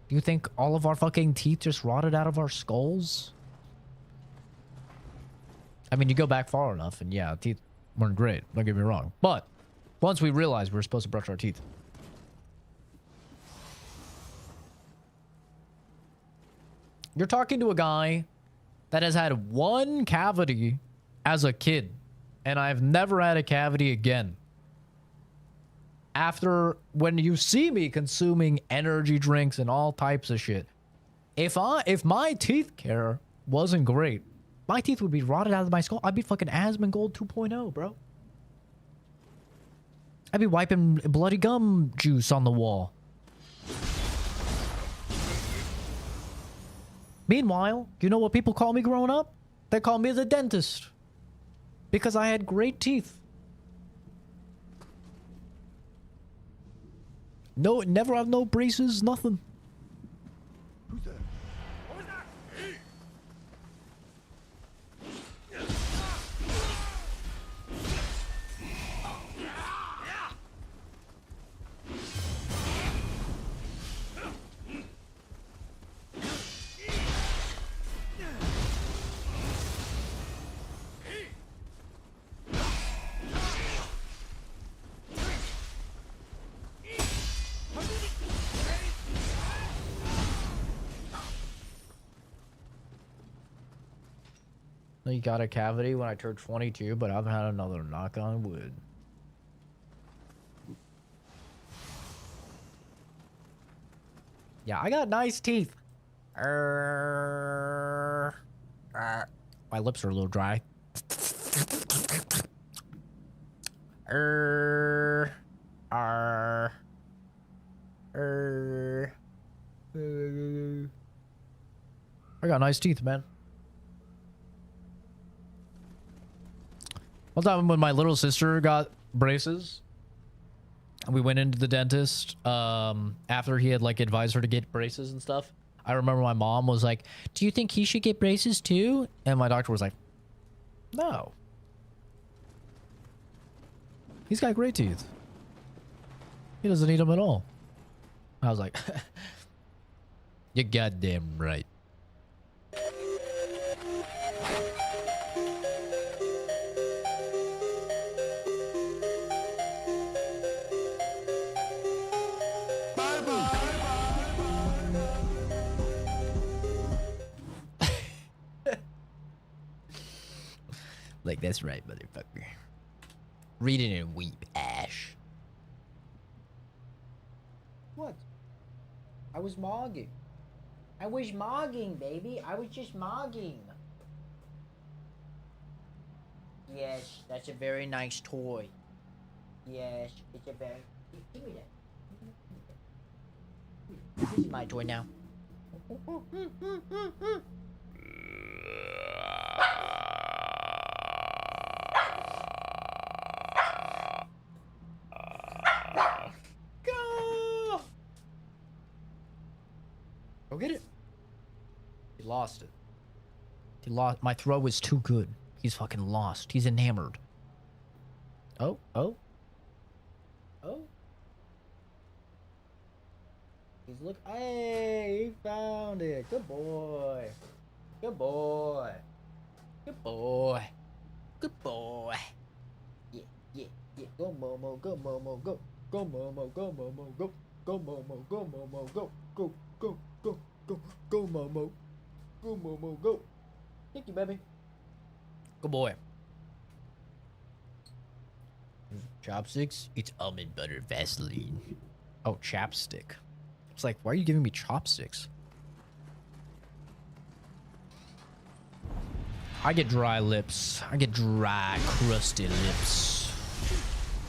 [SPEAKER 1] Do you think all of our fucking teeth just rotted out of our skulls? I mean, you go back far enough and yeah, teeth weren't great, don't get me wrong. But once we realized we were supposed to brush our teeth, you're talking to a guy that has had one cavity as a kid, and I've never had a cavity again. After, when you see me consuming energy drinks and all types of shit, if my teeth care wasn't great, my teeth would be rotted out of my skull. I'd be fucking Asmongold 2.0, bro. I'd be wiping bloody gum juice on the wall. Meanwhile, you know what people call me growing up? They call me the dentist. Because I had great teeth. No, never have no braces, nothing.
[SPEAKER 2] Who's that? What was that?
[SPEAKER 1] You got a cavity when I turned 22, but I've had another, knock on wood. Yeah, I got nice teeth. My lips are a little dry. I got nice teeth, man. One time when my little sister got braces, we went into the dentist after he had like advised her to get braces and stuff. I remember my mom was like, "Do you think he should get braces too?" And my doctor was like, "No. He's got great teeth. He doesn't need them at all." I was like, "You're goddamn right." Like, that's right, motherfucker. Read it and weep, Ash. What? I was mogging. I was mogging, baby. I was just mogging. Yes, that's a very nice toy. Yes, it's a very... Give me that. This is my toy now. Go get it. He lost it. He lost. My throw was too good. He's fucking lost. He's enamored. Oh, oh. Oh. He He's look. Hey, he found it. Good boy. Good boy. Good boy. Good boy. Yeah, yeah, yeah. Go Momo, go Momo, go. Go Momo, go Momo, go. Go Momo, go Momo, go. Go, go, go, go. Go Momo. Go Momo, go. Thank you, baby. Good boy. Chopsticks? It's almond butter Vaseline. Oh, chapstick. It's like, why are you giving me chopsticks? I get dry lips. I get dry, crusty lips.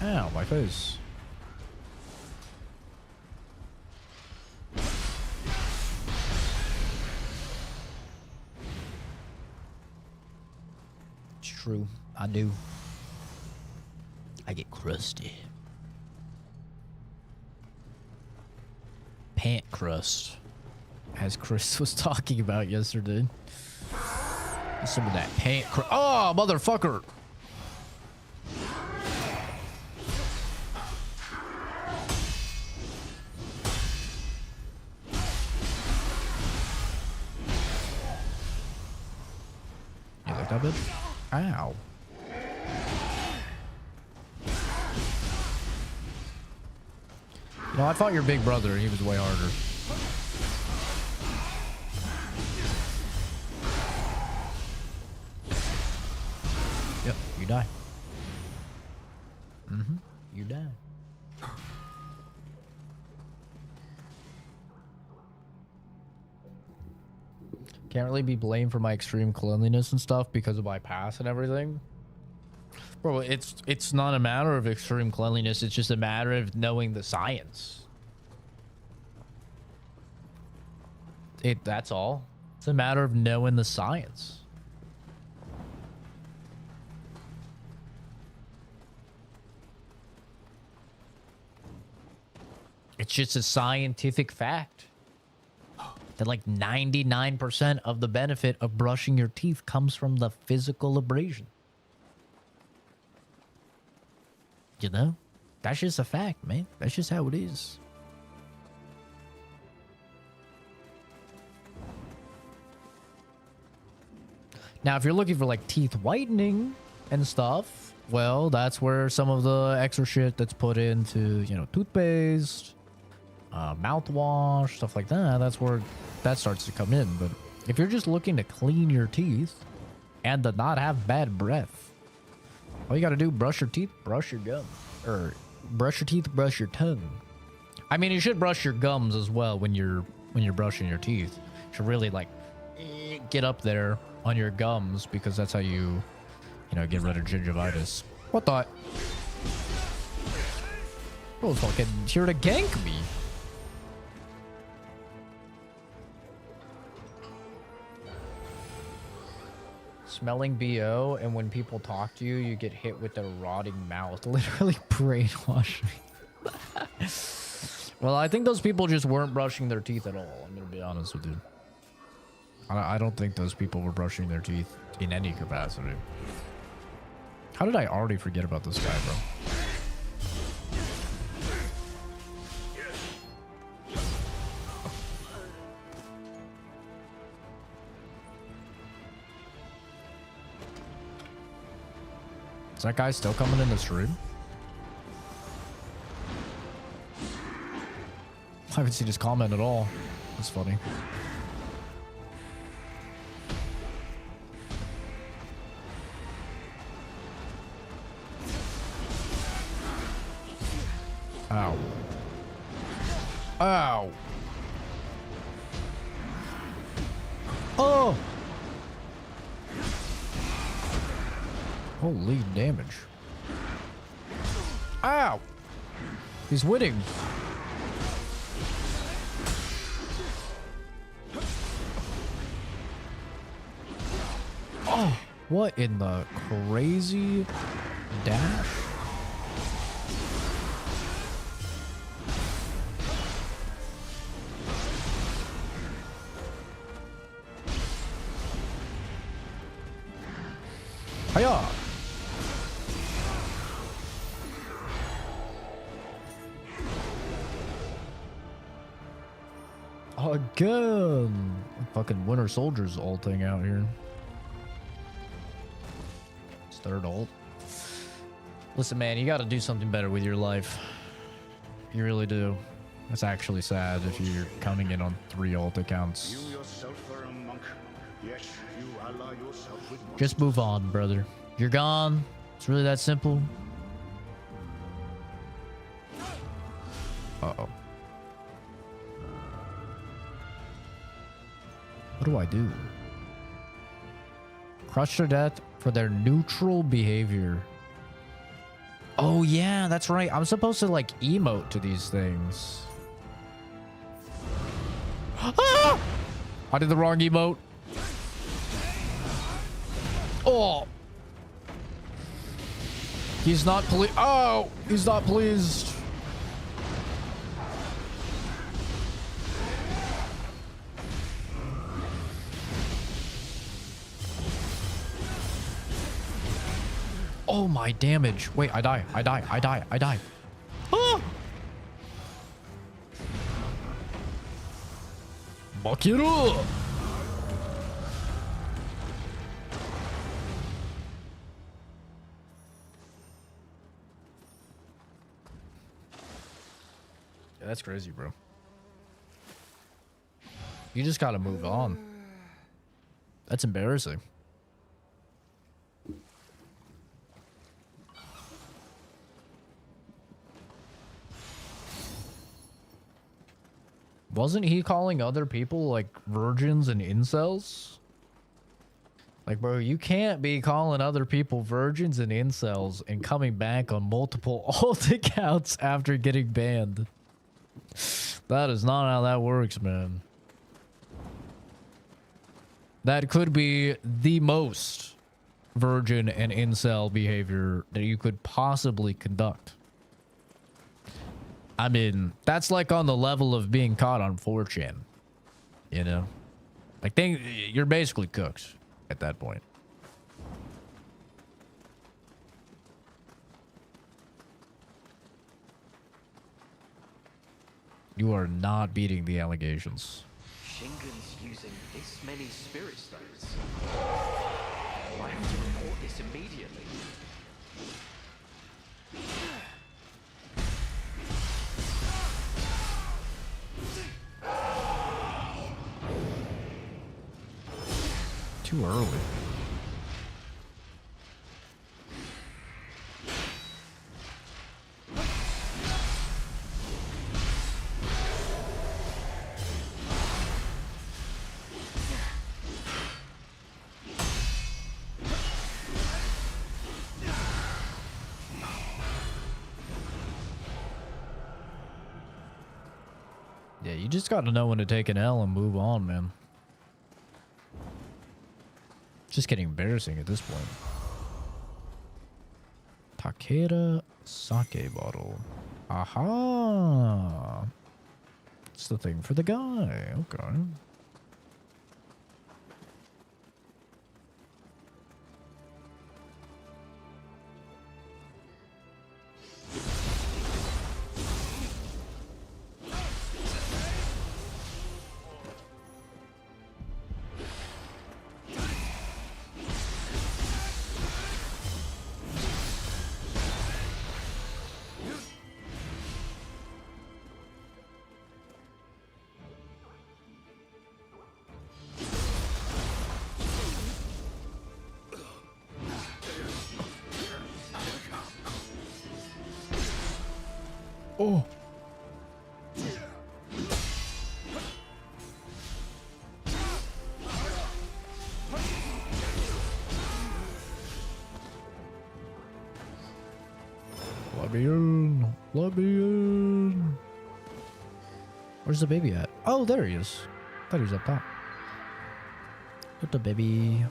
[SPEAKER 1] Ow, my face. It's true. I do. I get crusty. Pant crust, as Chris was talking about yesterday. Some of that pant crust. Oh, motherfucker! You like that bitch? Ow. You know, I fought your big brother. He was way harder. Yep, you die. Mm-hmm. You die. Can't really be blamed for my extreme cleanliness and stuff because of my past and everything. Bro, it's not a matter of extreme cleanliness. It's just a matter of knowing the science. That's all. It's a matter of knowing the science. It's just a scientific fact that like 99% of the benefit of brushing your teeth comes from the physical abrasion. You know? That's just a fact, man. That's just how it is. Now, if you're looking for like teeth whitening and stuff, well, that's where some of the extra shit that's put into, you know, toothpaste, mouthwash, stuff like that, that's where that starts to come in. But if you're just looking to clean your teeth and to not have bad breath, all you gotta do, brush your teeth, brush your gum. Or brush your teeth, brush your tongue. I mean, you should brush your gums as well when you're brushing your teeth. You should really like get up there on your gums because that's how you know, get rid of gingivitis. What the? Bro, fucking here to gank me. Smelling BO, and when people talk to you, you get hit with a rotting mouth. Literally brainwash me. Well, I think those people just weren't brushing their teeth at all. I'm gonna be honest with you. I don't think those people were brushing their teeth in any capacity. How did I already forget about this guy, bro? Is that guy still coming in the stream? I haven't seen his comment at all. That's funny. Ow. Ow. Oh! Holy damage. Ow! He's winning. Oh, what in the crazy dash? Hiya! Welcome. Fucking Winter Soldier's ulting out here. It's third ult. Listen, man, you got to do something better with your life. You really do. It's actually sad if you're coming in on 3 ult accounts.
[SPEAKER 2] You yourself are a monk. Yes, you ally yourself with monks.
[SPEAKER 1] Just move on, brother. You're gone. It's really that simple. Uh-oh. What do I do? Crush to death for their neutral behavior. Oh, yeah, that's right. I'm supposed to, like, emote to these things. Ah! I did the wrong emote. Oh. He's not pleased. Oh, he's not pleased. Oh, my damage. Wait, I die. I die. I die. I die. Ah! Buck it up. Yeah, that's crazy, bro. You just gotta move on. That's embarrassing. Wasn't he calling other people like virgins and incels? Like, bro, you can't be calling other people virgins and incels and coming back on multiple alt accounts after getting banned. That is not how that works, man. That could be the most virgin and incel behavior that you could possibly conduct. I mean, that's like on the level of being caught on 4chan, you know? Like, you're basically cooked at that point. You are not beating the allegations.
[SPEAKER 5] Shingen's using this many spirit stones. I have to report this immediately.
[SPEAKER 1] Too early. Yeah, you just got to know when to take an L and move on, man. Just getting embarrassing at this point. Takeda sake bottle. Aha! It's the thing for the guy. Okay. Oh. Let me in. Let me in. Where's the baby at? Oh, there he is. Thought he was up top. What the baby?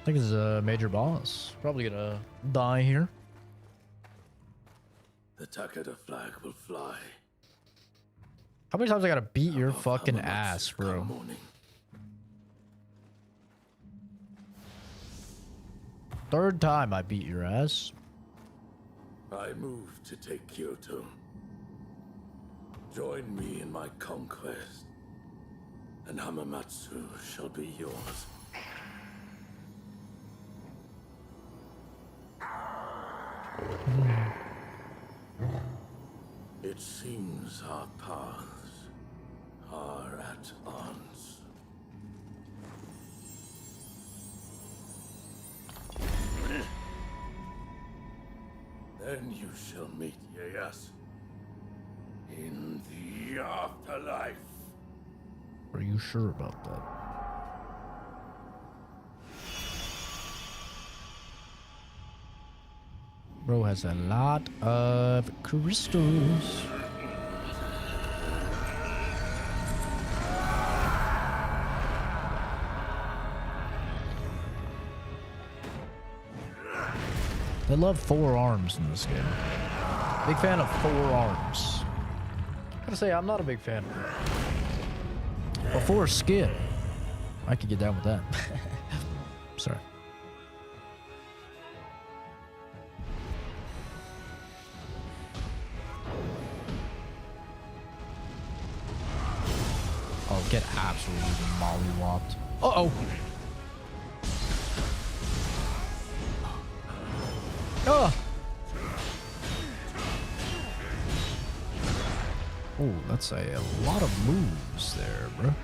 [SPEAKER 1] I think it's a major boss. Probably gonna die here.
[SPEAKER 6] The Takeda flag will fly.
[SPEAKER 1] How many times I gotta beat your fucking ass, bro? Third time I beat your ass.
[SPEAKER 3] I move to take Kyoto. Join me in my conquest, and Hamamatsu shall be yours. It seems our paths are at odds. Then you shall meet Ieyasu in the afterlife.
[SPEAKER 1] Are you sure about that? Bro has a lot of crystals. They love 4 arms in this game. Big fan of 4 arms. Gotta say, I'm not a big fan of it. But 4 skin. I could get down with that. Sorry. Oh, get absolutely mollywopped. Uh-oh. Oh. Oh, that's a lot of moves there, bro.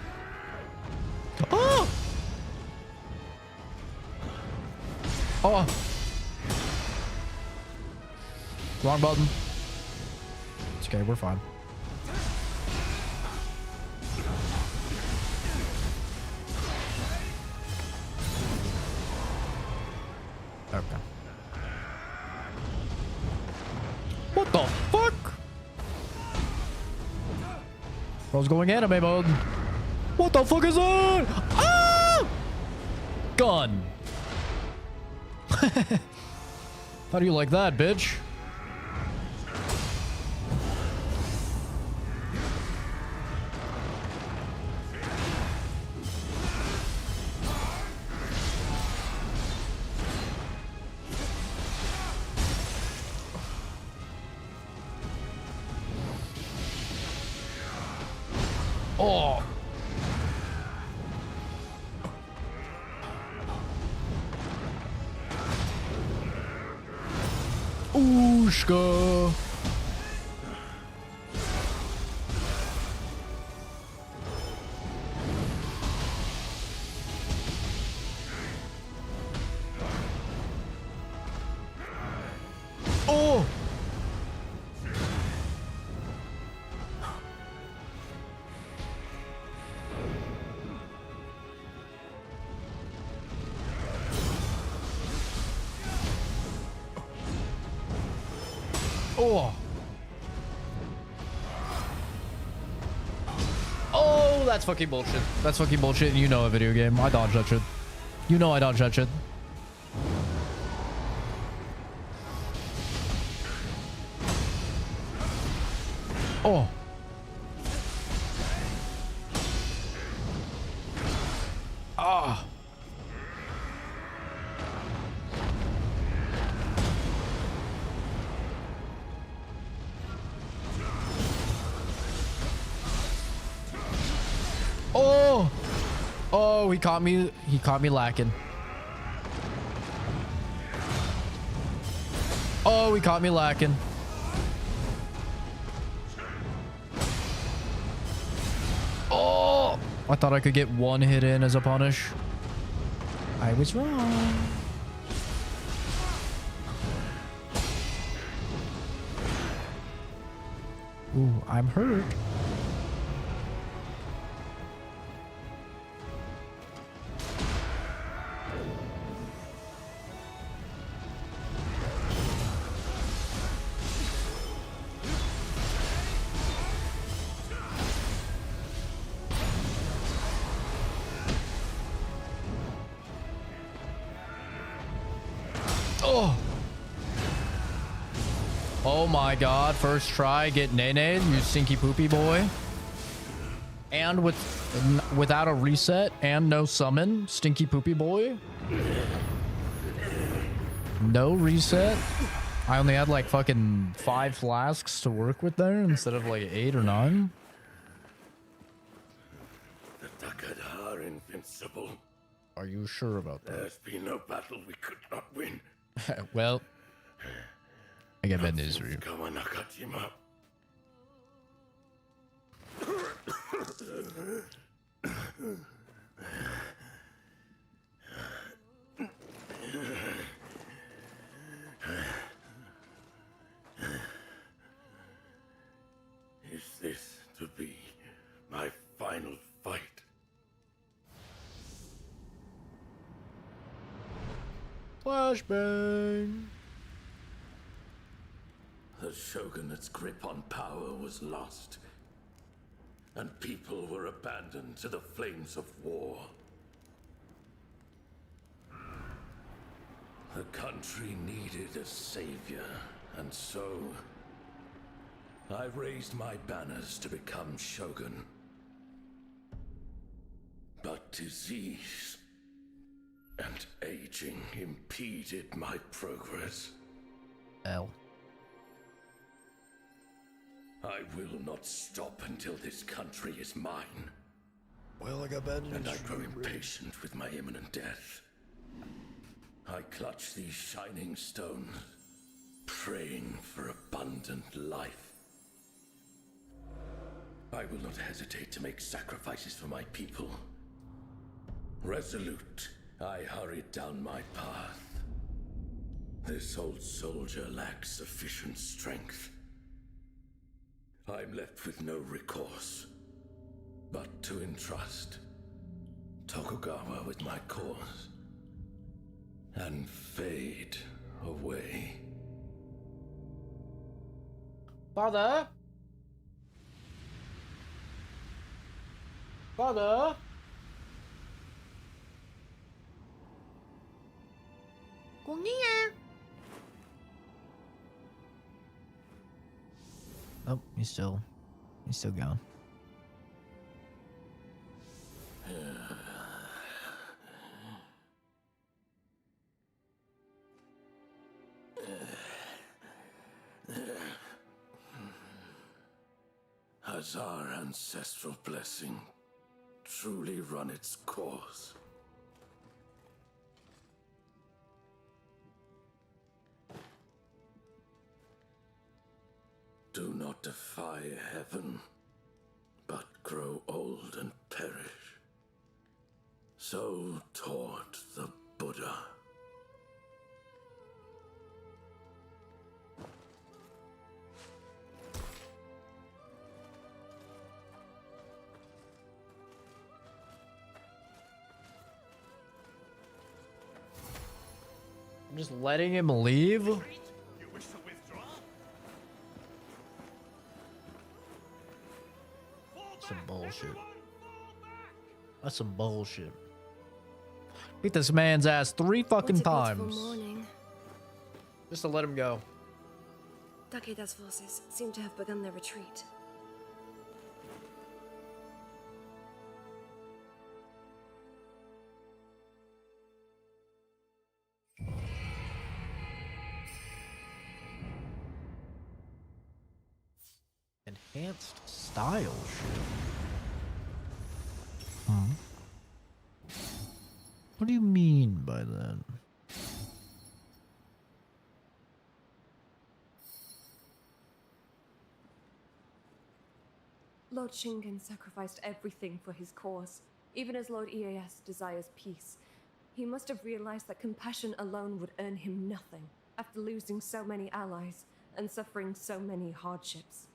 [SPEAKER 1] Oh! Oh! Wrong button. It's okay, we're fine. Okay. What the fuck? Bro's going anime mode. What the fuck is that? Ah! Gun. How do you like that, bitch? Oh. Ooshka. Oh. Oh. Oh, that's fucking bullshit. That's fucking bullshit. And you know a video game. I dodge that shit. You know I dodge that shit. Oh. Ah. Oh. Oh, he caught me. He caught me lacking. Oh, he caught me lacking. Oh, I thought I could get one hit in as a punish. I was wrong. Ooh, I'm hurt. Oh. Oh my god, first try, get Nene, you stinky poopy boy. And without a reset and no summon, stinky poopy boy. no reset. I only had like fucking 5 flasks to work with there instead of like 8 or 9.
[SPEAKER 2] The Dakad are invincible.
[SPEAKER 1] Are you sure about that?
[SPEAKER 2] There's been no battle we could not win.
[SPEAKER 1] Well, I got bad news for you.
[SPEAKER 2] Kawanakajima. Is this to be my final fight?
[SPEAKER 1] Flashbang.
[SPEAKER 2] The shogunate's grip on power was lost, and people were abandoned to the flames of war. The country needed a savior, and so I raised my banners to become shogun. But disease and aging impeded my progress.
[SPEAKER 1] L.
[SPEAKER 2] I will not stop until this country is mine.
[SPEAKER 1] Well, I got bad news.
[SPEAKER 2] And I grow impatient with my imminent death. I clutch these shining stones, praying for abundant life. I will not hesitate to make sacrifices for my people. Resolute, I hurried down my path. This old soldier lacks sufficient strength. I'm left with no recourse, but to entrust Tokugawa with my cause, and fade away.
[SPEAKER 1] Father? Father? Oh, he's still gone.
[SPEAKER 2] Has our ancestral blessing truly run its course? Do not defy heaven, but grow old and perish. So taught the Buddha.
[SPEAKER 1] I'm just letting him leave?
[SPEAKER 2] You wish to withdraw?
[SPEAKER 1] Some bullshit. That's some bullshit. Beat this man's ass 3 fucking times. Just to let him go.
[SPEAKER 4] Takeda's forces seem to have begun their retreat.
[SPEAKER 1] Enhanced style shit. Huh? What do you mean by that?
[SPEAKER 4] Lord Shingen sacrificed everything for his cause, even as Lord EAS desires peace. He must have realized that compassion alone would earn him nothing, after losing so many allies and suffering so many hardships.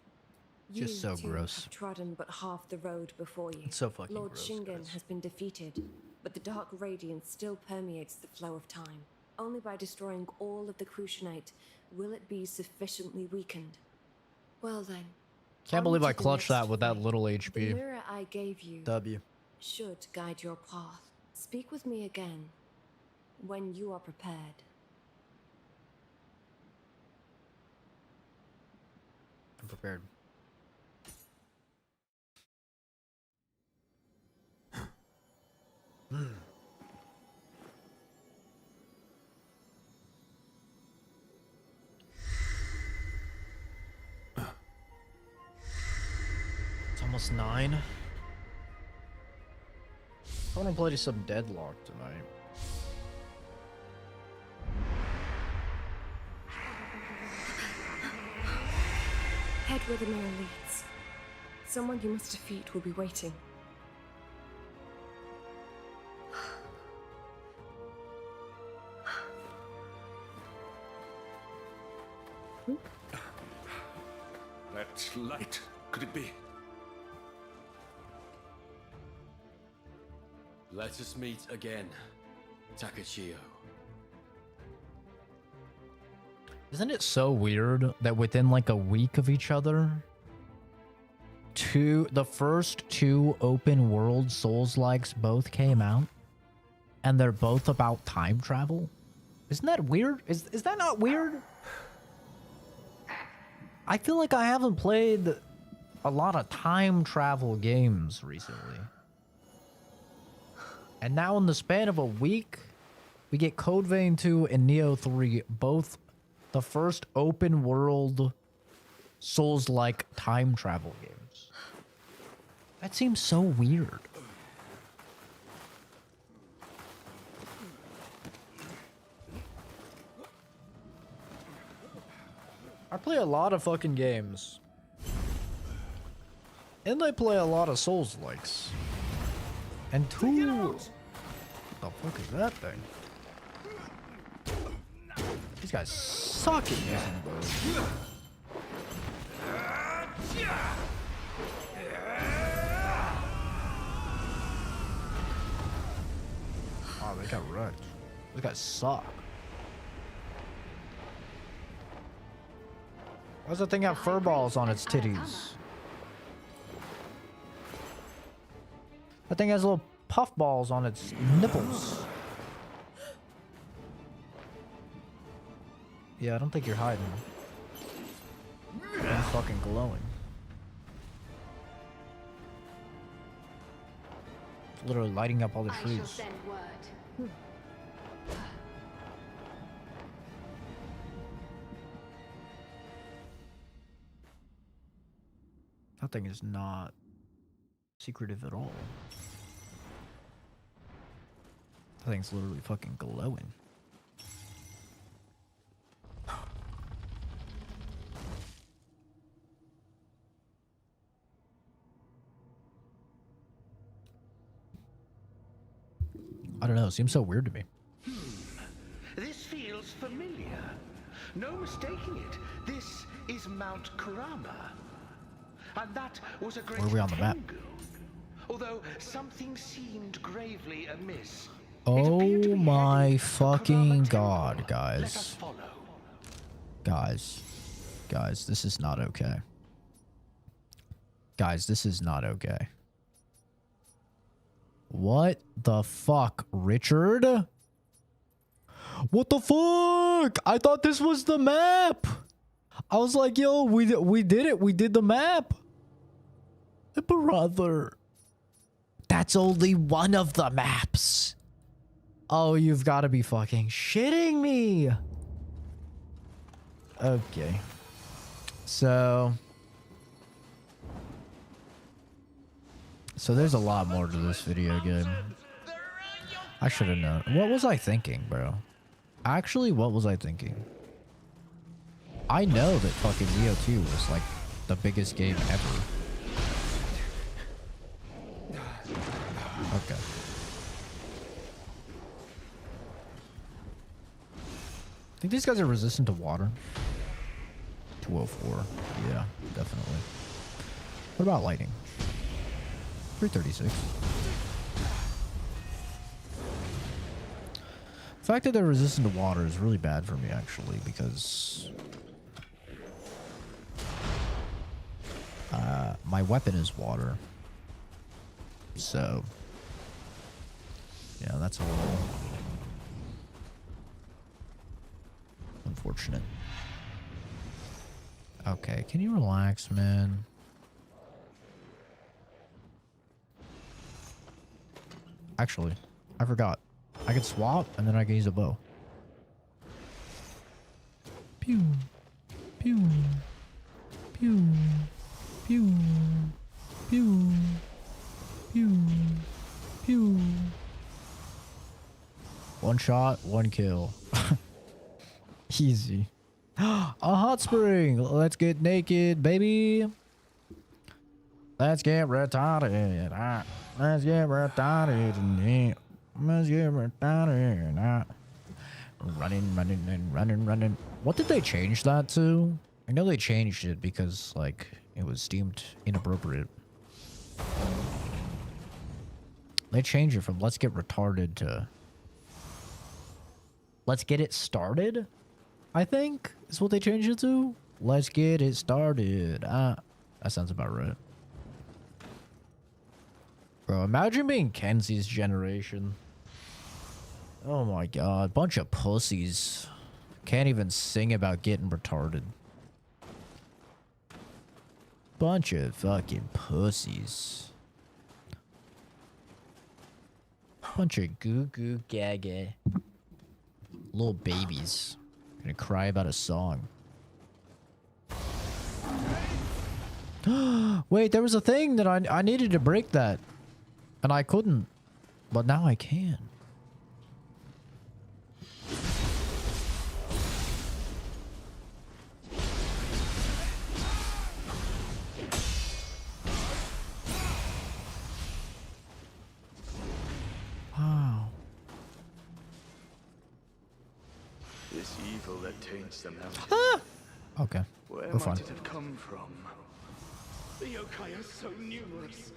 [SPEAKER 1] Just so
[SPEAKER 4] too
[SPEAKER 1] gross.
[SPEAKER 4] Have trodden but half the road before you.
[SPEAKER 1] It's so fucking
[SPEAKER 4] Lord
[SPEAKER 1] gross,
[SPEAKER 4] Shingen
[SPEAKER 1] guys.
[SPEAKER 4] has been defeated, but the dark radiance still permeates the flow of time. Only by destroying all of the Crucianite will it be sufficiently weakened. Well then.
[SPEAKER 1] Can't
[SPEAKER 4] on
[SPEAKER 1] believe
[SPEAKER 4] to
[SPEAKER 1] I
[SPEAKER 4] the
[SPEAKER 1] clutched
[SPEAKER 4] next
[SPEAKER 1] that with that
[SPEAKER 4] fight.
[SPEAKER 1] little
[SPEAKER 4] The
[SPEAKER 1] HP.
[SPEAKER 4] mirror I gave you
[SPEAKER 1] W.
[SPEAKER 4] should guide your path. Speak with me again when you are prepared.
[SPEAKER 1] I'm prepared. almost 9. I want to play some Deadlock tonight.
[SPEAKER 4] Head where the mirror leads. Someone you must defeat will be waiting.
[SPEAKER 3] That light, could it be?
[SPEAKER 8] Let us meet again, Takachio.
[SPEAKER 1] Isn't it so weird that within like a week of each other, the first 2 open world Souls-likes both came out, and they're both about time travel? Isn't that weird? Is that not weird? I feel like I haven't played a lot of time travel games recently. And now in the span of a week, we get Code Vein 2 and Nioh 3, both the first open world Souls-like time travel games. That seems so weird. I play a lot of fucking games. And I play a lot of Souls-likes. And 2... What the fuck is that thing? These guys suck at using bows. Oh, they got wrecked. These guys suck. Why does that thing have fur balls on its titties? That thing has little puff balls on its nipples. Yeah, I don't think you're hiding. I'm fucking glowing. It's literally lighting up all the trees. That thing is not secretive at all. That thing's literally fucking glowing. I don't know, it seems so weird to me.
[SPEAKER 5] This feels familiar. No mistaking it. This is Mount Kurama. And that was a great
[SPEAKER 1] Where are we on the map?
[SPEAKER 5] Tengu. Although something seemed gravely amiss.
[SPEAKER 1] Oh my fucking god, guys. Guys, this is not okay. Guys, this is not okay. What the fuck, Richard? What the fuck? I thought this was the map. I was like, yo, we did it. We did the map. Brother. That's only one of the maps. Oh, you've got to be fucking shitting me. Okay. So there's a lot more to this video game. I should have known. What was I thinking, bro? Actually, what was I thinking? I know that fucking Nioh 2 was like the biggest game ever. Okay. I think these guys are resistant to water. 204. Yeah, definitely. What about lighting? 336. The fact that they're resistant to water is really bad for me, actually, because my weapon is water. So, yeah, that's a little unfortunate. Okay, can you relax, man? Actually, I forgot. I can swap, and then I can use a bow. Pew. Pew. Pew. Pew. Pew. Pew. Pew. One shot, one kill. Easy. A hot spring. Let's get naked, baby. Let's get retarded. Let's get retarded. Let's get retarded. Running. What did they change that to? I know they changed it because, like, it was deemed inappropriate. They changed it from let's get retarded to let's get it started, I think, is what they changed it to. Let's get it started. That sounds about right. Bro, imagine being Kenzie's generation. Oh my god, bunch of pussies. Can't even sing about getting retarded. Bunch of fucking pussies. Bunch of goo goo gaga. Little babies. Gonna cry about a song. Wait, there was a thing that I needed to break that. And I couldn't. But now I can. Wow.
[SPEAKER 9] This evil that taints the mountain.
[SPEAKER 1] Ah! Okay.
[SPEAKER 9] Where
[SPEAKER 1] We're
[SPEAKER 9] might
[SPEAKER 1] fine.
[SPEAKER 9] it have come from? The yokai are so numerous.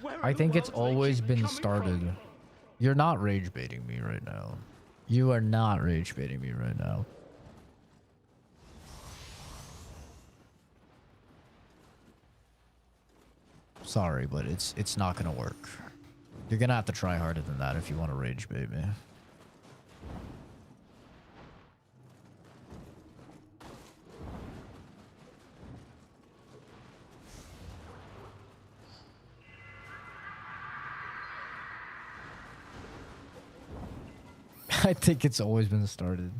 [SPEAKER 9] Where
[SPEAKER 1] I
[SPEAKER 9] are the
[SPEAKER 1] think it's
[SPEAKER 9] worlds they
[SPEAKER 1] always
[SPEAKER 9] keep
[SPEAKER 1] been
[SPEAKER 9] coming
[SPEAKER 1] started.
[SPEAKER 9] from?
[SPEAKER 1] You're not rage baiting me right now. You are not rage baiting me right now. Sorry, but it's not gonna work. You're gonna have to try harder than that if you want to rage bait me. I think it's always been started.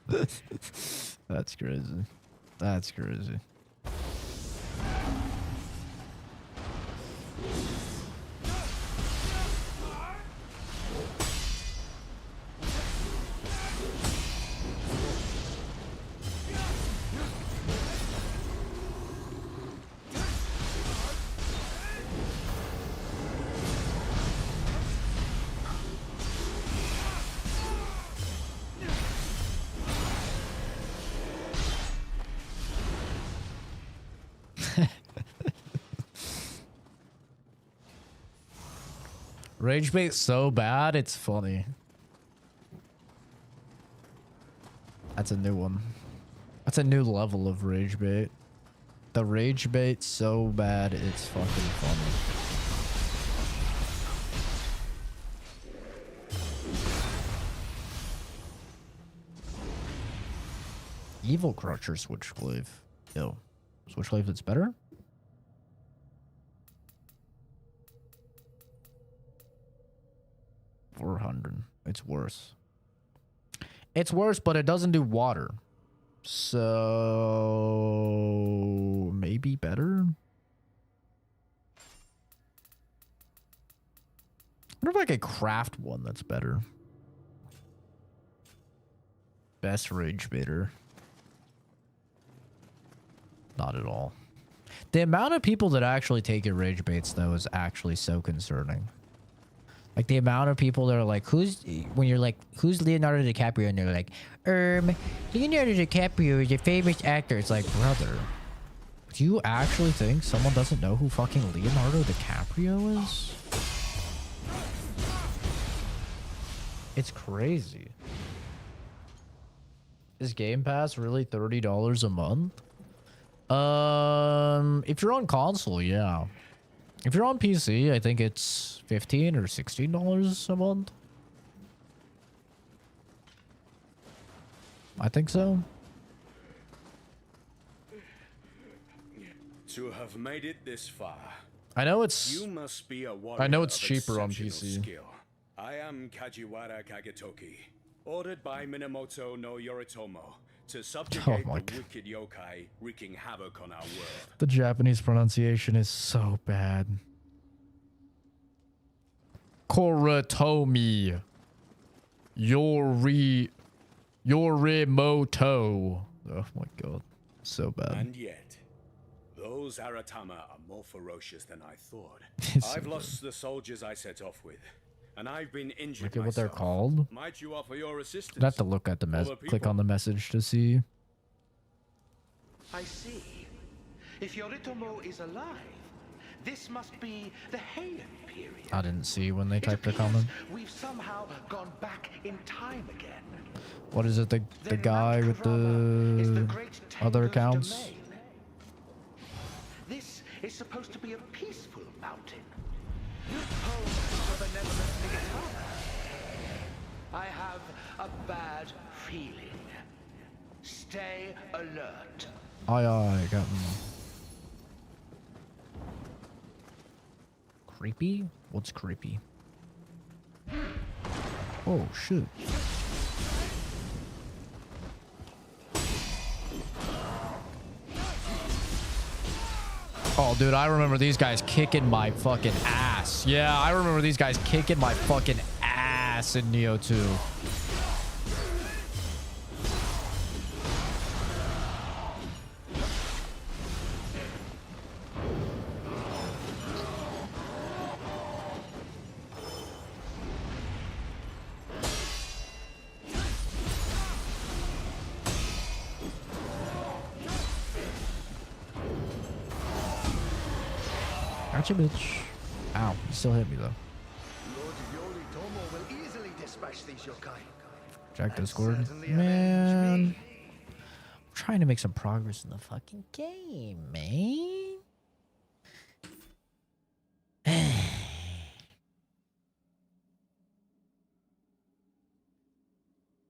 [SPEAKER 1] That's crazy. That's crazy. Rage bait so bad, it's funny. That's a new one. That's a new level of rage bait. The rage bait so bad, it's fucking funny. Evil Crusher Switchglaive. Yo. Switchglaive that's better? $400. It's worse. It's worse, but it doesn't do water. So maybe better? What if I could craft one that's better? Best rage baiter. Not at all. The amount of people that actually take your rage baits though is actually so concerning. Like the amount of people that are like, when you're like, who's Leonardo DiCaprio? And they're like, Leonardo DiCaprio is a famous actor. It's like, brother, do you actually think someone doesn't know who fucking Leonardo DiCaprio is? It's crazy. Is Game Pass really $30 a month? If you're on console, yeah. If you're on PC, I think it's $15 or $16 a month. I think so.
[SPEAKER 11] To have made it this far,
[SPEAKER 1] I know it's.
[SPEAKER 11] you must be a warrior
[SPEAKER 1] I know it's
[SPEAKER 11] of
[SPEAKER 1] cheaper on
[SPEAKER 11] exceptional
[SPEAKER 1] PC.
[SPEAKER 11] skill. I am Kajiwara Kagetoki, ordered by Minamoto no Yoritomo To subjugate
[SPEAKER 1] my
[SPEAKER 11] the wicked yokai wreaking havoc on our world.
[SPEAKER 1] The Japanese pronunciation is so bad. Koratomi. Yorimoto. Oh my god. So bad.
[SPEAKER 11] And yet, those Aratama are more ferocious than I thought. I've lost the soldiers I set off with, and I've been injured
[SPEAKER 1] Look at what they're
[SPEAKER 11] myself.
[SPEAKER 1] called.
[SPEAKER 11] Might you offer your assistance?
[SPEAKER 1] I'd have to look at the click on the message to see.
[SPEAKER 5] I see. If Yoritomo is alive, this must be the Heian period.
[SPEAKER 1] I didn't see when they
[SPEAKER 5] It
[SPEAKER 1] typed their
[SPEAKER 5] appears
[SPEAKER 1] comment.
[SPEAKER 5] we've somehow gone back in time again.
[SPEAKER 1] What is it? The guy with the other accounts?
[SPEAKER 5] Domain. This is supposed to be a peaceful mountain. Home to benevolent Nigatama. I have a bad feeling. Stay alert.
[SPEAKER 1] Aye, aye, Captain. Creepy? What's creepy? Oh, shoot. Oh, dude, I remember these guys kicking my fucking ass. Yeah, I remember these guys kicking my fucking ass in Nioh 2. Gotcha, bitch. Ow, you still hit me though.
[SPEAKER 5] Lord Yoritomo will easily dispatch these yokai.
[SPEAKER 1] Jack Discord. Man. I'm trying to make some progress in the fucking game, man.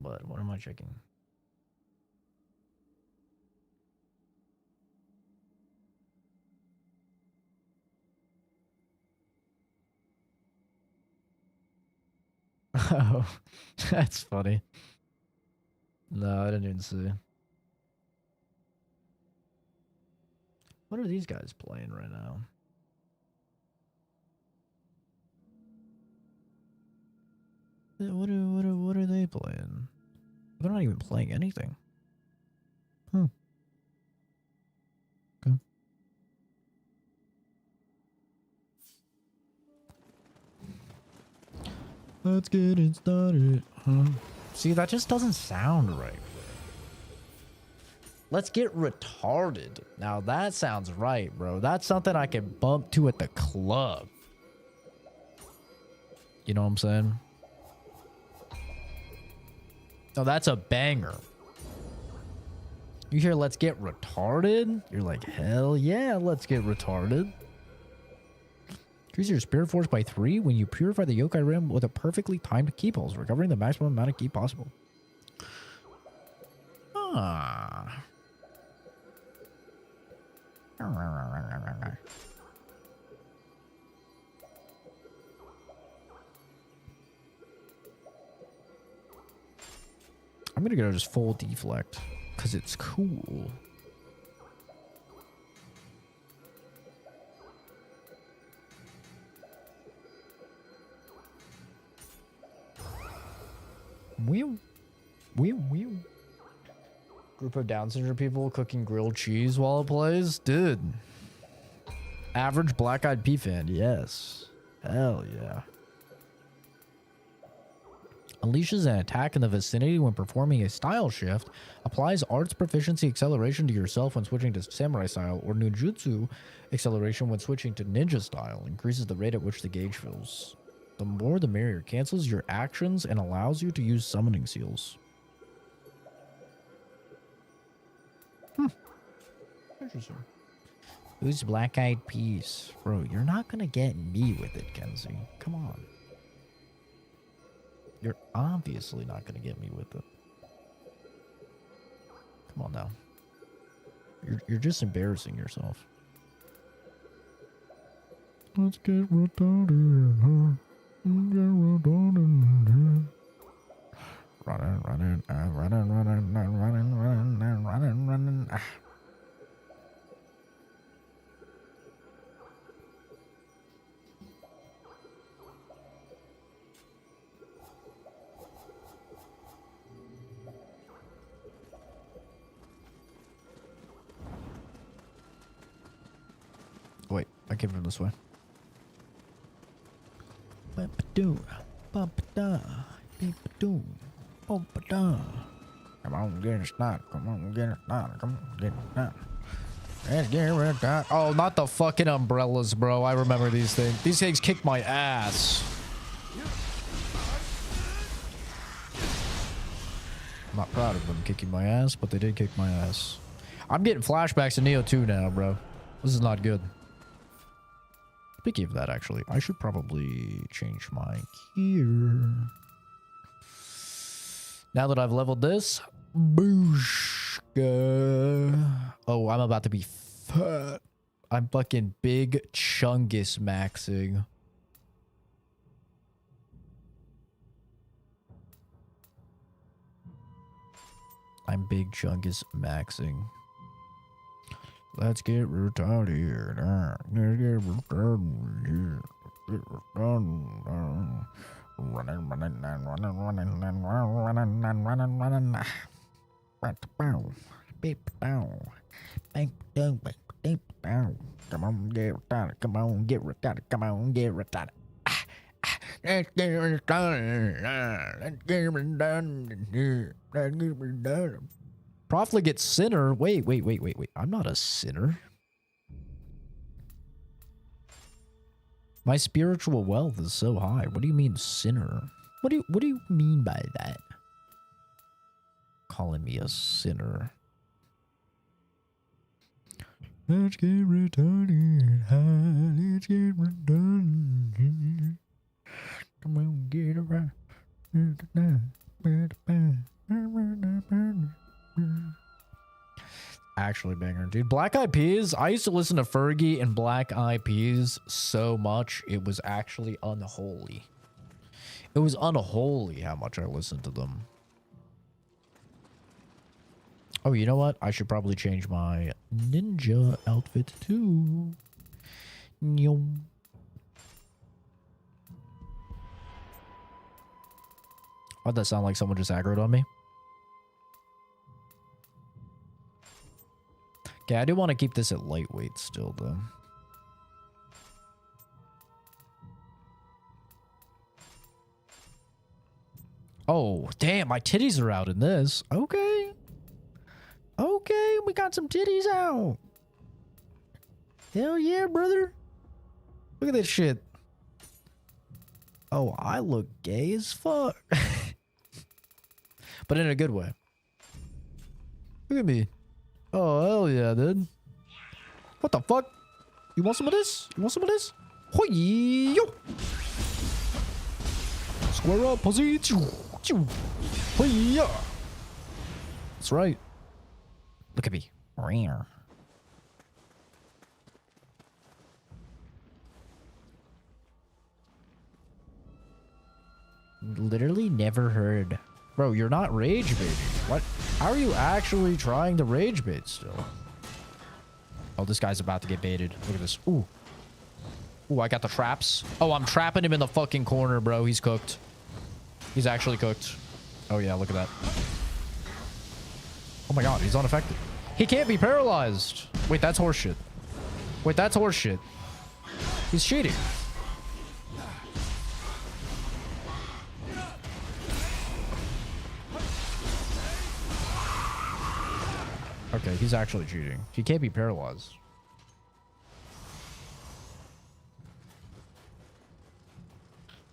[SPEAKER 1] What am I checking? Oh, that's funny. No, I didn't even see. What are these guys playing right now? What are they playing? They're not even playing anything. Huh. Okay. Let's get it started. Huh? See, that just doesn't sound right. Let's get retarded. Now that sounds right, bro. That's something I can bump to at the club. You know what I'm saying? No, that's a banger. You hear let's get retarded? You're like, hell yeah, let's get retarded. Increase your spirit force by 3 when you purify the yokai rim with a perfectly timed key pulse, recovering the maximum amount of ki possible. Ah. I'm gonna go just full deflect because it's cool. Whew. Group of Down syndrome people cooking grilled cheese while it plays? Dude. Average black-eyed pea fan, yes. Hell yeah. Unleashes an attack in the vicinity when performing a style shift. Applies arts proficiency acceleration to yourself when switching to samurai style, or ninjutsu acceleration when switching to ninja style. Increases the rate at which the gauge fills. The more the merrier. Cancels your actions and allows you to use summoning seals. Interesting. Who's black-eyed peas? Bro, you're not gonna get me with it, Kenzie. Come on. You're obviously not gonna get me with it. Come on now. You're just embarrassing yourself. Let's get retarded, huh? running. Wait, I came from this way. Bump-a-doo, bump-a-da, beep-a-doo, bump-a-da. Come on, get it started. Come on, get it started. Come on, get it started. Let's get it started. Oh, not the fucking umbrellas, bro. I remember these things. These things kicked my ass. I'm not proud of them kicking my ass, but they did kick my ass. I'm getting flashbacks to Nioh 2 now, bro. This is not good. Speaking of that, actually, I should probably change my gear. Now that I've leveled this, booshka. Oh, I'm about to be fat. I'm fucking big chungus maxing. I'm big chungus maxing. Let's get retarded. Let's get retarded. Come on, get retarded. Come on, get retarded. Come on, get retarded. Let's get retarded. Let's get retarded. Let's get retarded. Profligate sinner. Wait. I'm not a sinner. My spiritual wealth is so high. What do you mean sinner? What do you mean by that? Calling me a sinner. Let's get retarded. Let's get retarded. Come on, get around. Actually banger, dude. Black Eyed Peas. I used to listen to Fergie and Black Eyed Peas so much it was actually unholy. It was unholy how much I listened to them. Oh, you know what? I should probably change my ninja outfit too. Nioh. Why'd that sound like someone just aggroed on me? Okay, I do want to keep this at lightweight still, though. Oh, damn, my titties are out in this. Okay. Okay, we got some titties out. Hell yeah, brother. Look at this shit. Oh, I look gay as fuck. But in a good way. Look at me. Oh, hell yeah, dude. What the fuck? You want some of this? You want some of this? Hoi-yo! Square up, pussy. Hoi-ya! That's right. Look at me. Rare. Literally never heard. Bro, you're not rage baiting. What? How are you actually trying to rage bait still? Oh, this guy's about to get baited. Look at this. Ooh. Ooh, I got the traps. Oh, I'm trapping him in the fucking corner, bro. He's cooked. He's actually cooked. Oh, yeah, look at that. Oh my god, he's unaffected. He can't be paralyzed. Wait, that's horseshit. Wait, that's horseshit. He's cheating. Okay, he's actually cheating. He can't be paralyzed.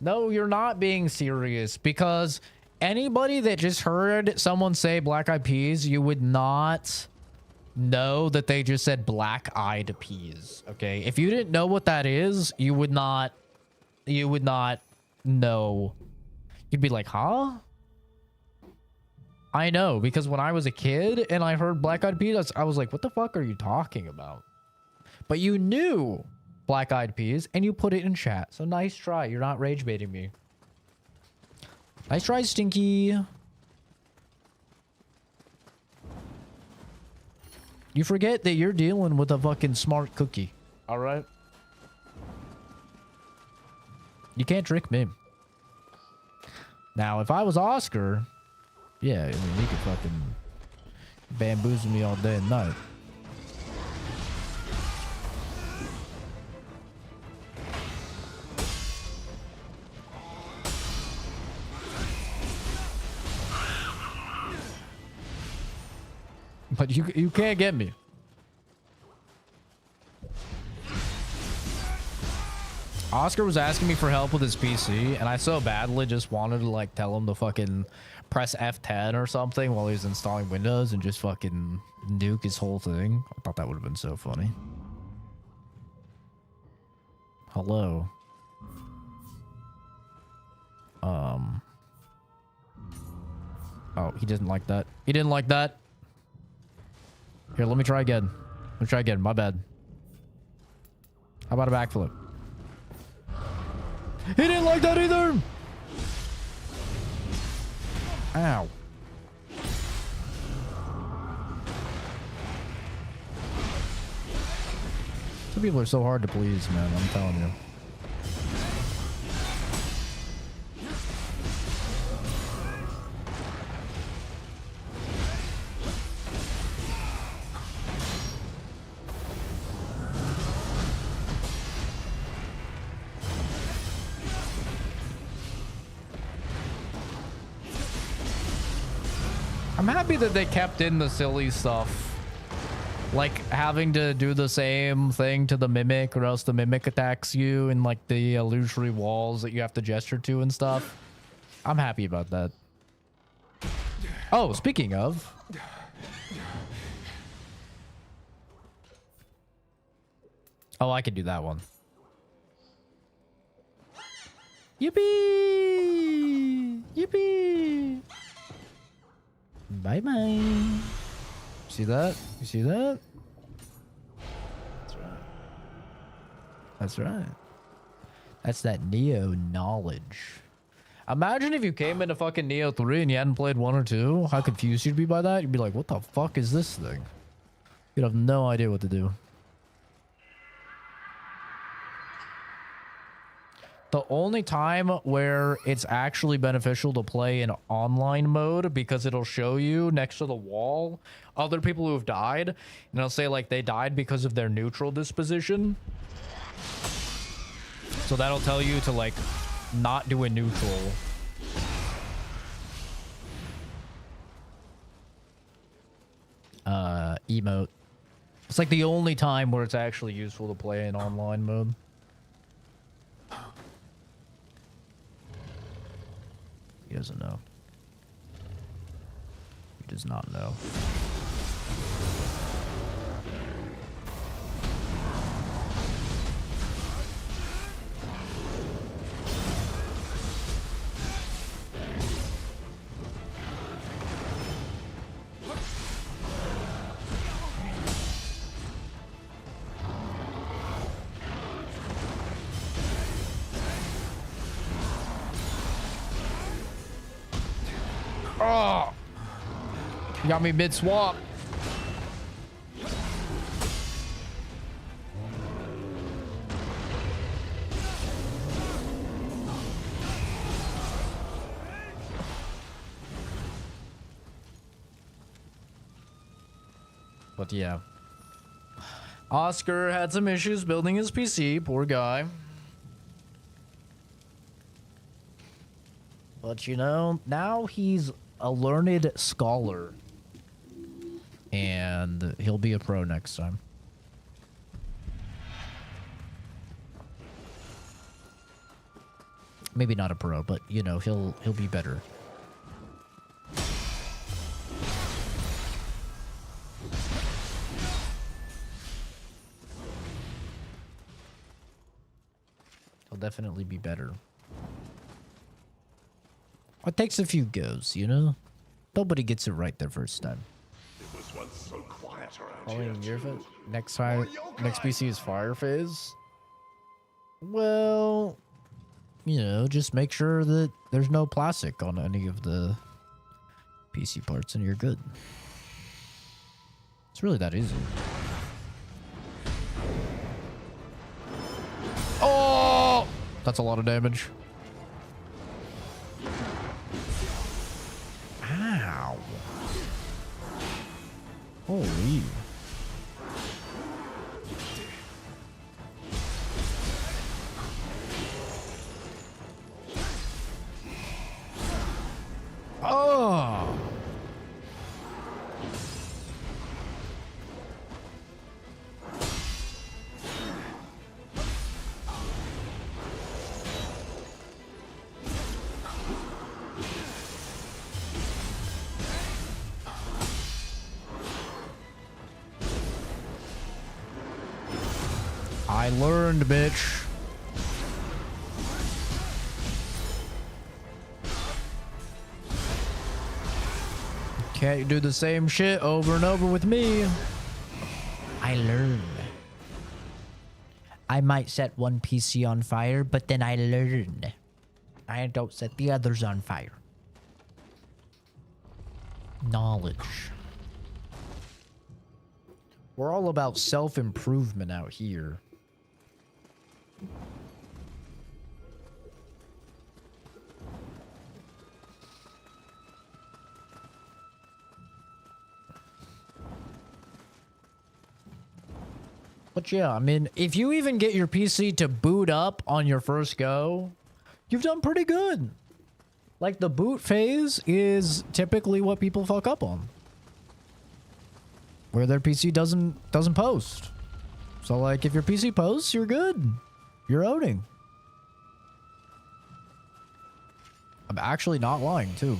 [SPEAKER 1] No, you're not being serious, because anybody that just heard someone say Black Eyed Peas, you would not know that they just said Black Eyed Peas. Okay, if you didn't know what that is, you would not know. You'd be like, huh? I know, because when I was a kid and I heard Black Eyed Peas, I was like, what the fuck are you talking about? But you knew Black Eyed Peas and you put it in chat. So nice try. You're not rage baiting me. Nice try, Stinky. You forget that you're dealing with a fucking smart cookie. All right? You can't trick me. Now, if I was Oscar, yeah, I mean, he could fucking bamboozle me all day and night. But you can't get me. Oscar was asking me for help with his PC, and I so badly just wanted to like tell him to fucking press F10 or something while he's installing Windows and just fucking nuke his whole thing. I thought that would have been so funny. Hello. Oh, he didn't like that. He didn't like that. Here, let me try again. Let me try again. My bad. How about a backflip? He didn't like that either! Ow. Some people are so hard to please, man. I'm telling you. I'm happy that they kept in the silly stuff. Like having to do the same thing to the mimic or else the mimic attacks you in like the illusory walls that you have to gesture to and stuff. I'm happy about that. Oh, speaking of. Oh, I could do that one. Yippee! Yippee! Bye-bye. See that? You see that? That's right. That's right. That's that Nioh knowledge. Imagine if you came into fucking Nioh 3 and you hadn't played 1 or 2. How confused you'd be by that? You'd be like, what the fuck is this thing? You'd have no idea what to do. The only time where it's actually beneficial to play in online mode, because it'll show you next to the wall other people who have died, and it'll say like they died because of their neutral disposition. So that'll tell you to like not do a neutral. Emote. It's like the only time where it's actually useful to play in online mode. He doesn't know. He does not know. Oh! Got me mid-swap. But yeah. Oscar had some issues building his PC, poor guy. But you know, now he's a learned scholar. And he'll be a pro next time. Maybe not a pro, but you know, he'll be better. He'll definitely be better. It takes a few goes, you know? Nobody gets it right their first time.
[SPEAKER 2] It was once so quiet around
[SPEAKER 1] Following
[SPEAKER 2] here.
[SPEAKER 1] your next time, next PC is Fire Phase. Well, you know, just make sure that there's no plastic on any of the PC parts and you're good. It's really that easy. Oh! That's a lot of damage. Ow. Holy. Oh. I learned, bitch. Can't do the same shit over and over with me. I learned. I might set one PC on fire, but then I learned. I don't set the others on fire. Knowledge. We're all about self-improvement out here. But yeah, I mean, if you even get your PC to boot up on your first go, you've done pretty good. Like, the boot phase is typically what people fuck up on, where their PC doesn't post. So, like, if your PC posts, you're good. You're owning. I'm actually not lying, too.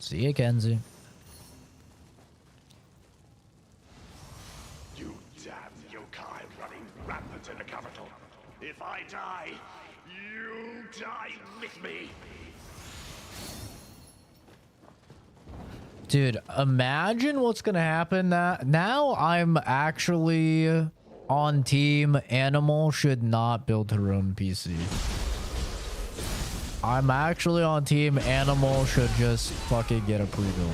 [SPEAKER 1] See you, Kenzie.
[SPEAKER 2] You damn yokai running rampant in the capital. If I die, you die with me.
[SPEAKER 1] Dude, imagine what's gonna happen now I'm actually on team Animal should not build her own PC. I'm actually on team Animal should just fucking get a pre-built.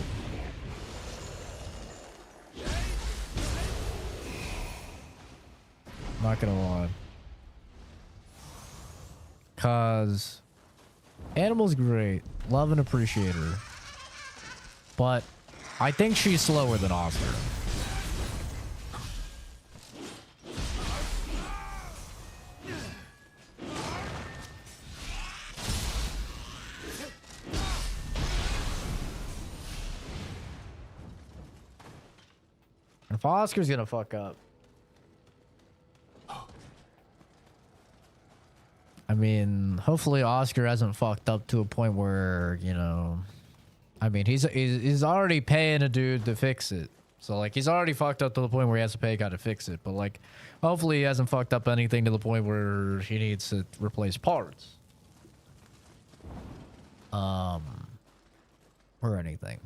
[SPEAKER 1] Not gonna lie. Cause Animal's great. Love and appreciate her. But I think she's slower than Oscar. If Oscar's gonna fuck up. I mean, hopefully Oscar hasn't fucked up to a point where, you know, I mean, he's already paying a dude to fix it. So, like, he's already fucked up to the point where he has to pay a guy to fix it. But, like, hopefully he hasn't fucked up anything to the point where he needs to replace parts. Or anything.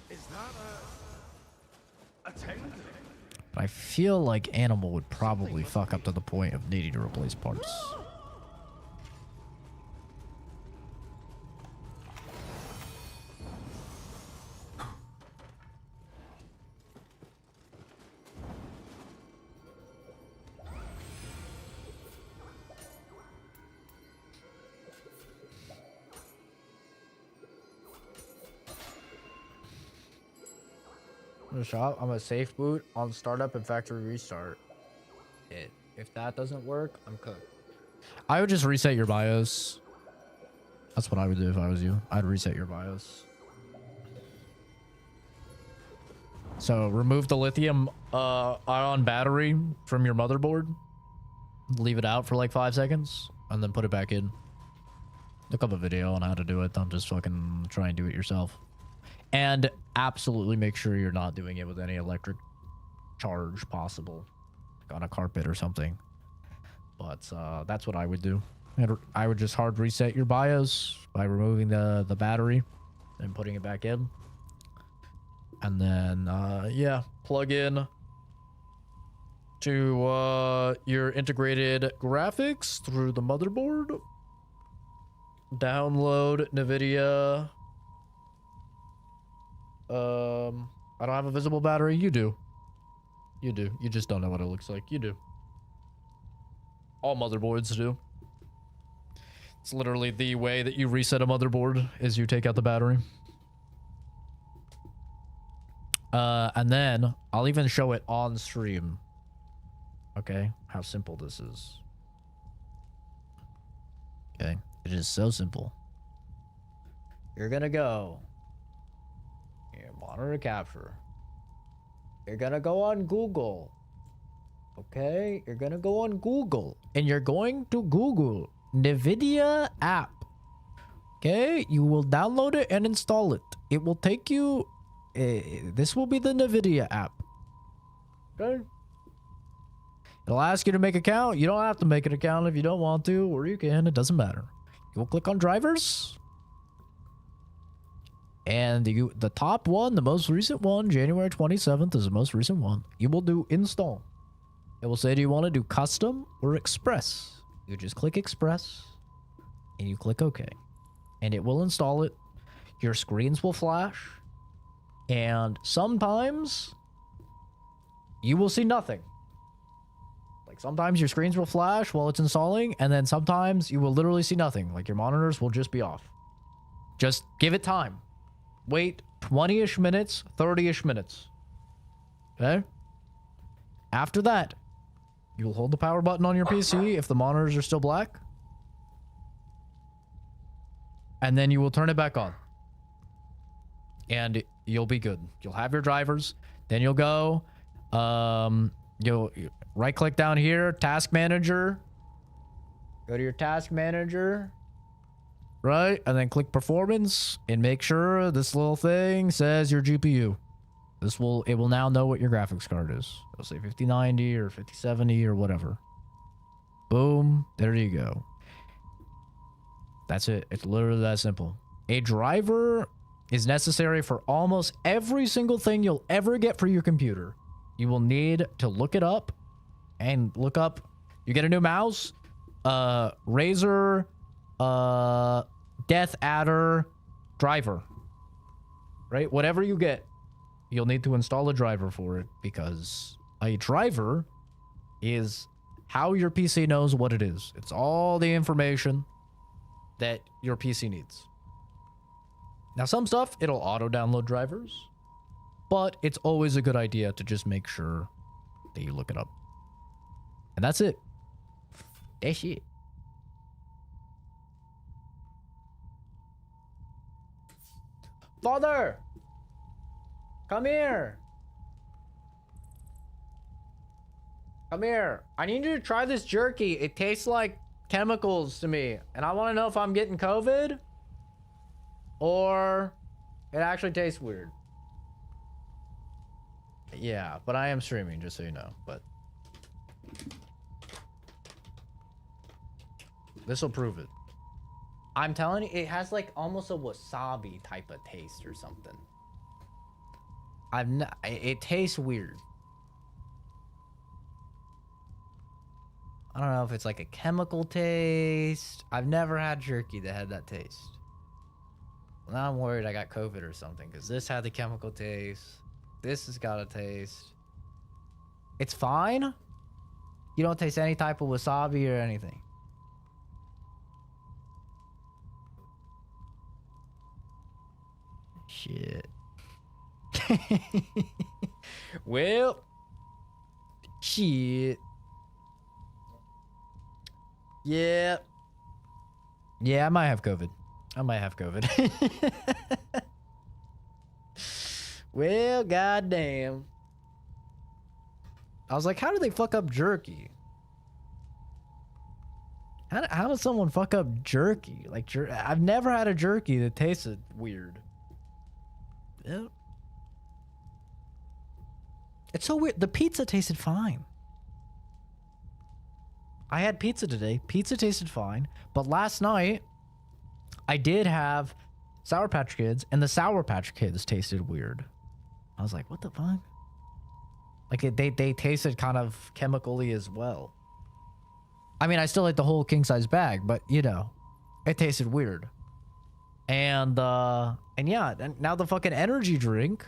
[SPEAKER 2] Is that a tender?
[SPEAKER 1] But I feel like Animal would probably fuck up to the point of needing to replace parts. Shop. I'm a safe boot on startup and factory restart. If that doesn't work, I'm cooked. I would just reset your BIOS. That's what I would do if I was you. I'd reset your BIOS. So remove the lithium ion battery from your motherboard. Leave it out for like 5 seconds and then put it back in. Look up a video on how to do it. Don't just fucking try and do it yourself. And absolutely make sure you're not doing it with any electric charge possible, like on a carpet or something. But that's what I would do. I would just hard reset your BIOS by removing the battery and putting it back in. And then, yeah, plug in to your integrated graphics through the motherboard. Download NVIDIA. I don't have a visible battery. You do. You do. You just don't know what it looks like. You do. All motherboards do. It's literally the way that you reset a motherboard is you take out the battery. And then I'll even show it on stream. Okay, how simple this is. Okay, it is so simple. You're gonna go here, monitor capture. You're gonna go on Google. Okay, you're gonna go on Google and you're going to Google NVIDIA app. Okay, you will download it and install it. It will take you. This will be the NVIDIA app. Okay. It'll ask you to make an account. You don't have to make an account if you don't want to, or you can. It doesn't matter. You'll click on drivers. And the top one, the most recent one, January 27th is the most recent one. You will do install. It will say, do you want to do custom or express? You just click express and you click OK. And it will install it. Your screens will flash. And sometimes you will see nothing. Like sometimes your screens will flash while it's installing, and then sometimes you will literally see nothing. Like your monitors will just be off. Just give it time. Wait 20-ish minutes, 30-ish minutes. Okay? After that, you will hold the power button on your PC if the monitors are still black. And then you will turn it back on. And you'll be good. You'll have your drivers. Then you'll go. You'll right click down here, task manager. Go to your task manager. Right? And then click performance and make sure this little thing says your GPU. It will now know what your graphics card is. It'll say 5090 or 5070 or whatever. Boom. There you go. That's it. It's literally that simple. A driver is necessary for almost every single thing you'll ever get for your computer. You will need to look it up and look up. You get a new mouse, Razer, Death Adder driver, right? Whatever you get, you'll need to install a driver for it, because a driver is how your PC knows what it is. It's all the information that your PC needs. Now, some stuff, it'll auto-download drivers, but it's always a good idea to just make sure that you look it up. And that's it. That's it. Father! Come here! Come here. I need you to try this jerky. It tastes like chemicals to me, and I want to know if I'm getting COVID or it actually tastes weird. Yeah, but I am streaming, just so you know. But this will prove it. I'm telling you, it has like almost a wasabi type of taste or something. It tastes weird. I don't know if it's like a chemical taste. I've never had jerky that had that taste. Well, now I'm worried I got COVID or something, because this had the chemical taste. This has got a taste. It's fine. You don't taste any type of wasabi or anything. Shit. Well, shit. Yeah. Yeah, I might have COVID. Well, goddamn. I was like, how do they fuck up jerky? How does someone fuck up jerky? Like, I've never had a jerky that tasted weird. Yeah. It's so weird. The pizza tasted fine. I had pizza today. Pizza tasted fine. But last night, I did have Sour Patch Kids, and the Sour Patch Kids tasted weird. I was like, what the fuck? Like, they tasted kind of chemically as well. I mean, I still ate the whole king-size bag, but, you know, it tasted weird. And yeah, and now the fucking energy drink,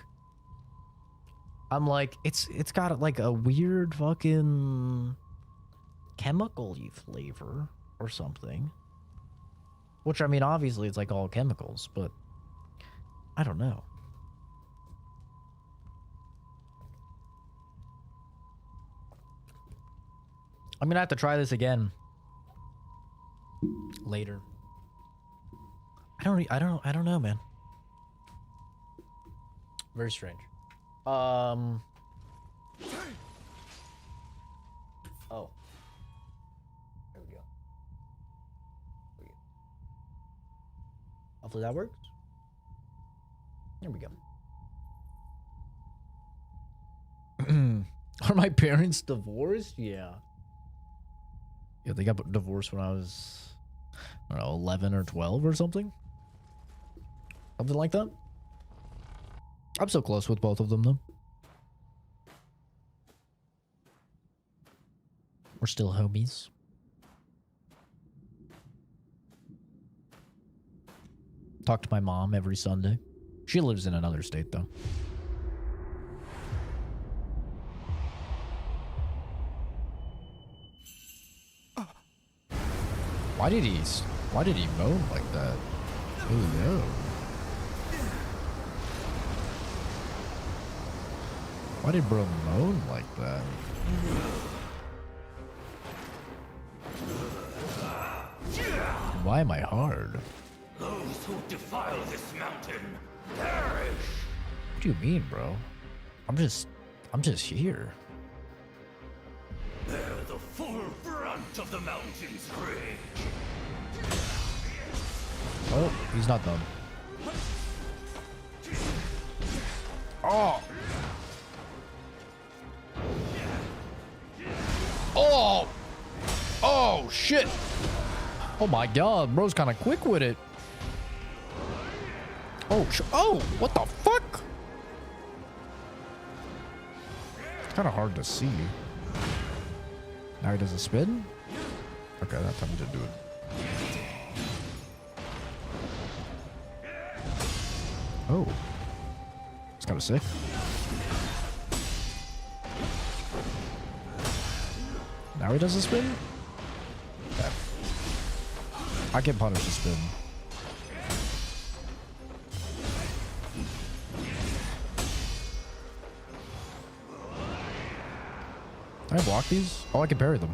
[SPEAKER 1] I'm like, it's got, like, a weird fucking chemical-y flavor or something. Which, I mean, obviously, it's, like, all chemicals, but I don't know. I'm gonna have to try this again later. I don't know, man. Very strange. Oh. There we go. Hopefully that works. There we go. Are my parents divorced? Yeah. Yeah, they got divorced when I was, I don't know, 11 or 12 or something. Something like that. I'm so close with both of them, though. We're still homies. Talk to my mom every Sunday. She lives in another state, though. Why did he moan like that? Oh no. Why did bro moan like that? Why am I hard?
[SPEAKER 2] Those who defile this mountain perish.
[SPEAKER 1] What do you mean, bro? I'm just here.
[SPEAKER 2] Bear the full brunt of the mountain's rage.
[SPEAKER 1] Oh, he's not done. Oh! Oh! Oh, shit! Oh my god, bro's kind of quick with it. Oh, oh! What the fuck? It's kind of hard to see. Now he does a spin? Okay, that time he didn't do it. Oh. It's kind of sick. Now he does a spin? Okay. I can punish a spin. Can I block these? Oh, I can parry them.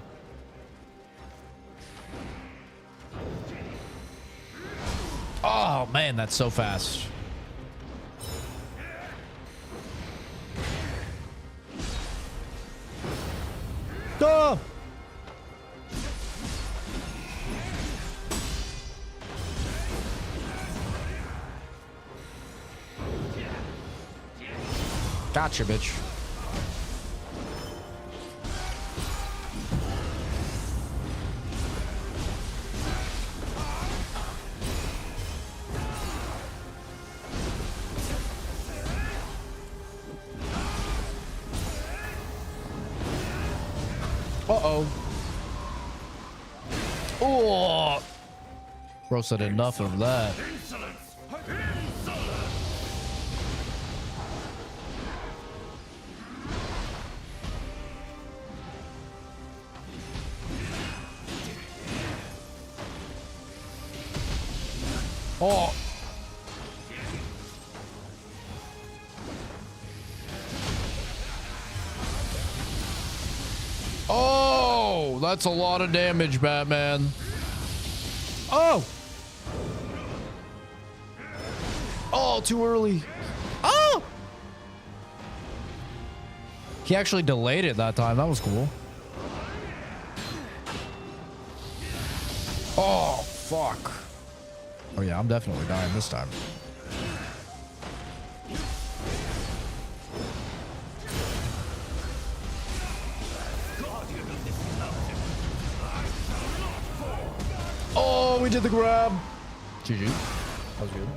[SPEAKER 1] Oh, man, that's so fast. Oh! Gotcha, bitch. Uh-oh. Oh! Bro said enough of that. Oh! Oh, that's a lot of damage, Batman. Oh! Oh, too early. Oh! He actually delayed it that time. That was cool. Oh, fuck. Oh, yeah, I'm definitely dying this time. Oh, we did the grab. GG. That was good.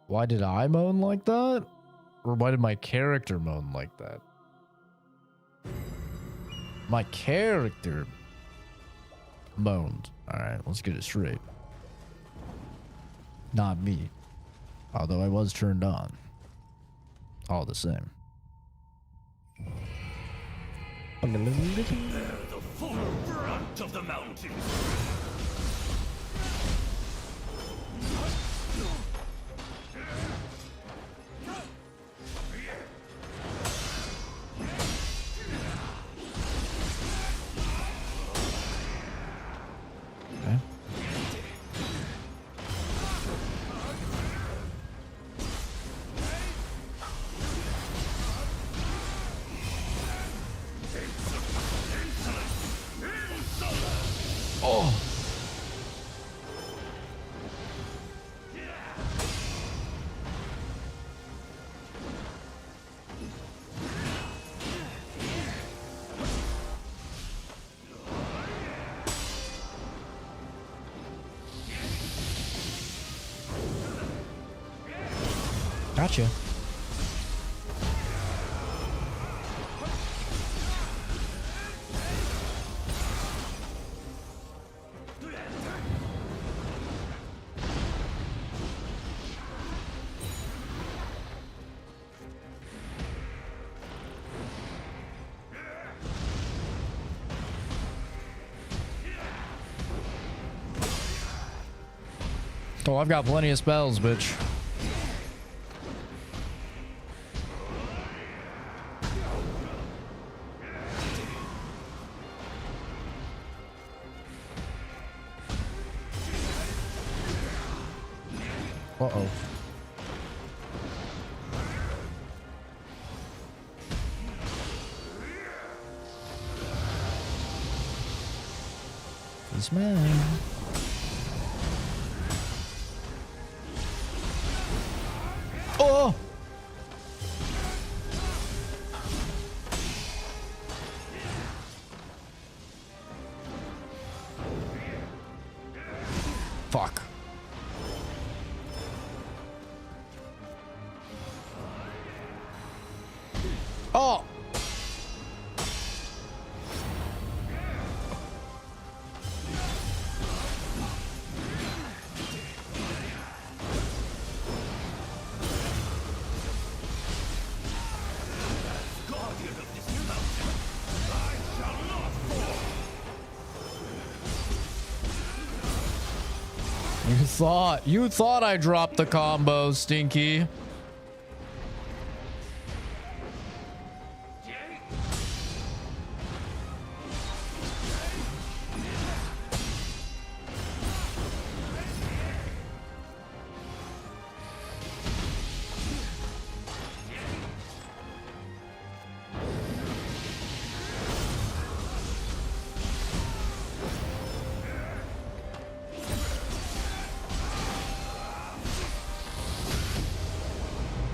[SPEAKER 1] Why did I moan like that? Or why did my character moan like that? My character moaned. Alright, let's get it straight. Not me. Although I was turned on. All the same.
[SPEAKER 2] Bear the full brunt of the mountains.
[SPEAKER 1] Okay. Oh. Gotcha. Oh, I've got plenty of spells, bitch. Uh-oh. He's mine. Oh! Fuck. Oh!
[SPEAKER 2] Guardian of this mountain, I shall not fall.
[SPEAKER 1] You thought I dropped the combo, Stinky.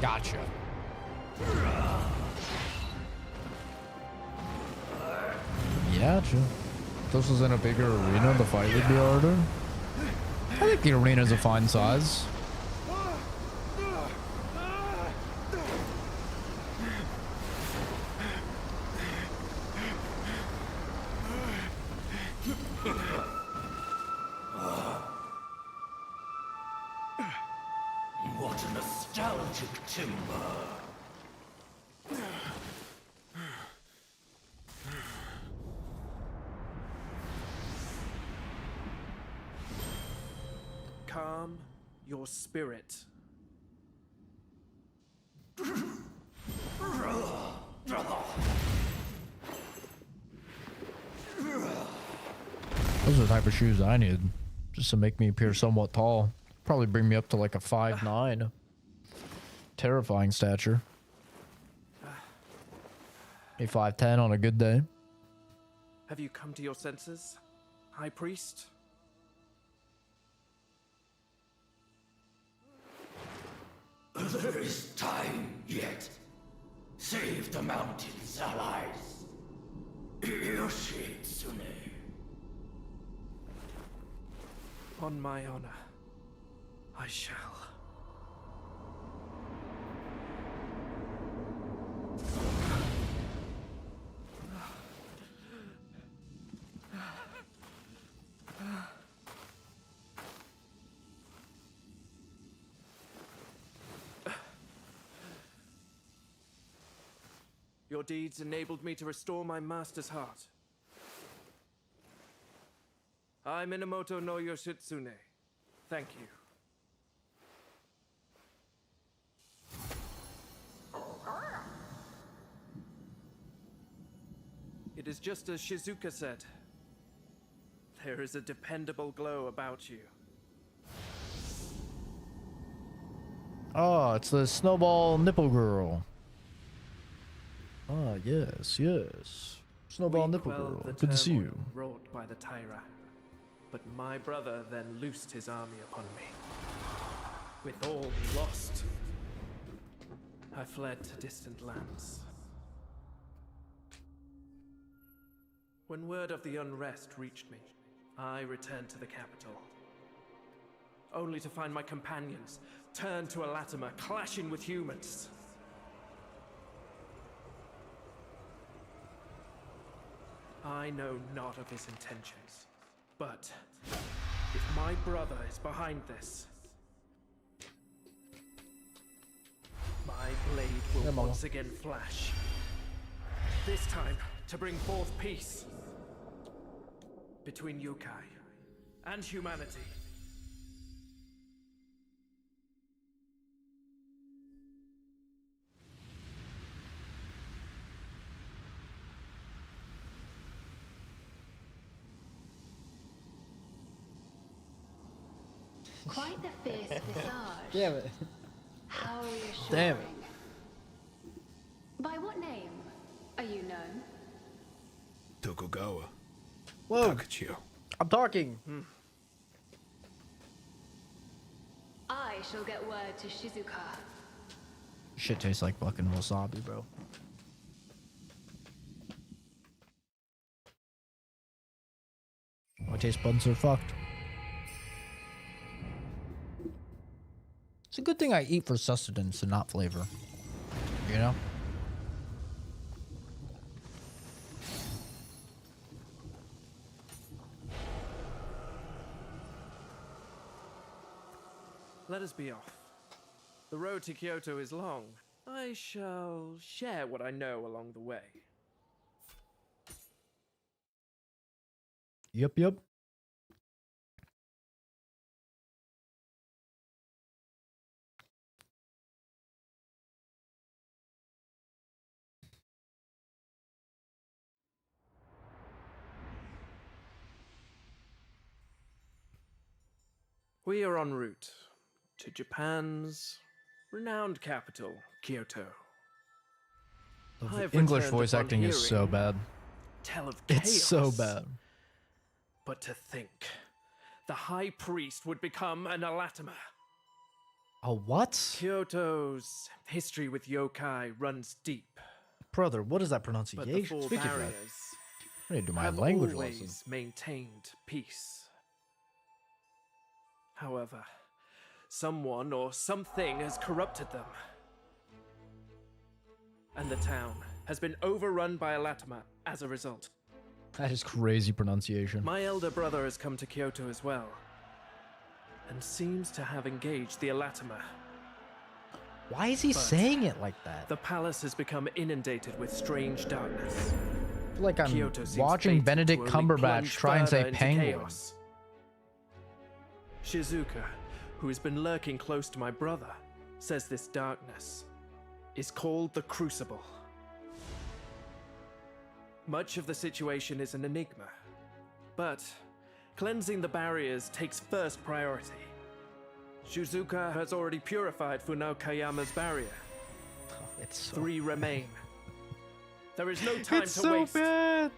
[SPEAKER 1] Gotcha. Yeah, true. If this was in a bigger arena, the fight would be harder. I think the arena's a fine size.
[SPEAKER 2] What a nostalgic timber.
[SPEAKER 12] Calm your spirit.
[SPEAKER 1] Those are the type of shoes I need, just to make me appear somewhat tall. Probably bring me up to like a 5'9". Terrifying stature. A 5'10" on a good day.
[SPEAKER 12] Have you come to your senses, High Priest?
[SPEAKER 5] There is time yet. Save the mountain's allies. Yoshitsune.
[SPEAKER 12] On my honor, I shall. Your deeds enabled me to restore my master's heart. I, Minamoto no Yoshitsune, thank you. It is just as Shizuka said. There is a dependable glow about you.
[SPEAKER 1] Oh, it's the Snowball Nipple Girl. Ah, yes, yes. Snowball Nipple Girl. Good to see you.
[SPEAKER 12] Wrought by the Tyra. But my brother then loosed his army upon me. With all lost, I fled to distant lands. When word of the unrest reached me, I returned to the capital. Only to find my companions turned to a Latimer, clashing with humans. I know not of his intentions, but if my brother is behind this, my blade will once again flash. This time, to bring forth peace between yokai and humanity.
[SPEAKER 13] Quite the fierce visage.
[SPEAKER 1] Damn it.
[SPEAKER 13] How reassuring.
[SPEAKER 1] Damn it.
[SPEAKER 13] By what name are you known?
[SPEAKER 11] Tokugawa.
[SPEAKER 1] Whoa.
[SPEAKER 11] Takachio.
[SPEAKER 1] I'm talking.
[SPEAKER 13] I shall get word to Shizuka.
[SPEAKER 1] Shit tastes like fucking wasabi, bro. My taste buds are fucked. It's a good thing I eat for sustenance and not flavor. You know?
[SPEAKER 12] Let us be off. The road to Kyoto is long. I shall share what I know along the way.
[SPEAKER 1] Yep, yep.
[SPEAKER 12] We are en route to Japan's renowned capital, Kyoto.
[SPEAKER 1] The English voice acting is so bad.
[SPEAKER 12] Tell of chaos.
[SPEAKER 1] It's so bad.
[SPEAKER 12] But to think, the High Priest would become an Alatama.
[SPEAKER 1] A what?
[SPEAKER 12] Kyoto's history with yokai runs deep.
[SPEAKER 1] Brother, what is that
[SPEAKER 12] But the
[SPEAKER 1] pronunciation?
[SPEAKER 12] four
[SPEAKER 1] Speak of that.
[SPEAKER 12] barriers
[SPEAKER 1] I need to do my
[SPEAKER 12] have
[SPEAKER 1] language
[SPEAKER 12] always
[SPEAKER 1] lesson.
[SPEAKER 12] maintained peace. However, someone or something has corrupted them. And the town has been overrun by Alatama as a result.
[SPEAKER 1] That is crazy pronunciation.
[SPEAKER 12] My elder brother has come to Kyoto as well, and seems to have engaged the Alatama.
[SPEAKER 1] Why is he saying it like that?
[SPEAKER 12] The palace has become inundated with strange darkness.
[SPEAKER 1] I feel like I'm
[SPEAKER 12] Kyoto seems
[SPEAKER 1] watching
[SPEAKER 12] fated
[SPEAKER 1] Benedict
[SPEAKER 12] to only
[SPEAKER 1] Cumberbatch
[SPEAKER 12] plunge
[SPEAKER 1] try and say
[SPEAKER 12] further into
[SPEAKER 1] penguin.
[SPEAKER 12] chaos. Shizuka, who has been lurking close to my brother, says this darkness is called the Crucible. Much of the situation is an enigma, but Cleansing the barriers takes first priority. Shizuka has already purified Funao Kayama's barrier.
[SPEAKER 1] Oh, it's so
[SPEAKER 12] 3 remain. There is no time
[SPEAKER 1] it's
[SPEAKER 12] to
[SPEAKER 1] so
[SPEAKER 12] waste.
[SPEAKER 1] bad.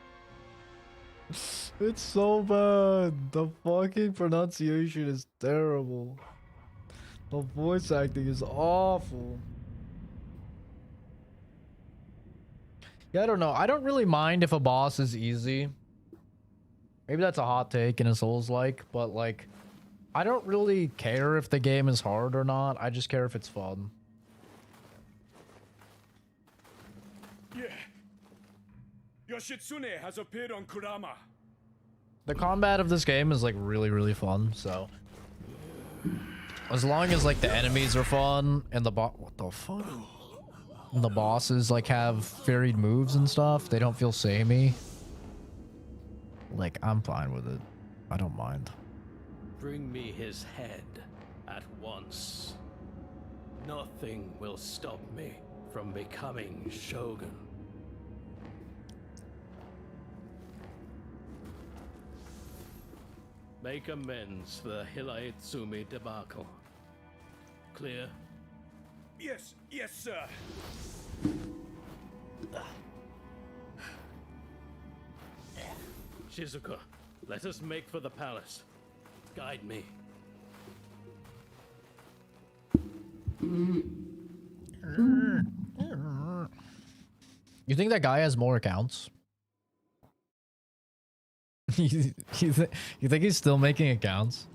[SPEAKER 1] It's so bad. The fucking pronunciation is terrible. The voice acting is awful. Yeah, I don't know. I don't really mind if a boss is easy. Maybe that's a hot take in a Souls-like, but like, I don't really care if the game is hard or not. I just care if it's fun.
[SPEAKER 11] Yeah. Yoshitsune has appeared on Kurama.
[SPEAKER 1] The combat of this game is like really, really fun, so as long as like the enemies are fun and the what the fuck? And the bosses like have varied moves and stuff, they don't feel samey. Like, I'm fine with it. I don't mind.
[SPEAKER 14] Bring me his head at once. Nothing will stop me from becoming Shogun. Make amends for the Hilaitsumi debacle. Clear?
[SPEAKER 11] Yes, sir.
[SPEAKER 14] Shizuka, let us make for the palace. Guide me.
[SPEAKER 1] You think that guy has more accounts? you think he's still making accounts?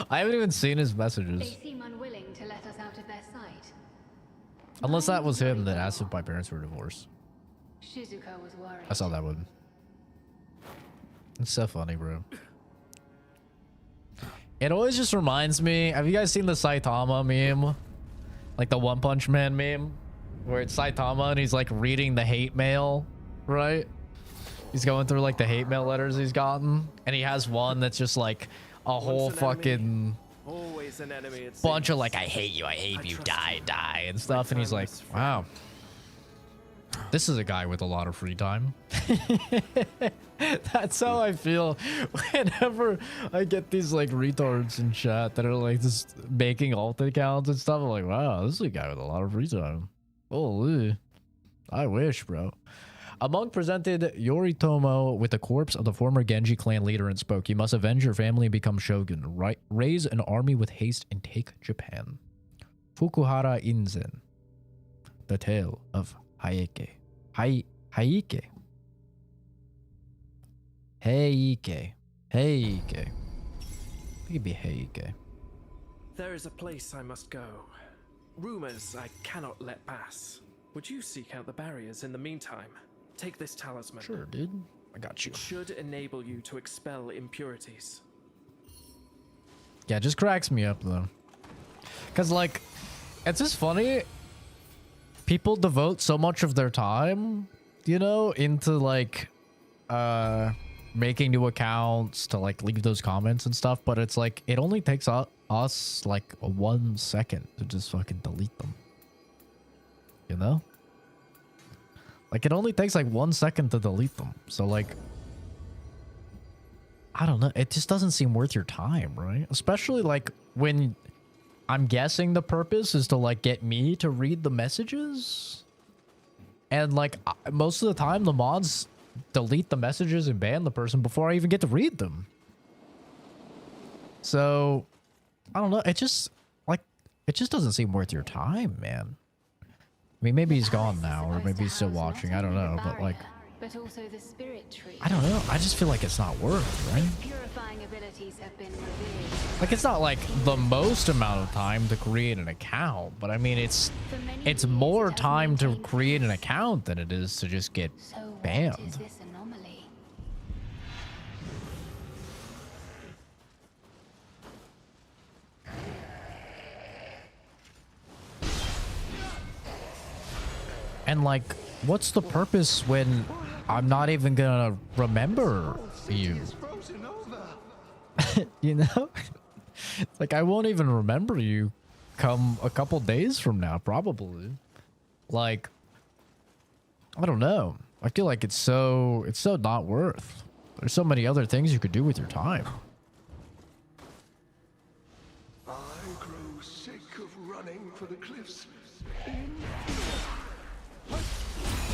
[SPEAKER 1] I haven't even seen his messages.
[SPEAKER 13] They seem unwilling to let us out of their sight.
[SPEAKER 1] Unless that was him that asked if my parents were divorced.
[SPEAKER 13] Shizuka was worried.
[SPEAKER 1] I saw that one. It's so funny, bro. It always just reminds me, have you guys seen the Saitama meme? Like the One Punch Man meme? Where it's Saitama and he's like reading the hate mail, right? He's going through like the hate mail letters he's gotten. And he has one that's just like a whole fucking
[SPEAKER 12] Always an enemy,
[SPEAKER 1] bunch of like, I hate you, die, and stuff. And he's like, wow. This is a guy with a lot of free time. That's how I feel whenever I get these like retards in chat that are like just making alt accounts and stuff. I'm like, wow, this is a guy with a lot of free time. Holy, I wish, bro. A monk presented Yoritomo with the corpse of the former Genji clan leader and spoke, "You must avenge your family and become shogun. Raise an army with haste and take Japan." Fukuhara Inzen. The Tale of Heike. Heike. Heike. It could be Heike.
[SPEAKER 12] There is a place I must go. Rumors I cannot let pass. Would you seek out the barriers in the meantime? Take this talisman.
[SPEAKER 1] Sure, dude. I got you.
[SPEAKER 12] It should enable you to expel impurities.
[SPEAKER 1] Yeah, it just cracks me up though. Cause like, it's just funny. People devote so much of their time, you know, into like making new accounts to like leave those comments and stuff, but it's like it only takes us like 1 second to just fucking delete them. You know? Like it only takes like 1 second to delete them. So like, I don't know, it just doesn't seem worth your time, right? Especially like when I'm guessing the purpose is to like get me to read the messages, and like most of the time the mods delete the messages and ban the person before I even get to read them. So I don't know, it just doesn't seem worth your time, man. I mean, maybe he's gone now, or maybe he's still watching, I don't know, but like,
[SPEAKER 13] But also the spirit tree.
[SPEAKER 1] I don't know, I just feel like it's not worth, right?
[SPEAKER 13] Purifying abilities have been revealed.
[SPEAKER 1] Like, it's not like the most amount of time to create an account, but I mean, it's more time to create an account than it is to just get banned.
[SPEAKER 13] What is this anomaly?
[SPEAKER 1] And like, what's the purpose when I'm not even gonna remember you? You know? Like, I won't even remember you come a couple days from now, probably. Like, I don't know. I feel like it's so not worth. There's so many other things you could do with your time.
[SPEAKER 2] I grow sick of running for the cliffs.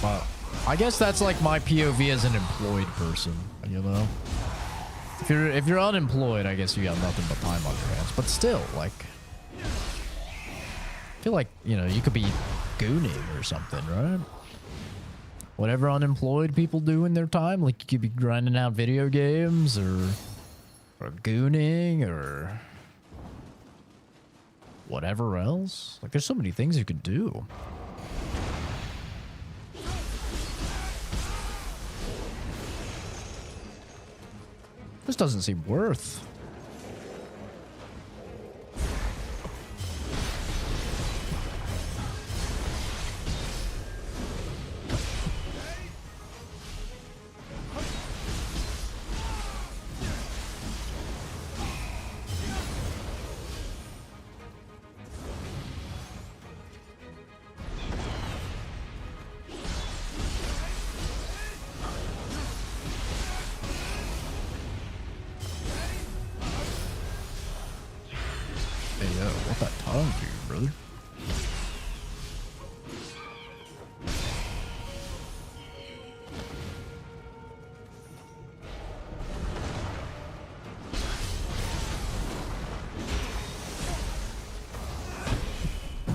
[SPEAKER 1] Well, I guess that's like my POV as an employed person, you know? If you're unemployed, I guess you got nothing but time on your hands. But still, like, I feel like, you know, you could be gooning or something, right? Whatever unemployed people do in their time, like you could be grinding out video games or gooning or whatever else. Like, there's so many things you could do. This doesn't seem worth.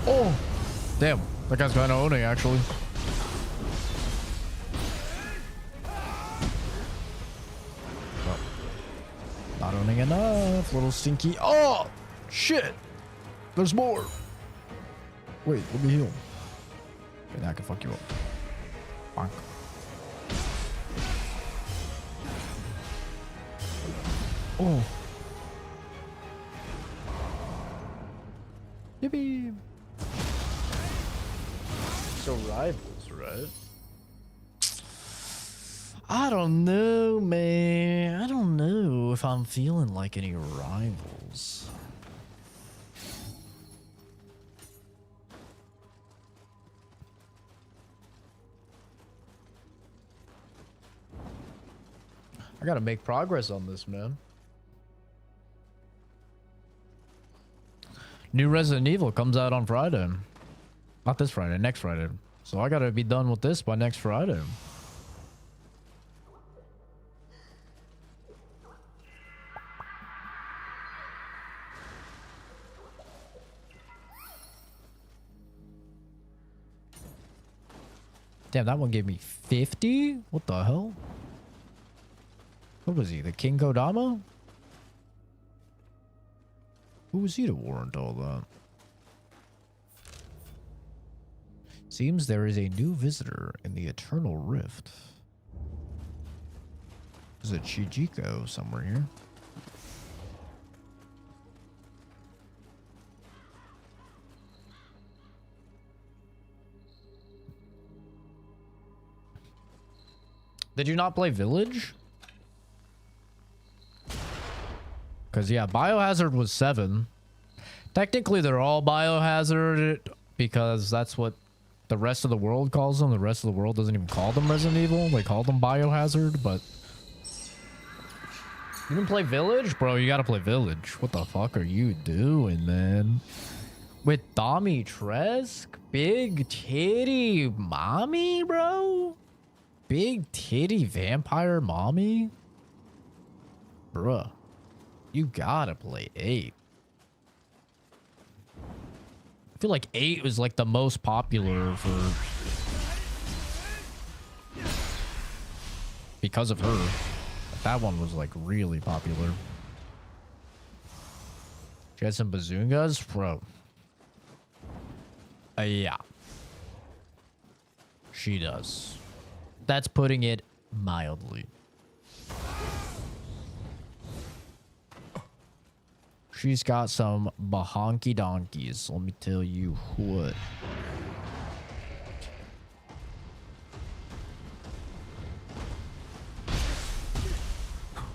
[SPEAKER 1] Oh, damn. That guy's kind of owning, actually. Well, not owning enough. Little stinky. Oh, shit. There's more. Wait, let me heal. Okay, now I can fuck you up. Bonk. Oh. Yippee. So rivals, right? I don't know, man. I don't know if I'm feeling like any rivals. I gotta make progress on this, man. New Resident Evil comes out on Friday. Not this Friday, next Friday. So I gotta be done with this by next Friday. Damn, that one gave me 50? What the hell? What was he, the King Kodama? Who was he to warrant all that? Seems there is a new visitor in the Eternal Rift. There's a Chijiko somewhere here. Did you not play Village? Because, yeah, Biohazard was 7. Technically, they're all Biohazard because that's what the rest of the world calls them. The rest of the world doesn't even call them Resident Evil. They call them Biohazard, but... You didn't play Village? Bro, you gotta play Village. What the fuck are you doing, man? With Dami Tresk? Big titty mommy, bro? Big titty vampire mommy? Bruh. You gotta play 8. I feel like 8 was like the most popular for... because of her. That one was like really popular. She had some bazungas? Bro. Yeah. She does. That's putting it mildly. She's got some bahonky donkeys. Let me tell you what.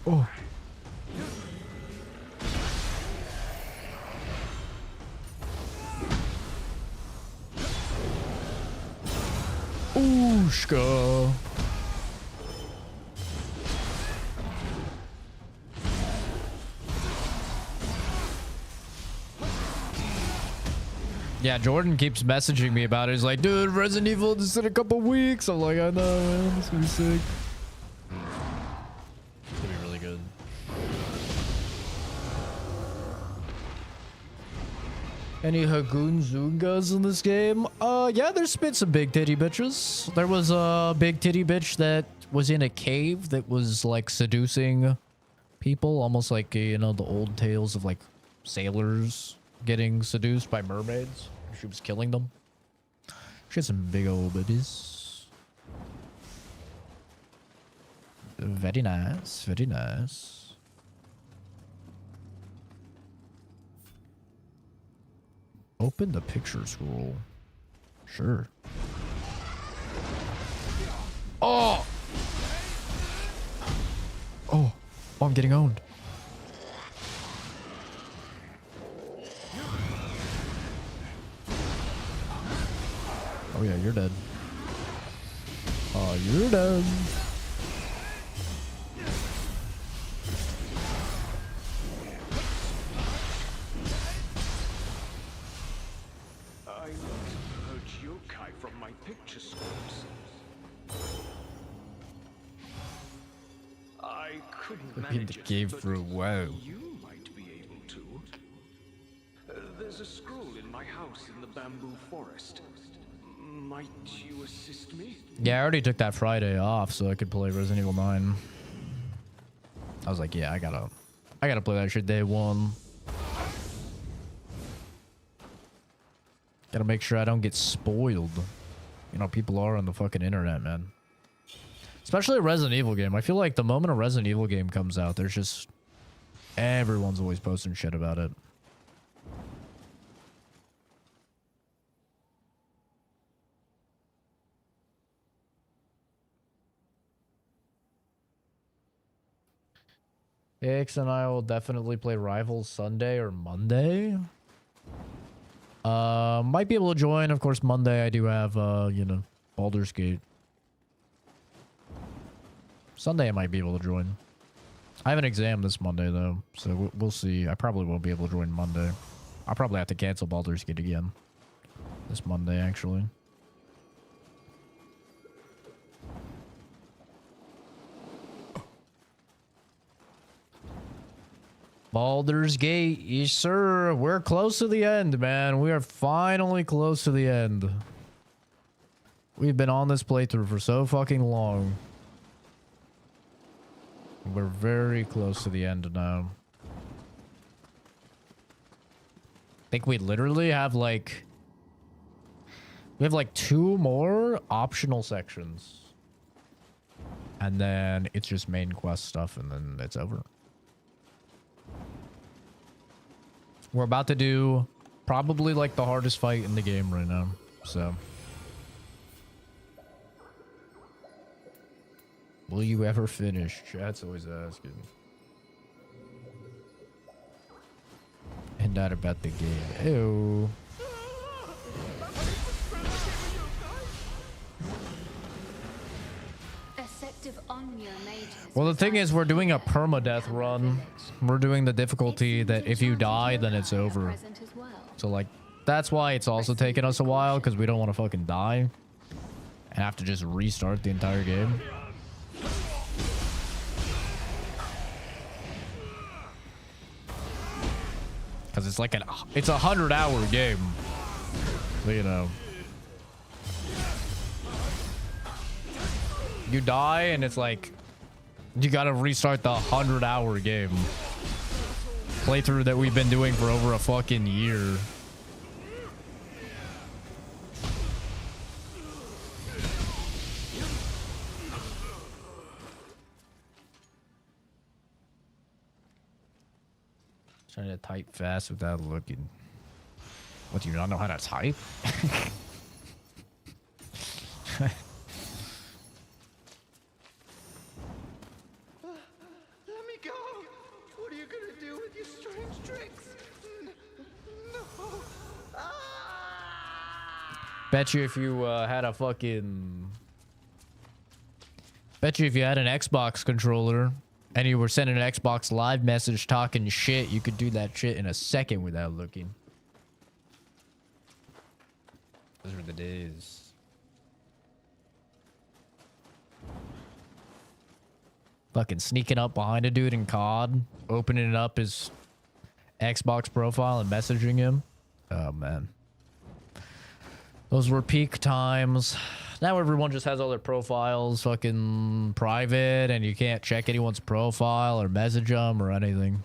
[SPEAKER 1] Oh. Ooshka. Yeah, Jordan keeps messaging me about it. He's like, dude, Resident Evil just in a couple weeks. I'm like, I know, man. It's gonna be sick. It's gonna be really good. Any Hagoon Zungas in this game? Yeah, there's been some big titty bitches. There was a big titty bitch that was in a cave that was like seducing people, almost like, you know, the old tales of like sailors getting seduced by mermaids. She was killing them. She had some big old bitties. Very nice, very nice. Open the picture scroll. Sure. Oh! Oh, I'm getting owned. Oh yeah, you're dead. Oh, you're dead.
[SPEAKER 5] I need to purge yokai from my picture scopes. I couldn't manage
[SPEAKER 1] the cave for a while.
[SPEAKER 5] You might be able to. There's a scroll in my house in the bamboo forest. Might you assist me?
[SPEAKER 1] Yeah, I already took that Friday off so I could play Resident Evil 9. I was like, yeah, I gotta play that shit day one. Gotta make sure I don't get spoiled. You know, people are on the fucking internet, man. Especially a Resident Evil game. I feel like the moment a Resident Evil game comes out, there's just... everyone's always posting shit about it. Hicks and I will definitely play Rivals Sunday or Monday. Might be able to join. Of course, Monday I do have, you know, Baldur's Gate. Sunday I might be able to join. I have an exam this Monday, though, so we'll see. I probably won't be able to join Monday. I'll probably have to cancel Baldur's Gate again. This Monday, actually. Baldur's Gate, yes sir. We're close to the end, man. We are finally close to the end. We've been on this playthrough for so fucking long. We're very close to the end now. I think we literally have like... we have like 2 more optional sections. And then it's just main quest stuff and then it's over. We're about to do probably like the hardest fight in the game right now, so. Will you ever finish? Chat's always asking. And not about the game. Ew. Well, the thing is, we're doing a permadeath run. We're doing the difficulty that if you die, then it's over. So, like, that's why it's also taking us a while, because we don't want to fucking die and have to just restart the entire game. Because it's like it's a 100-hour game. You know. You die and it's like you gotta restart the 100-hour game playthrough that we've been doing for over a fucking year. Trying to type fast without looking. What, do you not know how to type? Bet you if you had a fucking... bet you if you had an Xbox controller and you were sending an Xbox Live message talking shit, you could do that shit in a second without looking. it is. Fucking sneaking up behind a dude in COD, opening up his Xbox profile and messaging him. Oh, man. Those were peak times. Now everyone just has all their profiles fucking private, and you can't check anyone's profile or message them or anything.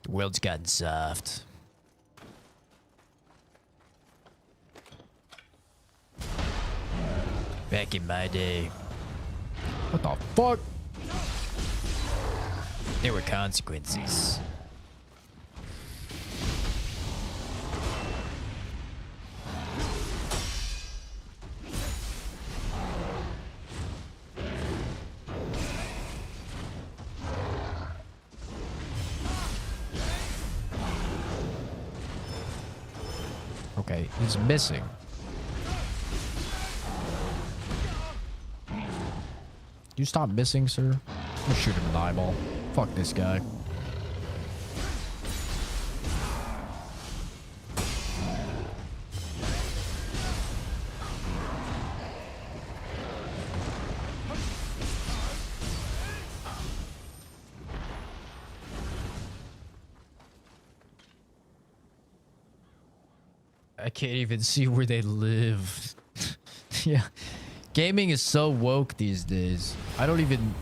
[SPEAKER 1] The world's gotten soft. Back in my day. What the fuck? There were consequences. Okay, he's missing. You stop missing, sir? I'm gonna shoot him in the eyeball. Fuck this guy. I can't even see where they live. Yeah. Gaming is so woke these days. I don't even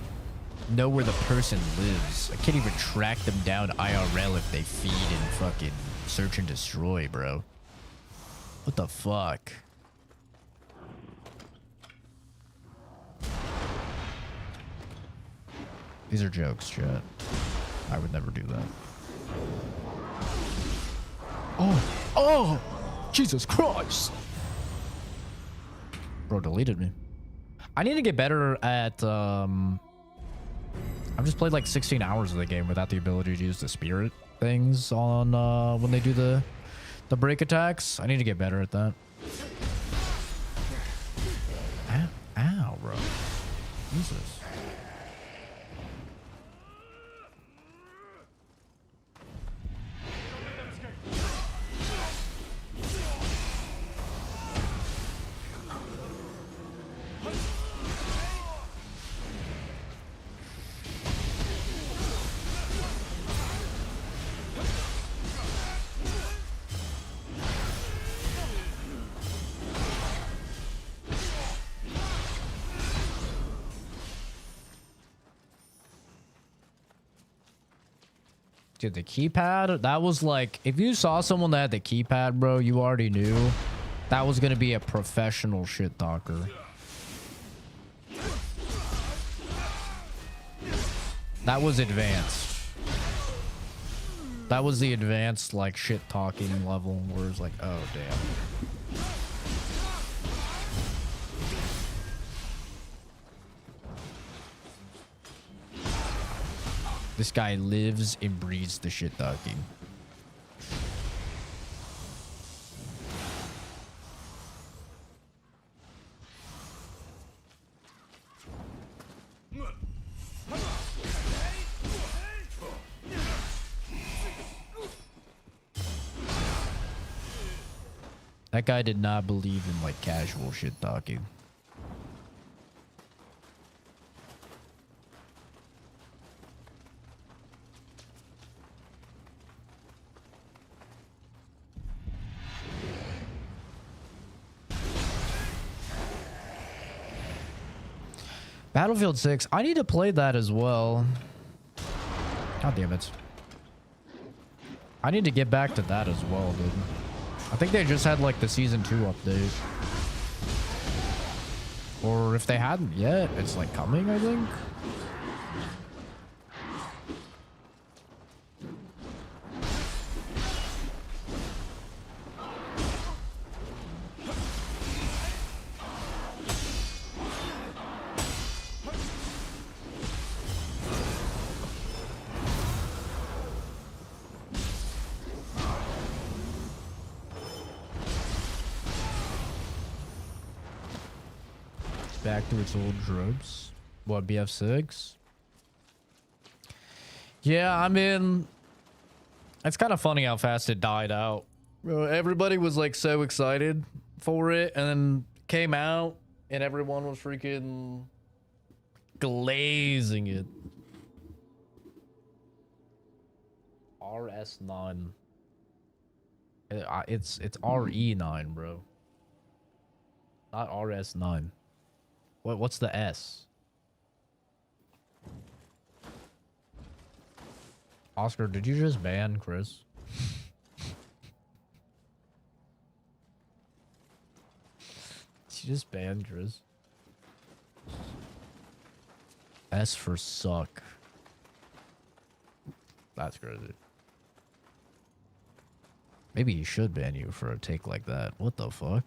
[SPEAKER 1] know where the person lives. I can't even track them down IRL if they feed and fucking search and destroy, bro. What the fuck? These are jokes, chat. I would never do that. Oh! Oh! Jesus Christ! Bro deleted me. I need to get better at, I've just played like 16 hours of the game without the ability to use the spirit things on, when they do the break attacks. I need to get better at that. Ow, ow, bro. Jesus. Dude, the keypad, that was like, if you saw someone that had the keypad, bro, you already knew that was gonna be a professional shit talker. That was advanced. That was the advanced, like, shit talking level where it's like, oh, damn. This guy lives and breathes the shit talking. That guy did not believe in like casual shit talking. Battlefield 6. I need to play that as well. God damn it. I need to get back to that as well, dude. I think they just had like the season 2 update. Or if they hadn't yet, it's like coming, I think. Back to its old tropes. What, BF6? Yeah, I mean, It's kind of funny how fast it died out. Bro, everybody was like so excited for it, and then came out, and everyone was freaking glazing it. RS9. It's RE9, bro. Not RS9. What's the S? Oscar, did you just ban Chris? Did you just ban Chris? S for suck. That's crazy. Maybe he should ban you for a take like that. What the fuck?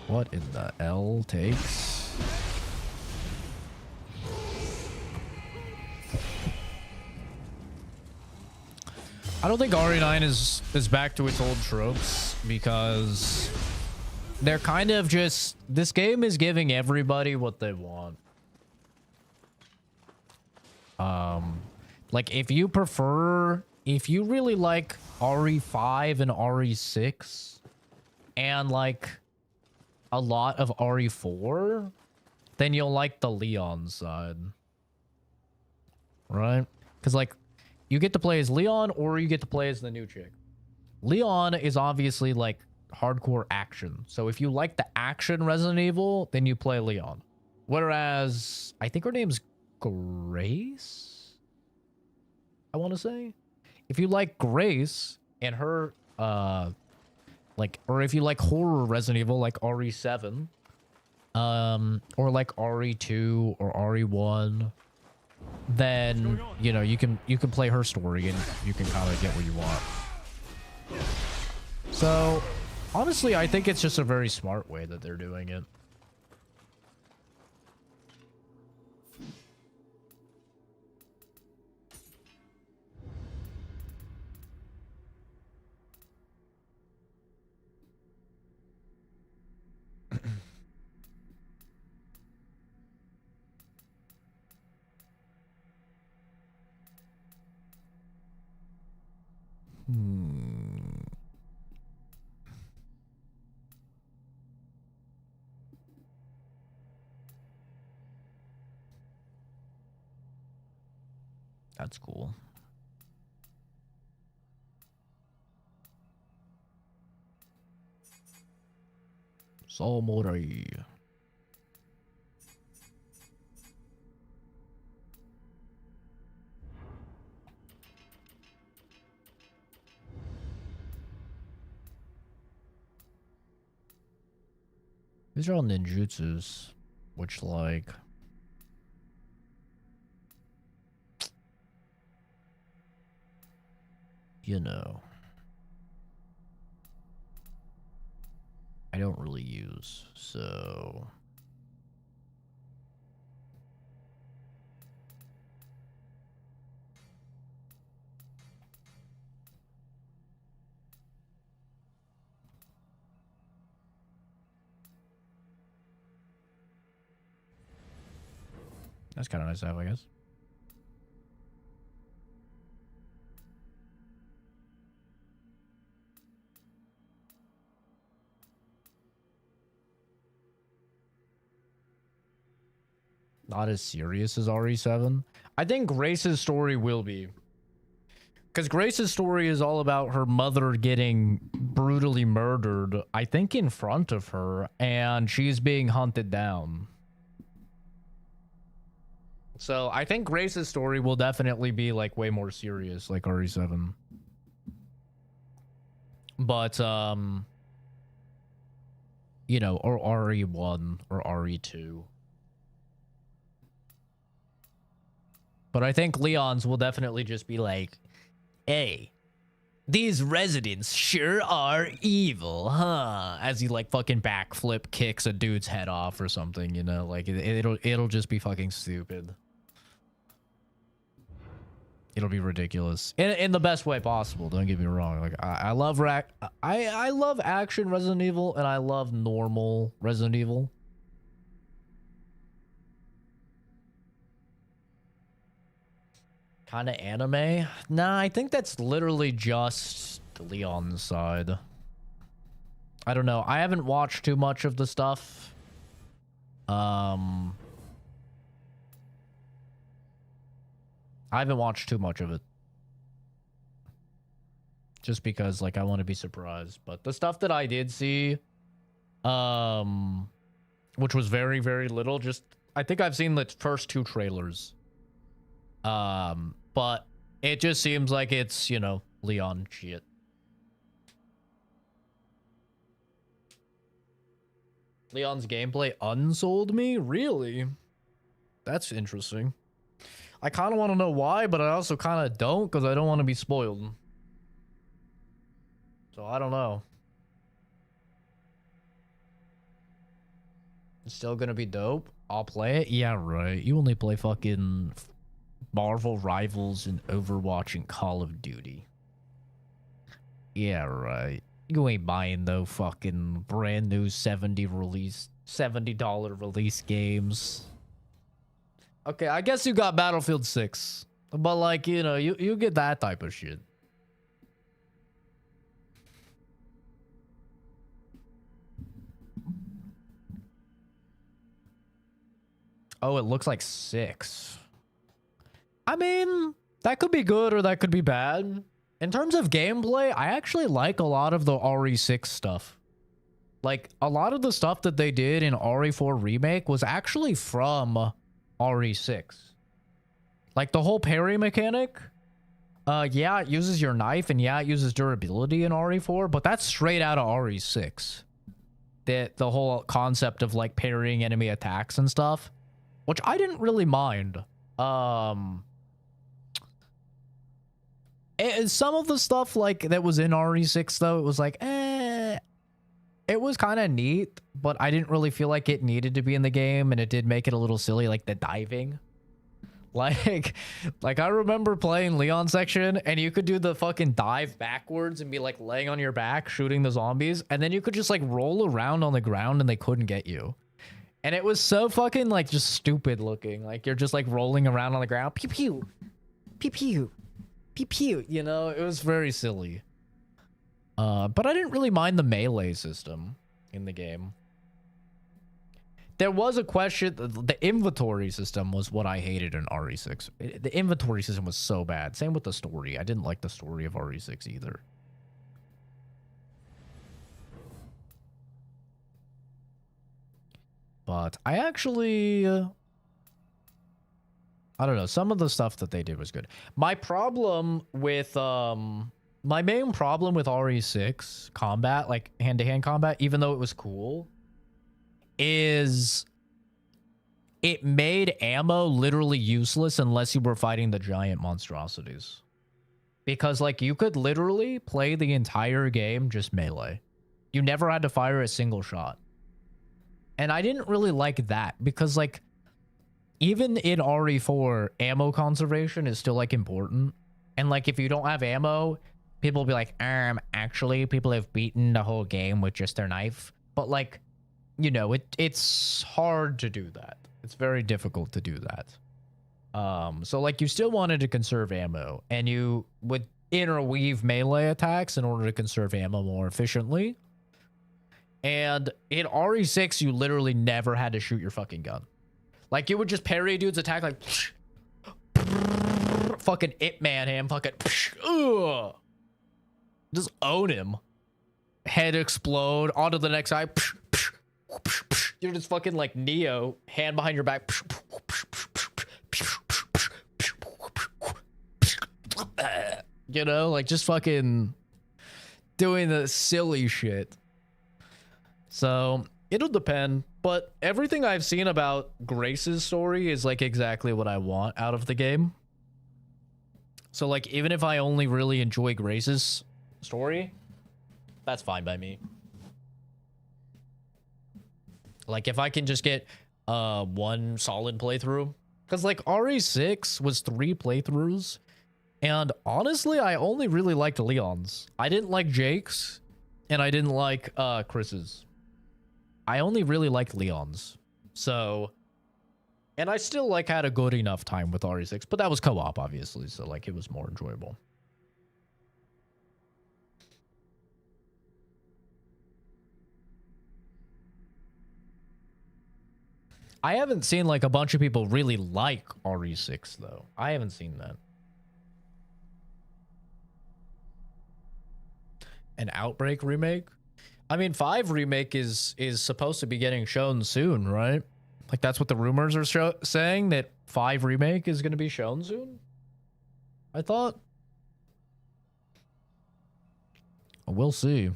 [SPEAKER 1] What in the L takes? I don't think RE9 is back to its old tropes because they're kind of just, this game is giving everybody what they want. Like if you really like RE5 and RE6 and like a lot of RE4, then you'll like the Leon side. Right? Because like you get to play as Leon or you get to play as the new chick. Leon is obviously like hardcore action. So if you like the action Resident Evil, then you play Leon. Whereas I think her name's Grace, I want to say. If you like Grace and her like, or if you like horror Resident Evil like RE7, or like RE2 or RE1, then you know you can play her story and you can kind of get what you want. So honestly, I think it's just a very smart way that they're doing it. That's cool. Samurai. These are all ninjutsus, which like you know, I don't really use, so that's kind of nice to have, I guess. Not as serious as RE7. I think Grace's story will be. Because Grace's story is all about her mother getting brutally murdered, I think in front of her, and she's being hunted down. So I think Grace's story will definitely be like way more serious, like RE7. But, you know, or RE1 or RE2. But I think Leon's will definitely just be like, hey, these residents sure are evil, huh? As he like fucking backflip kicks a dude's head off or something, you know? Like it'll just be fucking stupid. It'll be ridiculous in the best way possible. Don't get me wrong. Like I love I love action Resident Evil and I love normal Resident Evil. Kind of anime? Nah, I think that's literally just Leon's side. I don't know. I haven't watched too much of the stuff. I haven't watched too much of it. Just because, like, I want to be surprised. But the stuff that I did see, which was very, very little, just, I think I've seen the first 2 trailers. But it just seems like it's, you know, Leon shit. Leon's gameplay unsold me? Really? That's interesting. I kind of want to know why, but I also kind of don't because I don't want to be spoiled. So I don't know. It's still gonna be dope. I'll play it. Yeah, right. You only play fucking Marvel Rivals and Overwatch and Call of Duty. Yeah, right. You ain't buying no fucking brand new $70 release games. Okay, I guess you got Battlefield 6. But like, you know, you get that type of shit. Oh, it looks like 6. I mean, that could be good or that could be bad. In terms of gameplay, I actually like a lot of the RE6 stuff. Like, a lot of the stuff that they did in RE4 Remake was actually from RE6. Like, the whole parry mechanic, yeah, it uses your knife, and yeah, it uses durability in RE4, but that's straight out of RE6. The whole concept of, like, parrying enemy attacks and stuff, which I didn't really mind. Some of the stuff, like, that was in RE6, though, it was like, it was kind of neat, but I didn't really feel like it needed to be in the game, and it did make it a little silly, like the diving. Like I remember playing Leon section, and you could do the fucking dive backwards and be, like, laying on your back, shooting the zombies, and then you could just, like, roll around on the ground, and they couldn't get you. And it was so fucking, like, just stupid looking. Like, you're just, like, rolling around on the ground. Pew pew. Pew pew. Pew pew. You know, it was very silly. But I didn't really mind the melee system in the game. There was a question. The inventory system was what I hated in RE6. The inventory system was so bad. Same with the story. I didn't like the story of RE6 either. But I actually... I don't know. Some of the stuff that they did was good. My problem with... my main problem with RE6 combat, like hand-to-hand combat, even though it was cool, is it made ammo literally useless unless you were fighting the giant monstrosities. Because, like, you could literally play the entire game just melee. You never had to fire a single shot. And I didn't really like that because, like, even in RE4, ammo conservation is still, like, important. And, like, if you don't have ammo, people will be like, actually, people have beaten the whole game with just their knife. But, like, you know, it's hard to do that. It's very difficult to do that. So, like, you still wanted to conserve ammo. And you would interweave melee attacks in order to conserve ammo more efficiently. And in RE6, you literally never had to shoot your fucking gun. Like, you would just parry a dude's attack, like, fucking Ip Man him, fucking, just own him. Head explode, onto the next guy. You're just fucking like Nioh, hand behind your back. You know, like just fucking doing the silly shit. So it'll depend, but everything I've seen about Grace's story is like exactly what I want out of the game. So like, even if I only really enjoy Grace's story, that's fine by me. Like, if I can just get one solid playthrough, because like RE6 was 3 playthroughs, And honestly, I only really liked Leon's. I didn't like Jake's, and I didn't like Chris's. I only really liked Leon's. So, and I still like had a good enough time with RE6, but that was co-op obviously, so like it was more enjoyable. I haven't seen like a bunch of people really like RE6 though. I haven't seen that. An Outbreak remake? I mean, 5 remake is supposed to be getting shown soon, right? Like that's what the rumors are saying, that 5 remake is going to be shown soon. I thought. We'll see.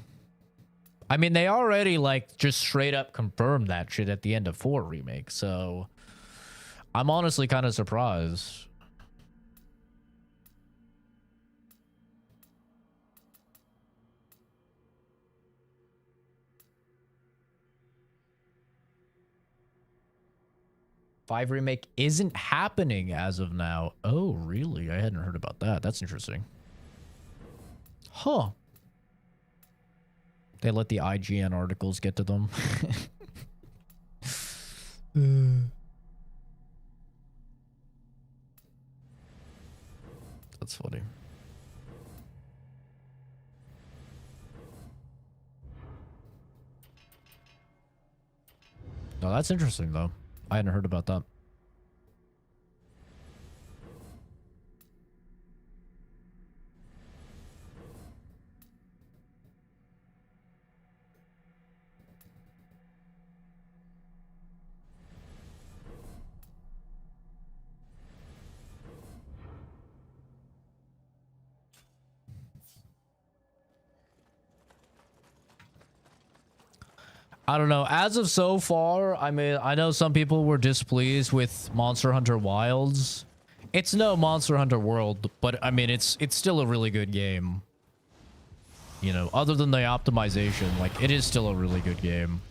[SPEAKER 1] I mean, they already like just straight up confirmed that shit at the end of 4 remake, so I'm honestly kind of surprised. Five remake isn't happening as of now. Oh, really? I hadn't heard about that. That's interesting. Huh. They let the IGN articles get to them. That's funny. No, that's interesting though. I hadn't heard about that. I don't know. As of so far, I mean, I know some people were displeased with Monster Hunter Wilds. It's no Monster Hunter World, but I mean, it's still a really good game. You know, other than the optimization, like, it is still a really good game.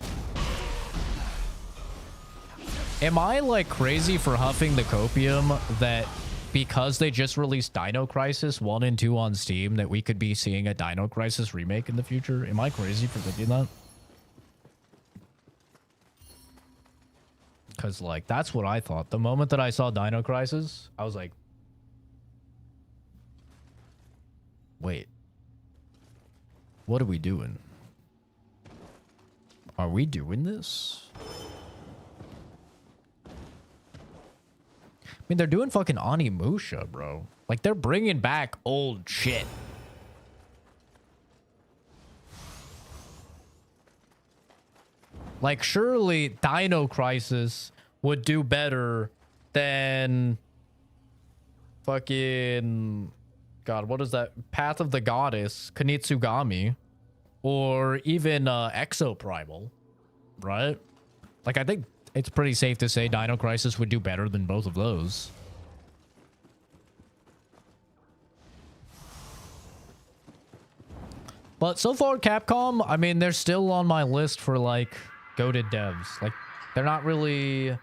[SPEAKER 1] Am I, like, crazy for huffing the copium that because they just released Dino Crisis 1 and 2 on Steam, that we could be seeing a Dino Crisis remake in the future? Am I crazy for thinking that? Because, like, that's what I thought. The moment that I saw Dino Crisis, I was like, wait. What are we doing? Are we doing this? I mean, they're doing fucking Onimusha, bro. Like, they're bringing back old shit. Like, surely Dino Crisis would do better than fucking... God, what is that? Path of the Goddess, Kunitsugami, or even Exoprimal, right? Like, I think it's pretty safe to say Dino Crisis would do better than both of those. But so far, Capcom, I mean, they're still on my list for, like, goated devs. Like, they're not really...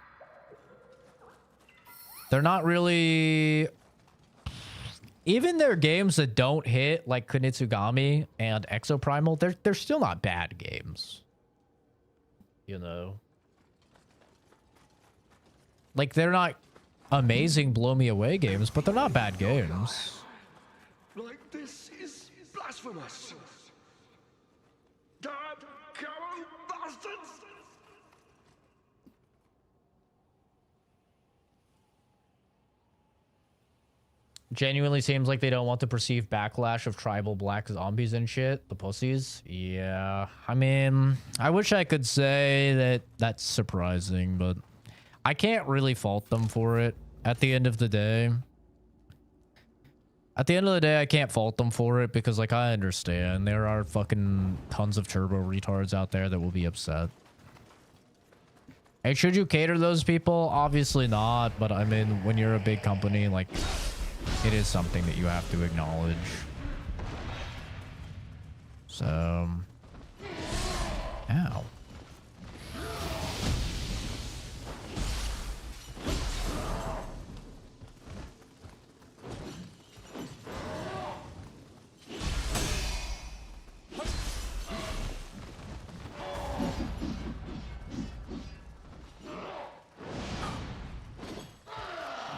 [SPEAKER 1] Even their games that don't hit, like Kunitsugami and Exoprimal, they're still not bad games. You know? Like, they're not amazing blow-me-away games, but they're not bad games.
[SPEAKER 5] Like this is blasphemous. Damn coward bastards!
[SPEAKER 1] Genuinely seems like they don't want the perceived backlash of tribal black zombies and shit. The pussies. Yeah. I mean, I wish I could say that that's surprising, but I can't really fault them for it at the end of the day. At the end of the day, I can't fault them for it because, like, I understand. There are fucking tons of turbo retards out there that will be upset. And should you cater those people? Obviously not, but I mean, when you're a big company, like... it is something that you have to acknowledge. So... ow.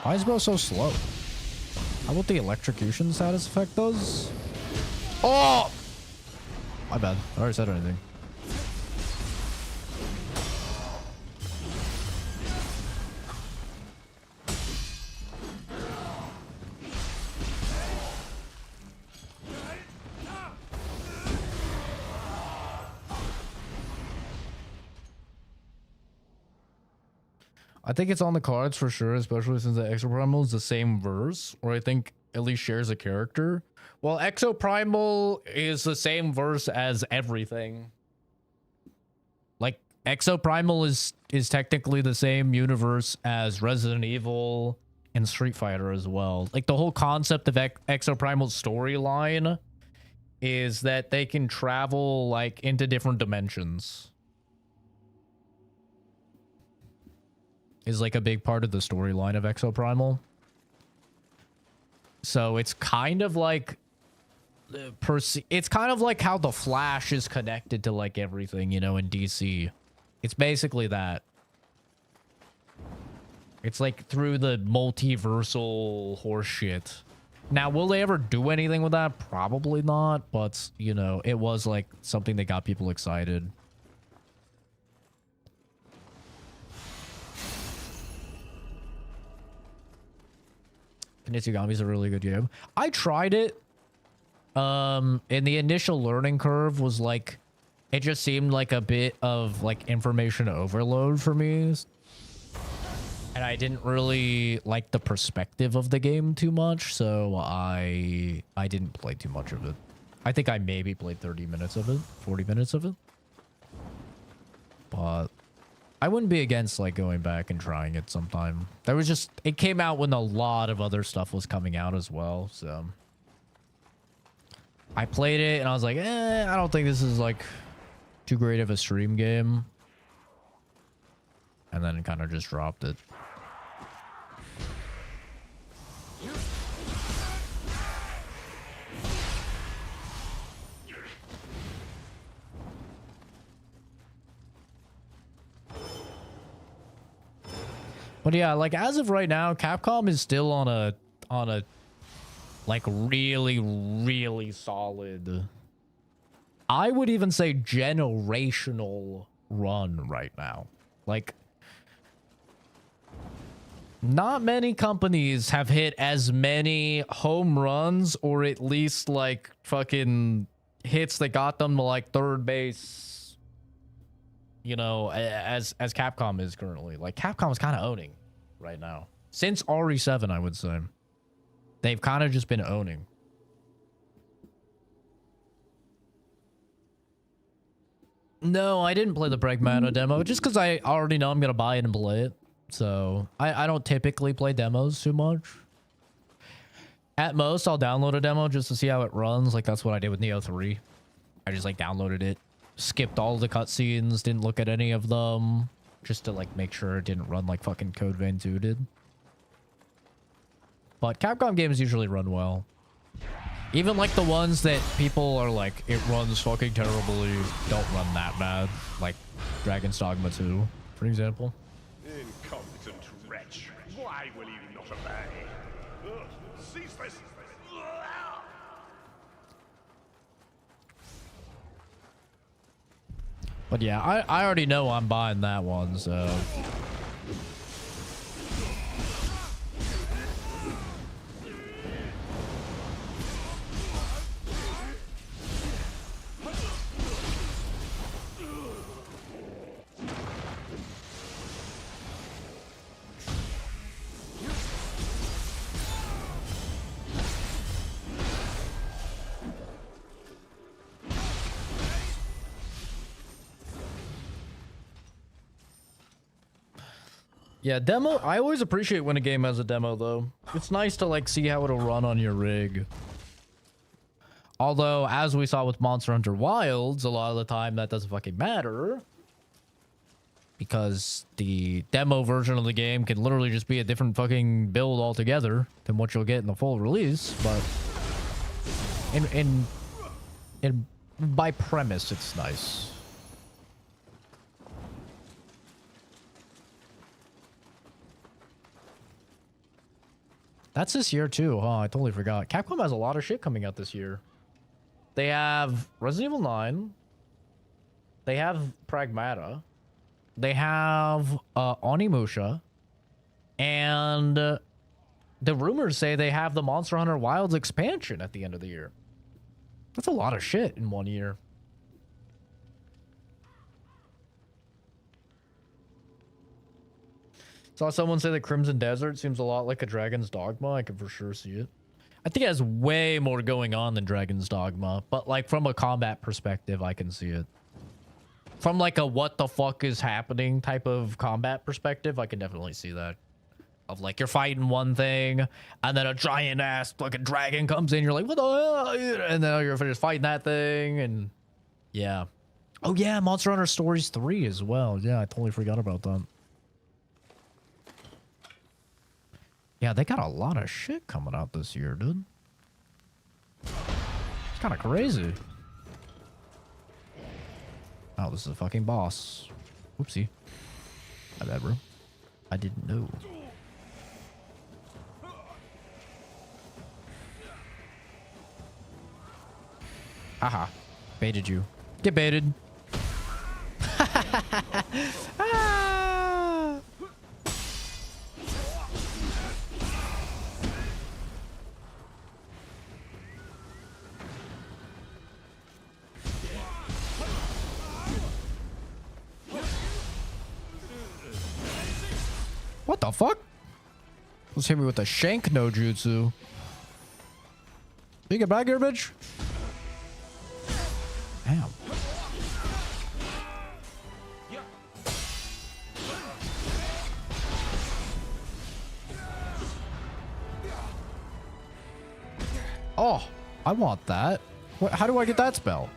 [SPEAKER 1] Why is bro so slow? How about the electrocution status effect does? Oh! My bad. I already said anything. I think it's on the cards for sure, especially since the Exoprimal is the same verse, or I think at least shares a character. Well, Exoprimal is the same verse as everything. Like, Exoprimal is technically the same universe as Resident Evil and Street Fighter as well. Like, the whole concept of Exoprimal's storyline is that they can travel, like, into different dimensions. Is like a big part of the storyline of Exoprimal. So it's kind of like it's kind of like how the Flash is connected to like everything, you know, in DC. It's basically that. It's like through the multiversal horse shit. Now, will they ever do anything with that? Probably not, but you know, it was like something that got people excited. Nitsugami is a really good game. I tried it. And the initial learning curve was like, it just seemed like a bit of like information overload for me. And I didn't really like the perspective of the game too much, so I didn't play too much of it. I think I maybe played 30 minutes of it, 40 minutes of it. But I wouldn't be against like going back and trying it sometime. There was just, it came out when a lot of other stuff was coming out as well, so I played it and I was like, I don't think this is like too great of a stream game. And then kind of just dropped it. But yeah, like as of right now, Capcom is still on a like really solid, I would even say generational run right now. Like not many companies have hit as many home runs or at least like fucking hits that got them to like third base, you know, as Capcom is currently. Like Capcom is kind of owning right now. Since RE7, I would say. They've kind of just been owning. No, I didn't play the Pragmata demo just because I already know I'm going to buy it and play it. So I don't typically play demos too much. At most, I'll download a demo just to see how it runs. Like that's what I did with Nioh 3. I just like downloaded it, skipped all the cutscenes, didn't look at any of them, just to like make sure it didn't run like fucking Code Vein 2 did. But Capcom games usually run well. Even like the ones that people are like, it runs fucking terribly, don't run that bad. Like Dragon's Dogma 2, for example.
[SPEAKER 2] Incompetent wretch. Why will you not obey? Cease this!
[SPEAKER 1] But yeah, I already know I'm buying that one, so... Yeah, demo. I always appreciate when a game has a demo, though. It's nice to, like, see how it'll run on your rig. Although, as we saw with Monster Hunter Wilds, a lot of the time that doesn't fucking matter. Because the demo version of the game can literally just be a different fucking build altogether than what you'll get in the full release. But by premise, it's nice. That's this year too, huh? I totally forgot. Capcom has a lot of shit coming out this year. They have Resident Evil 9. They have Pragmata. They have Onimusha. And the rumors say they have the Monster Hunter Wilds expansion at the end of the year. That's a lot of shit in 1 year. Saw someone say that Crimson Desert seems a lot like a Dragon's Dogma. I can for sure see it. I think it has way more going on than Dragon's Dogma, but like from a combat perspective, I can see it. From like a what the fuck is happening type of combat perspective, I can definitely see that. Of like you're fighting one thing, and then a giant ass fucking dragon comes in, you're like, what the hell? And then you're just fighting that thing, and yeah. Oh yeah, Monster Hunter Stories 3 as well. Yeah, I totally forgot about that. Yeah, they got a lot of shit coming out this year, dude. It's kind of crazy. Oh, this is a fucking boss. Whoopsie. My bad, bro. I didn't know. Haha. Baited you. Get baited. Ah! What the fuck? Let's hit me with a shank no jutsu. You get back here, bitch. Damn. Oh, I want that. What, how do I get that spell?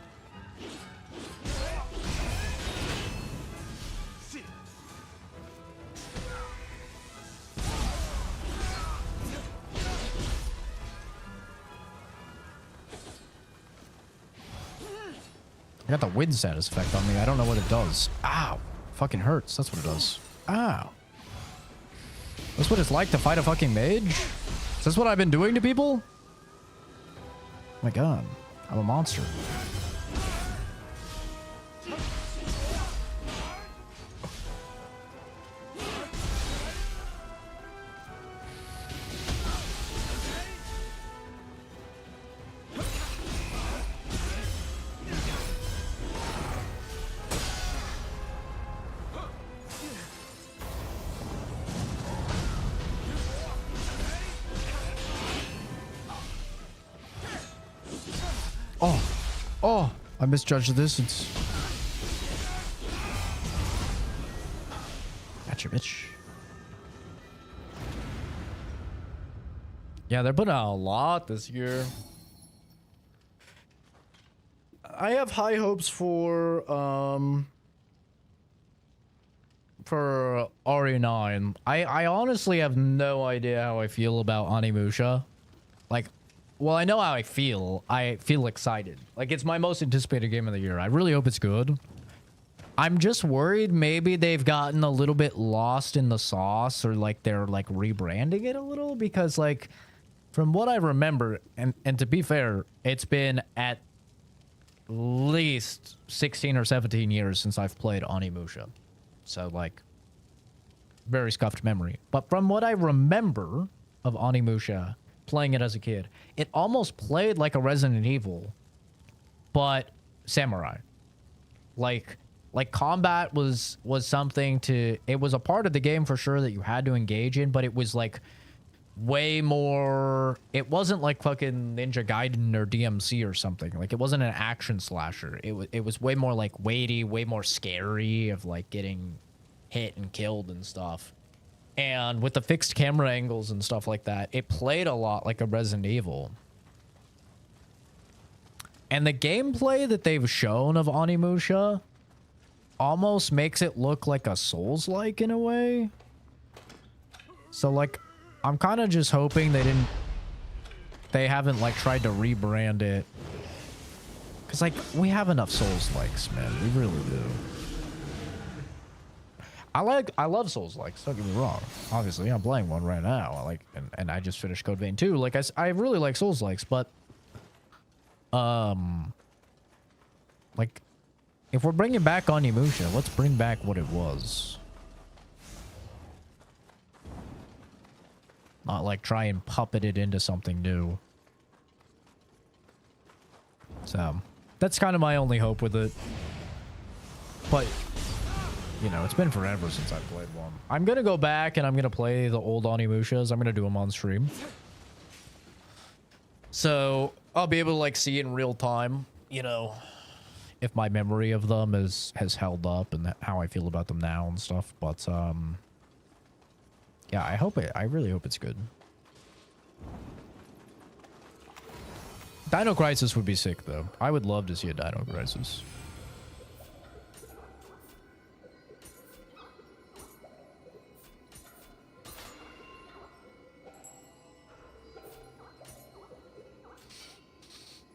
[SPEAKER 1] I got the wind status effect on me. I don't know what it does. Ow. Fucking hurts. That's what it does. Ow. That's what it's like to fight a fucking mage? Is this what I've been doing to people? Oh my god. I'm a monster. Oh, I misjudged the distance. Gotcha, bitch. Yeah, they're putting out a lot this year. I have high hopes for RE9. I honestly have no idea how I feel about Onimusha. Like, well, I know how I feel. I feel excited. Like, it's my most anticipated game of the year. I really hope it's good. I'm just worried maybe they've gotten a little bit lost in the sauce, or like they're like rebranding it a little, because like from what I remember, and to be fair, it's been at least 16 or 17 years since I've played Onimusha. So like very scuffed memory. But from what I remember of Onimusha, playing it as a kid, it almost played like a Resident Evil, but samurai. Like combat was something to, it was a part of the game for sure that you had to engage in, but it was like way more, it wasn't like fucking Ninja Gaiden or DMC or something. Like, it wasn't an action slasher. It was way more like weighty, way more scary, of like getting hit and killed and stuff. And with the fixed camera angles and stuff like that, it played a lot like a Resident Evil. And the gameplay that they've shown of Onimusha almost makes it look like a Souls-like in a way. So like, I'm kind of just hoping they haven't like tried to rebrand it. Cause like, we have enough Souls-likes, man. We really do. I love Souls-likes, don't get me wrong. Obviously, I'm playing one right now. I like, and I just finished Code Vein 2. Like, I really like Souls-likes, but like, if we're bringing back Onimusha, let's bring back what it was. Not like try and puppet it into something new. So, that's kind of my only hope with it. But, you know, it's been forever since I've played one. I'm going to go back and I'm going to play the old Onimushas. I'm going to do them on stream. So, I'll be able to, like, see in real time, you know, if my memory of them has held up and how I feel about them now and stuff. But, yeah, I really hope it's good. Dino Crisis would be sick, though. I would love to see a Dino Crisis.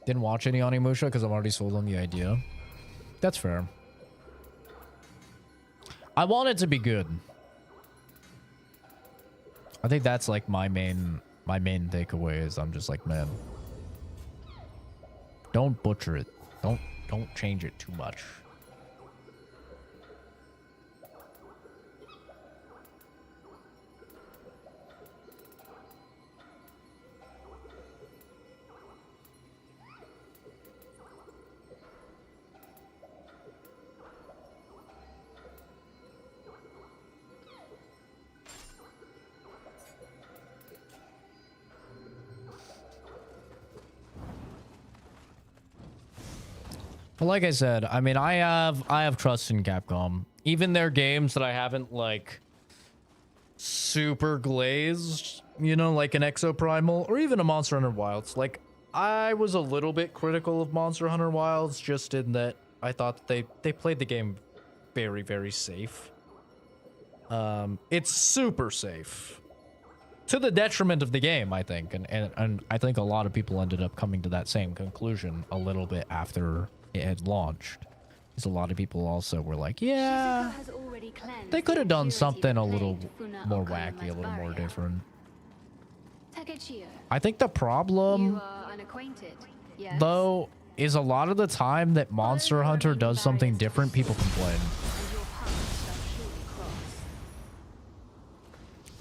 [SPEAKER 1] Didn't watch any Onimusha because I'm already sold on the idea. That's fair. I want it to be good. I think that's like my main takeaway is I'm just like, man, don't butcher it. Don't change it too much. But like I said, I mean, I have trust in Capcom. Even their games that I haven't, like, super glazed, you know, like an Exoprimal or even a Monster Hunter Wilds. Like, I was a little bit critical of Monster Hunter Wilds just in that I thought they played the game very, very safe. It's super safe. To the detriment of the game, I think. And I think a lot of people ended up coming to that same conclusion a little bit after it had launched. Because a lot of people also were like, yeah, they could have done something a little more wacky, a little more different. I think the problem, though, is a lot of the time that Monster Hunter does something different, people complain.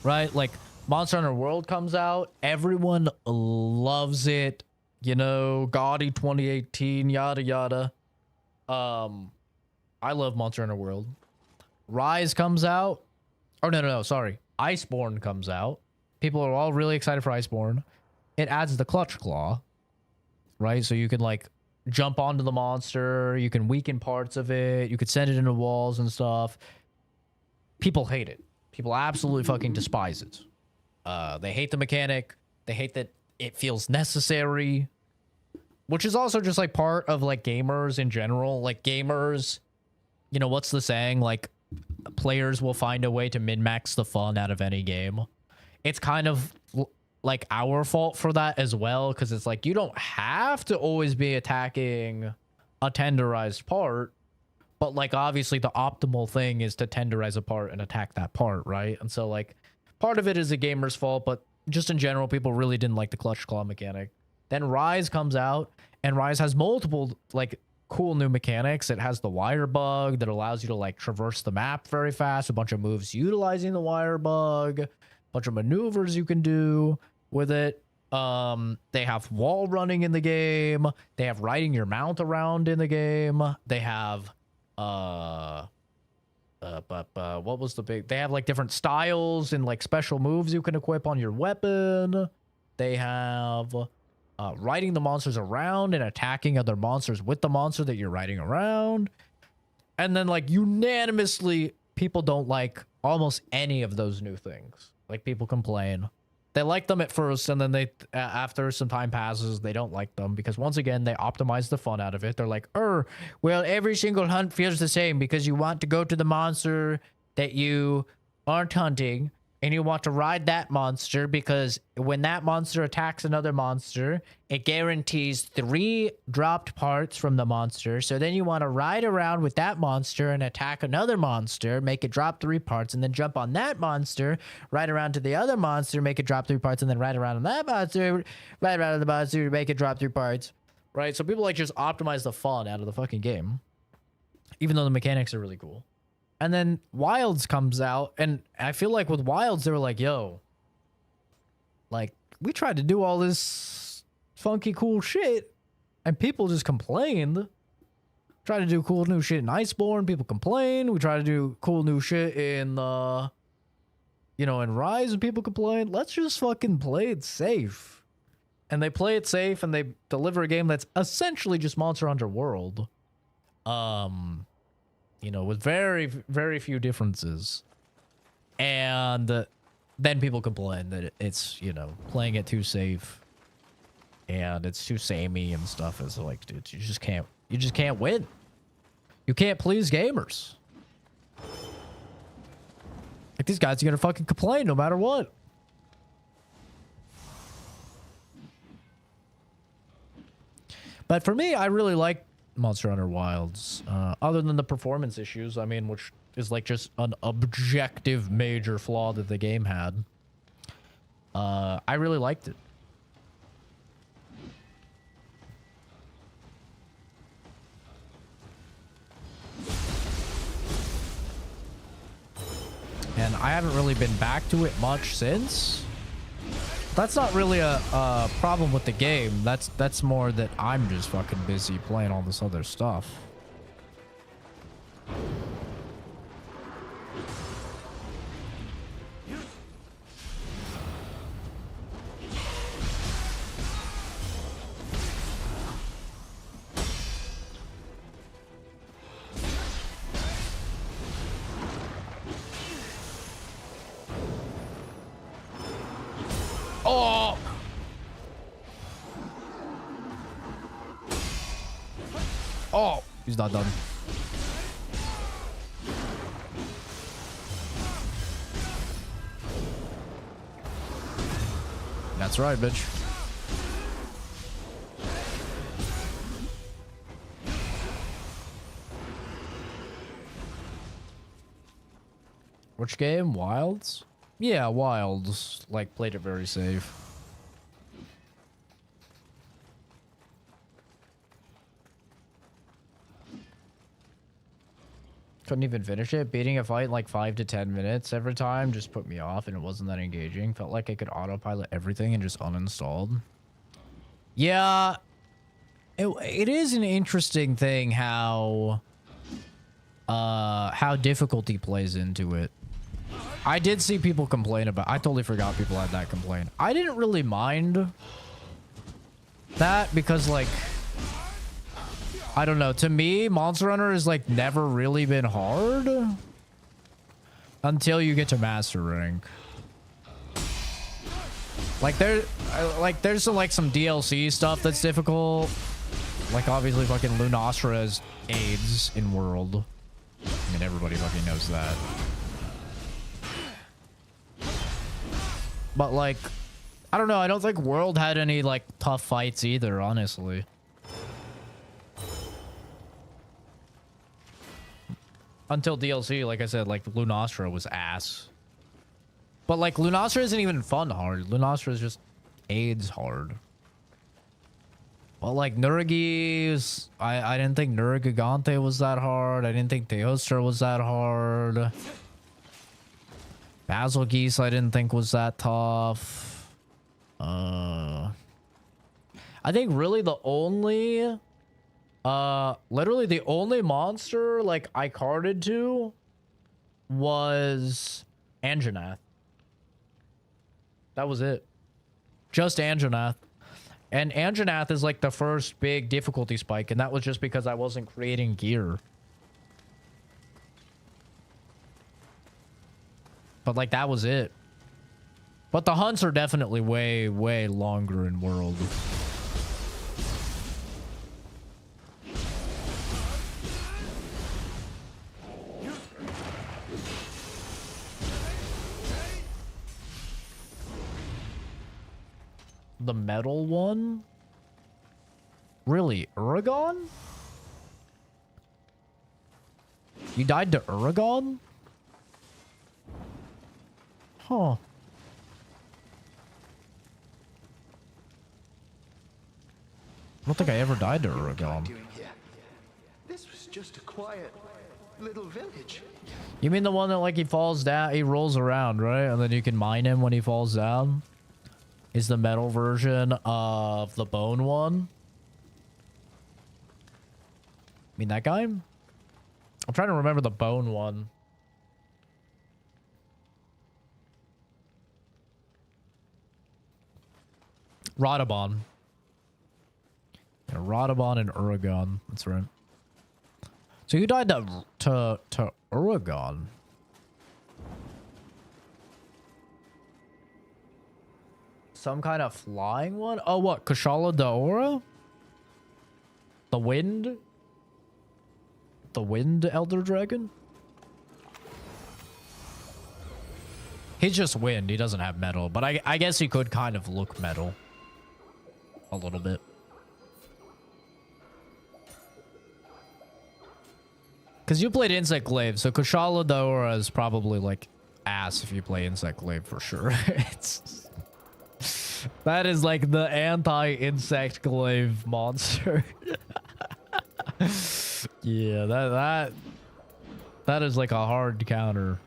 [SPEAKER 1] Right? Like, Monster Hunter World comes out, everyone loves it, you know, gaudy 2018, yada yada. I love Monster Hunter World. Rise comes out. Oh, no, sorry. Iceborne comes out. People are all really excited for Iceborne. It adds the Clutch Claw, right? So you can, like, jump onto the monster. You can weaken parts of it. You could send it into walls and stuff. People hate it. People absolutely fucking despise it. They hate the mechanic. They hate that it feels necessary. Which is also just, like, part of, like, gamers in general. Like, gamers, you know, what's the saying? Like, players will find a way to min-max the fun out of any game. It's kind of, like, our fault for that as well. Because it's like, you don't have to always be attacking a tenderized part. But, like, obviously the optimal thing is to tenderize a part and attack that part, right? And so, like, part of it is a gamer's fault, but just in general, people really didn't like the Clutch Claw mechanic. Then Rise comes out, and Rise has multiple, like, cool new mechanics. It has the wire bug that allows you to, like, traverse the map very fast. A bunch of moves utilizing the wire bug. A bunch of maneuvers you can do with it. They have wall running in the game. They have riding your mount around in the game. They have, what was the big... They have, like, different styles and, like, special moves you can equip on your weapon. They have... riding the monsters around and attacking other monsters with the monster that you're riding around. And then, like, unanimously, people don't like almost any of those new things. Like, people complain. They like them at first, and then they, after some time passes, they don't like them. Because, once again, they optimize the fun out of it. They're like, well, every single hunt feels the same because you want to go to the monster that you aren't hunting. And you want to ride that monster because when that monster attacks another monster, it guarantees 3 dropped parts from the monster. So then you want to ride around with that monster and attack another monster, make it drop 3 parts, and then jump on that monster, ride around to the other monster, make it drop 3 parts, and then ride around on that monster, ride around on the monster, make it drop 3 parts. Right? So people like just optimize the fun out of the fucking game. Even though the mechanics are really cool. And then Wilds comes out, and I feel like with Wilds, they were like, yo, like, we tried to do all this funky, cool shit, and people just complained. Tried to do cool new shit in Iceborne, people complained. We tried to do cool new shit in, in Rise, and people complained. Let's just fucking play it safe. And they play it safe, and they deliver a game that's essentially just Monster Hunter World. With very, very few differences. And then people complain that it's, playing it too safe. And it's too samey and stuff. It's like, dude, you just can't win. You can't please gamers. Like, these guys are gonna fucking complain no matter what. But for me, I really like Monster Hunter Wilds, other than the performance issues, I mean, which is like just an objective major flaw that the game had. I really liked it. And I haven't really been back to it much since. That's not really a problem with the game. That's more that I'm just fucking busy playing all this other stuff. Oh! Oh! He's not done. That's right, bitch. Which game? Wilds? Yeah, Wilds. Like, played it very safe. Couldn't even finish it. Beating a fight in like 5 to 10 minutes every time just put me off, and it wasn't that engaging. Felt like I could autopilot everything and just uninstalled. Yeah. It is an interesting thing how difficulty plays into it. I did see people complain about... I totally forgot people had that complaint. I didn't really mind that because, like... I don't know. To me, Monster Hunter has, like, never really been hard until you get to Master Rank. Like, there's some, like, some DLC stuff that's difficult. Like, obviously, fucking Lunastra has AIDS in World. I mean, everybody fucking knows that. But, like, I don't know. I don't think World had any, like, tough fights either, honestly. Until DLC, like I said, like, Lunastra was ass. But, like, Lunastra isn't even fun hard. Lunastra is just AIDS hard. But, like, Nurgi's... I didn't think Nurgigante was that hard. I didn't think Teostra was that hard. Basil Geese I didn't think was that tough. I think really the only... literally the only monster, like, I carded to was Anjanath. That was it. Just Anjanath. And Anjanath is, like, the first big difficulty spike, and that was just because I wasn't creating gear. But, like, that was it. But the hunts are definitely way, way longer in World. the metal one? Really? Uragon? You died to Uragon? Huh. I don't think I ever died to Uragon.
[SPEAKER 5] This was just a quiet little village.
[SPEAKER 1] You mean the one that like he falls down, he rolls around, right? And then you can mine him when he falls down? Is the metal version of the bone one? I mean that guy? I'm trying to remember the bone one. Radabon. Yeah, Radabon and Uragon. That's right. So you died to Uragon. Some kind of flying one? Oh, what? Kushala Daora? The wind? The wind elder dragon? He's just wind. He doesn't have metal. But I guess he could kind of look metal. A little bit. Because you played Insect Glaive, so Kushala Daora is probably like ass if you play Insect Glaive for sure. That is like the anti-Insect Glaive monster. Yeah, that is like a hard counter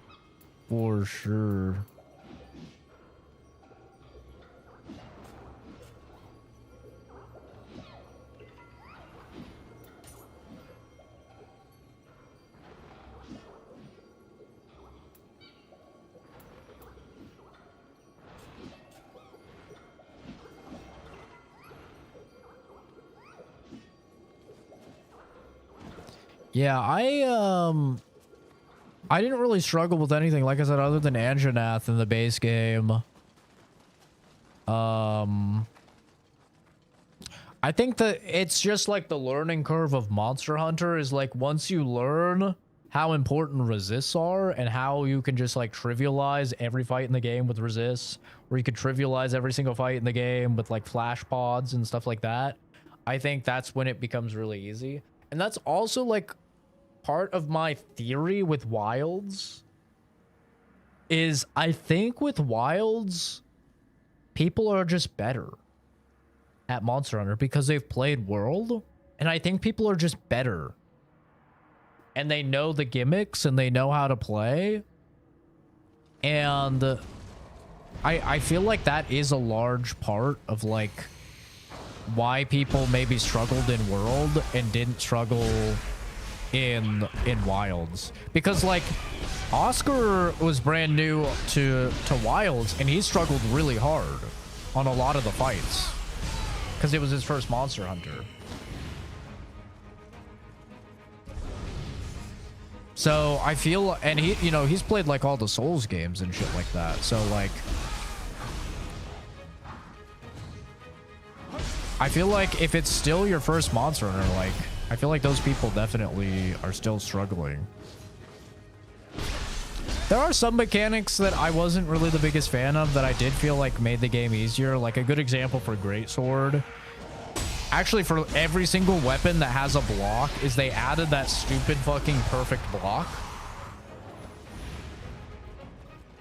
[SPEAKER 1] for sure. Yeah, I didn't really struggle with anything, like I said, other than Anjanath in the base game. I think that it's just like the learning curve of Monster Hunter is like once you learn how important resists are and how you can just like trivialize every fight in the game with resists, or you could trivialize every single fight in the game with like flash pods and stuff like that. I think that's when it becomes really easy. And that's also like part of my theory with Wilds is I think with Wilds, people are just better at Monster Hunter because they've played World. And I think people are just better. And they know the gimmicks and they know how to play. And I feel like that is a large part of like why people maybe struggled in World and didn't struggle in Wilds, because like Oscar was brand new to Wilds and he struggled really hard on a lot of the fights because it was his first Monster Hunter. So I feel, and he, you know, he's played like all the Souls games and shit like that, so like I feel like if it's still your first Monster Hunter, like, I feel like those people definitely are still struggling. There are some mechanics that I wasn't really the biggest fan of that I did feel like made the game easier. Like a good example for Greatsword. Actually, for every single weapon that has a block is they added that stupid fucking perfect block.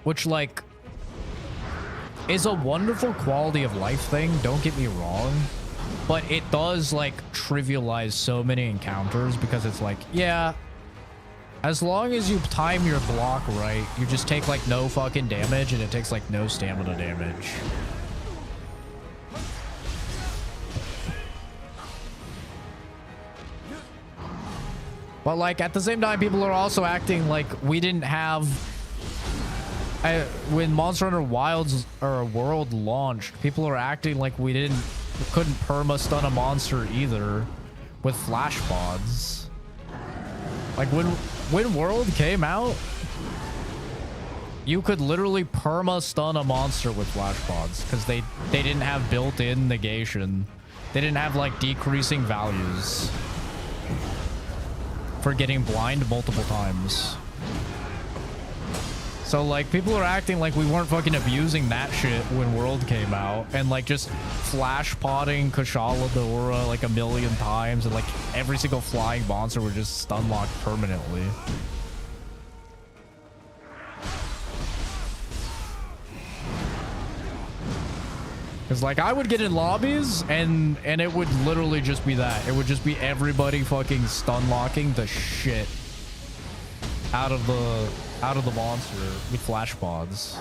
[SPEAKER 1] Which, like, is a wonderful quality of life thing, don't get me wrong. But it does, like, trivialize so many encounters because it's like, yeah, as long as you time your block right, you just take, like, no fucking damage and it takes, like, no stamina damage. But, like, at the same time, people are also acting like we didn't have... when Monster Hunter Wilds or World launched, people are acting like we couldn't perma-stun a monster either with flash pods. Like, when World came out, you could literally perma-stun a monster with flash pods because they didn't have built-in negation. They didn't have, like, decreasing values for getting blind multiple times. So like people are acting like we weren't fucking abusing that shit when World came out, and like just flash potting Kashala the Aura like a million times, and like every single flying monster would just stun lock permanently. Cause like I would get in lobbies and it would literally just be that. It would just be everybody fucking stun locking the shit out of the monster with flash pods.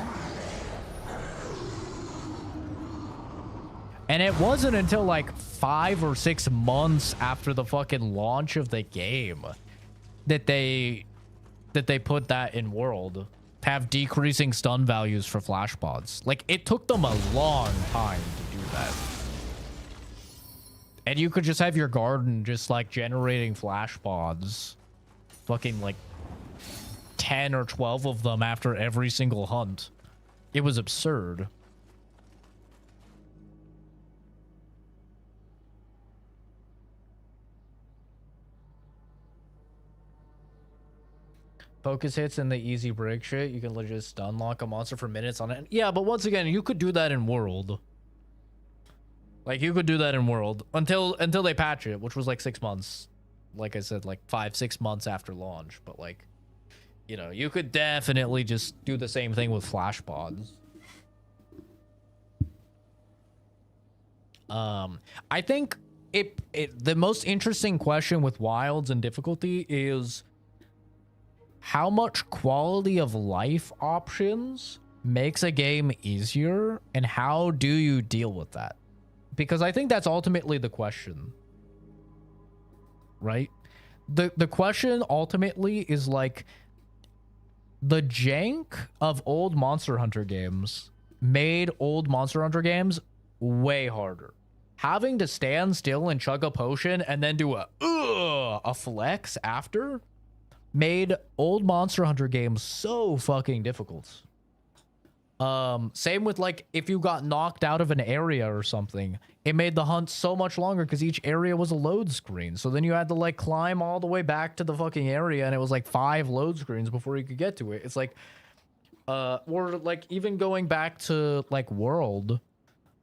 [SPEAKER 1] And it wasn't until like 5 or 6 months after the fucking launch of the game that they put that in World. Have decreasing stun values for flash pods. Like, it took them a long time to do that. And you could just have your garden just like generating flash pods. Fucking like 10 or 12 of them after every single hunt. It was absurd. Focus hits and the easy break shit. You can legit stun lock a monster for minutes on it. Yeah, but once again, you could do that in World. Like, you could do that in World until they patch it, which was like 6 months. Like I said, like 5-6 months after launch. But like, you know, you could definitely just do the same thing with flash pods. I think the most interesting question with wilds and difficulty is how much quality of life options makes a game easier, and how do you deal with that? Because I think that's ultimately the question, right? The question ultimately is like, the jank of old Monster Hunter games made old Monster Hunter games way harder. Having to stand still and chug a potion and then do a flex after made old Monster Hunter games so fucking difficult. Same with like if you got knocked out of an area or something, it made the hunt so much longer because each area was a load screen. So then you had to like climb all the way back to the fucking area, and it was like 5 load screens before you could get to it. It's like, or like even going back to like World,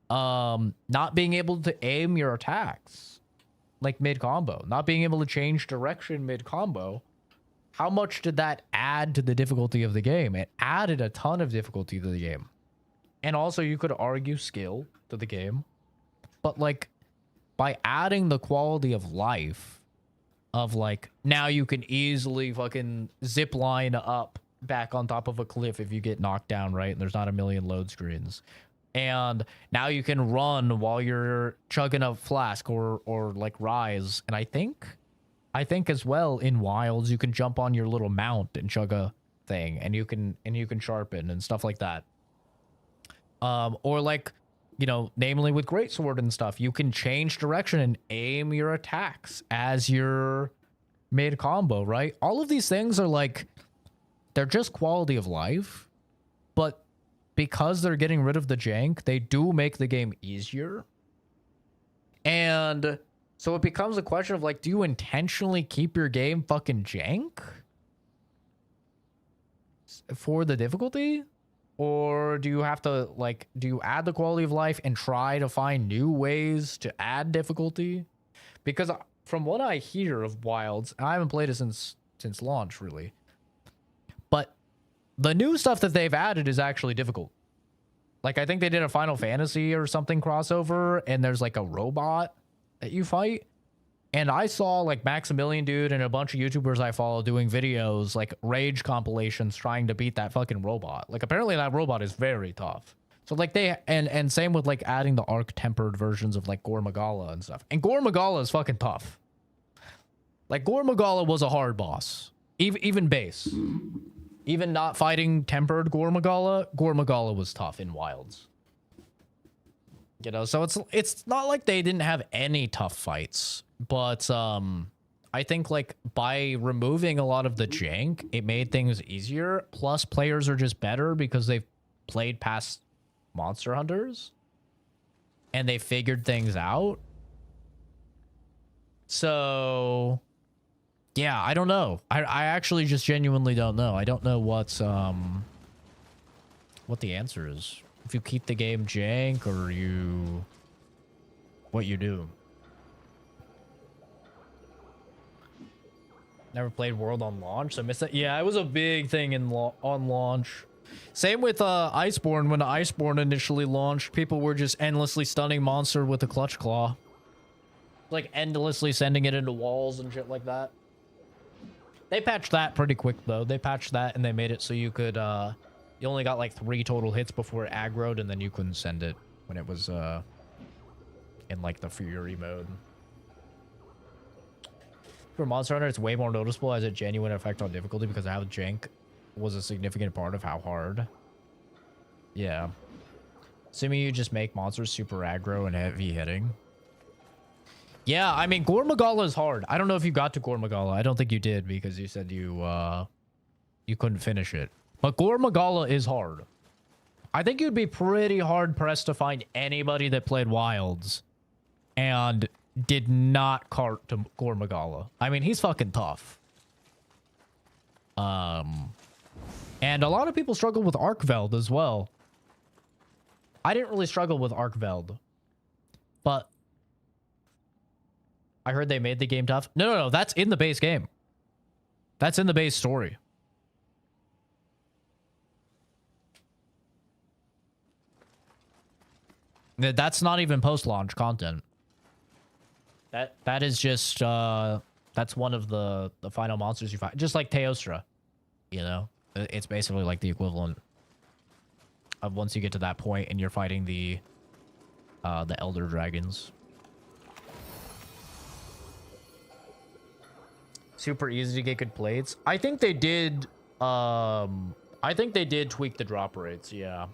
[SPEAKER 1] not being able to aim your attacks like mid combo, not being able to change direction mid combo. How much did that add to the difficulty of the game? It added a ton of difficulty to the game. And also you could argue skill to the game. But like, by adding the quality of life of like, now you can easily fucking zip line up back on top of a cliff if you get knocked down, right? And there's not a million load screens. And now you can run while you're chugging a flask or like rise. And I think as well in wilds you can jump on your little mount and chug a thing, and you can sharpen and stuff like that. Or like, you know, namely with greatsword and stuff, you can change direction and aim your attacks as your mid combo, right? All of these things are like, they're just quality of life, but because they're getting rid of the jank, they do make the game easier. And so it becomes a question of like, do you intentionally keep your game fucking jank for the difficulty? Or do you have to like, do you add the quality of life and try to find new ways to add difficulty? Because from what I hear of wilds, I haven't played it since launch really, but the new stuff that they've added is actually difficult. Like, I think they did a Final Fantasy or something crossover, and there's like a robot that you fight. And I saw like Maximilian dude and a bunch of YouTubers I follow doing videos, like rage compilations trying to beat that fucking robot. Like, apparently that robot is very tough. So like they, and same with like adding the arc tempered versions of like Gore Magala and stuff. And Gore Magala is fucking tough. Like, Gore Magala was a hard boss. Even base. Even not fighting tempered Gore Magala was tough in wilds. You know, so it's not like they didn't have any tough fights, but I think like by removing a lot of the jank, it made things easier. Plus, players are just better because they've played past Monster Hunters and they figured things out. So yeah, I don't know. I actually just genuinely don't know. I don't know what's what the answer is. If you keep the game jank or what you do. Never played World on launch, so I missed it. Yeah, it was a big thing on launch. Same with Iceborne. When Iceborne initially launched, people were just endlessly stunning monster with a clutch claw. Like endlessly sending it into walls and shit like that. They patched that pretty quick though. They patched that and they made it so you could you only got like 3 total hits before it aggroed, and then you couldn't send it when it was in like the Fury mode. For Monster Hunter, it's way more noticeable as a genuine effect on difficulty because how jank was a significant part of how hard. Yeah. Assuming you just make monsters super aggro and heavy hitting. Yeah, I mean, Gore Magala is hard. I don't know if you got to Gore Magala. I don't think you did because you said you couldn't finish it. But Gore Magala is hard. I think you'd be pretty hard pressed to find anybody that played Wilds and did not cart to Gore Magala. I mean, he's fucking tough. And a lot of people struggle with Arkveld as well. I didn't really struggle with Arkveld, but I heard they made the game tough. No, that's in the base game. That's in the base story. That's not even post-launch content. That is just that's one of the final monsters you fight, just like Teostra, you know. It's basically like the equivalent of once you get to that point and you're fighting the Elder Dragons. Super easy to get good plates. I think they did tweak the drop rates, yeah.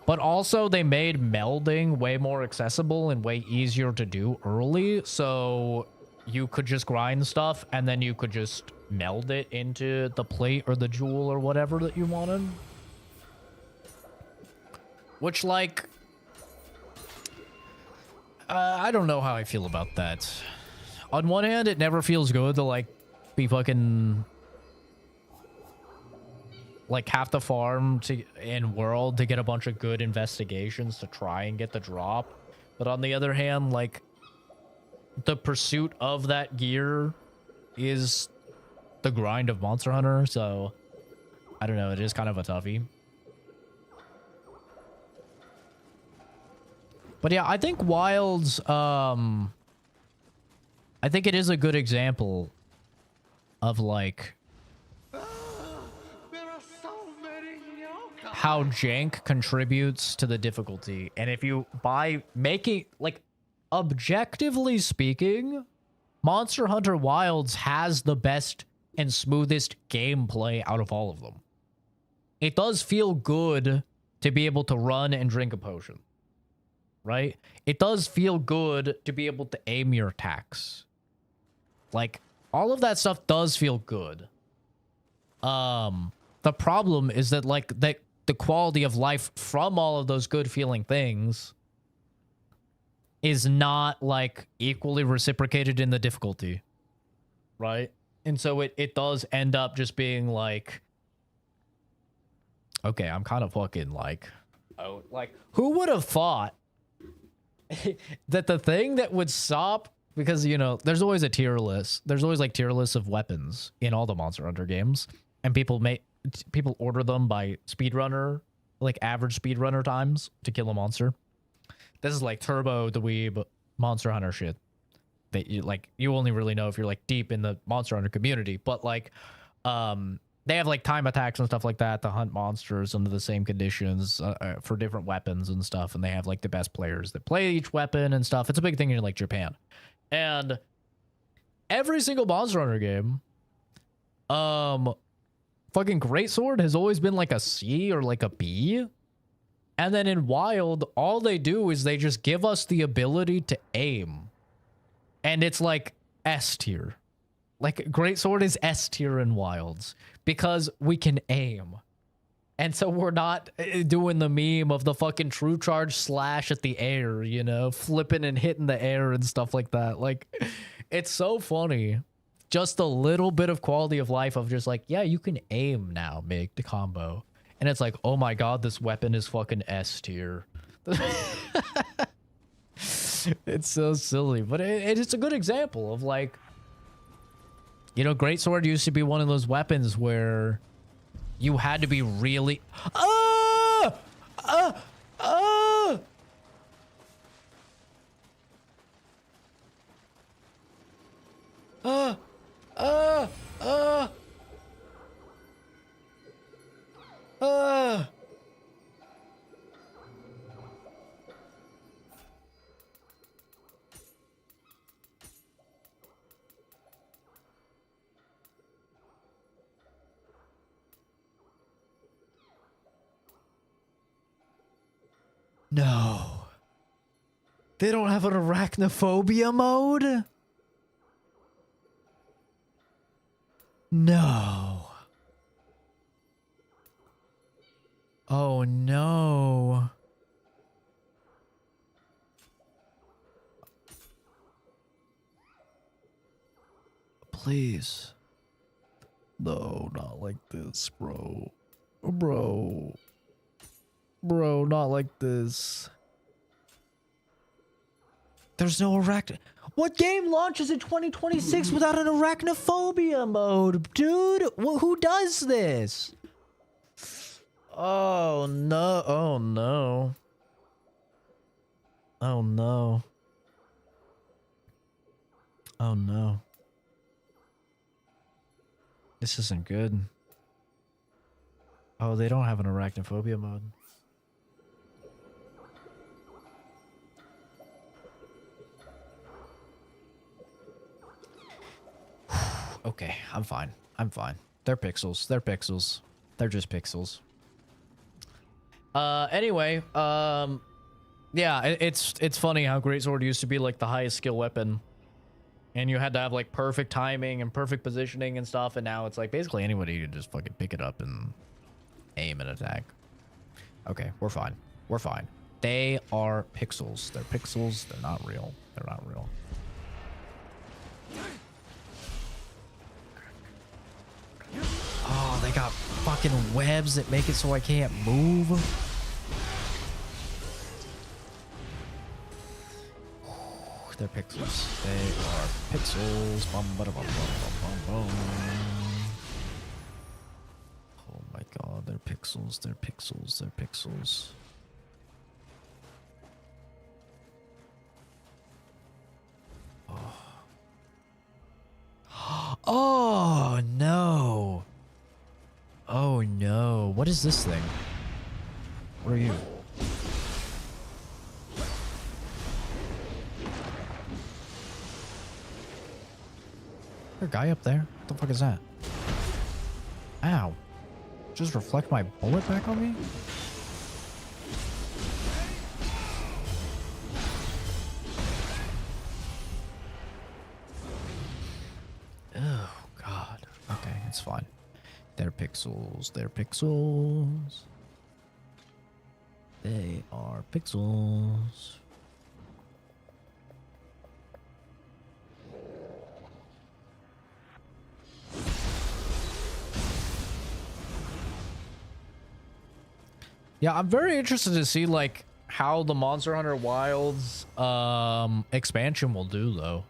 [SPEAKER 1] But also, they made melding way more accessible and way easier to do early. So you could just grind stuff and then you could just meld it into the plate or the jewel or whatever that you wanted. Which, like, I don't know how I feel about that. On one hand, it never feels good to, like, be fucking... like half the farm in world to get a bunch of good investigations to try and get the drop. But on the other hand, like the pursuit of that gear is the grind of Monster Hunter. So I don't know. It is kind of a toughie. But yeah, I think Wilds, I think it is a good example of like how jank contributes to the difficulty. And if you, by making, like, objectively speaking, Monster Hunter Wilds has the best and smoothest gameplay out of all of them. It does feel good to be able to run and drink a potion, right? It does feel good to be able to aim your attacks. Like, all of that stuff does feel good. The problem is that, like, the quality of life from all of those good feeling things is not like equally reciprocated in the difficulty, right? And so it does end up just being like, okay, I'm kind of fucking like, oh, like who would have thought that the thing that would stop, because, you know, there's always a tier list. There's always like tier lists of weapons in all the Monster Hunter games, and people order them by speedrunner, like average speedrunner times to kill a monster. This is like turbo dweeb Monster Hunter shit that you only really know if you're like deep in the Monster Hunter community. But like, they have like time attacks and stuff like that to hunt monsters under the same conditions for different weapons and stuff. And they have like the best players that play each weapon and stuff. It's a big thing in like Japan. And every single Monster Hunter game, fucking Greatsword has always been like a C or like a B. And then in Wild, all they do is they just give us the ability to aim. And it's like S tier. Like Greatsword is S tier in Wilds because we can aim. And so we're not doing the meme of the fucking true charge slash at the air, you know, flipping and hitting the air and stuff like that. Like, it's so funny. Just a little bit of quality of life of just like, yeah, you can aim now, make the combo. And it's like, oh my god, this weapon is fucking S tier. It's so silly, but it's a good example of like, you know, greatsword used to be one of those weapons where you had to be really No. They don't have an arachnophobia mode? No. Oh no. Please. No, not like this, bro. Bro. Bro, not like this. There's no arachno... What game launches in 2026 without an arachnophobia mode? Dude, who does this? Oh, no. Oh, no. Oh, no. Oh, no. This isn't good. Oh, they don't have an arachnophobia mode. Okay, I'm fine. I'm fine. They're pixels. They're pixels. They're just pixels. Anyway, yeah, it's funny how greatsword used to be like the highest skill weapon. And you had to have like perfect timing and perfect positioning and stuff, and now it's like basically anybody can just fucking pick it up and aim and attack. Okay, we're fine. We're fine. They are pixels. They're pixels. They're not real. They're not real. Oh, they got fucking webs that make it so I can't move. They're pixels. They are pixels. Bum, bada, bum, bum, bum, bum. Oh my god, they're pixels. They're pixels. They're pixels. Oh. Oh no. Oh no. What is this thing? What are you? Is there a guy up there? What the fuck is that? Ow. Just reflect my bullet back on me? Oh, God. Okay, it's fine. They're pixels. They're pixels. They are pixels. Yeah, I'm very interested to see like how the Monster Hunter Wilds expansion will do though.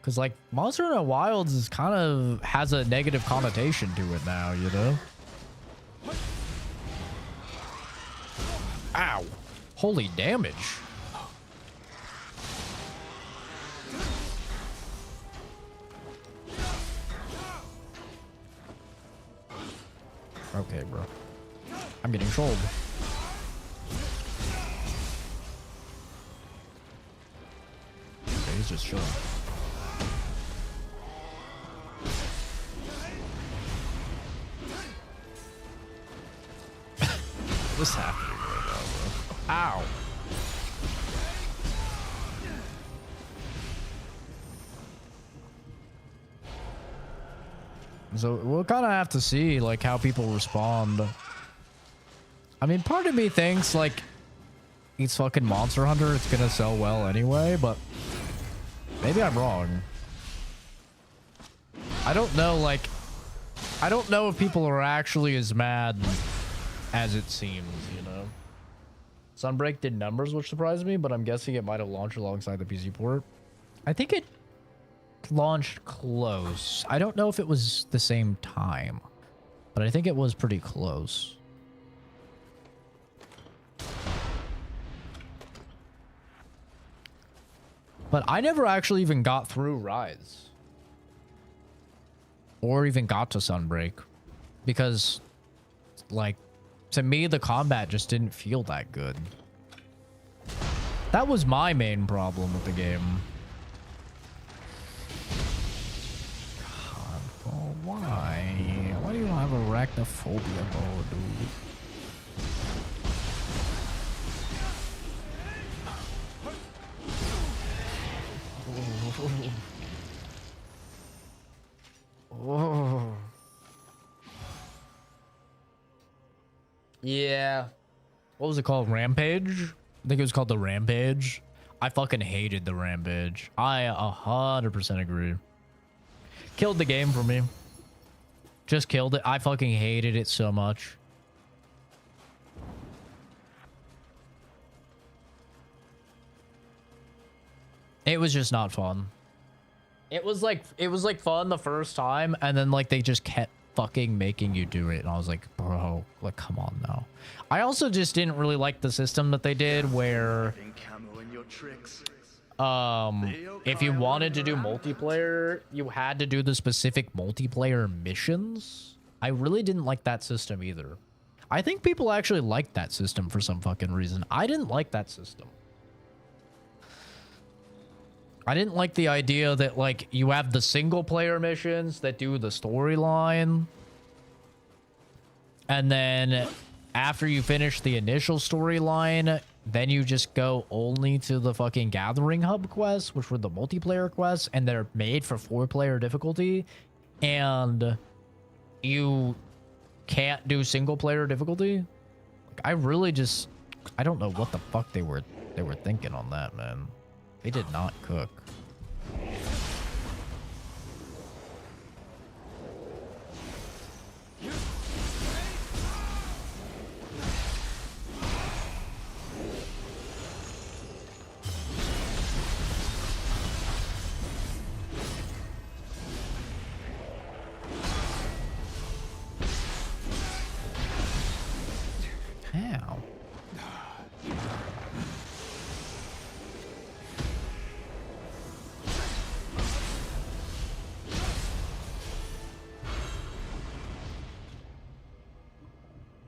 [SPEAKER 1] Cause like Monster Hunter Wilds is kind of has a negative connotation to it now, you know? Ow. Holy damage. Okay, bro. I'm getting trolled. Okay, he's just chilling. What's happening right now, bro? Ow. So we'll kind of have to see like how people respond. I mean, part of me thinks like it's fucking Monster Hunter, it's gonna sell well anyway, but maybe I'm wrong. I don't know, like I don't know if people are actually as mad as it seems, you know. Sunbreak did numbers, which surprised me, but I'm guessing it might have launched alongside the PC port. I think it launched close. I don't know if it was the same time, but I think it was pretty close. But I never actually even got through Rise. Or even got to Sunbreak. Because, like, to me, the combat just didn't feel that good. That was my main problem with the game. God, bro, why? Why do you not have arachnophobia, bro, dude? Oh. Yeah. What was it called? Rampage? I think it was called the Rampage. I fucking hated the Rampage. I 100% agree. Killed the game for me. Just killed it. I fucking hated it so much. It was just not fun. It was like fun the first time, and then like they just kept fucking making you do it, and I was like, bro, like, come on now. I also just didn't really like the system that they did where if you wanted to do multiplayer, you had to do the specific multiplayer missions. I really didn't like that system either. I think people actually liked that system for some fucking reason. I didn't like that system. I didn't like the idea that, like, you have the single-player missions that do the storyline. And then after you finish the initial storyline, then you just go only to the fucking Gathering Hub quests, which were the multiplayer quests, and they're made for 4-player difficulty. And you can't do single-player difficulty. Like, I really just... I don't know what the fuck they were thinking on that, man. They did not cook. How?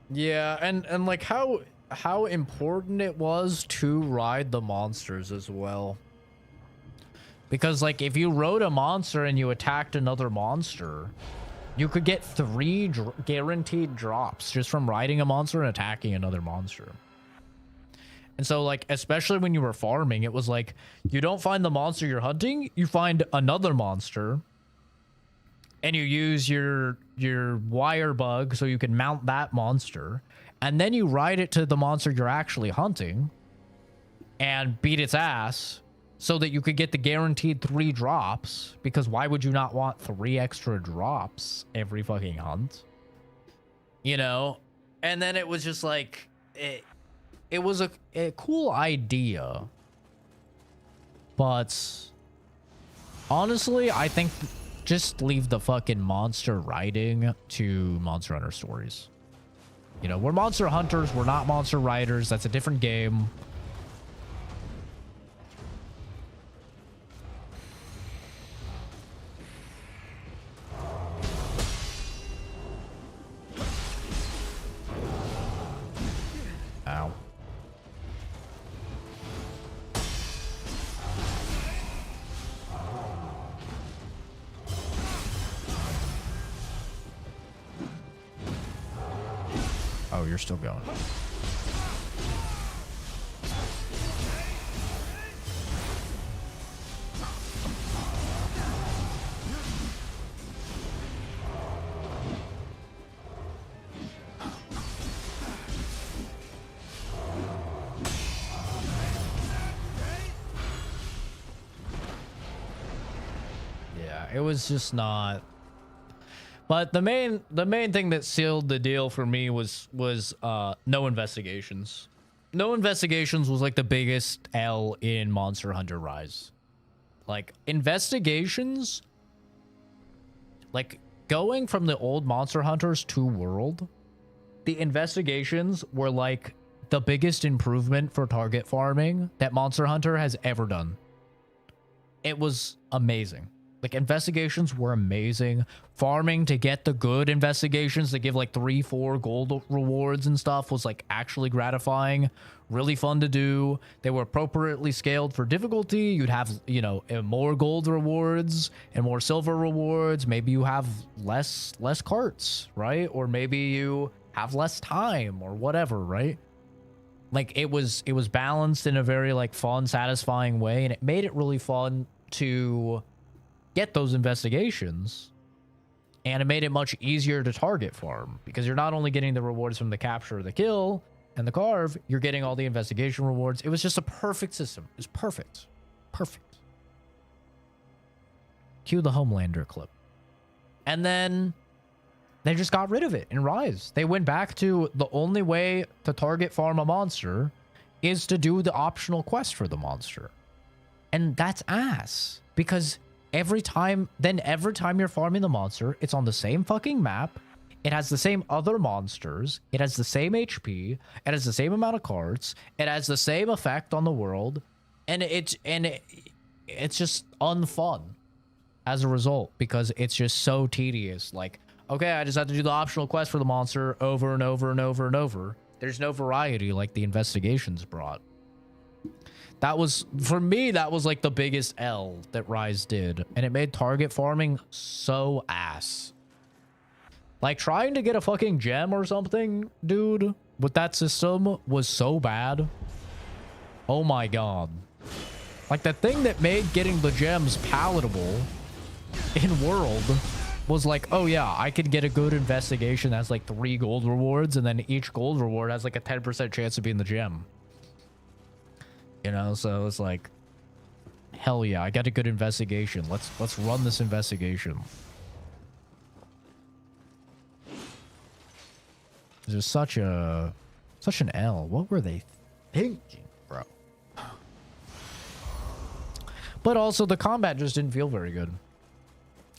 [SPEAKER 1] Yeah, and like how important it was to ride the monsters as well. Because like if you rode a monster and you attacked another monster, you could get 3 guaranteed drops just from riding a monster and attacking another monster. And so like, especially when you were farming, it was like, you don't find the monster you're hunting, you find another monster, and you use your wire bug so you can mount that monster, and then you ride it to the monster you're actually hunting and beat its ass so that you could get the guaranteed 3 drops, because why would you not want 3 extra drops every fucking hunt? You know? And then it was just like, it was a cool idea, but honestly, I think just leave the fucking monster riding to Monster Hunter Stories. You know, we're monster hunters, we're not monster riders. That's a different game. Ow. Oh, you're still going. Yeah, it was just not... But the main thing that sealed the deal for me was no investigations. No investigations was like the biggest L in Monster Hunter Rise. Like investigations, like going from the old Monster Hunters to World, the investigations were like the biggest improvement for target farming that Monster Hunter has ever done. It was amazing. Like investigations were amazing. Farming to get the good investigations that give like 3-4 gold rewards and stuff was like actually gratifying, really fun to do. They were appropriately scaled for difficulty. You'd have, you know, more gold rewards and more silver rewards. Maybe you have less carts, right? Or maybe you have less time or whatever, right? Like it was balanced in a very like fun, satisfying way, and it made it really fun to get those investigations, and it made it much easier to target farm because you're not only getting the rewards from the capture, the kill, and the carve, you're getting all the investigation rewards. It was just a perfect system. It was perfect. Perfect. Cue the Homelander clip. And then they just got rid of it in Rise. They went back to the only way to target farm a monster is to do the optional quest for the monster. And that's ass. Because every time you're farming the monster, it's on the same fucking map. It has the same other monsters. It has the same HP. It has the same amount of cards. It has the same effect on the world. And it's just unfun as a result because it's just so tedious. Like, okay, I just have to do the optional quest for the monster over and over and over and over. There's no variety like the investigations brought. That was, for me, that was like the biggest L that Rise did. And it made target farming so ass. Like trying to get a fucking gem or something, dude, with that system was so bad. Oh my god. Like the thing that made getting the gems palatable in World was like, oh yeah, I could get a good investigation that has like 3 gold rewards, and then each gold reward has like a 10% chance of being the gem. You know, so it's like, hell yeah, I got a good investigation. Let's run this investigation. There's such an L. What were they thinking, bro? But also the combat just didn't feel very good.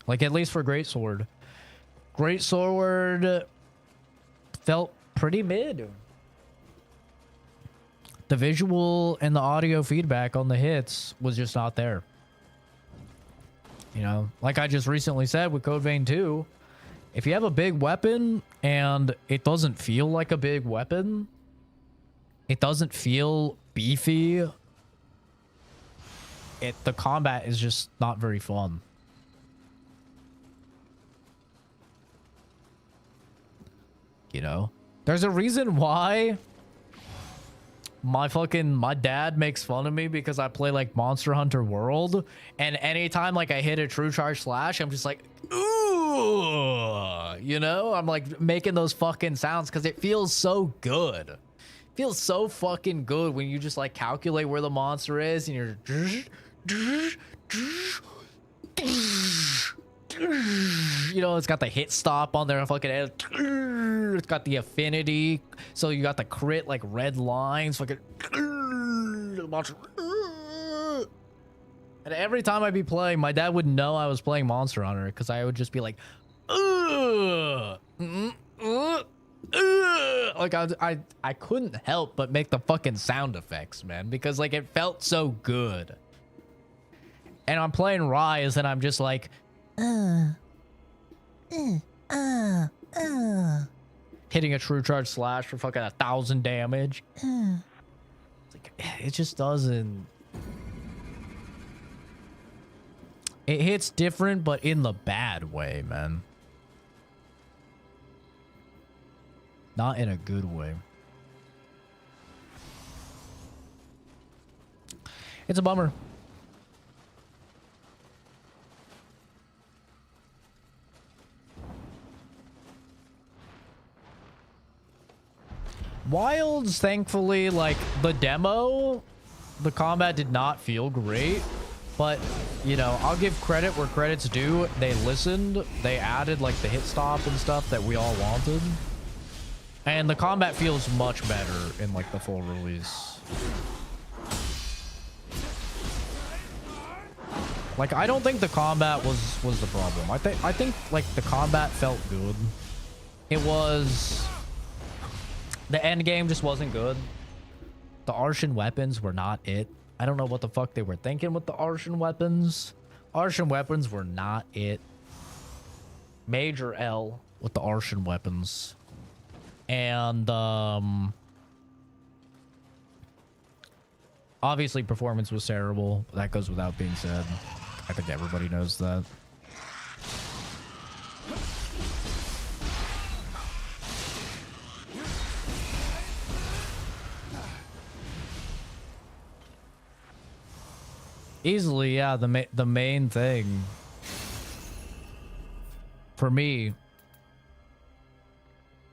[SPEAKER 1] Like at least for Greatsword. Greatsword felt pretty mid. The visual and the audio feedback on the hits was just not there. You know, like I just recently said with Code Vein 2, if you have a big weapon and it doesn't feel like a big weapon, it doesn't feel beefy, the combat is just not very fun. You know, there's a reason why my dad makes fun of me because I play like Monster Hunter World, and anytime like I hit a true charge slash, I'm just like, ooh, you know, I'm like making those fucking sounds because it feels so good. It feels so fucking good when you just like calculate where the monster is and you're you know, it's got the hit stop on there, fucking head. It's got the affinity, so you got the crit like red lines, fucking. And every time I'd be playing, my dad would know I was playing Monster Hunter because I would just be like, like I couldn't help but make the fucking sound effects, man, because like it felt so good. And I'm playing Rise, and I'm just like, hitting a true charge slash for fucking 1,000 damage. It's like, it just doesn't. It hits different, but in the bad way, man. Not in a good way. It's a bummer. Wilds, thankfully, like the demo, the combat did not feel great. But, you know, I'll give credit where credit's due. They listened. They added, like, the hit stop and stuff that we all wanted. And the combat feels much better in, like, the full release. Like, I don't think the combat was the problem. I think, like, the combat felt good. It was... The end game just wasn't good. The Arshan weapons were not it. I don't know what the fuck they were thinking with the Arshan weapons. Arshan weapons were not it. Major L with the Arshan weapons. And, obviously performance was terrible. That goes without being said. I think everybody knows that. Easily, yeah, the main thing for me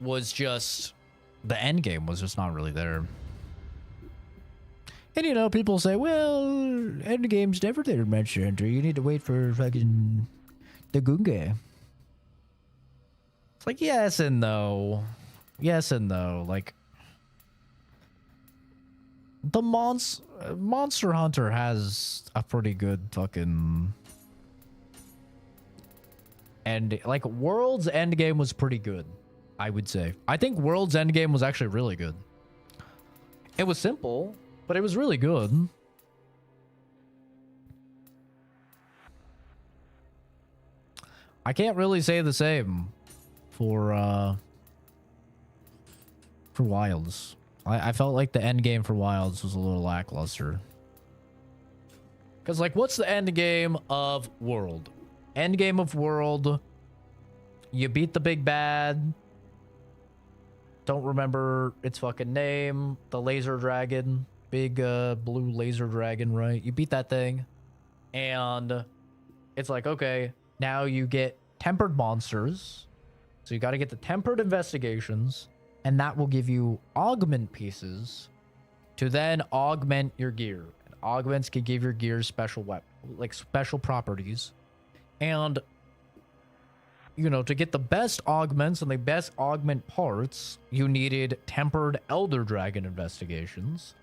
[SPEAKER 1] was just the end game was just not really there. And you know, people say, well, end game's never there in Monster Hunter. You need to wait for fucking the Gunga. It's like, yes and no. Yes and no. Like, the Monster Hunter has a pretty good fucking end. Like, World's endgame was pretty good, I would say. I think World's endgame was actually really good. It was simple, but it was really good. I can't really say the same for Wilds. I felt like the end game for Wilds was a little lackluster. Because, like, what's the end game of World? End game of World, you beat the big bad. Don't remember its fucking name. The laser dragon. Big blue laser dragon, right? You beat that thing. And it's like, okay, now you get tempered monsters. So you got to get the tempered investigations. And that will give you augment pieces to then augment your gear. And augments can give your gear special special properties. And, you know, to get the best augments and the best augment parts, you needed tempered Elder Dragon investigations,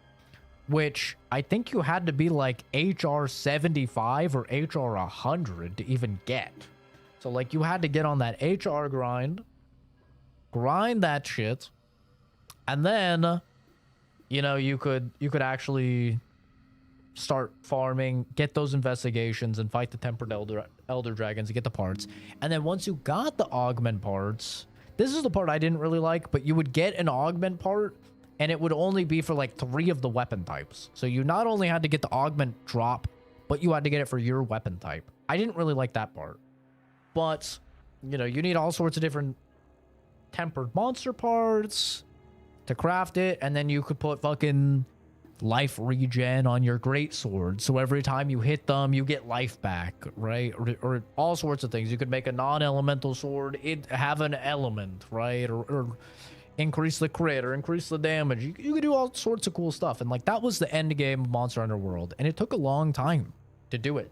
[SPEAKER 1] which I think you had to be like HR 75 or HR 100 to even get. So, like, you had to get on that HR grind that shit, and then, you know, you could actually start farming, get those investigations, and fight the tempered elder dragons to get the parts. And then once you got the augment parts, this is the part I didn't really like, but you would get an augment part and it would only be for like 3 of the weapon types. So you not only had to get the augment drop, but you had to get it for your weapon type. I didn't really like that part, but, you know, you need all sorts of different tempered monster parts to craft it, and then you could put fucking life regen on your great sword, so every time you hit them you get life back, right? Or all sorts of things. You could make a non-elemental sword, it have an element, right? Or increase the crit or increase the damage. You could do all sorts of cool stuff, and like that was the end game of Monster Hunter World, and it took a long time to do it.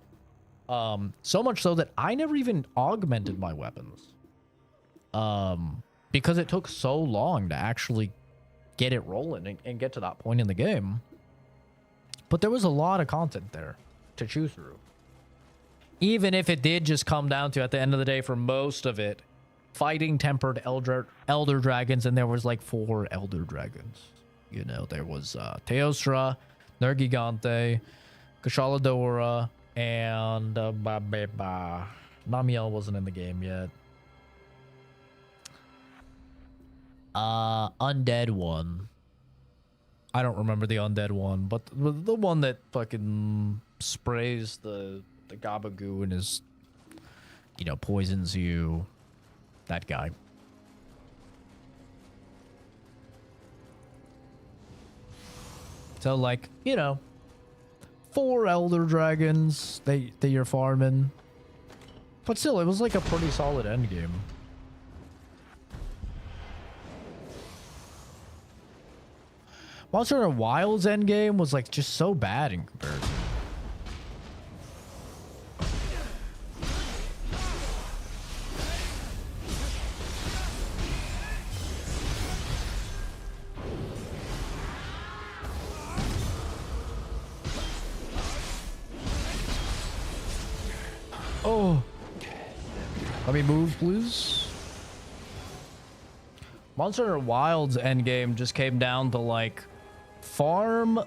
[SPEAKER 1] So much so that I never even augmented my weapons. Because it took so long to actually get it rolling and get to that point in the game. But there was a lot of content there to chew through. Even if it did just come down to, at the end of the day, for most of it, fighting tempered elder dragons, and there was like 4 elder dragons. You know, there was Teostra, Nergigante, Kushaladora, and Namiel wasn't in the game yet. Undead one. I don't remember the undead one, but the one that fucking sprays the gabagoo and is, you know, poisons you. That guy. So, like, you know, 4 elder dragons that you're farming. But still, it was like a pretty solid end game. Monster Hunter Wilds endgame was like just so bad in comparison. Oh. Let me move, please. Monster Hunter Wilds endgame just came down to like farm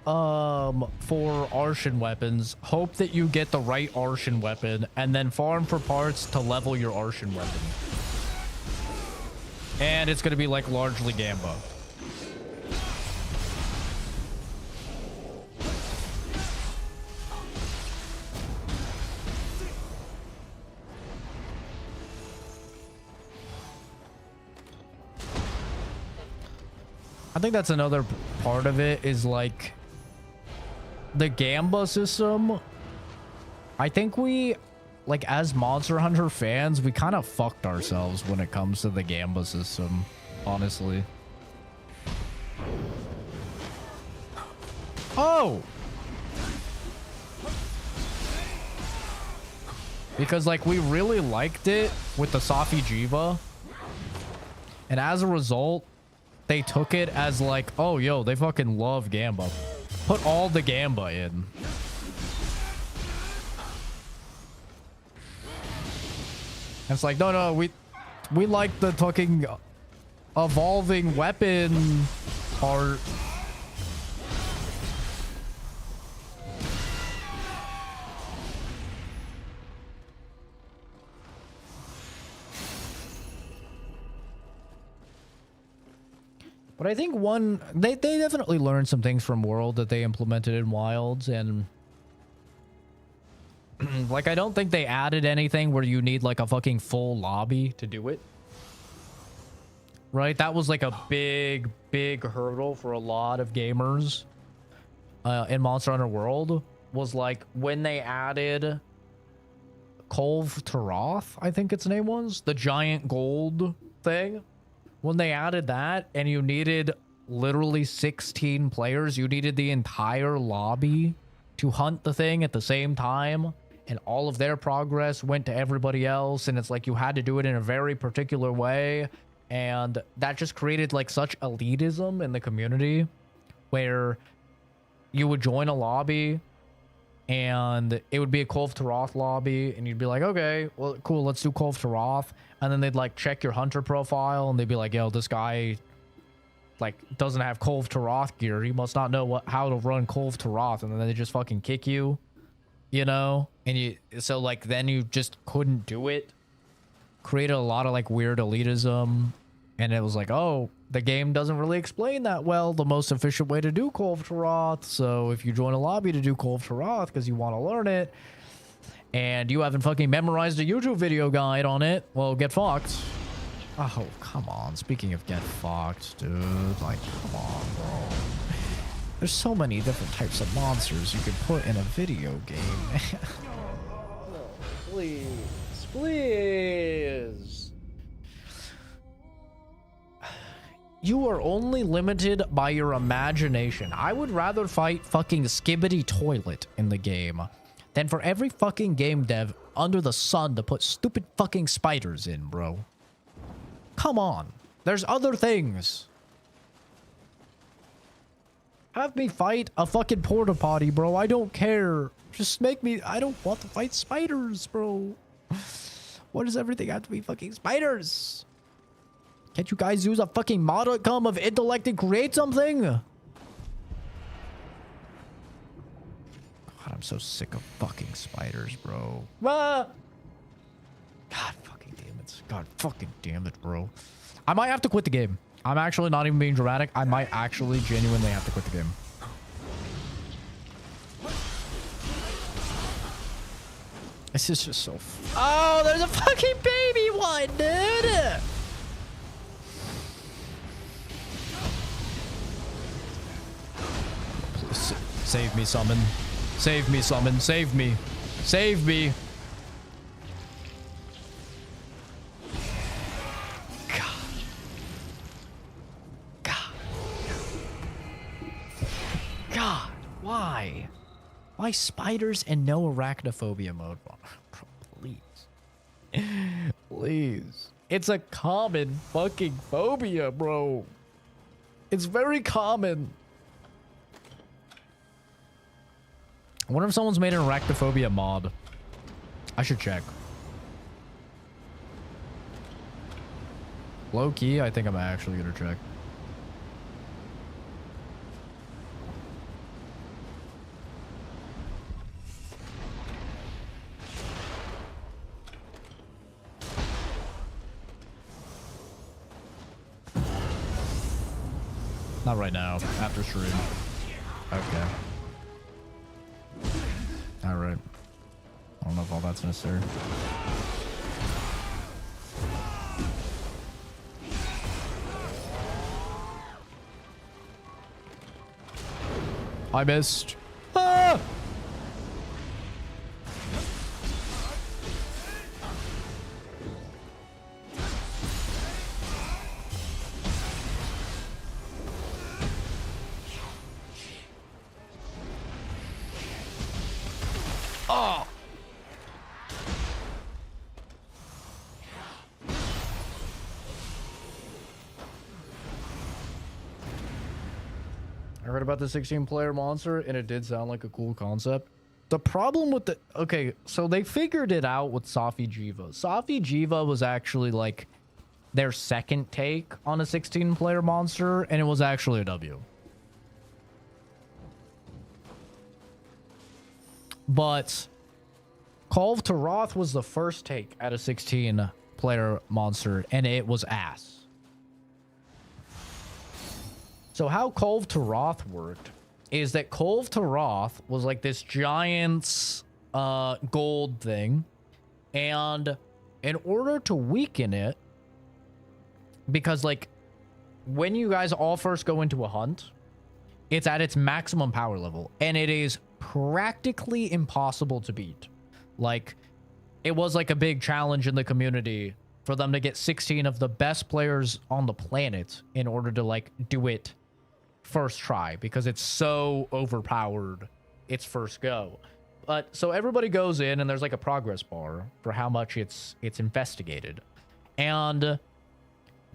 [SPEAKER 1] for Arshan weapons, hope that you get the right Arshan weapon, and then farm for parts to level your Arshan weapon. And it's gonna be like largely Gamba. I think that's another part of it is like the Gamba system. I think we, like as Monster Hunter fans, we kind of fucked ourselves when it comes to the Gamba system, honestly. Oh! Because like we really liked it with the Safi Jiva. And as a result, they took it as like, oh, yo, they fucking love Gamba. Put all the Gamba in. And it's like, no, we like the fucking evolving weapon part. But I think they definitely learned some things from World that they implemented in Wilds, and like I don't think they added anything where you need like a fucking full lobby to do it. Right? That was like a big hurdle for a lot of gamers in Monster Hunter World, was like when they added Kolv Taroth, I think its name was, the giant gold thing. When they added that and you needed literally 16 players, you needed the entire lobby to hunt the thing at the same time, and all of their progress went to everybody else, and it's like you had to do it in a very particular way, and that just created like such elitism in the community where you would join a lobby and it would be a Kolv Taroth lobby, and you'd be like, okay, well, cool, let's do Kolv Taroth. And then they'd like check your hunter profile, and they'd be like, yo, this guy like doesn't have Kolv Taroth gear. He must not know how to run Kolv Taroth. And then they just fucking kick you, you know? And so like then you just couldn't do it. Created a lot of like weird elitism. And it was like, oh, the game doesn't really explain that well the most efficient way to do Kolv Taroth. So if you join a lobby to do Kolv Taroth because you want to learn it, and you haven't fucking memorized a YouTube video guide on it, well, get fucked. Oh, come on. Speaking of get fucked, dude. Like, come on, bro. There's so many different types of monsters you could put in a video game. Please. Please. You are only limited by your imagination. I would rather fight fucking Skibbity Toilet in the game than for every fucking game dev under the sun to put stupid fucking spiders in, bro. Come on. There's other things. Have me fight a fucking porta potty, bro. I don't care. Just make me... I don't want to fight spiders, bro. Why does everything have to be fucking spiders? Can't you guys use a fucking modicum of intellect and create something? God, I'm so sick of fucking spiders, bro. Ah! God fucking damn it. God fucking damn it, bro. I might have to quit the game. I'm actually not even being dramatic. I might actually genuinely have to quit the game. This is just so... Oh, there's a fucking baby one, dude! Please, save me, summon. Save me, summon. Save me. Save me. God, why? Why spiders and no arachnophobia mode? Bro, please. Please. It's a common fucking phobia, bro. It's very common. I wonder if someone's made an arachnophobia mod. I should check. Low key, I think I'm actually gonna check. Not right now. After stream. Okay. All right. I don't know if all that's necessary. I missed. Ah! Oh! I heard about the 16-player monster, and it did sound like a cool concept. The problem with the... Okay, so they figured it out with Safi Jiva. Safi Jiva was actually, like, their second take on a 16-player monster, and it was actually a W. But Call of Taroth was the first take at a 16-player monster, and it was ass. So how Call of Taroth worked is that Call of Taroth was like this giant gold thing, and in order to weaken it, because like when you guys all first go into a hunt, it's at its maximum power level, and it is practically impossible to beat. Like, it was like a big challenge in the community for them to get 16 of the best players on the planet in order to like do it first try, because it's so overpowered its first go. But so everybody goes in, and there's like a progress bar for how much it's investigated, and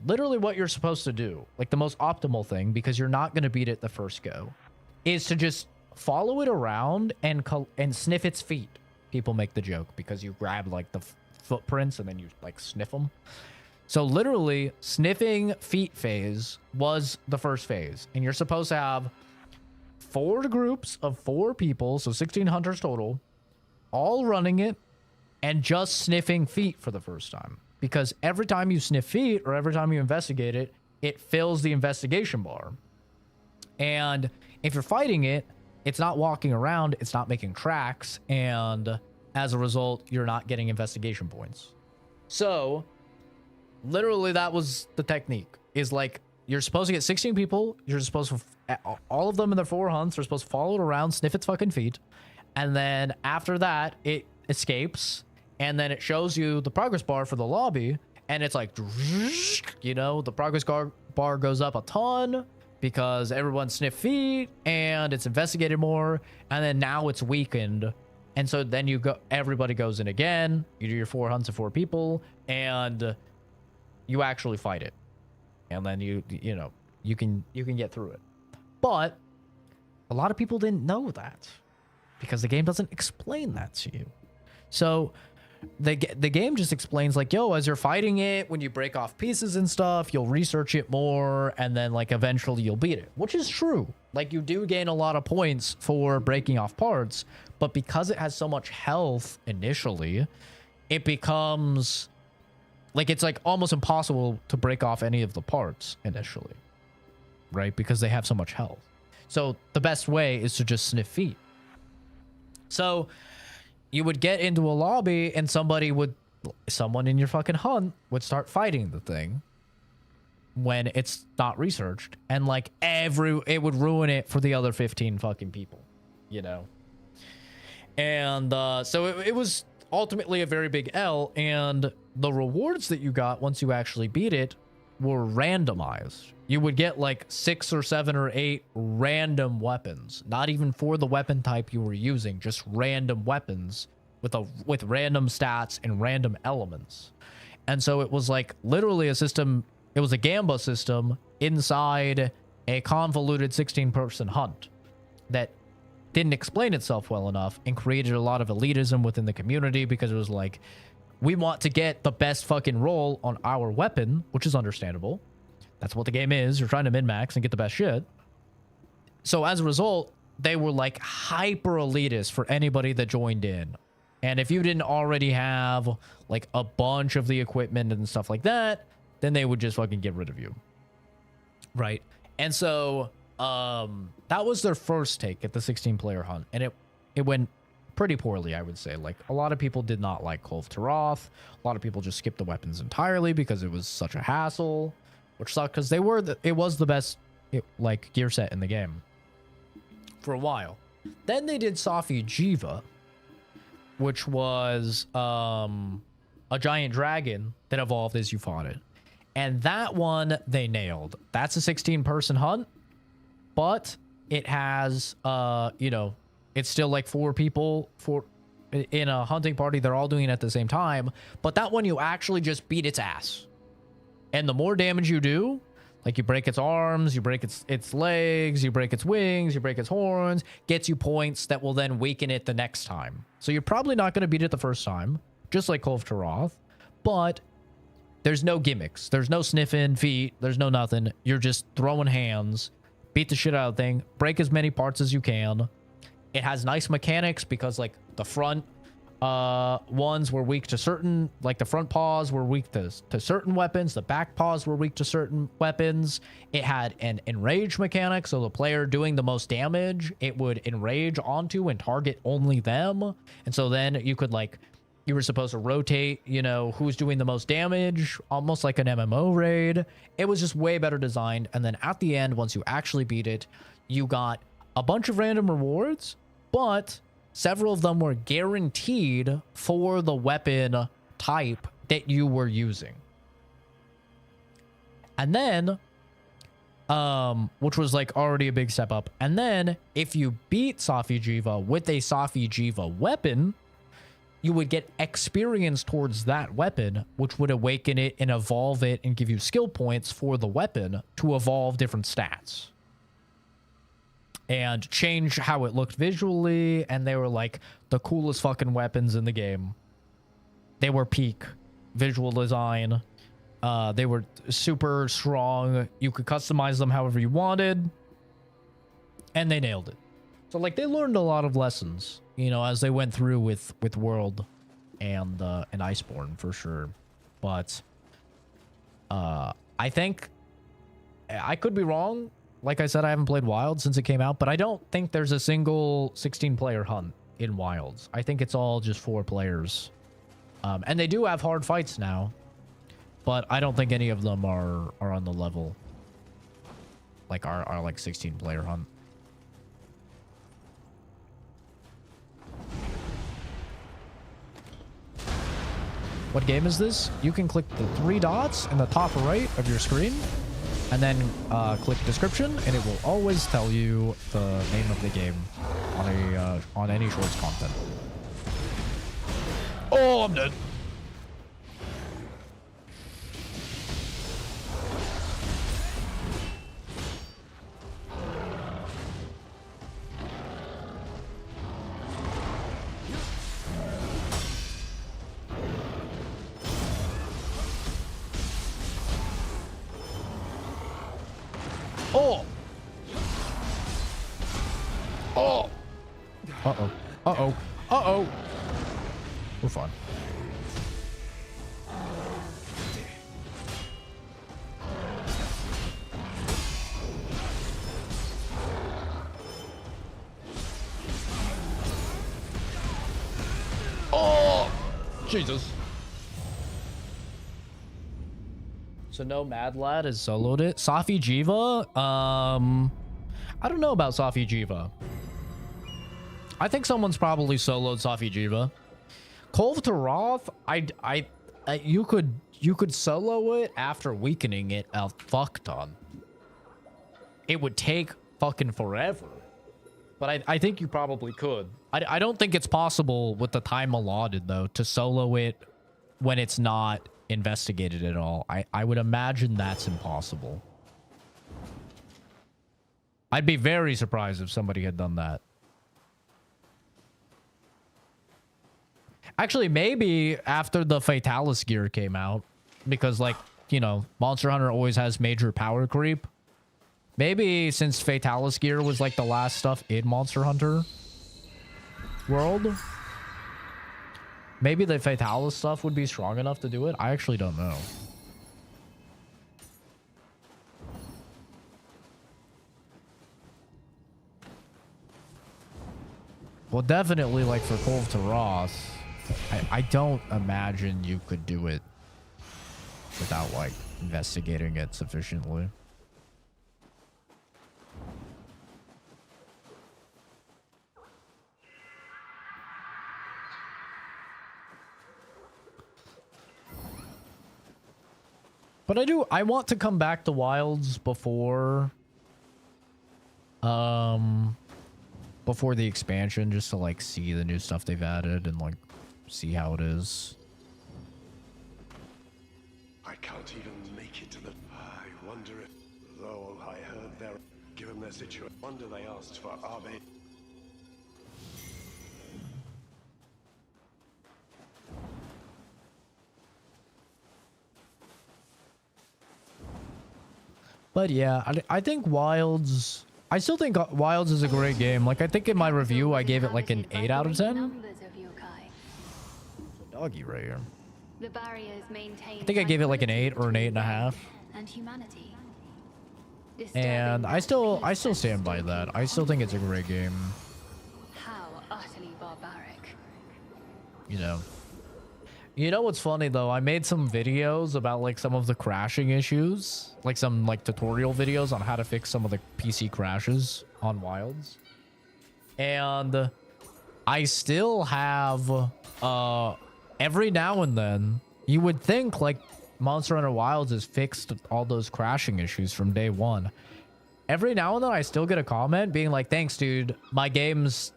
[SPEAKER 1] literally what you're supposed to do, like the most optimal thing, because you're not going to beat it the first go, is to just follow it around and sniff its feet. People make the joke because you grab like the footprints and then you like sniff them. So literally, sniffing feet phase was the first phase. And you're supposed to have 4 groups of 4 people, so 16 hunters total, all running it and just sniffing feet for the first time. Because every time you sniff feet or every time you investigate it, it fills the investigation bar. And if you're fighting it, it's not walking around, it's not making tracks, and as a result, you're not getting investigation points. So literally, that was the technique. Is like, you're supposed to get 16 people. You're supposed to, all of them in their 4 hunts are supposed to follow it around, sniff its fucking feet. And then after that, it escapes. And then it shows you the progress bar for the lobby. And it's like, you know, the progress bar goes up a ton because everyone sniffed feet and it's investigated more. And then now it's weakened. And so then you go, everybody goes in again. You do your 4 hunts of 4 people. And you actually fight it, and then you know you can get through it. But a lot of people didn't know that because the game doesn't explain that to you. So the game just explains like, yo, as you're fighting it, when you break off pieces and stuff, you'll research it more, and then like eventually you'll beat it, which is true. Like, you do gain a lot of points for breaking off parts, but because it has so much health initially, it becomes like, it's like almost impossible to break off any of the parts initially, right? Because they have so much health. So the best way is to just sniff feet. So you would get into a lobby and someone in your fucking hunt would start fighting the thing when it's not researched, and like it would ruin it for the other 15 fucking people, you know? And so it was ultimately a very big L, and the rewards that you got once you actually beat it were randomized. You would get like 6 or 7 or 8 random weapons, not even for the weapon type you were using, just random weapons with random stats and random elements. And so it was like literally a system. It was a Gamba system inside a convoluted 16-person hunt that didn't explain itself well enough and created a lot of elitism within the community because it was like, we want to get the best fucking roll on our weapon, which is understandable. That's what the game is. You're trying to min-max and get the best shit. So as a result, they were like hyper elitist for anybody that joined in. And if you didn't already have like a bunch of the equipment and stuff like that, then they would just fucking get rid of you. Right? And so that was their first take at the 16-player hunt. And it went pretty poorly, I would say. Like, a lot of people did not like Call of Taroth. A lot of people just skipped the weapons entirely because it was such a hassle, which sucked because it was the best like gear set in the game for a while. Then they did Safi Jiva, which was a giant dragon that evolved as you fought it. And that one they nailed. That's a 16-person hunt, but it has, you know, it's still like 4 people in a hunting party. They're all doing it at the same time. But that one, you actually just beat its ass. And the more damage you do, like you break its arms, you break its legs, you break its wings, you break its horns, gets you points that will then weaken it the next time. So you're probably not going to beat it the first time, just like Call of Taroth. But there's no gimmicks. There's no sniffing feet. There's no nothing. You're just throwing hands, beat the shit out of the thing, break as many parts as you can. It has nice mechanics because, like, the front ones were weak to certain, like, the front paws were weak to certain weapons. The back paws were weak to certain weapons. It had an enrage mechanic, so the player doing the most damage, it would enrage onto and target only them. And so then you could, like, you were supposed to rotate, you know, who's doing the most damage, almost like an MMO raid. It was just way better designed. And then at the end, once you actually beat it, you got a bunch of random rewards, but several of them were guaranteed for the weapon type that you were using. And then, which was like already a big step up. And then if you beat Safi Jiva with a Safi Jiva weapon, you would get experience towards that weapon, which would awaken it and evolve it and give you skill points for the weapon to evolve different stats. And change how it looked visually, and they were like the coolest fucking weapons in the game. They were peak visual design. They were super strong. You could customize them however you wanted. And they nailed it. So, like, they learned a lot of lessons, you know, as they went through with World and Iceborne, for sure. But I think, I could be wrong. Like I said, I haven't played Wild since it came out, but I don't think there's a single 16-player hunt in Wilds. I think it's all just 4 players. And they do have hard fights now, but I don't think any of them are on the level like our like 16-player hunt. What game is this? You can click the 3 dots in the top right of your screen, and then click description, and it will always tell you the name of the game on any shorts content. Oh, I'm dead. Oh! Oh! Uh-oh. Uh-oh. Uh-oh! We're fine. Oh! Jesus. So no Mad Lad has soloed it. Safi Jiva? I don't know about Safi Jiva. I think someone's probably soloed Safi Jiva. Call of Taroth, you could solo it after weakening it a fuck ton. It would take fucking forever. But I think you probably could. I don't think it's possible with the time allotted, though, to solo it when it's not investigated at all. I would imagine that's impossible. I'd be very surprised if somebody had done that. Actually, maybe after the Fatalis gear came out, because like, you know, Monster Hunter always has major power creep. Maybe since Fatalis gear was like the last stuff in Monster Hunter world, maybe the Fatalis stuff would be strong enough to do it. I actually don't know. Well, definitely like for Kolv Taras, I don't imagine you could do it without like investigating it sufficiently. But I want to come back to Wilds before before the expansion, just to like see the new stuff they've added and like see how it is.
[SPEAKER 15] I can't even make it to the... I wonder if, though I heard they're... Given their situation, wonder they asked for Arbe.
[SPEAKER 1] But yeah, I think Wilds... I still think Wilds is a great game. Like, I think in my review, I gave it like an 8 out of 10. Doggy right here.
[SPEAKER 13] The barriers maintain
[SPEAKER 1] I think I gave it like an 8 or an 8.5.
[SPEAKER 13] And humanity.
[SPEAKER 1] And I still stand by that. I still think it's a great game.
[SPEAKER 13] How utterly barbaric.
[SPEAKER 1] You know. You know what's funny though? I made some videos about like some of the crashing issues, like some like tutorial videos on how to fix some of the PC crashes on Wilds. And I still have every now and then, you would think like Monster Hunter Wilds has fixed all those crashing issues from day one. Every now and then I still get a comment being like, "Thanks dude, my game's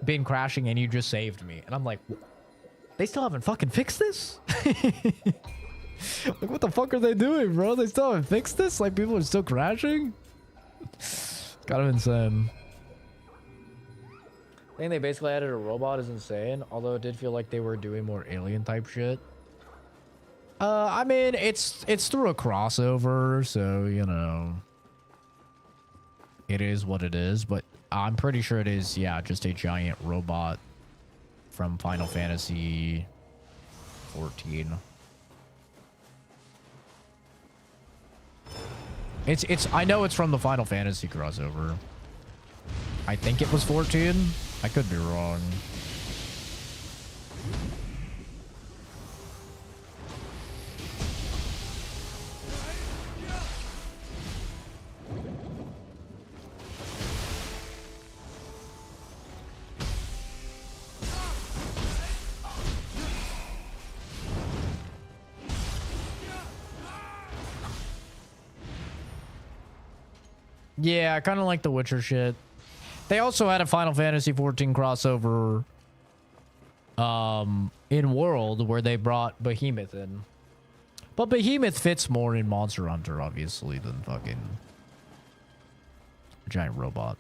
[SPEAKER 1] been crashing and you just saved me." And I'm like, they still haven't fucking fixed this? Like, what the fuck are they doing, bro? They still haven't fixed this? Like, people are still crashing? It's kind of insane. I think they basically added a robot is insane, although it did feel like they were doing more alien type shit. I mean, it's through a crossover, so, you know. It is what it is, but I'm pretty sure it is, yeah, just a giant robot from Final Fantasy 14. I know it's from the Final Fantasy crossover. I think it was 14. I could be wrong. Yeah, kind of like the Witcher shit. They also had a Final Fantasy 14 crossover in World where they brought Behemoth in. But Behemoth fits more in Monster Hunter, obviously, than fucking giant robot.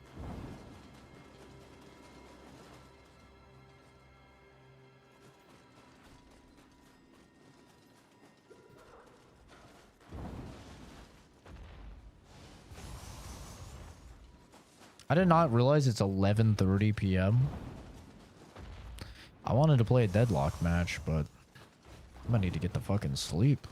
[SPEAKER 1] I did not realize it's 11:30 p.m. I wanted to play a deadlock match, but I'm gonna need to get the fucking sleep.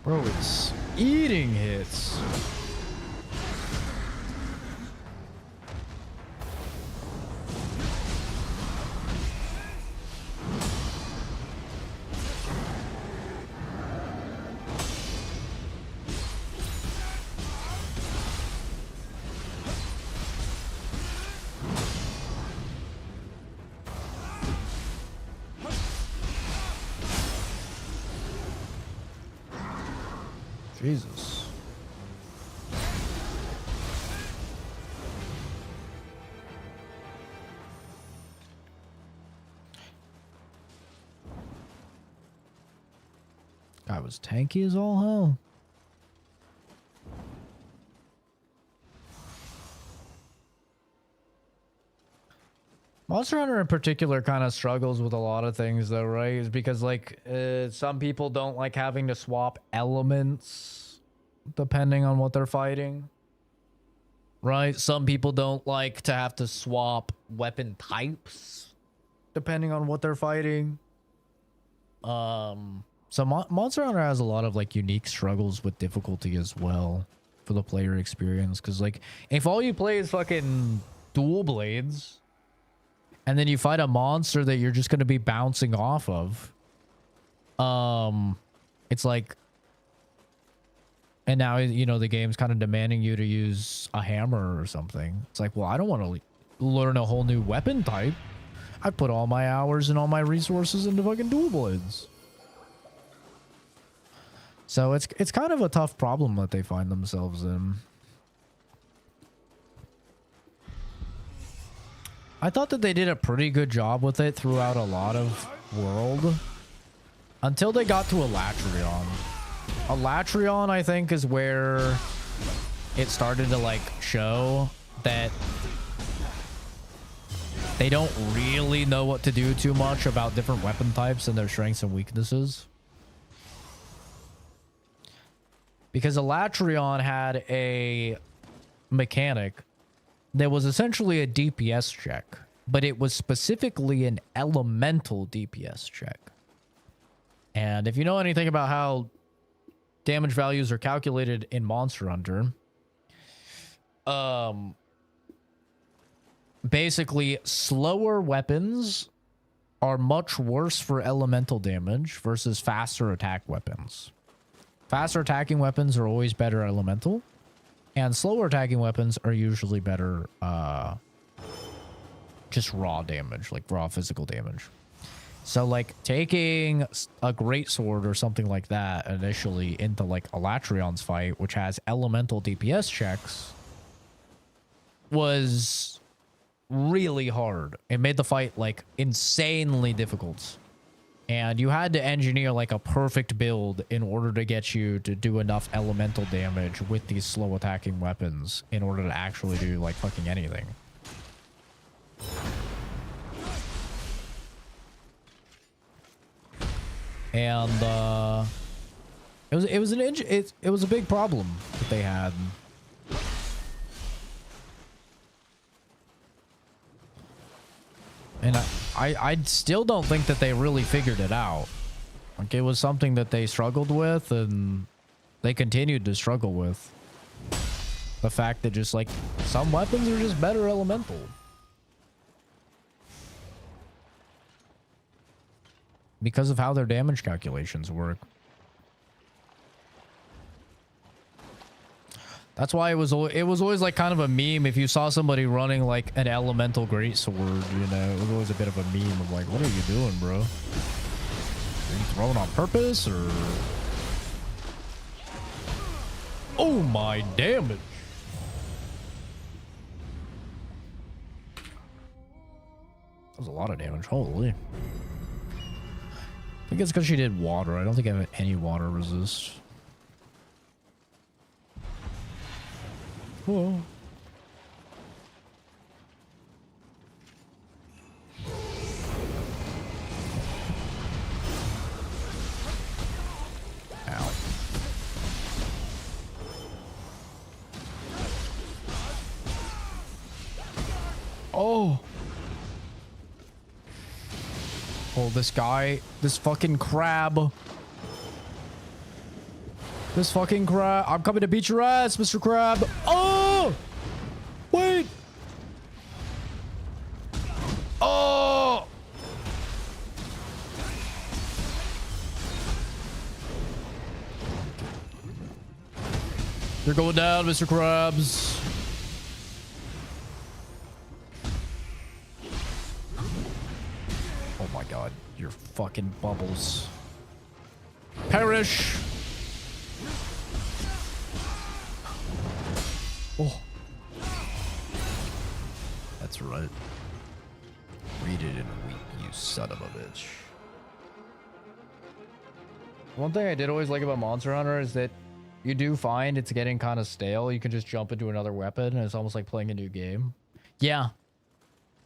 [SPEAKER 1] Bro, it's eating hits. Jesus. Guy was tanky as all hell. Monster Hunter in particular kind of struggles with a lot of things though, right? Is because like some people don't like having to swap elements depending on what they're fighting. Right? Some people don't like to have to swap weapon types depending on what they're fighting. So Monster Hunter has a lot of like unique struggles with difficulty as well for the player experience, cuz like if all you play is fucking dual blades, and then you fight a monster that you're just going to be bouncing off of. It's like... And now, you know, the game's kind of demanding you to use a hammer or something. It's like, well, I don't want to learn a whole new weapon type. I put all my hours and all my resources into fucking dual blades. So it's kind of a tough problem that they find themselves in. I thought that they did a pretty good job with it throughout a lot of world. Until they got to Elatrion. Elatrion, I think, is where it started to, like, show that they don't really know what to do too much about different weapon types and their strengths and weaknesses. Because Elatrion had a mechanic that was essentially a DPS check, but it was specifically an elemental DPS check. And if you know anything about how damage values are calculated in Monster Hunter, basically slower weapons are much worse for elemental damage versus faster attack weapons. Faster attacking weapons are always better elemental, and slower attacking weapons are usually better just raw damage, like raw physical damage. So like taking a greatsword or something like that initially into like Elatrion's fight, which has elemental DPS checks, was really hard. It made the fight like insanely difficult. And you had to engineer like a perfect build in order to get you to do enough elemental damage with these slow attacking weapons in order to actually do like fucking anything. And it was a big problem that they had. And I still don't think that they really figured it out. Like, it was something that they struggled with, and they continued to struggle with. The fact that just, like, some weapons are just better elemental. Because of how their damage calculations work. That's why it was always like kind of a meme if you saw somebody running like an elemental greatsword, you know. It was always a bit of a meme of like, what are you doing, bro? Are you throwing on purpose or... Oh my damage! That was a lot of damage, holy. I think it's because she did water. I don't think I have any water resist. Whoa. Ow. Oh. Oh, this guy, this fucking crab. This fucking crab. I'm coming to beat your ass, Mr. Crab. Oh! Wait! Oh! You're going down, Mr. Krabs. Oh my god, your fucking bubbles. Perish! Oh. That's right. Read it in a week, you son of a bitch. One thing I did always like about Monster Hunter is that you do find it's getting kind of stale. You can just jump into another weapon and it's almost like playing a new game. Yeah.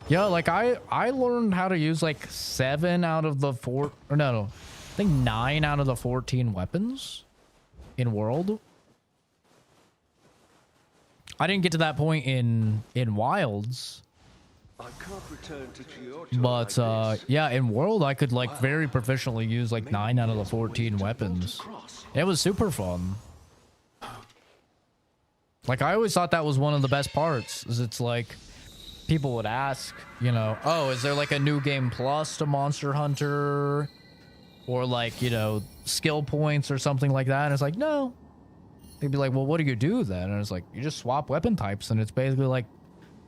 [SPEAKER 1] Yeah, like I learned how to use like 7 out of the 4, or no, I think 9 out of the 14 weapons in World. I didn't get to that point in Wilds.
[SPEAKER 15] I can't return to Kyoto
[SPEAKER 1] But yeah, in World I could like very proficiently use like 9 out of the 14 weapons. It was super fun. Like I always thought that was one of the best parts, is it's like people would ask, you know, oh, is there like a new game plus to Monster Hunter? Or like, you know, skill points or something like that. And it's like, no. They'd be like, well, what do you do then? And it's like, you just swap weapon types, and it's basically like,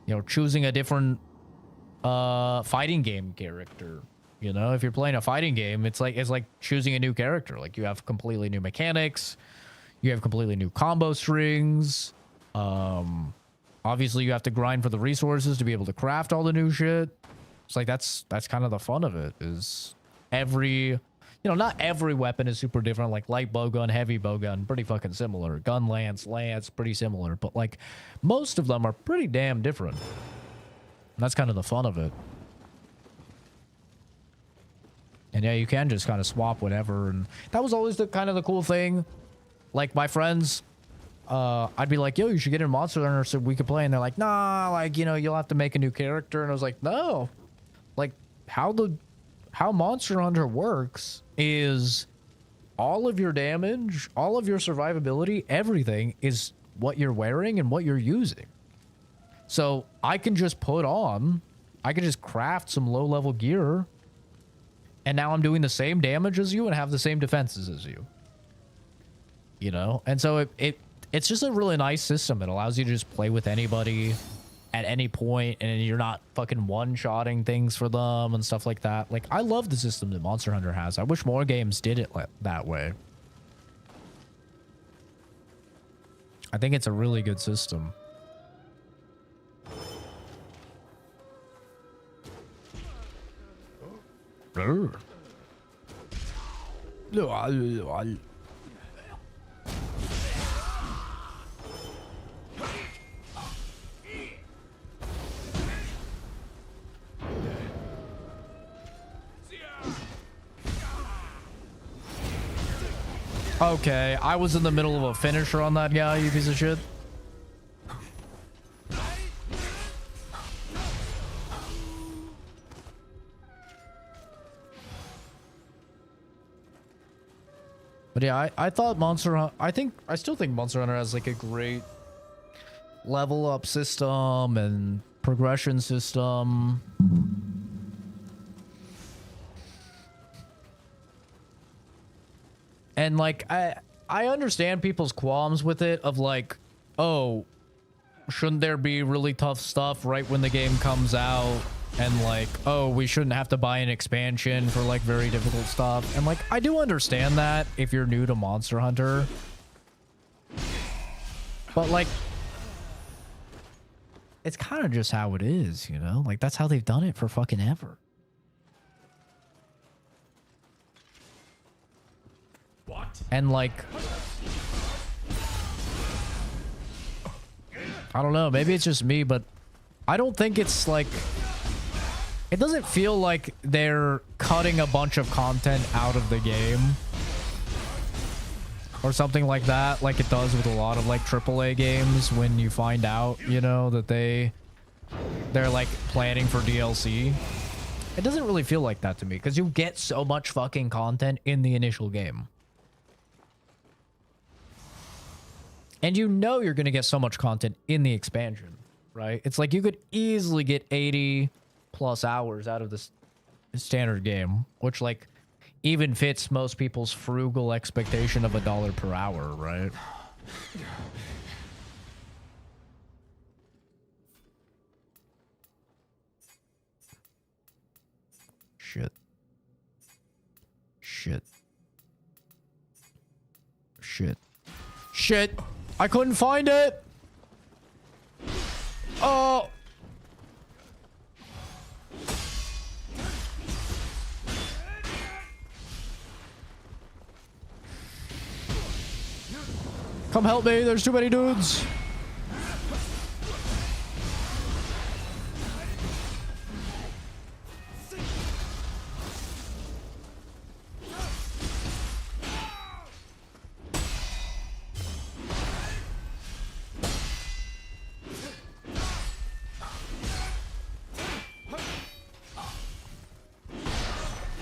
[SPEAKER 1] you know, choosing a different fighting game character. You know, if you're playing a fighting game, it's like choosing a new character. Like you have completely new mechanics, you have completely new combo strings. Obviously you have to grind for the resources to be able to craft all the new shit. It's like that's kind of the fun of it, is every, you know, not every weapon is super different. Like light bowgun, heavy bowgun, pretty fucking similar. Gun lance, pretty similar. But like most of them are pretty damn different. And that's kind of the fun of it. And yeah, you can just kind of swap whatever. And that was always the kind of the cool thing. Like my friends, I'd be like, yo, you should get in Monster Hunter so we could play. And they're like, nah, like, you know, you'll have to make a new character. And I was like, no. Like, how Monster Hunter works is all of your damage, all of your survivability, everything is what you're wearing and what you're using. So I can just I can just craft some low-level gear, and now I'm doing the same damage as you and have the same defenses as you. You know? And so it's just a really nice system. It allows you to just play with anybody at any point, and you're not fucking one-shotting things for them and stuff like that. Like, I love the system that Monster Hunter has. I wish more games did it that way. I think it's a really good system. Okay, I was in the middle of a finisher on that guy, you piece of shit. But yeah, I thought Monster Hunter, I still think Monster Hunter has like a great level up system and progression system. And like, I understand people's qualms with it of like, oh, shouldn't there be really tough stuff right when the game comes out? And like, oh, we shouldn't have to buy an expansion for like very difficult stuff. And like, I do understand that if you're new to Monster Hunter. But like, it's kind of just how it is, you know? Like, that's how they've done it for fucking ever.
[SPEAKER 10] What?
[SPEAKER 1] And like, I don't know, maybe it's just me, but I don't think it's like, it doesn't feel like they're cutting a bunch of content out of the game or something like that, like it does with a lot of like AAA games when you find out, you know, that they're like planning for DLC. It doesn't really feel like that to me, because you get so much fucking content in the initial game. And you know you're going to get so much content in the expansion, right? It's like you could easily get 80 plus hours out of this standard game, which like even fits most people's frugal expectation of $1 per hour, right? Shit. Shit. Shit. Shit! I couldn't find it! Oh! Come help me, there's too many dudes!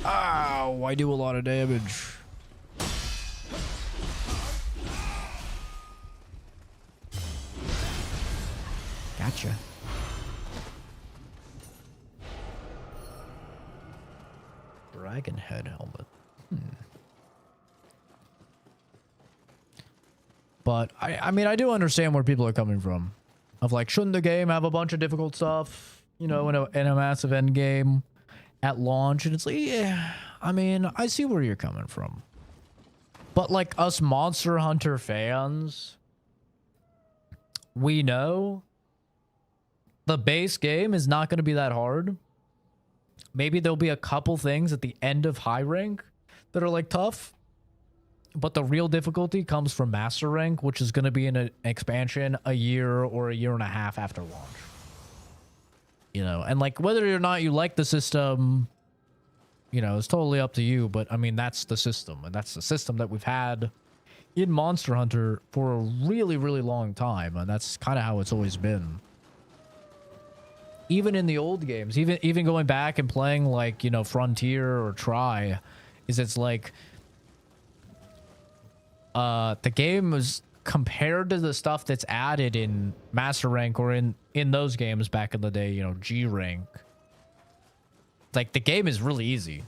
[SPEAKER 1] Ow, I do a lot of damage. Gotcha. Dragon head helmet. But I mean, I do understand where people are coming from. Of like, shouldn't the game have a bunch of difficult stuff, you know, in a massive end game at launch? And it's like, yeah, I mean, I see where you're coming from. But like us Monster Hunter fans, we know the base game is not going to be that hard. Maybe there'll be a couple things at the end of high rank that are like tough. But the real difficulty comes from Master Rank, which is going to be in an expansion a year or a year and a half after launch. You know, and like whether or not you like the system, you know, it's totally up to you. But I mean, that's the system, and that's the system that we've had in Monster Hunter for a really, really long time. And that's kind of how it's always been. Even in the old games, even going back and playing like, you know, Frontier or Try, is it's like the game was compared to the stuff that's added in Master Rank or in those games back in the day, you know, G Rank. Like the game is really easy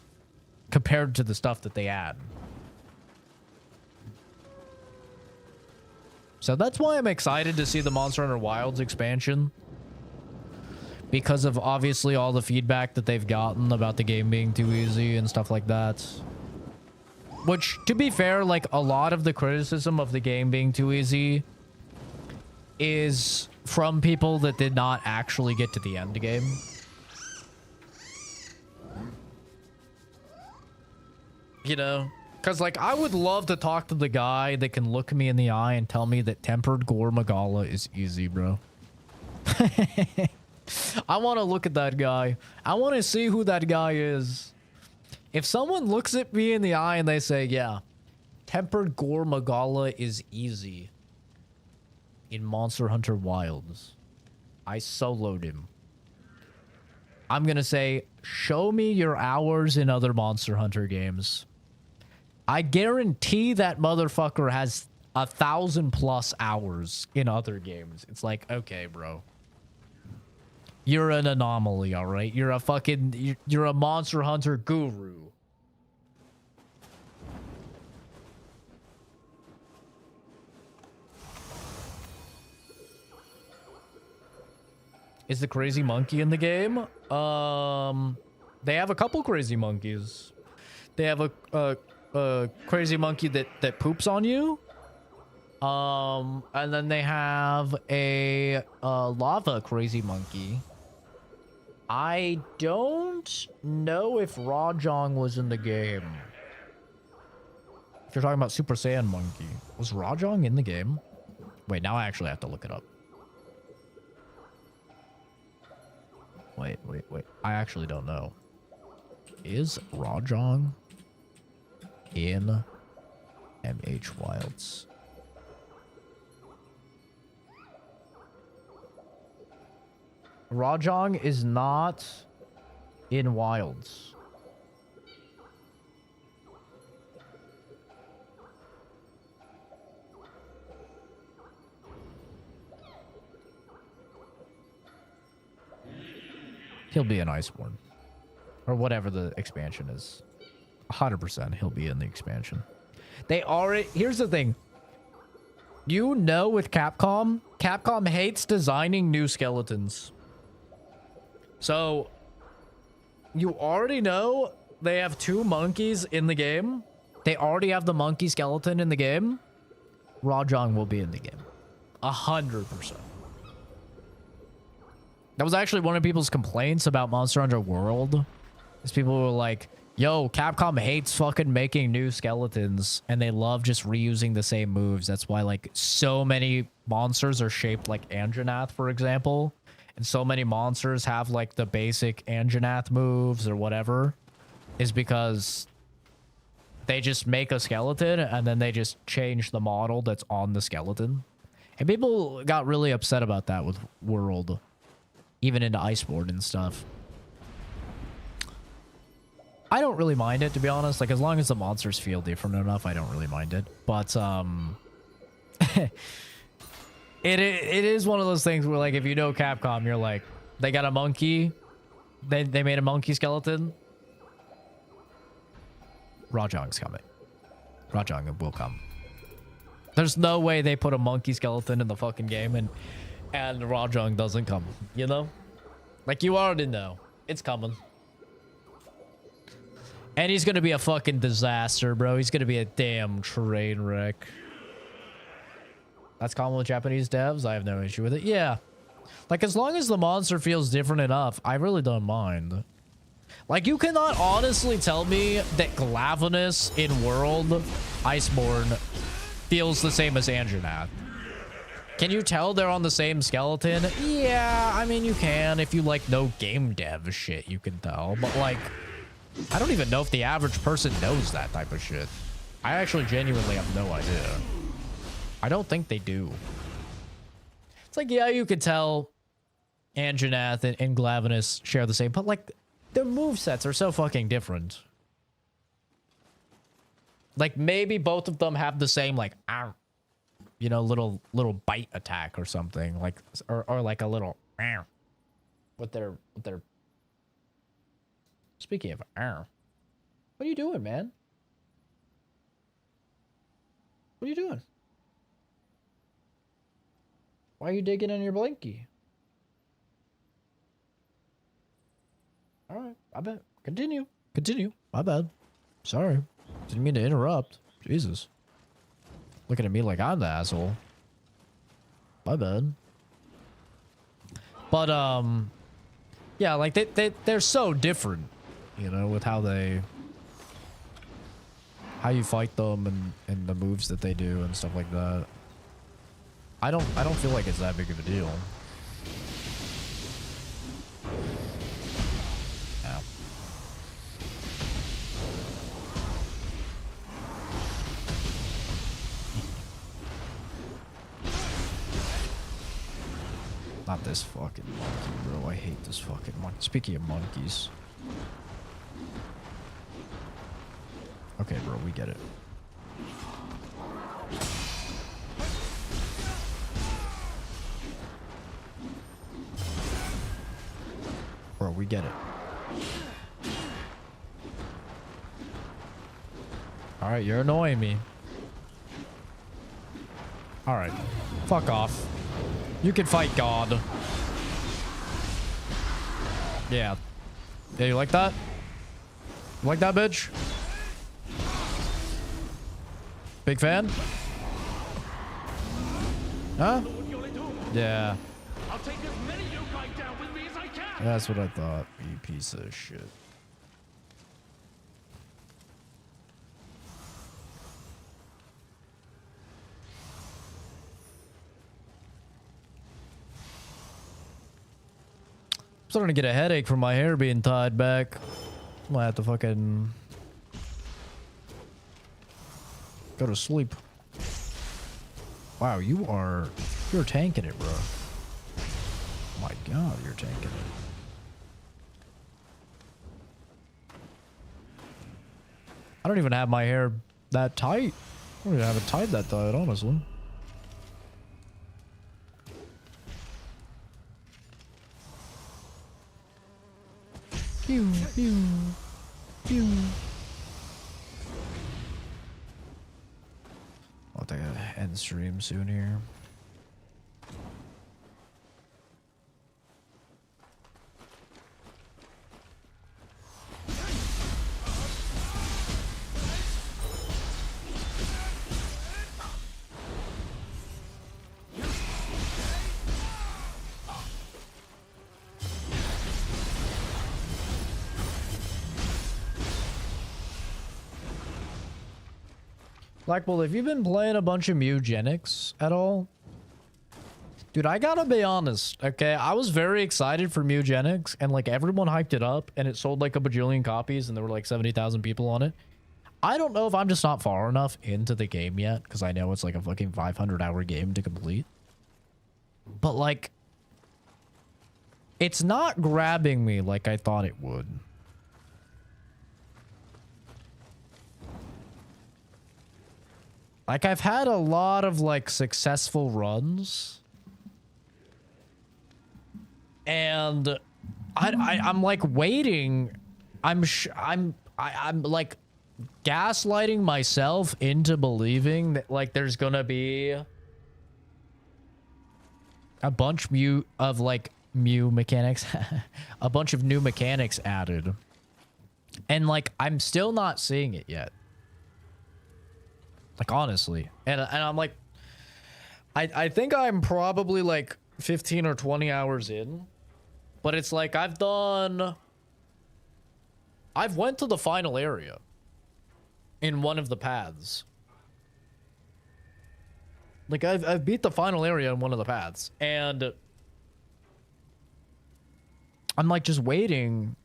[SPEAKER 1] compared to the stuff that they add. So that's why I'm excited to see the Monster Hunter Wilds expansion. Because of obviously all the feedback that they've gotten about the game being too easy and stuff like that. Which, to be fair, like a lot of the criticism of the game being too easy is from people that did not actually get to the end game. You know? Because, like, I would love to talk to the guy that can look me in the eye and tell me that Tempered Gore Magala is easy, bro. I want to look at that guy. I want to see who that guy is. If someone looks at me in the eye and they say, yeah, Tempered Gore Magala is easy in Monster Hunter Wilds, I soloed him. I'm going to say, show me your hours in other Monster Hunter games. I guarantee that motherfucker has 1,000+ hours in other games. It's like, okay, bro. You're an anomaly, all right? You're a fucking... You're a Monster Hunter guru. Is the crazy monkey in the game? They have a couple crazy monkeys. They have a crazy monkey that poops on you. And then they have a lava crazy monkey. I don't know if Rajong was in the game. If you're talking about Super Saiyan Monkey. Was Rajong in the game? Wait, now I actually have to look it up. Wait. I actually don't know. Is Rajong in MH Wilds? Rajong is not in Wilds. He'll be an Iceborne. Or whatever the expansion is. 100% he'll be in the expansion. They already... Here's the thing. You know with Capcom, Capcom hates designing new skeletons. So, you already know they have 2 monkeys in the game. They already have the monkey skeleton in the game. Rajang will be in the game. 100%. That was actually one of people's complaints about Monster Hunter World. Is people were like, yo, Capcom hates fucking making new skeletons and they love just reusing the same moves. That's why like so many monsters are shaped like Anjanath, for example. And so many monsters have like the basic Anjanath moves or whatever. Is because they just make a skeleton and then they just change the model that's on the skeleton. And people got really upset about that with World. Even into Iceborne and stuff. I don't really mind it, to be honest. Like, as long as the monsters feel different enough, I don't really mind it. But, it is one of those things where, like, if you know Capcom, you're like, they got a monkey. They made a monkey skeleton. Rajang's coming. Rajang will come. There's no way they put a monkey skeleton in the fucking game and Rajang doesn't come, you know? Like, you already know. It's coming. And he's gonna be a fucking disaster, bro. He's gonna be a damn train wreck. That's common with Japanese devs. I have no issue with it. Yeah. Like, as long as the monster feels different enough, I really don't mind. Like, you cannot honestly tell me that Glavenus in World Iceborne feels the same as Anjanath. Can you tell they're on the same skeleton? Yeah, I mean, you can. If you, like, know game dev shit, you can tell. But, like, I don't even know if the average person knows that type of shit. I actually genuinely have no idea. I don't think they do. It's like, yeah, you could tell Anjanath and Glavenus share the same, but, like, their movesets are so fucking different. Like, maybe both of them have the same, like, you know, little bite attack or something, like, or like a little with their. Speaking of what are you doing, man? What are you doing? Why are you digging in your blankie? All right, I bet. Continue. My bad. Sorry, didn't mean to interrupt. Jesus. Looking at me like I'm the asshole. My bad. But, yeah, like, they're so different, you know, with how you fight them and the moves that they do and stuff like that. I don't feel like it's that big of a deal. Yeah. Not this fucking monkey, bro. I hate this fucking monkey. Speaking of monkeys. Okay, bro, we get it. Bro, we get it. Alright, you're annoying me. Alright. Fuck off. You can fight God. Yeah. Yeah, you like that? You like that, bitch? Big fan? Huh? Yeah.
[SPEAKER 2] I'll take as many yokai down with me as I can.
[SPEAKER 1] That's what I thought, you piece of shit. I'm starting to get a headache from my hair being tied back. I'm gonna have to fucking go to sleep. Wow, you're tanking it, bro. Oh my god, you're tanking it. I don't even have my hair that tight. I don't even have it tied that tight, honestly. Pew, pew, pew. I'll take a end stream soon here. Blackbolt, have you been playing a bunch of Mugenics at all? Dude, I gotta be honest, okay? I was very excited for Mugenics, and like everyone hyped it up, and it sold like a bajillion copies, and there were like 70,000 people on it. I don't know if I'm just not far enough into the game yet, because I know it's like a fucking 500-hour game to complete. But like, it's not grabbing me like I thought it would. Like, I've had a lot of, like, successful runs. And I'm like, waiting. I'm like, gaslighting myself into believing that, like, there's gonna be a bunch of, like, new mechanics. A bunch of new mechanics added. And, like, I'm still not seeing it yet. Like, honestly. And I'm like, I think I'm probably like 15 or 20 hours in. But it's like I've went to the final area in one of the paths. Like, I've beat the final area in one of the paths. And I'm like just waiting.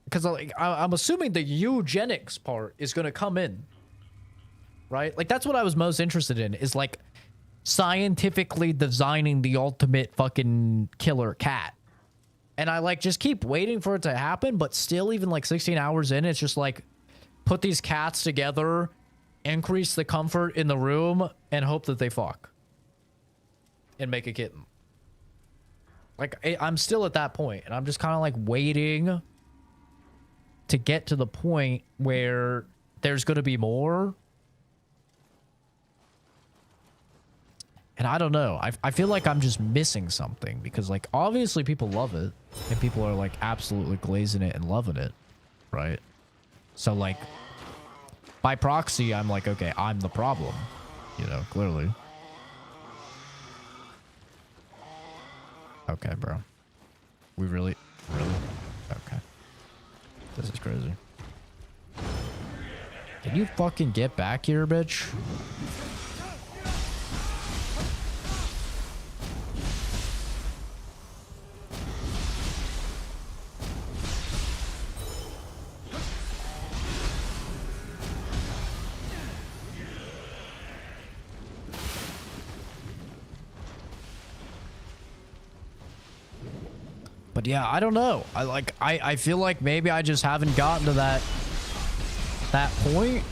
[SPEAKER 1] Because like, I'm assuming the eugenics part is going to come in. Right? Like, that's what I was most interested in, is like scientifically designing the ultimate fucking killer cat. And I like just keep waiting for it to happen, but still, even like 16 hours in, it's just like put these cats together, increase the comfort in the room, and hope that they fuck and make a kitten. Like, I'm still at that point, and I'm just kind of like waiting to get to the point where there's going to be more. And I don't know. I feel like I'm just missing something, because like obviously people love it and people are like absolutely glazing it and loving it, right? So like by proxy, I'm like, okay, I'm the problem, you know, clearly. Okay, bro. We really? Okay. This is crazy. Can you fucking get back here, bitch? But yeah, I don't know. I feel like maybe I just haven't gotten to that point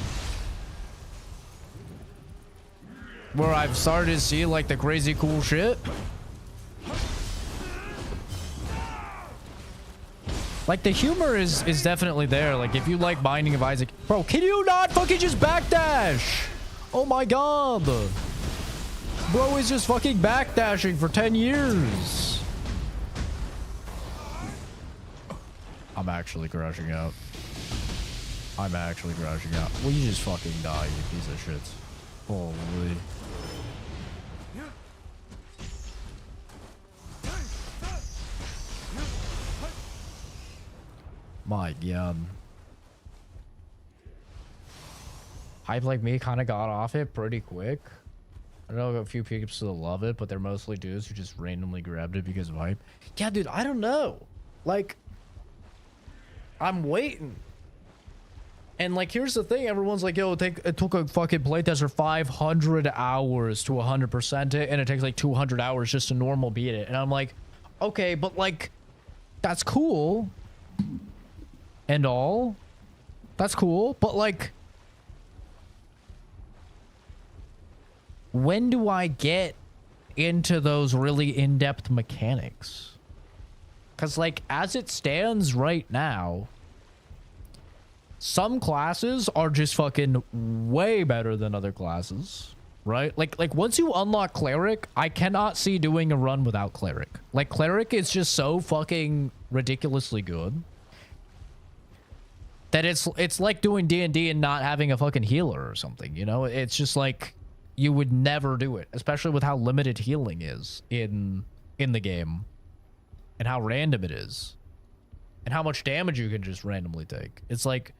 [SPEAKER 1] where I've started to see like the crazy cool shit. Like the humor is definitely there. Like if you like Binding of Isaac, bro, can you not fucking just backdash? Oh my god. Bro is just fucking backdashing for 10 years. I'm actually crashing out. I'm actually crashing out. Will you just fucking die, you piece of shit? Holy. My god. Hype like me kind of got off it pretty quick. I know a few people still love it, but they're mostly dudes who just randomly grabbed it because of hype. Yeah, dude, I don't know. Like, I'm waiting. And like, here's the thing. Everyone's like, yo, it took a fucking playtester 500 hours to 100% it, and it takes like 200 hours just to normal beat it. And I'm like, okay, but like, that's cool. And all. That's cool. But like, when do I get into those really in-depth mechanics? Because, like, as it stands right now, some classes are just fucking way better than other classes, right? Like once you unlock Cleric, I cannot see doing a run without Cleric. Like, Cleric is just so fucking ridiculously good that it's like doing D&D and not having a fucking healer or something, you know? It's just like, you would never do it, especially with how limited healing is in the game. And how random it is. And how much damage you can just randomly take. It's like...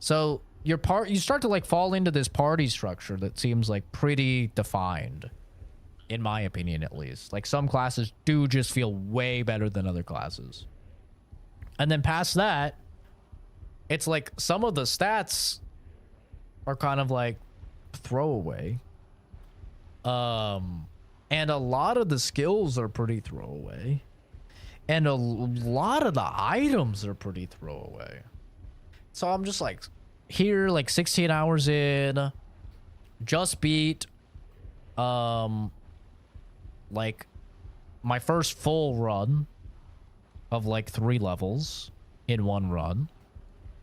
[SPEAKER 1] So, you start to, like, fall into this party structure that seems, like, pretty defined. In my opinion, at least. Like, some classes do just feel way better than other classes. And then past that, it's like, some of the stats are kind of, like, throwaway. And a lot of the skills are pretty throwaway. And a lot of the items are pretty throwaway. So I'm just like, here, like 16 hours in, just beat, like my first full run of like 3 levels in one run.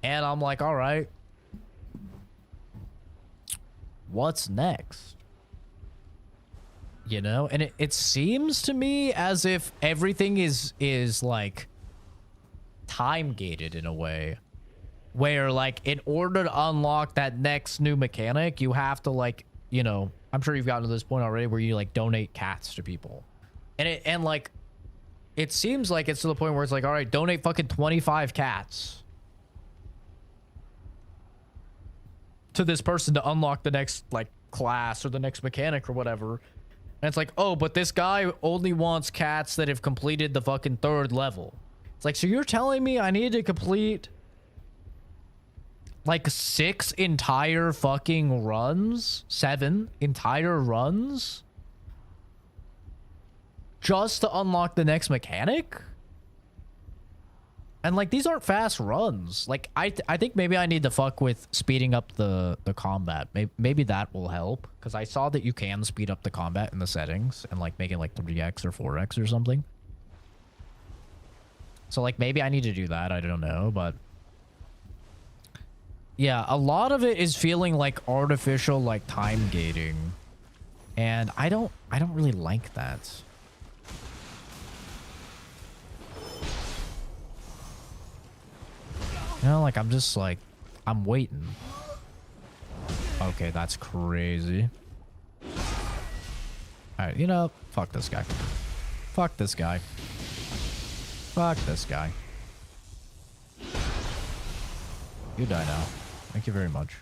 [SPEAKER 1] And I'm like, all right, what's next? You know, and it seems to me as if everything is like time gated in a way where, like, in order to unlock that next new mechanic, you have to, like, you know, I'm sure you've gotten to this point already where you like donate cats to people. And like, it seems like it's to the point where it's like, all right, donate fucking 25 cats to this person to unlock the next, like, class or the next mechanic or whatever. And it's like, oh, but this guy only wants cats that have completed the fucking 3rd level. It's like, so you're telling me I need to complete like 6 entire fucking runs? 7 entire runs? Just to unlock the next mechanic? And like, these aren't fast runs. Like, I think maybe I need to fuck with speeding up the combat. Maybe that will help. Because I saw that you can speed up the combat in the settings and like make it like 3x or 4x or something. So like, maybe I need to do that. I don't know, but yeah, a lot of it is feeling like artificial, like time gating. And I don't really like that. You know, like, I'm just like, I'm waiting. Okay, that's crazy. Alright, you know, fuck this guy. Fuck this guy. Fuck this guy. You die now. Thank you very much.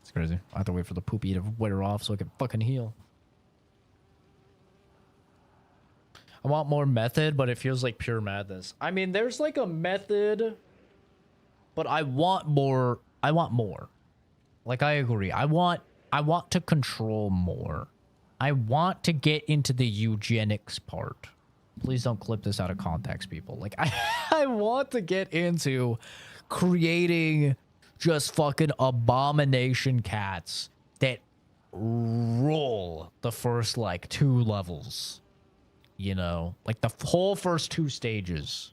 [SPEAKER 1] It's crazy. I have to wait for the poopy to wear off so I can fucking heal. I want more method, but it feels like pure madness. I mean, there's like a method, but I want more. I want more. Like, I agree. I want to control more. I want to get into the eugenics part. Please don't clip this out of context, people. Like, I want to get into creating just fucking abomination cats that roll the first, like, 2 levels. You know? Like, the whole first 2 stages.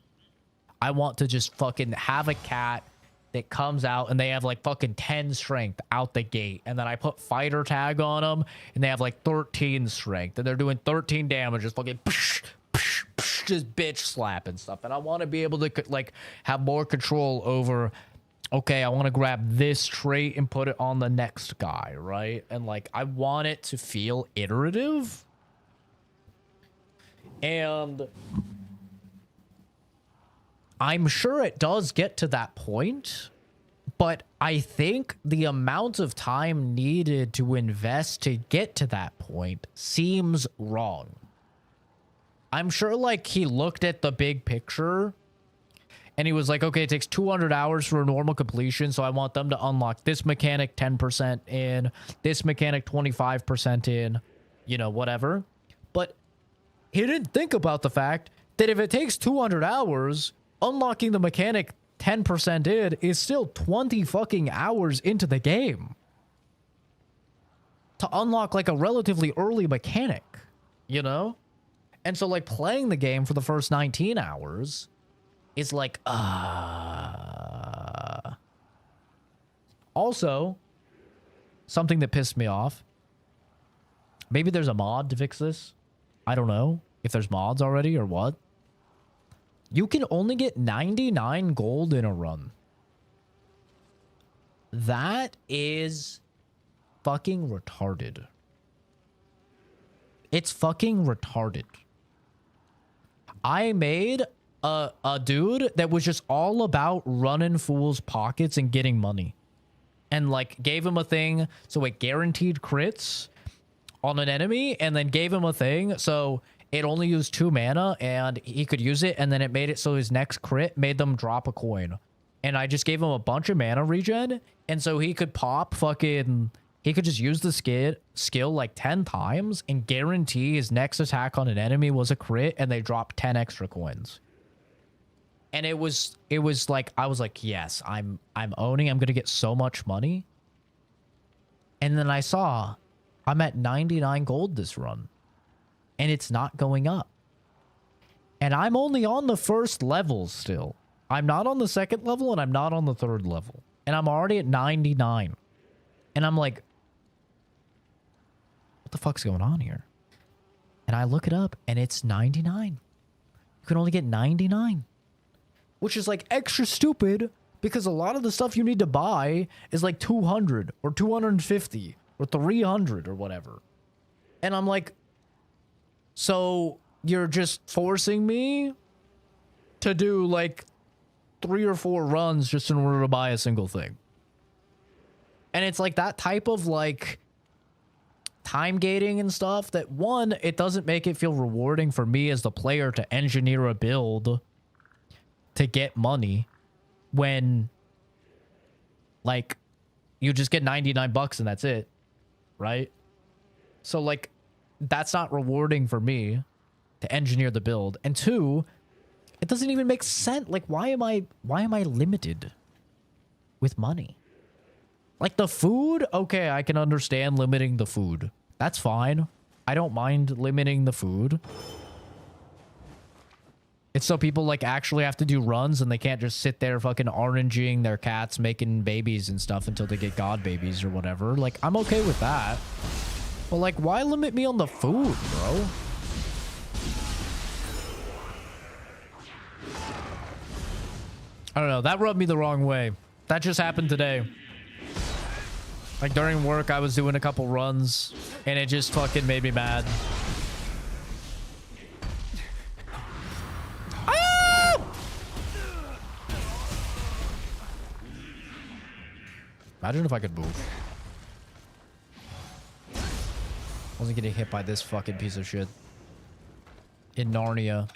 [SPEAKER 1] I want to just fucking have a cat that comes out and they have like fucking 10 strength out the gate. And then I put fighter tag on them and they have like 13 strength. And they're doing 13 damage. Just fucking psh, psh, psh, just bitch slap and stuff. And I want to be able to like have more control over, okay, I want to grab this trait and put it on the next guy, right? And like, I want it to feel iterative. And I'm sure it does get to that point, but I think the amount of time needed to invest to get to that point seems wrong. I'm sure, like, he looked at the big picture and he was like, okay, it takes 200 hours for a normal completion, so I want them to unlock this mechanic 10% in, this mechanic 25% in, you know, whatever. But he didn't think about the fact that if it takes 200 hours... unlocking the mechanic 10% in is still 20 fucking hours into the game. To unlock like a relatively early mechanic, you know? And so like playing the game for the first 19 hours is like, Also, something that pissed me off. Maybe there's a mod to fix this. I don't know if there's mods already or what. You can only get 99 gold in a run. That is fucking retarded. It's fucking retarded. I made a dude that was just all about running fools' pockets and getting money. And like gave him a thing so it guaranteed crits on an enemy, and then gave him a thing so it only used 2 mana and he could use it, and then it made it so his next crit made them drop a coin. And I just gave him a bunch of mana regen, and so he could pop fucking... He could just use the skill like 10 times and guarantee his next attack on an enemy was a crit, and they dropped 10 extra coins. And it was like, I was like, yes, I'm owning. I'm going to get so much money. And then I saw I'm at 99 gold this run, and it's not going up. And I'm only on the first level still. I'm not on the second level, and I'm not on the third level. And I'm already at 99. And I'm like, what the fuck's going on here? And I look it up, and it's 99. You can only get 99. Which is like extra stupid, because a lot of the stuff you need to buy is like 200 or 250 or 300 or whatever. And I'm like, so you're just forcing me to do like 3 or 4 runs just in order to buy a single thing. And it's like that type of like time gating and stuff that, one, it doesn't make it feel rewarding for me as the player to engineer a build to get money when like you just get 99 bucks and that's it, right? So like that's not rewarding for me to engineer the build. And 2, it doesn't even make sense. Like why am I limited with money? Like the food, okay, I can understand limiting the food. That's fine. I don't mind limiting the food. It's so people like actually have to do runs and they can't just sit there fucking oranging their cats, making babies and stuff until they get god babies or whatever. Like, I'm okay with that. But like, why limit me on the food, bro? I don't know. That rubbed me the wrong way. That just happened today. Like during work, I was doing a couple runs and it just fucking made me mad. Imagine if I could move. Wasn't getting hit by this fucking piece of shit. In Narnia.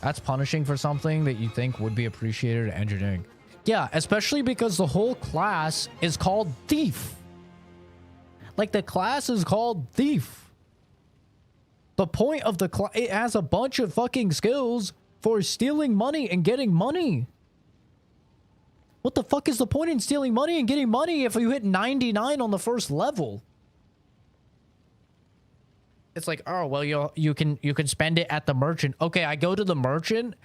[SPEAKER 1] That's punishing for something that you think would be appreciated in engineering. Yeah, especially because the whole class is called Thief. Like, the class is called Thief. The point of the class, it has a bunch of fucking skills for stealing money and getting money. What the fuck is the point in stealing money and getting money if you hit 99 on the first level? It's like, oh, well, you can spend it at the merchant. Okay, I go to the merchant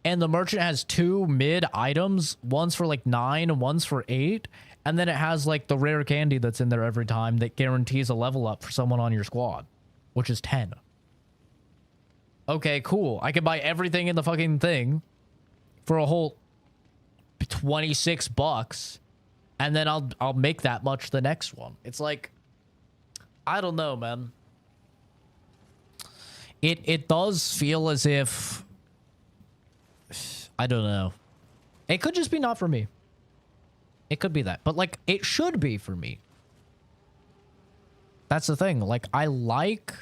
[SPEAKER 1] and the merchant has 2 mid items. One's for like 9 and one's for 8. And then it has like the rare candy that's in there every time that guarantees a level up for someone on your squad, which is 10. Okay, cool. I can buy everything in the fucking thing for a whole 26 bucks, and then I'll make that much the next one. It's like, I don't know, man. It does feel as if, I don't know. It could just be not for me. It could be that, but like it should be for me. That's the thing. Like I like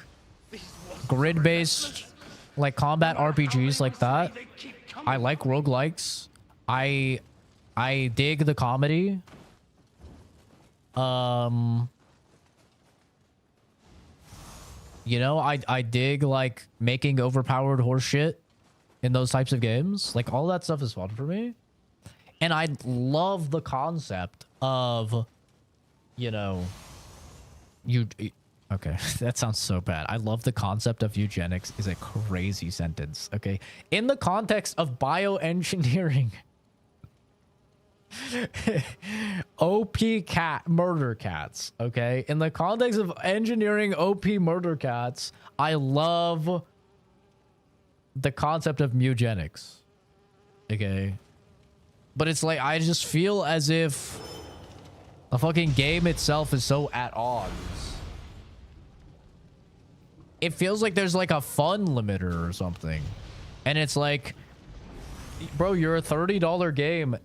[SPEAKER 1] grid-based like combat RPGs like that. I like roguelikes. I dig the comedy. You know, I dig like making overpowered horse shit in those types of games. Like all that stuff is fun for me. And I love the concept of, you know, Okay, that sounds so bad. I love the concept of eugenics is a crazy sentence, okay? In the context of bioengineering, OP cat murder cats, okay? In the context of engineering OP murder cats, I love the concept of eugenics, okay? But it's like, I just feel as if the fucking game itself is so at odds. It feels like there's like a fun limiter or something. And it's like, bro, you're a $30 game.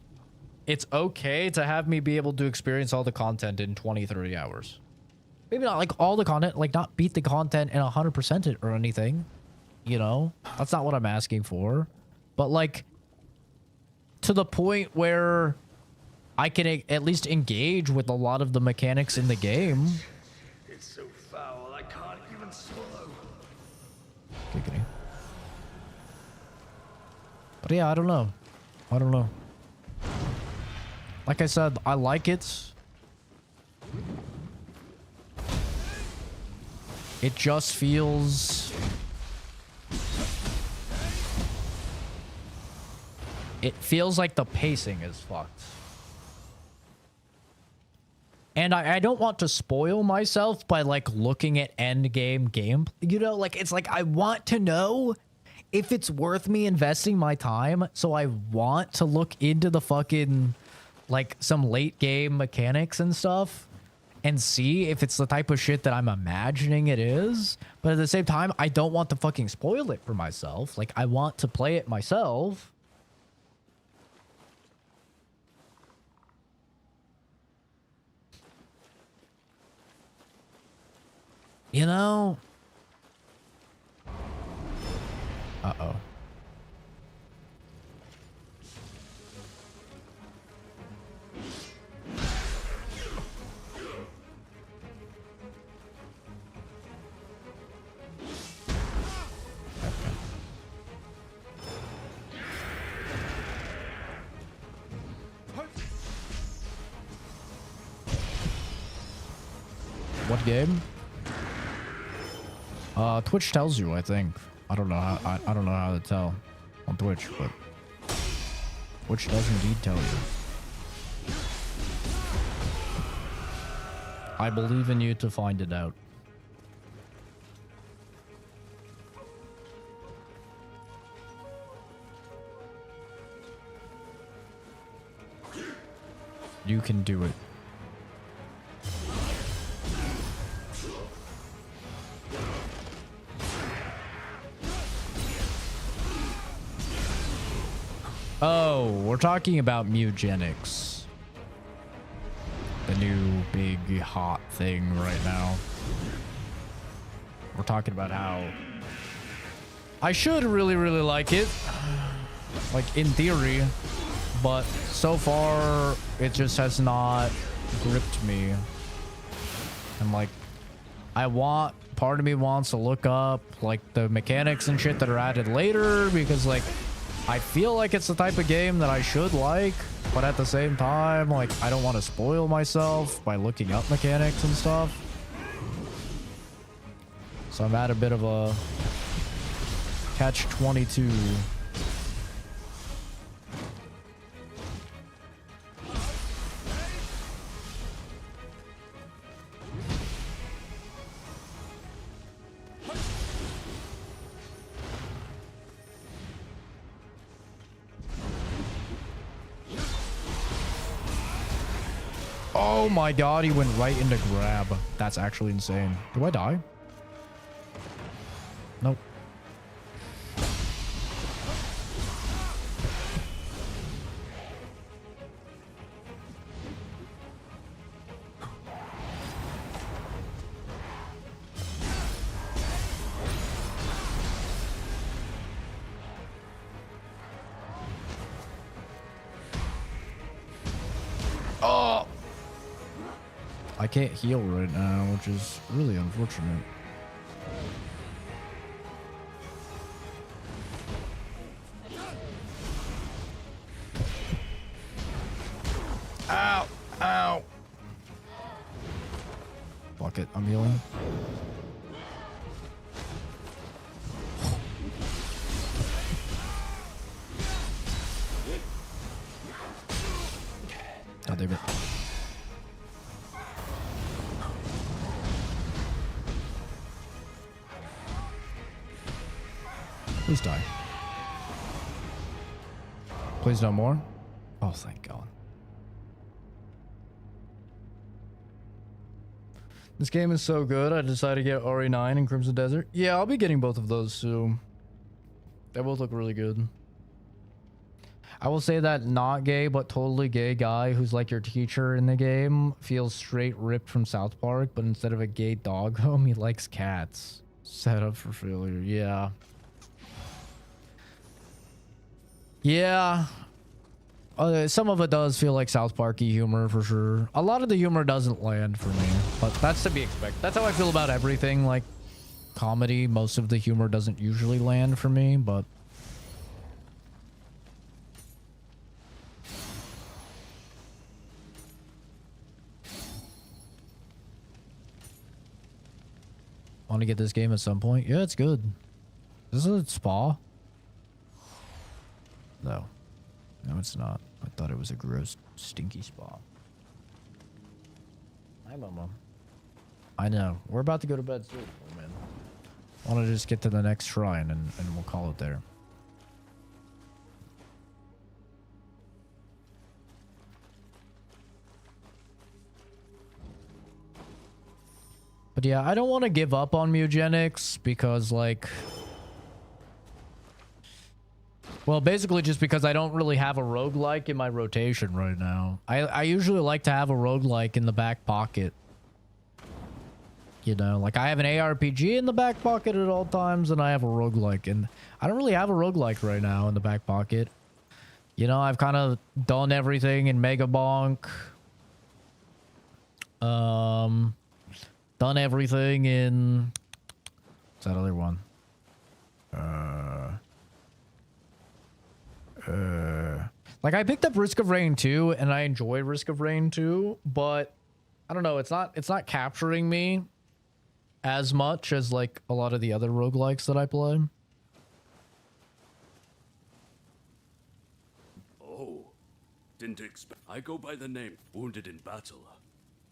[SPEAKER 1] It's okay to have me be able to experience all the content in 20, 30 hours. Maybe not like all the content, like not beat the content and 100% it or anything. You know, that's not what I'm asking for. But like, to the point where I can at least engage with a lot of the mechanics in the game.
[SPEAKER 2] It's so foul, I can't even swallow.
[SPEAKER 1] Giggity. But yeah, I don't know. I don't know. Like I said, I like it. It just feels... It feels like the pacing is fucked. And I don't want to spoil myself by like looking at end game, you know, like it's like I want to know if it's worth me investing my time. So I want to look into the fucking like some late game mechanics and stuff and see if it's the type of shit that I'm imagining it is. But at the same time, I don't want to fucking spoil it for myself. Like I want to play it myself. You know? Uh-oh. What game? Twitch tells you, I think. I don't know how I don't know how to tell on Twitch, but Twitch does indeed tell you. I believe in you to find it out. You can do it. Oh, we're talking about eugenics. The new big hot thing right now. We're talking about how I should really like it. Like in theory, but so far it just has not gripped me. And like part of me wants to look up like the mechanics and shit that are added later because like I feel like it's the type of game that I should like, but at the same time, like, I don't want to spoil myself by looking up mechanics and stuff. So I'm at a bit of a catch-22. Oh my god, he went right into grab. That's actually insane. Do I die? Nope. Oh! I can't heal right now, which is really unfortunate. Ow! Ow! Fuck. Fuck it, I'm healing. Oh, damn it. Please die. Please no more. Oh, thank God. This game is so good, I decided to get RE9 and Crimson Desert. Yeah, I'll be getting both of those too. They both look really good. I will say that not gay, but totally gay guy who's like your teacher in the game feels straight ripped from South Park, but instead of a gay dog home, he likes cats. Set up for failure. Yeah. Yeah. Some of it does feel like South Parky humor for sure. A lot of the humor doesn't land for me, but that's to be expected. That's how I feel about everything. Like comedy, most of the humor doesn't usually land for me, but want to get this game at some point. Yeah, it's good. Is this a spa? No. No, it's not. I thought it was a gross, stinky spa. Hi, Mama. I know. We're about to go to bed soon, man. I want to just get to the next shrine and we'll call it there. But yeah, I don't want to give up on Mugenics because, like... Well, basically just because I don't really have a roguelike in my rotation right now. I usually like to have a roguelike in the back pocket. You know, like I have an ARPG in the back pocket at all times and I have a roguelike. And I don't really have a roguelike right now in the back pocket. You know, I've kind of done everything in Mega Bonk. Done everything in... What's that other one? Like I picked up Risk of Rain 2 and I enjoy Risk of Rain 2, but I don't know, it's not capturing me as much as like a lot of the other roguelikes that I play.
[SPEAKER 16] Oh, didn't expect. I go by the name Wounded in Battle.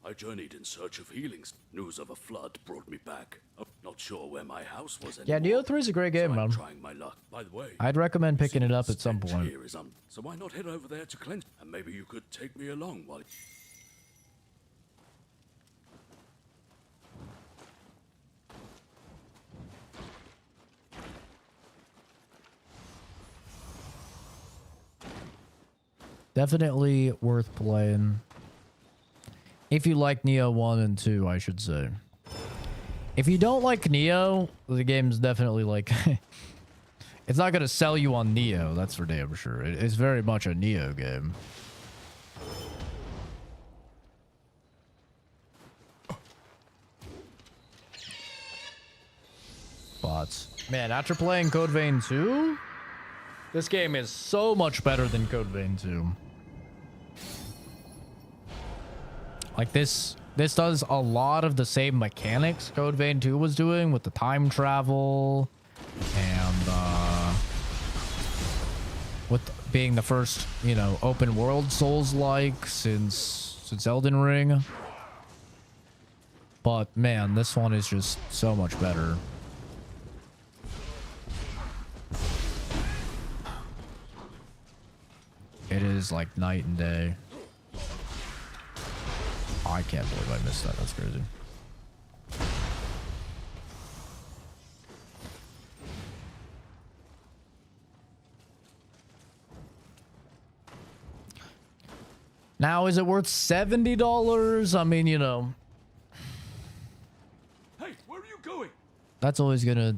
[SPEAKER 16] I journeyed in search of healings. News of a flood brought me back. I'm not sure where my house was anymore.
[SPEAKER 1] Yeah, Nioh 3 is a great game, man.
[SPEAKER 16] Trying my luck. By the way,
[SPEAKER 1] I'd recommend picking it up at some point.
[SPEAKER 16] Here is so why not head over there to cleanse? And maybe you could take me along while.
[SPEAKER 1] Definitely worth playing. If you like Nioh 1 and 2, I should say. If you don't like Nioh, the game's definitely like... It's not going to sell you on Nioh, that's for damn sure. It's very much a Nioh game. Bots. Man, after playing Code Vein 2, this game is so much better than Code Vein 2. Like this does a lot of the same mechanics Code Vein 2 was doing with the time travel and with being the first, you know, open world Souls-like since Elden Ring. But man, this one is just so much better. It is like night and day. I can't believe I missed that. That's crazy. Now, is it worth $70? I mean, you know.
[SPEAKER 16] Hey, where are you going?
[SPEAKER 1] That's always gonna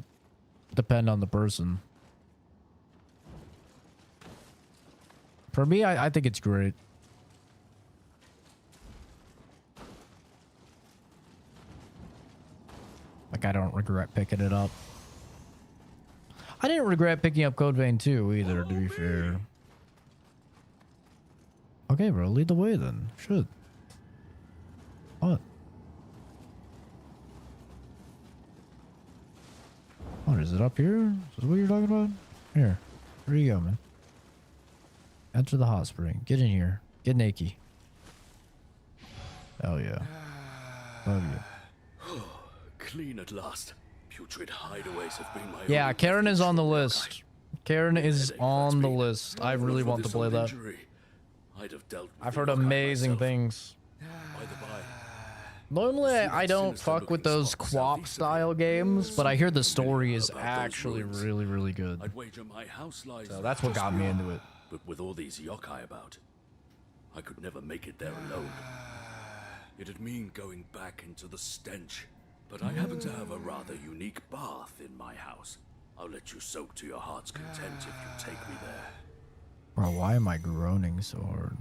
[SPEAKER 1] depend on the person. For me, I think it's great. Like, I don't regret picking it up. I didn't regret picking up Code Vein 2 either, to be fair. Okay, bro, lead the way then. Should. What? What is it up here? Is this what you're talking about? Here. Where you go, man? Enter the hot spring. Get in here. Get naked. Hell yeah. Love you.
[SPEAKER 16] Clean at last. Putrid hideaways have been my
[SPEAKER 1] Yeah,
[SPEAKER 16] only
[SPEAKER 1] Karen is on the
[SPEAKER 16] refuge.
[SPEAKER 1] list. Karen is on the list. I really want to play that.
[SPEAKER 16] I'd have dealt with
[SPEAKER 1] I've
[SPEAKER 16] the
[SPEAKER 1] heard
[SPEAKER 16] yokai
[SPEAKER 1] amazing
[SPEAKER 16] myself.
[SPEAKER 1] things.
[SPEAKER 16] By the by,
[SPEAKER 1] Normally, I don't fuck with those QWOP style games, but I hear the story is actually really, really good.
[SPEAKER 16] I'd wager my house lies
[SPEAKER 1] So that's what
[SPEAKER 16] just
[SPEAKER 1] got me
[SPEAKER 16] beyond.
[SPEAKER 1] into it.
[SPEAKER 16] But with all these yokai about, I could never make it there alone. It'd mean going back into the stench. But I happen to have a rather unique bath in my house. I'll let you soak to your heart's content if you take me there.
[SPEAKER 1] Bro, why am I groaning so hard?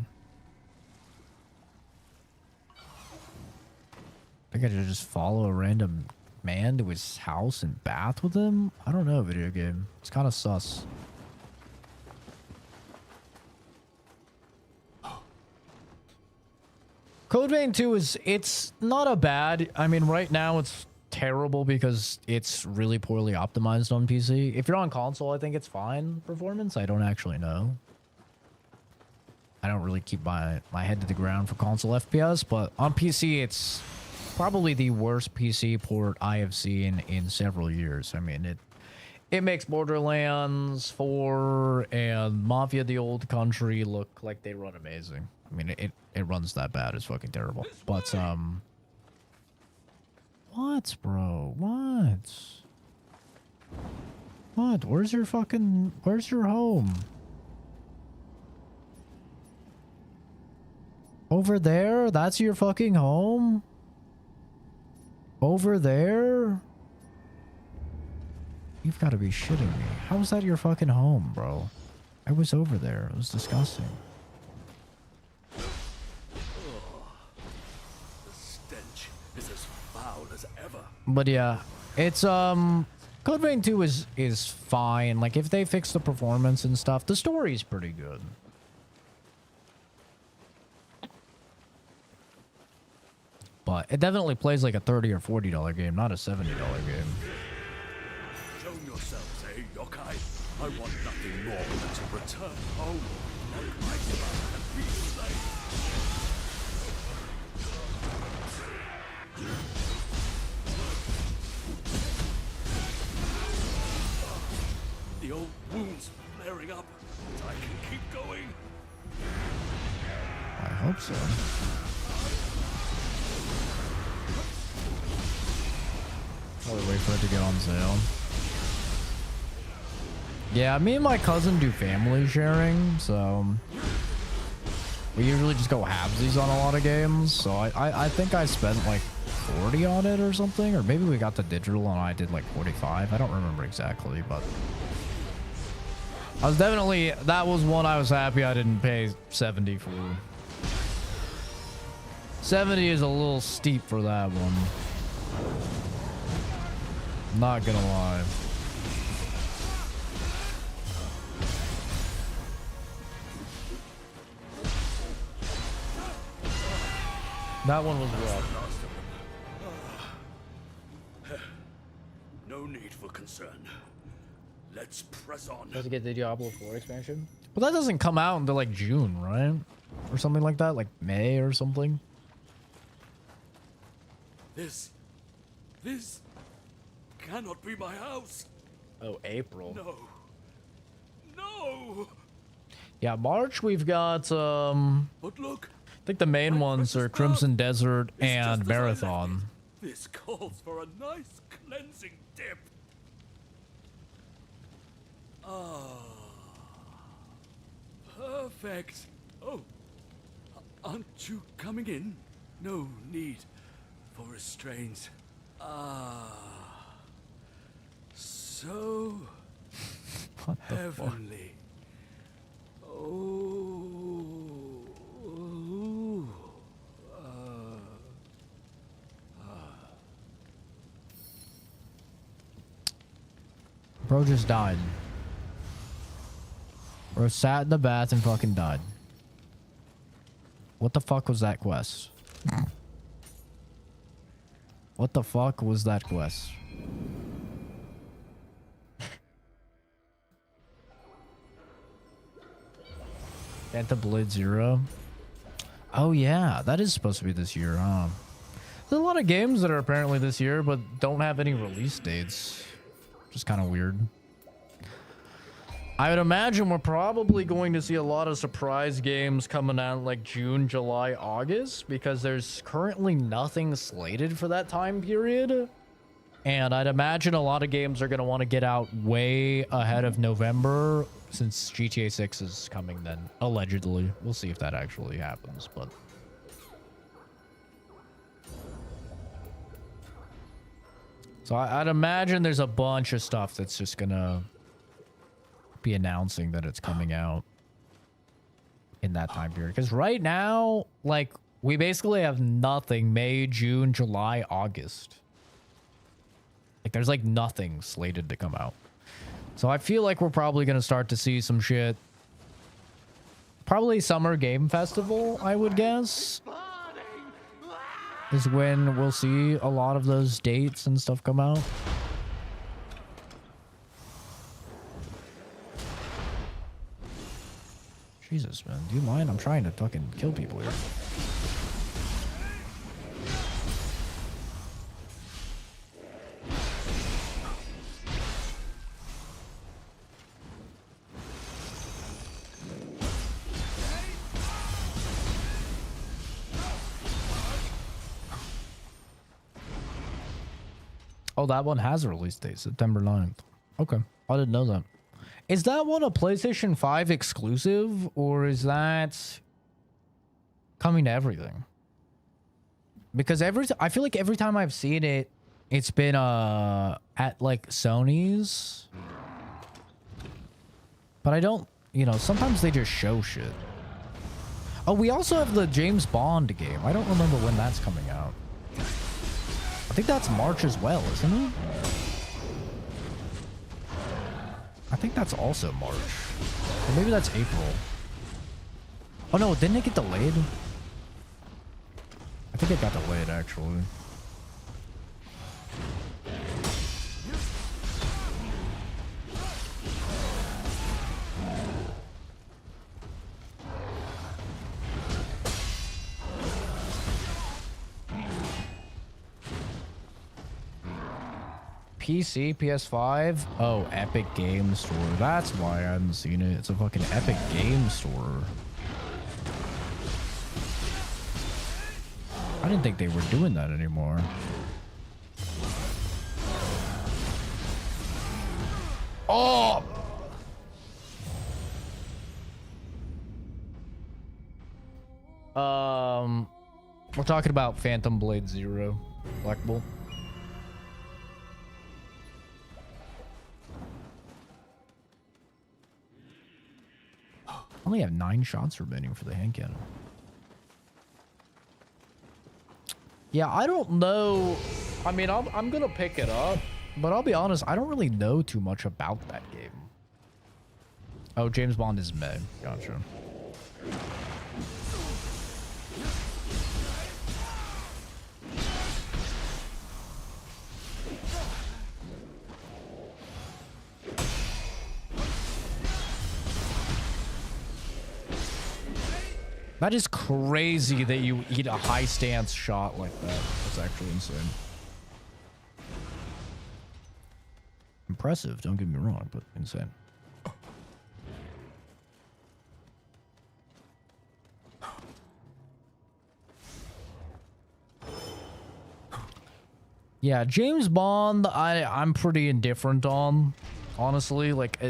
[SPEAKER 1] I think I should just follow a random man to his house and bath with him? I don't know, video game. It's kind of sus. Code Vein 2 it's not a bad, I mean, right now it's terrible because it's really poorly optimized on PC. If you're on console, I think it's fine performance. I don't actually know. I don't really keep my head to the ground for console FPS, but on PC, it's probably the worst PC port I have seen in several years. I mean, it makes Borderlands 4 and Mafia: The Old Country look like they run amazing. I mean, it runs that bad. It's fucking terrible. But, what, bro? What? Where's your home? Over there? That's your fucking home? Over there? You've got to be shitting me. How is that your fucking home, bro? I was over there. It was disgusting.
[SPEAKER 16] The stench is as foul as ever.
[SPEAKER 1] But yeah, it's Code Vein 2 is fine. Like if they fix the performance and stuff, the story is pretty good. But it definitely plays like a $30 or $40 game, not a $70 game.
[SPEAKER 16] Show yourselves, eh, yokai? I want nothing more than to return home, like my son, and be slain. The old wounds flaring up, but I can keep going.
[SPEAKER 1] I hope so. Probably wait for it to get on sale. Yeah, me and my cousin do family sharing, so we usually just go halvesies on a lot of games. So I think I spent like 40 on it or something, or maybe we got the digital and I did like 45. I don't remember exactly, but I was definitely, that was one I was happy I didn't pay 70 for. 70 is a little steep for that one. Not gonna lie. That one was rough.
[SPEAKER 16] No need for concern. Let's press on.
[SPEAKER 1] Does it get the Diablo 4 expansion? Well, that doesn't come out until like June, right? Or something like that, like May or something.
[SPEAKER 16] This cannot be my house.
[SPEAKER 1] Oh, April.
[SPEAKER 16] No. No.
[SPEAKER 1] Yeah, March we've got
[SPEAKER 16] But look,
[SPEAKER 1] I think the main ones are Crimson Desert and
[SPEAKER 16] just as I left
[SPEAKER 1] Marathon.
[SPEAKER 16] this calls for a nice cleansing dip. Ah. Perfect. Oh. Aren't you coming in? No need for restraints. Ah. So
[SPEAKER 1] What the fuck?
[SPEAKER 16] heavenly. Oh.
[SPEAKER 1] Bro just died. Bro sat in the bath and fucking died. What the fuck was that quest? What the fuck was that quest? Phantom Blade Zero. Oh yeah, that is supposed to be this year, huh? There's a lot of games that are apparently this year, but don't have any release dates. Just kind of weird. I would imagine we're probably going to see a lot of surprise games coming out like June, July, August, because there's currently nothing slated for that time period. And I'd imagine a lot of games are going to want to get out way ahead of November, since GTA 6 is coming then, allegedly. We'll see if that actually happens, but... So I'd imagine there's a bunch of stuff that's just gonna be announcing that it's coming out in that time period. Because right now, like, we basically have nothing May, June, July, August. Like, there's like nothing slated to come out. So I feel like we're probably gonna start to see some shit. Probably Summer Game Festival, I would guess, is when we'll see a lot of those dates and stuff come out. Jesus, man. Do you mind? I'm trying to fucking kill people here. Oh, that one has a release date, September 9th. Okay. I didn't know that. Is that one a PlayStation 5 exclusive, or is that coming to everything? Because I feel like every time I've seen it, it's been at like Sony's. But I don't, you know, sometimes they just show shit. Oh, we also have the James Bond game. I don't remember when that's coming out. I think that's March as well, isn't it? I think that's also March. Or maybe that's April. Oh no, didn't it get delayed? I think it got delayed, actually. PC, PS5. Oh, Epic Game Store. That's why I haven't seen it. It's a fucking Epic Game Store. I didn't think they were doing that anymore. Oh! We're talking about Phantom Blade Zero. Black Bolt. Only have 9 shots remaining for the hand cannon. Yeah, I don't know. I mean, I'm gonna pick it up, but I'll be honest, I don't really know too much about that game. Oh, James Bond is May. Gotcha. That is crazy that you eat a high stance shot like that. That's actually insane. Impressive, don't get me wrong, but insane. Yeah, James Bond, I'm pretty indifferent on, honestly. Like,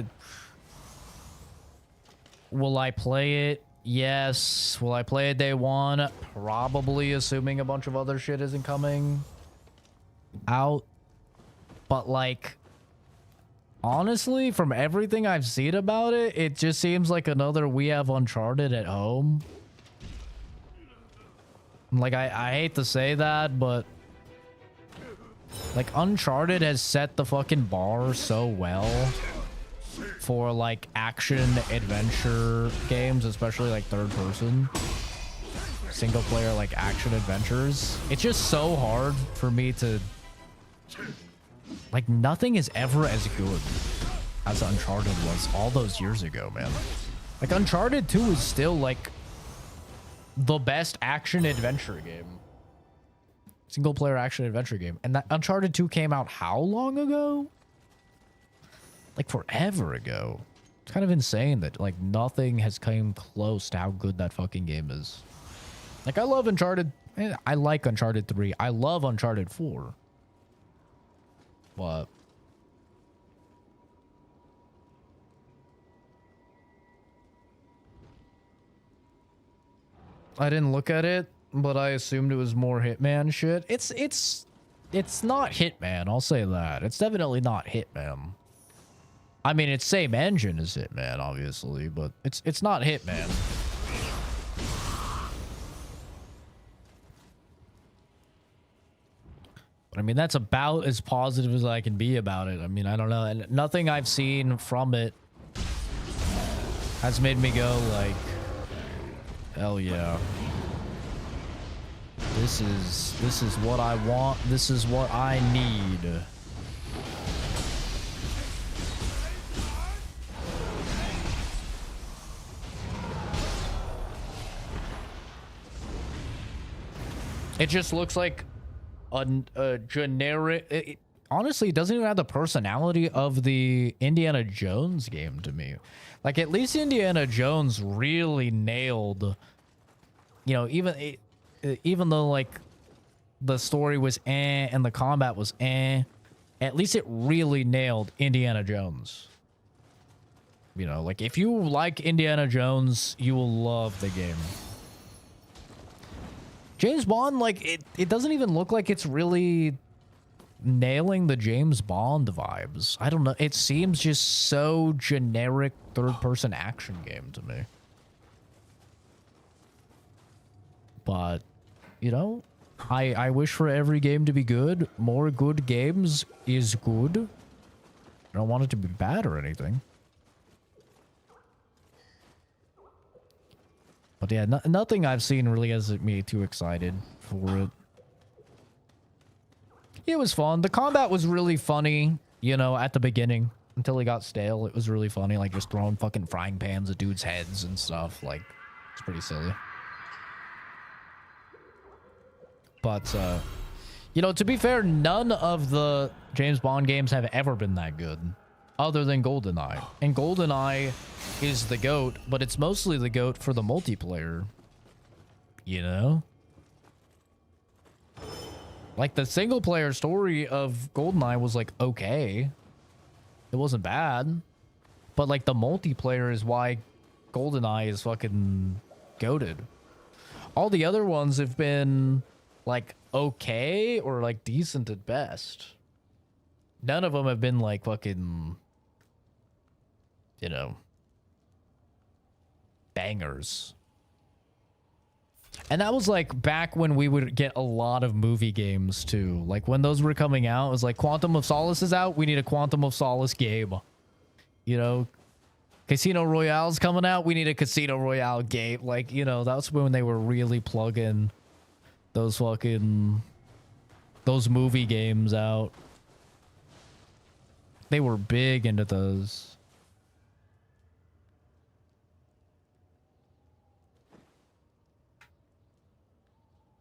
[SPEAKER 1] will I play it? Yes. Will I play it day one? Probably, assuming a bunch of other shit isn't coming out. But, like, honestly, from everything I've seen about it, it just seems like another We Have Uncharted at home. Like, I hate to say that, but like, Uncharted has set the fucking bar so well for like action adventure games, especially like third person single player like action adventures. It's just so hard for me to, like, nothing is ever as good as Uncharted was all those years ago, man. Like, Uncharted 2 is still, like, the best action-adventure game. Single-player action-adventure game. And that Uncharted 2 came out how long ago? Like, forever ago. It's kind of insane that, like, nothing has come close to how good that fucking game is. Like, I love Uncharted. I like Uncharted 3. I love Uncharted 4. What? I didn't look at it, but I assumed it was more Hitman shit. It's not Hitman, I'll say that. It's definitely not Hitman. I mean, it's same engine as Hitman, obviously, but it's not Hitman. But I mean, that's about as positive as I can be about it. I mean, I don't know. And nothing I've seen from it has made me go like, hell yeah. This is what I want. This is what I need. It just looks like a generic... honestly, it doesn't even have the personality of the Indiana Jones game to me. Like, at least Indiana Jones really nailed... You know, even though, like, the story was eh and the combat was eh, at least it really nailed Indiana Jones. You know, like, if you like Indiana Jones, you will love the game. James Bond, like, it doesn't even look like it's really nailing the James Bond vibes. I don't know. It seems just so generic third-person action game to me. But, you know, I wish for every game to be good. More good games is good. I don't want it to be bad or anything. But yeah, nothing I've seen really has me too excited for it. It was fun. The combat was really funny, you know, at the beginning. Until it got stale, it was really funny. Like, just throwing fucking frying pans at dudes' heads and stuff. Like, it's pretty silly. But, you know, to be fair, none of the James Bond games have ever been that good. Other than GoldenEye. And GoldenEye is the GOAT, but it's mostly the GOAT for the multiplayer. You know? Like, the single-player story of GoldenEye was, like, okay. It wasn't bad. But, like, the multiplayer is why GoldenEye is fucking GOATed. All the other ones have been, like, okay or, like, decent at best. None of them have been, like, fucking... you know, bangers. And that was like back when we would get a lot of movie games too. Like when those were coming out, it was like Quantum of Solace is out. We need a Quantum of Solace game. You know, Casino Royale's coming out. We need a Casino Royale game. Like, you know, that's when they were really plugging those fucking, those movie games out. They were big into those.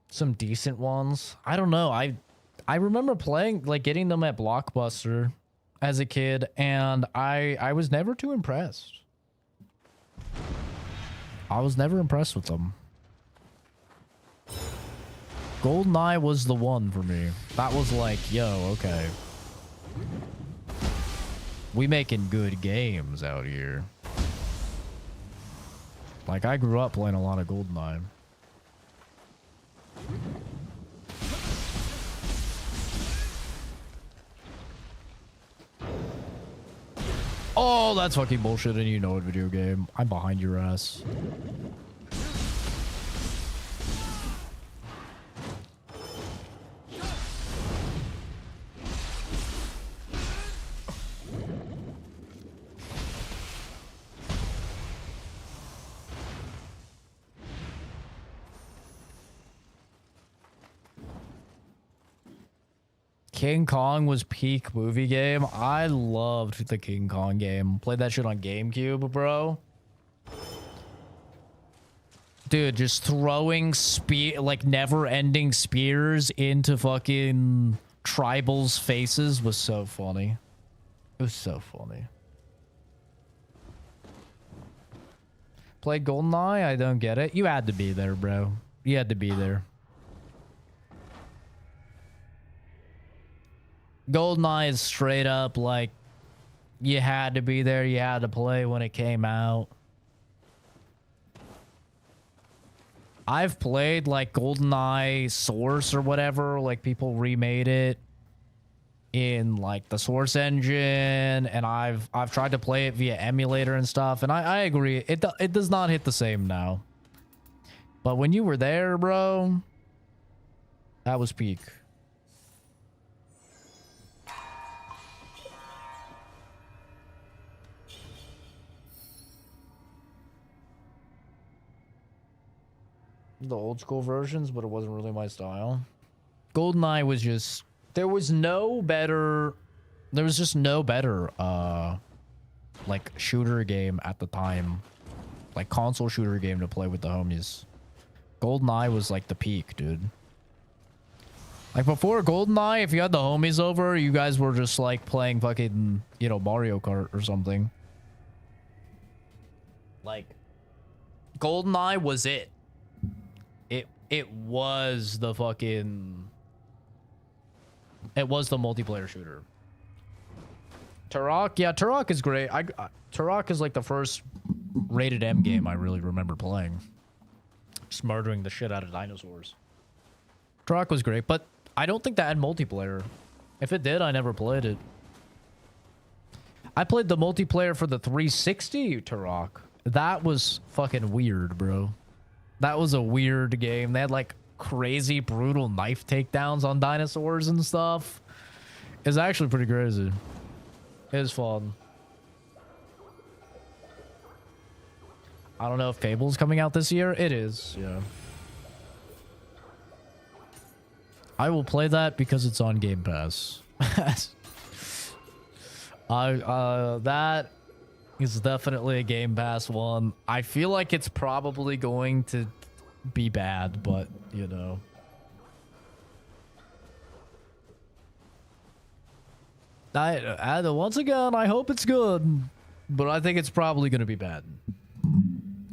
[SPEAKER 1] Some decent ones. I don't know. I remember playing, like, getting them at Blockbuster as a kid, and I was never too impressed. I was never impressed with them. GoldenEye was the one for me. That was like, yo, okay. We making good games out here. Like, I grew up playing a lot of GoldenEye. Oh, that's fucking bullshit, and you know it, video game. I'm behind your ass. King Kong was peak movie game. I loved the King Kong game. Played that shit on GameCube, bro. Dude, just throwing like never-ending spears into fucking tribals' faces was so funny. It was so funny. Played GoldenEye? I don't get it. You had to be there, bro. You had to be there. GoldenEye is straight up like, you had to be there. You had to play when it came out. I've played like GoldenEye Source or whatever, like people remade it in like the Source engine, and I've tried to play it via emulator and stuff, and I agree, it does not hit the same now. But when you were there, bro, that was peak. The old school versions, but it wasn't really my style. GoldenEye was just, there was just no better like shooter game at the time, like console shooter game to play with the homies. GoldenEye was like the peak, dude. Like before GoldenEye, if you had the homies over, you guys were just like playing fucking, you know, Mario Kart or something. Like GoldenEye was it. It was the fucking... It was the multiplayer shooter. Turok? Yeah, Turok is great. Turok is like the first rated M game I really remember playing. Just murdering the shit out of dinosaurs. Turok was great, but I don't think that had multiplayer. If it did, I never played it. I played the multiplayer for the 360 Turok. That was fucking weird, bro. That was a weird game. They had like crazy brutal knife takedowns on dinosaurs and stuff. It's actually pretty crazy. It was fun. I don't know if Fable's coming out this year. It is, yeah. I will play that because it's on Game Pass. That is definitely a Game Pass one. I feel like it's probably going to be bad, but, you know. Once again, I hope it's good, but I think it's probably going to be bad.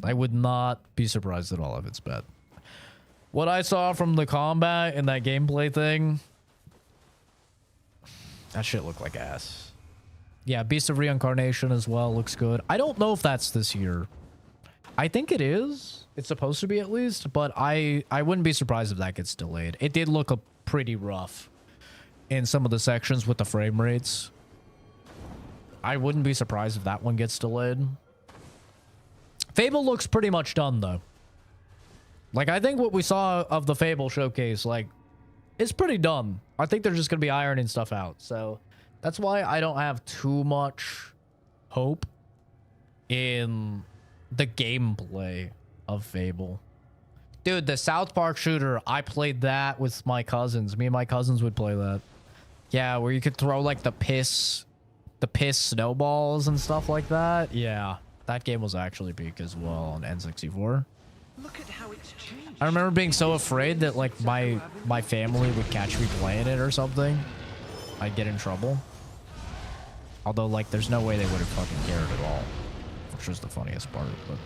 [SPEAKER 1] I would not be surprised at all if it's bad. What I saw from the combat and that gameplay thing, that shit looked like ass. Yeah, Beast of Reincarnation as well looks good. I don't know if that's this year. I think it is. It's supposed to be at least, but I wouldn't be surprised if that gets delayed. It did look pretty rough in some of the sections with the frame rates. I wouldn't be surprised if that one gets delayed. Fable looks pretty much done, though. Like, I think what we saw of the Fable showcase, like, it's pretty done. I think they're just going to be ironing stuff out, so... That's why I don't have too much hope in the gameplay of Fable. Dude, the South Park shooter, I played that with my cousins. Me and my cousins would play that. Yeah, where you could throw like the piss snowballs and stuff like that. Yeah, that game was actually peak as well on N64.
[SPEAKER 5] Look at how it's changed.
[SPEAKER 1] I remember being so afraid that like my family would catch me playing it or something. I'd get in trouble. Although, like, there's no way they would have fucking cared at all. Which was the funniest part, but...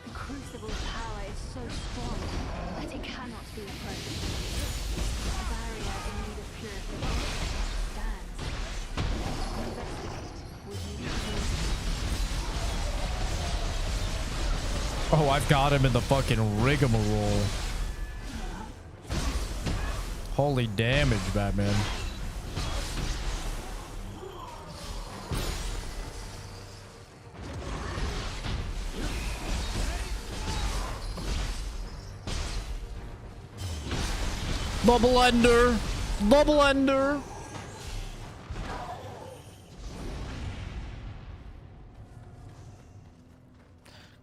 [SPEAKER 13] The Crucible's power is so strong that it cannot be approached. A barrier in need of purification stands. Investigate. Would you please?
[SPEAKER 1] Oh, I've got him in the fucking rigmarole. Holy damage, Batman. Double ender. Double ender.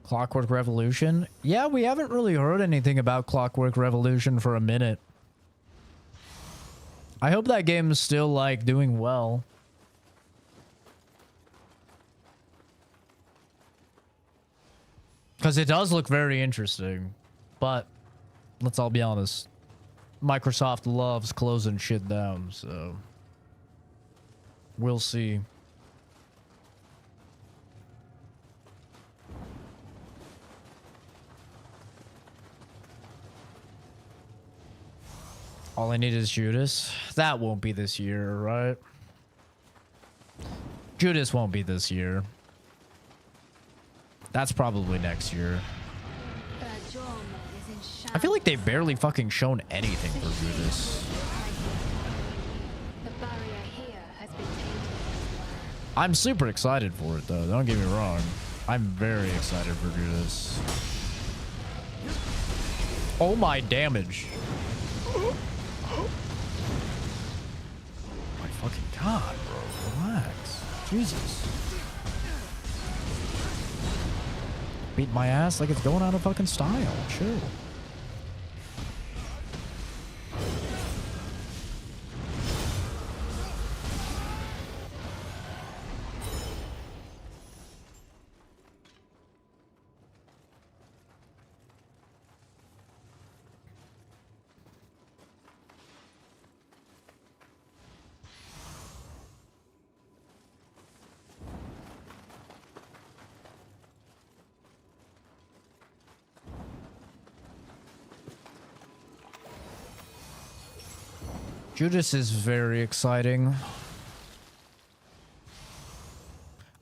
[SPEAKER 1] Clockwork Revolution? Yeah, we haven't really heard anything about Clockwork Revolution for a minute. I hope that game is still, like, doing well. Because it does look very interesting. But, let's all be honest. Microsoft loves closing shit down, so... we'll see. All I need is Judas. That won't be this year, right? Judas won't be this year. That's probably next year. I feel like they've barely fucking shown anything for Judas. I'm super excited for it, though. Don't get me wrong. I'm very excited for Judas. Oh my damage. My fucking god, bro. Relax. Jesus. Beat my ass like it's going out of fucking style. Chill. Judas is very exciting.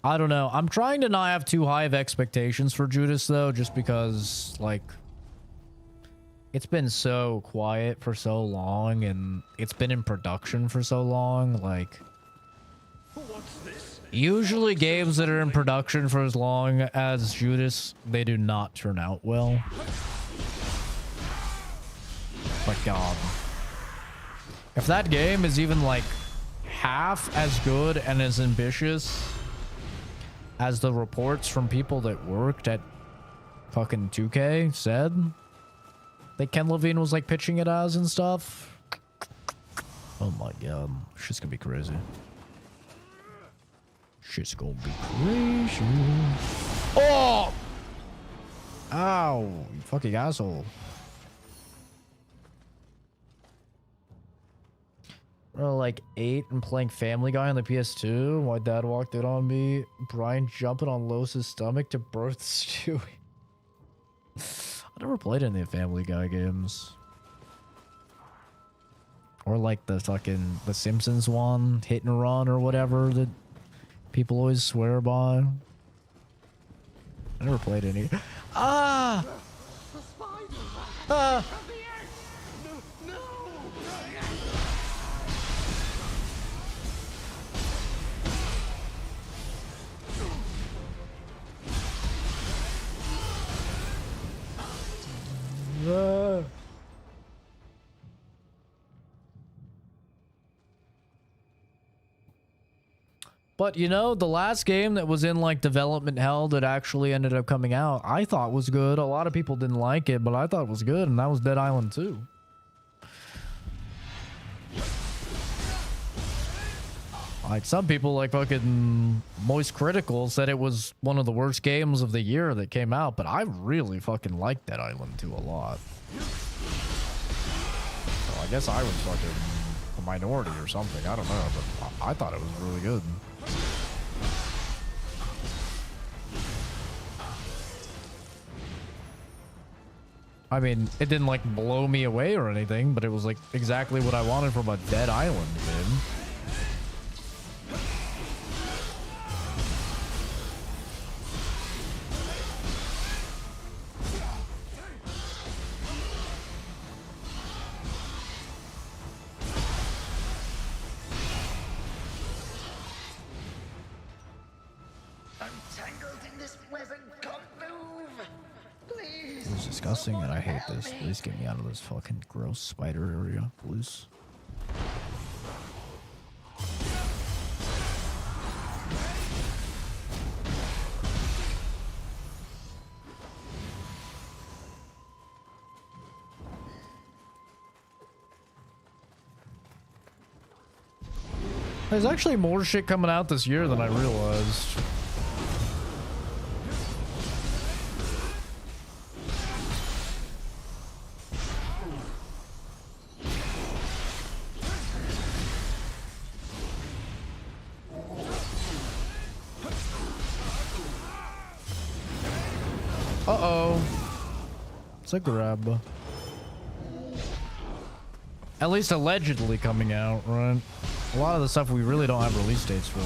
[SPEAKER 1] I don't know. I'm trying to not have too high of expectations for Judas, though, just because, like, it's been so quiet for so long, and it's been in production for so long, like... Usually games that are in production for as long as Judas, they do not turn out well. But God... if that game is even, like, half as good and as ambitious as the reports from people that worked at fucking 2K said that Ken Levine was, like, pitching it as and stuff. Oh my god. Shit's gonna be crazy. Shit's gonna be crazy. Oh! Ow, you fucking asshole. Like 8 and playing Family Guy on the PS2. My dad walked in on me. Brian jumping on Los's stomach to birth Stewie. I never played any of the Family Guy games. Or like the fucking The Simpsons one, Hit and Run or whatever that people always swear by. I never played any. Ah! Ah! But, you know, the last game that was in, like, development hell that actually ended up coming out, I thought was good. A lot of people didn't like it, but I thought it was good, and that was Dead Island 2. Like, some people, like, fucking Moist Critical said it was one of the worst games of the year that came out, but I really fucking liked Dead Island 2 a lot. So I guess I was fucking a minority or something. I don't know, but I thought it was really good. I mean, it didn't, like, blow me away or anything, but it was, like, exactly what I wanted from a Dead Island game. Disgusting, and I hate this. Please get me out of this fucking gross spider area, please. There's actually more shit coming out this year than I realized. Uh-oh. It's a grab. At least allegedly coming out, right? A lot of the stuff we really don't have release dates for.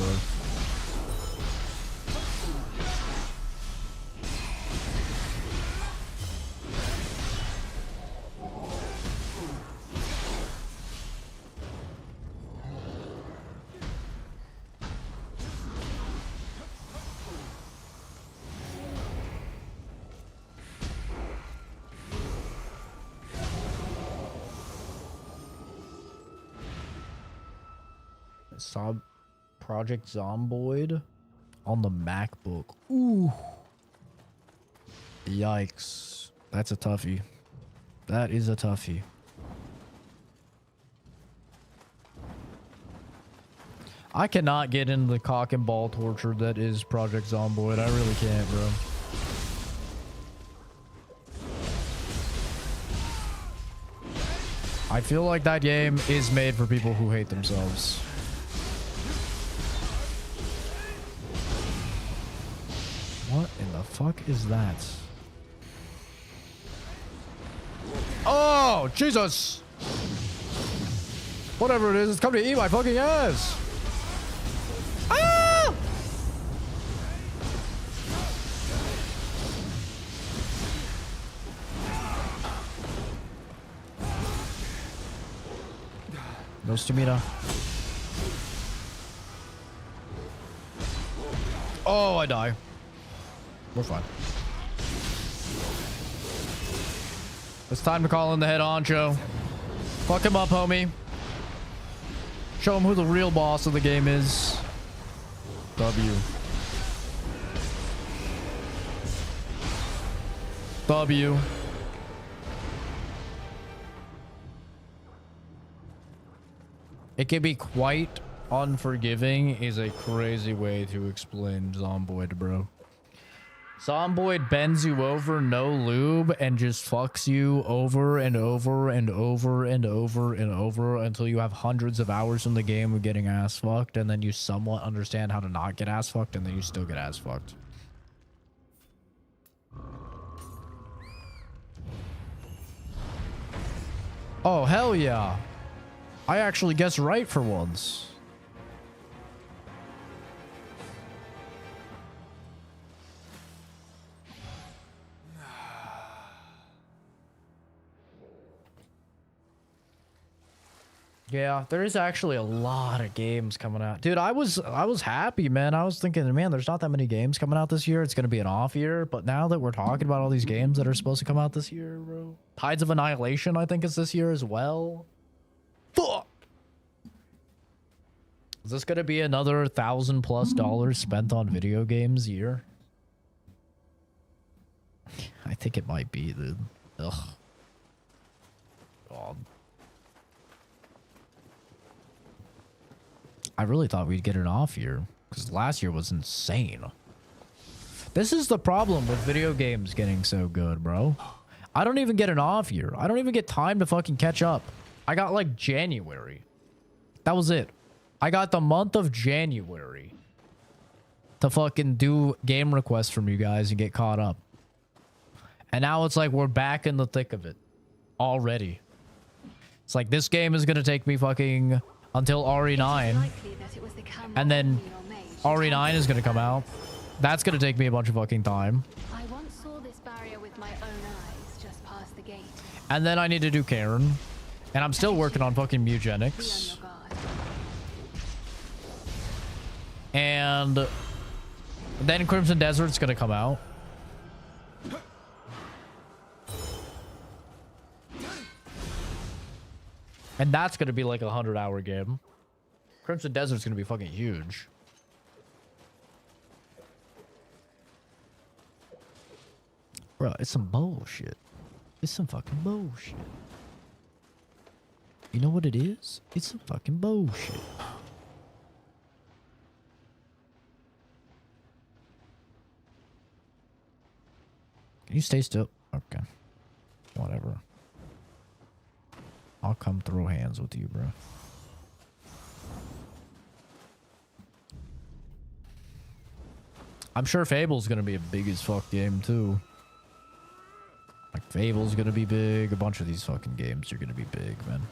[SPEAKER 1] Project Zomboid on the MacBook. Ooh. Yikes. That's a toughie. That is a toughie. I cannot get into the cock and ball torture that is Project Zomboid. I really can't, bro. I feel like that game is made for people who hate themselves. What in the fuck is that? Oh, Jesus! Whatever it is, it's coming to eat my fucking ass! Ah! No stamina. Oh, I die. We're fine. It's time to call in the head honcho. Fuck him up, homie. Show him who the real boss of the game is. W. W. It can be quite unforgiving is a crazy way to explain Zomboid, bro. Zomboid bends you over, no lube, and just fucks you over and over and over and over and over until you have hundreds of hours in the game of getting ass fucked, and then you somewhat understand how to not get ass fucked, and then you still get ass fucked. Oh, hell yeah. I actually guessed right for once. Yeah, there is actually a lot of games coming out. Dude, I was happy, man. I was thinking, man, there's not that many games coming out this year. It's going to be an off year. But now that we're talking about all these games that are supposed to come out this year, bro. Tides of Annihilation, I think, is this year as well. Fuck! Is this going to be another $1,000+ spent on video games year? I think it might be, dude. Ugh. God. I really thought we'd get an off year because last year was insane. This is the problem with video games getting so good, bro. I don't even get an off year. I don't even get time to fucking catch up. I got like January. That was it. I got the month of January to fucking do game requests from you guys and get caught up. And now it's like we're back in the thick of it already. It's like this game is going to take me fucking until RE9. And then RE9 is going to come out. That's going to take me a bunch of fucking time.
[SPEAKER 13] I once saw this barrier with my own eyes just past the gate.
[SPEAKER 1] And then I need to do Karen. And I'm still working on fucking Mugenics. And then Crimson Desert's going to come out. And that's going to be like a 100-hour game. Crimson Desert's going to be fucking huge. Bro, it's some bullshit. It's some fucking bullshit. You know what it is? It's some fucking bullshit. you stay still? Okay. Whatever. I'll come throw hands with you, bro. I'm sure Fable's gonna be a big as fuck game too. Like Fable's gonna be big. A bunch of these fucking games are gonna be big, man.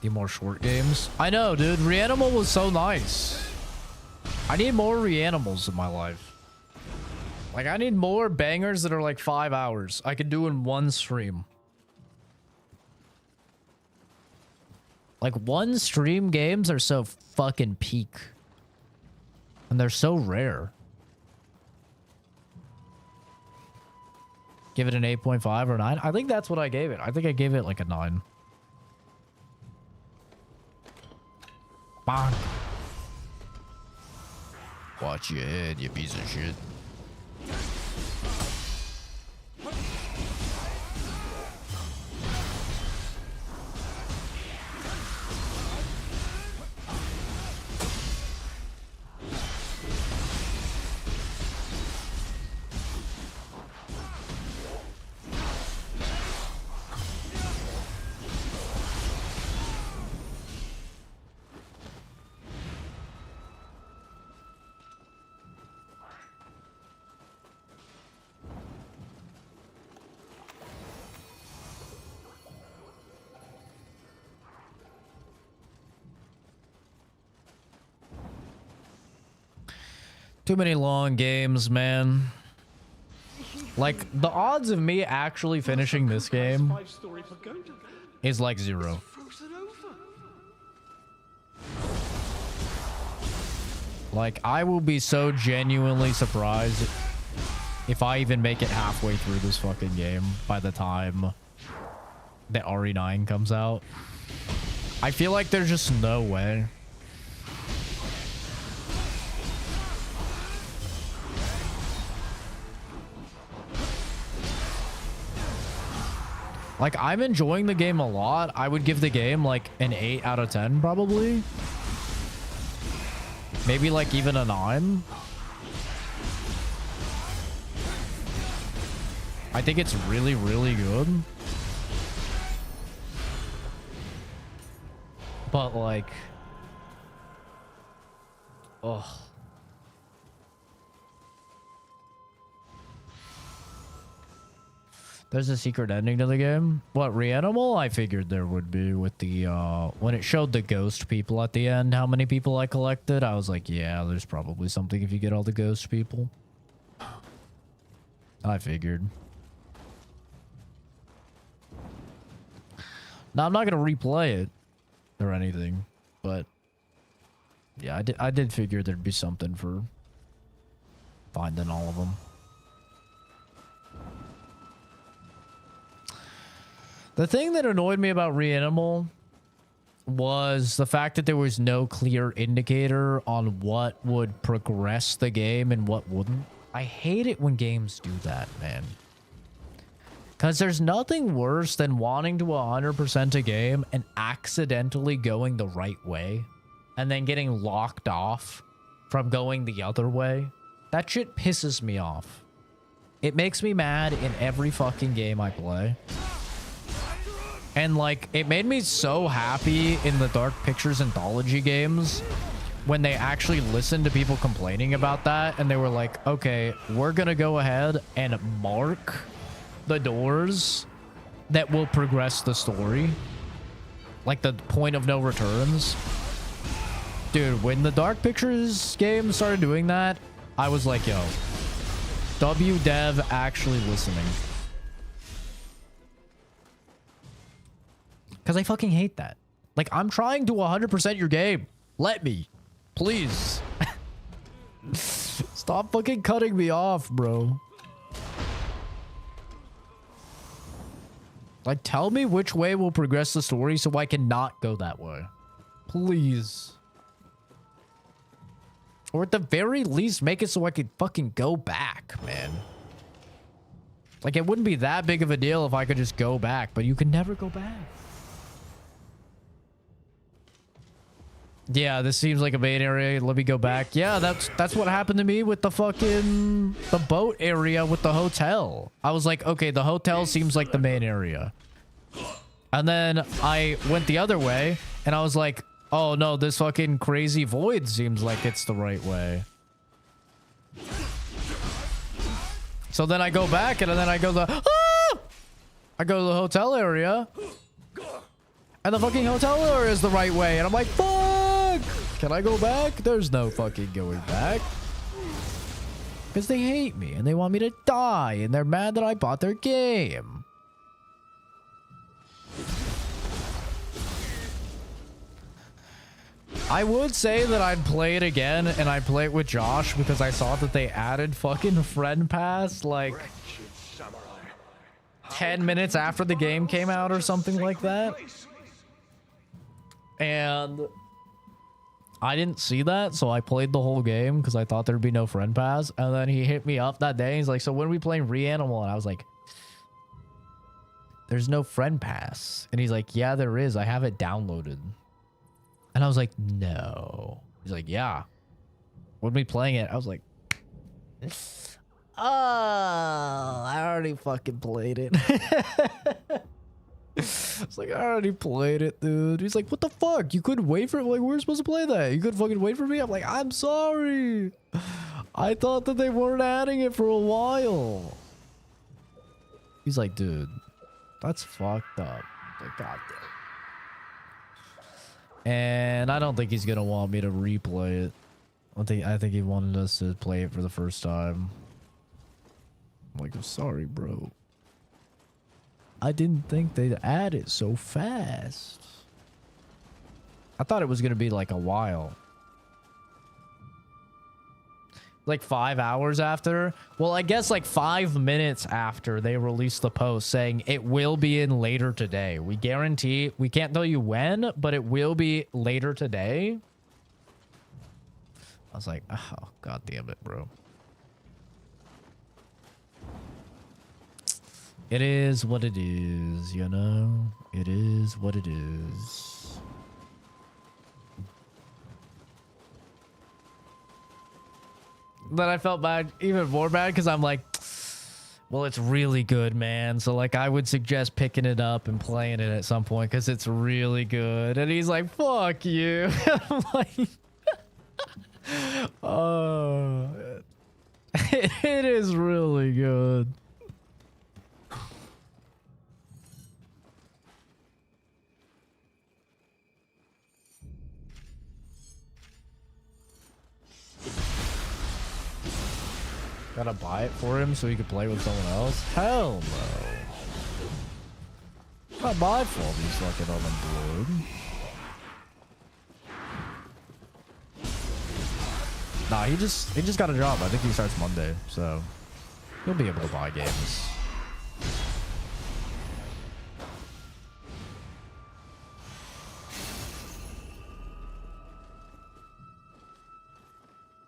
[SPEAKER 1] Need more short games. I know, dude. Reanimal was so nice. I need more Reanimals in my life. Like, I need more bangers that are like 5 hours. I could do in one stream. Like, one stream games are so fucking peak. And they're so rare. Give it an 8.5 or 9? I think that's what I gave it. I think I gave it like a 9. Bonk. Watch your head, you piece of shit. Too many long games, man. Like, the odds of me actually finishing this game is like 0. Like, I will be so genuinely surprised if I even make it halfway through this fucking game by the time that RE9 comes out. I feel like there's just no way. Like, I'm enjoying the game a lot. I would give the game, like, an 8 out of 10, probably. Maybe, like, even a 9. I think it's really, really good. But, like... Ugh. There's a secret ending to the game. What, Reanimal? I figured there would be with the, when it showed the ghost people at the end, how many people I collected, I was like, yeah, there's probably something if you get all the ghost people. I figured. Now, I'm not going to replay it or anything, but yeah, I did figure there'd be something for finding all of them. The thing that annoyed me about Reanimal was the fact that there was no clear indicator on what would progress the game and what wouldn't. I hate it when games do that, man. Because there's nothing worse than wanting to 100% a game and accidentally going the right way and then getting locked off from going the other way. That shit pisses me off. It makes me mad in every fucking game I play. And, like, it made me so happy in the Dark Pictures Anthology games when they actually listened to people complaining about that. And they were like, okay, we're going to go ahead and mark the doors that will progress the story. Like the point of no returns. Dude, when the Dark Pictures game started doing that, I was like, yo, WDev actually listening. Because I fucking hate that. Like, I'm trying to 100% your game. Let me. Please. Stop fucking cutting me off, bro. Like, tell me which way will progress the story so I can not go that way. Please. Or at the very least, make it so I can fucking go back, man. Like, it wouldn't be that big of a deal if I could just go back, but you can never go back. Yeah, this seems like a main area. Let me go back. Yeah, that's what happened to me with the fucking the boat area with the hotel. I was like, okay, the hotel seems like the main area. And then I went the other way and I was like, oh no, this fucking crazy void seems like it's the right way. So then I go back and then I go I go to the hotel area. And the fucking hotel area is the right way. And I'm like, fuck! Can I go back? There's no fucking going back. Because they hate me and they want me to die. And they're mad that I bought their game. I would say that I'd play it again and I'd play it with Josh because I saw that they added fucking friend pass like 10 minutes after the game came out or something like that. And I didn't see that, so I played the whole game because I thought there'd be no friend pass. And then he hit me up that day. He's like, so when are we playing Reanimal? And I was like, there's no friend pass. And he's like, yeah, there is. I have it downloaded. And I was like, no. He's like, yeah. When we playing it, I was like, oh, I already fucking played it. It's like, I already played it, dude. He's like, what the fuck? You couldn't wait for it? Like, we're supposed to play that. You couldn't fucking wait for me? I'm like, I'm sorry. I thought that they weren't adding it for a while. He's like, dude, that's fucked up. Like, God damn. And I don't think he's gonna want me to replay it. I think he wanted us to play it for the first time. I'm like, I'm sorry, bro. I didn't think they'd add it so fast. I thought it was gonna be like a while. Like 5 hours after? Well, I guess like 5 minutes after they released the post saying it will be in later today. We guarantee, we can't tell you when, but it will be later today. I was like, oh, God damn it, bro. It is what it is, you know? It is what it is. Then I felt bad, even more bad, because I'm like, well, it's really good, man. So, like, I would suggest picking it up and playing it at some point, because it's really good. And he's like, fuck you. I'm like, oh, it is really good. Gotta buy it for him so he could play with someone else? Hell no. I buy it for him, he's fucking unemployed. Nah, he just got a job. I think he starts Monday, so he'll be able to buy games.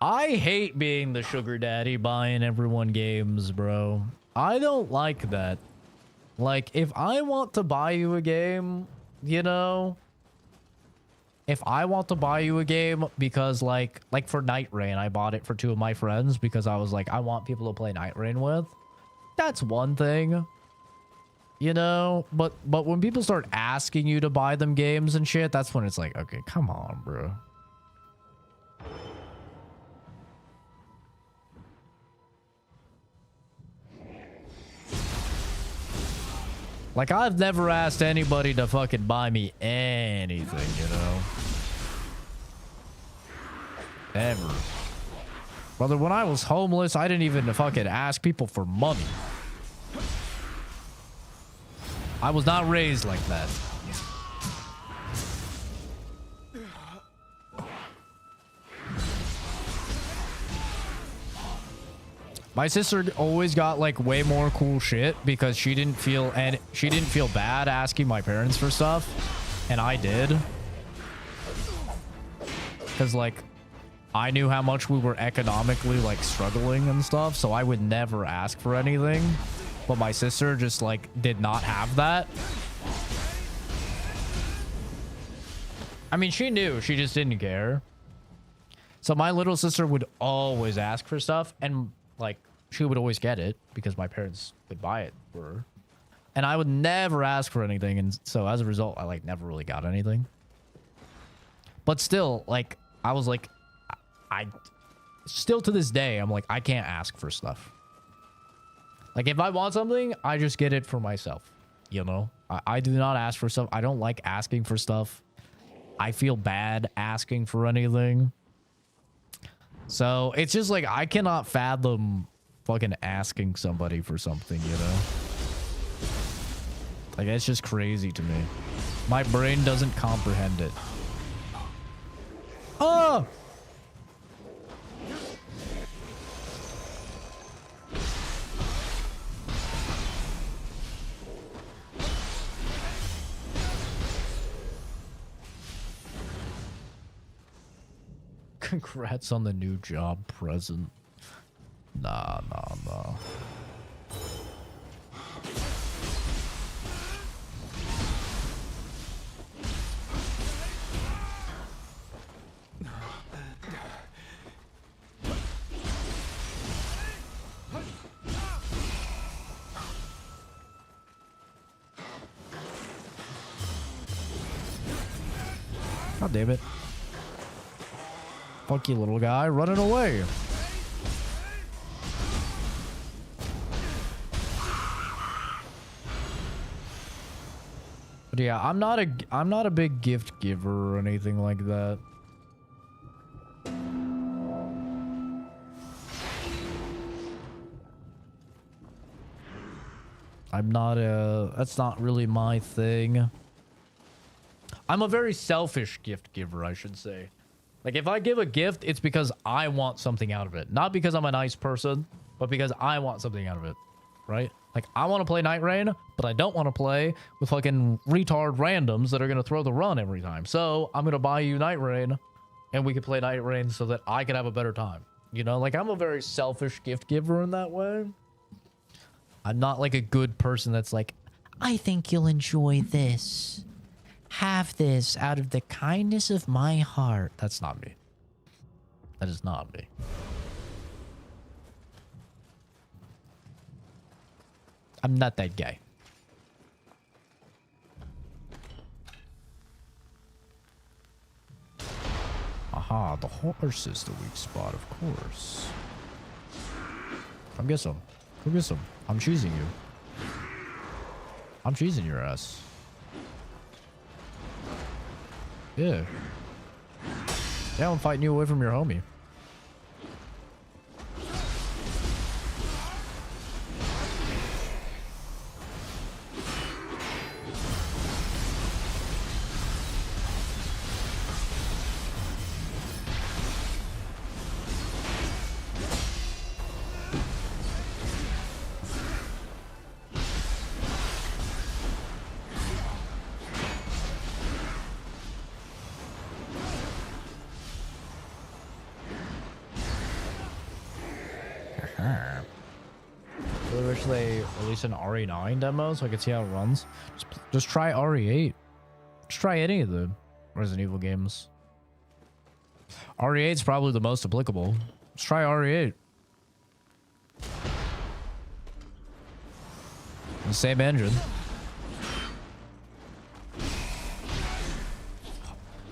[SPEAKER 1] I hate being the sugar daddy buying everyone games, bro. I don't like that. Like, if I want to buy you a game, you know, if I want to buy you a game because like for Night Rain, I bought it for 2 of my friends because I was like, I want people to play Night Rain with. That's one thing, you know, but when people start asking you to buy them games and shit, that's when it's like, okay, come on, bro. Like, I've never asked anybody to fucking buy me anything, you know? Ever. Brother, when I was homeless, I didn't even fucking ask people for money. I was not raised like that. My sister always got like way more cool shit because she didn't feel bad asking my parents for stuff, and I did. Cause like I knew how much we were economically like struggling and stuff, so I would never ask for anything. but my sister just like did not have that. I mean, she knew, she just didn't care. So my little sister would always ask for stuff, and like she would always get it because my parents would buy it for her. And I would never ask for anything, and so as a result, I like never really got anything. But still, like, I was like, I still to this day, I'm like, I can't ask for stuff. Like, if I want something, I just get it for myself, you know? I do not ask for stuff. I don't like asking for stuff. I feel bad asking for anything. So it's just like, I cannot fathom fucking asking somebody for something, you know? Like, it's just crazy to me. My brain doesn't comprehend it. Oh! Congrats on the new job present. Nah. God damn it. Fuck you, little guy, running away. But yeah, I'm not a big gift giver or anything like that. That's not really my thing. I'm a very selfish gift giver, I should say. Like, if I give a gift, it's because I want something out of it. Not because I'm a nice person, but because I want something out of it, right? Like, I want to play Night Rain, but I don't want to play with fucking retard randoms that are going to throw the run every time. So, I'm going to buy you Night Rain, and we can play Night Rain so that I can have a better time. You know, like, I'm a very selfish gift giver in that way. I'm not like a good person that's like, I think you'll enjoy this. Have this out of the kindness of my heart. That's not me. That is not me. I'm not that guy. Aha, the horse is the weak spot, of course. Come get some. Go get some. I'm cheesing you. I'm cheesing your ass. Yeah. Yeah, I'm fighting you away from your homie. An RE9 demo so I can see how it runs. Just try RE8. Just try any of the Resident Evil games. RE8 is probably the most applicable. Let's try RE8. The same engine.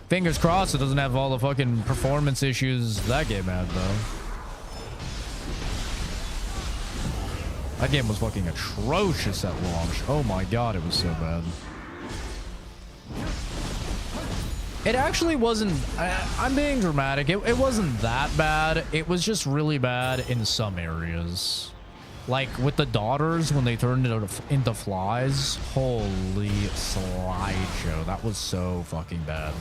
[SPEAKER 1] Fingers crossed it doesn't have all the fucking performance issues that game had though. That game was fucking atrocious at launch. Oh my god, it was so bad. It actually wasn't... I'm being dramatic. It wasn't that bad. It was just really bad in some areas. Like, with the daughters, when they turned into flies. Holy slideshow. That was so fucking bad.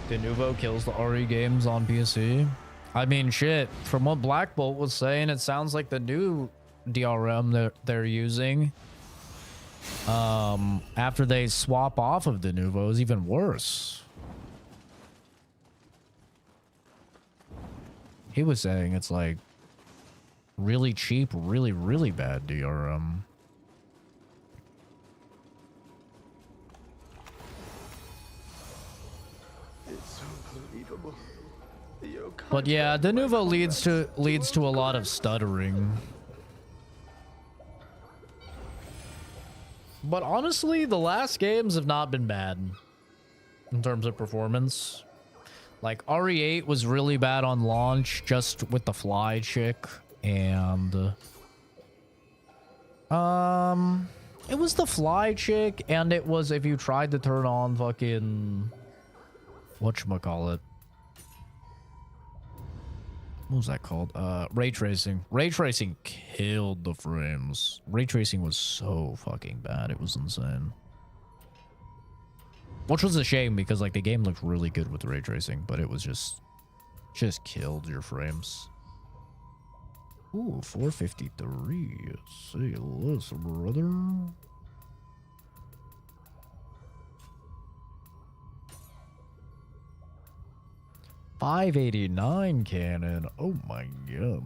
[SPEAKER 1] De Nuvo kills the RE games on PC. I mean, shit. From what Black Bolt was saying, it sounds like the new DRM they're using after they swap off of the Nouveau is even worse. He was saying it's like really cheap, really bad DRM.
[SPEAKER 15] It's unbelievable.
[SPEAKER 1] But yeah, the Nouveau leads to a lot of stuttering. But honestly, the last games have not been bad in terms of performance. Like RE8 was really bad on launch just with the fly chick, and it was the fly chick, and it was if you tried to turn on fucking whatchamacallit. What was that called? Ray tracing. Ray tracing killed the frames. Ray tracing was so fucking bad. It was insane. Which was a shame because like the game looked really good with ray tracing, but it was just killed your frames. Ooh, 453. See this, brother. $589 cannon. Oh my god.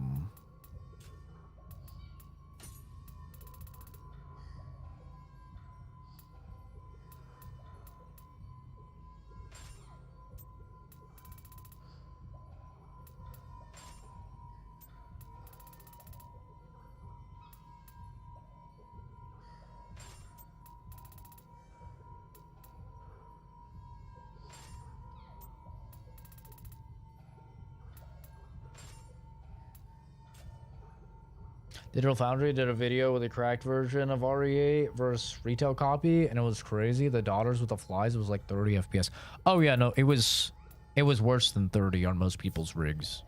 [SPEAKER 1] Digital Foundry did a video with a cracked version of RE8 versus retail copy, and it was crazy. The daughters with the flies was like 30 FPS. Oh yeah, no, it was worse than 30 on most people's rigs.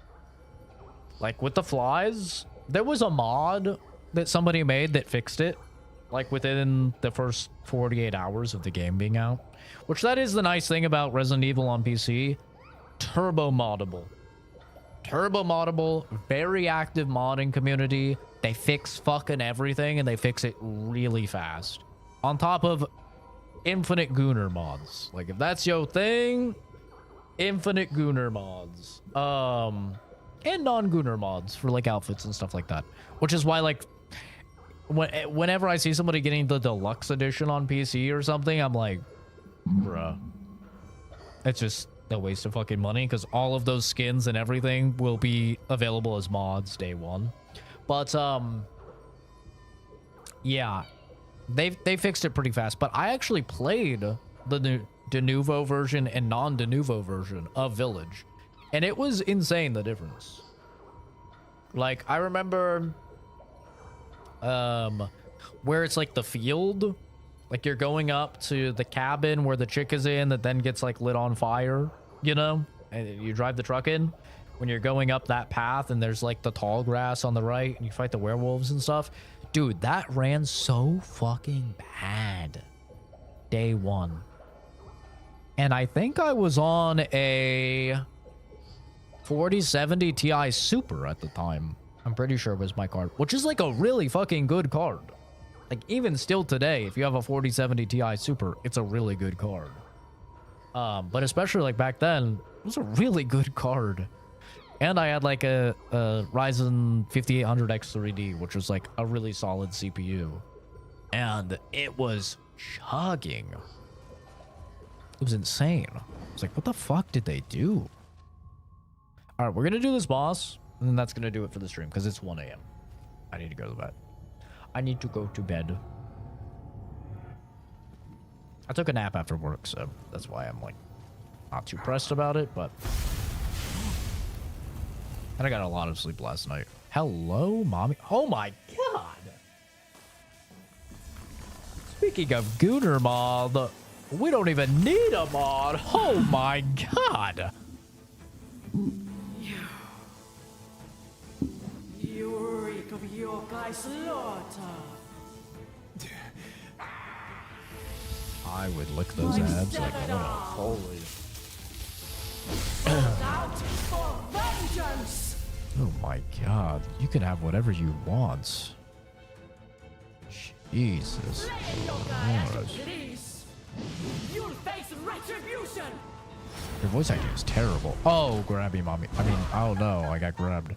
[SPEAKER 1] Like with the flies, there was a mod that somebody made that fixed it, like within the first 48 hours of the game being out. Which that is the nice thing about Resident Evil on PC. Turbo moddable. Turbo moddable, very active modding community. They fix fucking everything, and they fix it really fast. On top of infinite Gooner mods. Like, if that's your thing, infinite Gooner mods. And non-Gooner mods for, like, outfits and stuff like that. Which is why, like, whenever I see somebody getting the deluxe edition on PC or something, I'm like, bruh. It's just a waste of fucking money, because all of those skins and everything will be available as mods day one. But yeah, they fixed it pretty fast. But I actually played the de Nouveau version and non-de Nouveau version of Village, and it was insane, the difference. Like, I remember where it's like the field, like you're going up to the cabin where the chick is in that then gets like lit on fire, you know, and you drive the truck in. When you're going up that path and there's like the tall grass on the right and you fight the werewolves and stuff. Dude, that ran so fucking bad day one. And I think I was on a 4070 Ti Super at the time. I'm pretty sure it was my card, which is like a really fucking good card. Like, even still today, if you have a 4070 Ti Super, it's a really good card. But especially like back then, it was a really good card. And I had like a Ryzen 5800X3D, which was like a really solid CPU. And it was chugging. It was insane. I was like, what the fuck did they do? All right, we're going to do this boss, and then that's going to do it for the stream, because it's 1 a.m. I need to go to bed. I need to go to bed. I took a nap after work, so that's why I'm like not too pressed about it, but... And I got a lot of sleep last night. Hello, mommy. Oh my god. Speaking of Gooner mod, we don't even need a mod. Oh my god.
[SPEAKER 17] You reek of yokai slaughter.
[SPEAKER 1] I would lick those abs like what a holy.
[SPEAKER 17] Out for vengeance.
[SPEAKER 1] Oh my god. You can have whatever you want. Jesus.
[SPEAKER 17] Please. You'll face retribution.
[SPEAKER 1] Your voice acting is terrible. Oh, grabby mommy. I mean, oh no, I got grabbed.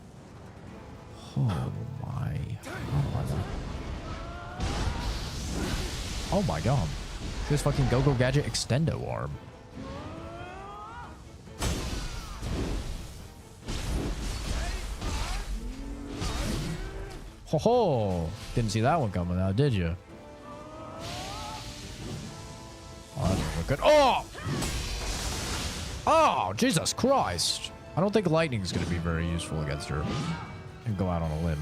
[SPEAKER 1] Oh my. Oh my god. This fucking Go-Go Gadget extendo arm. Ho ho! Didn't see that one coming out, did you? Oh, that didn't look good. Oh! Oh, Jesus Christ. I don't think lightning's going to be very useful against her. And go out on a limb.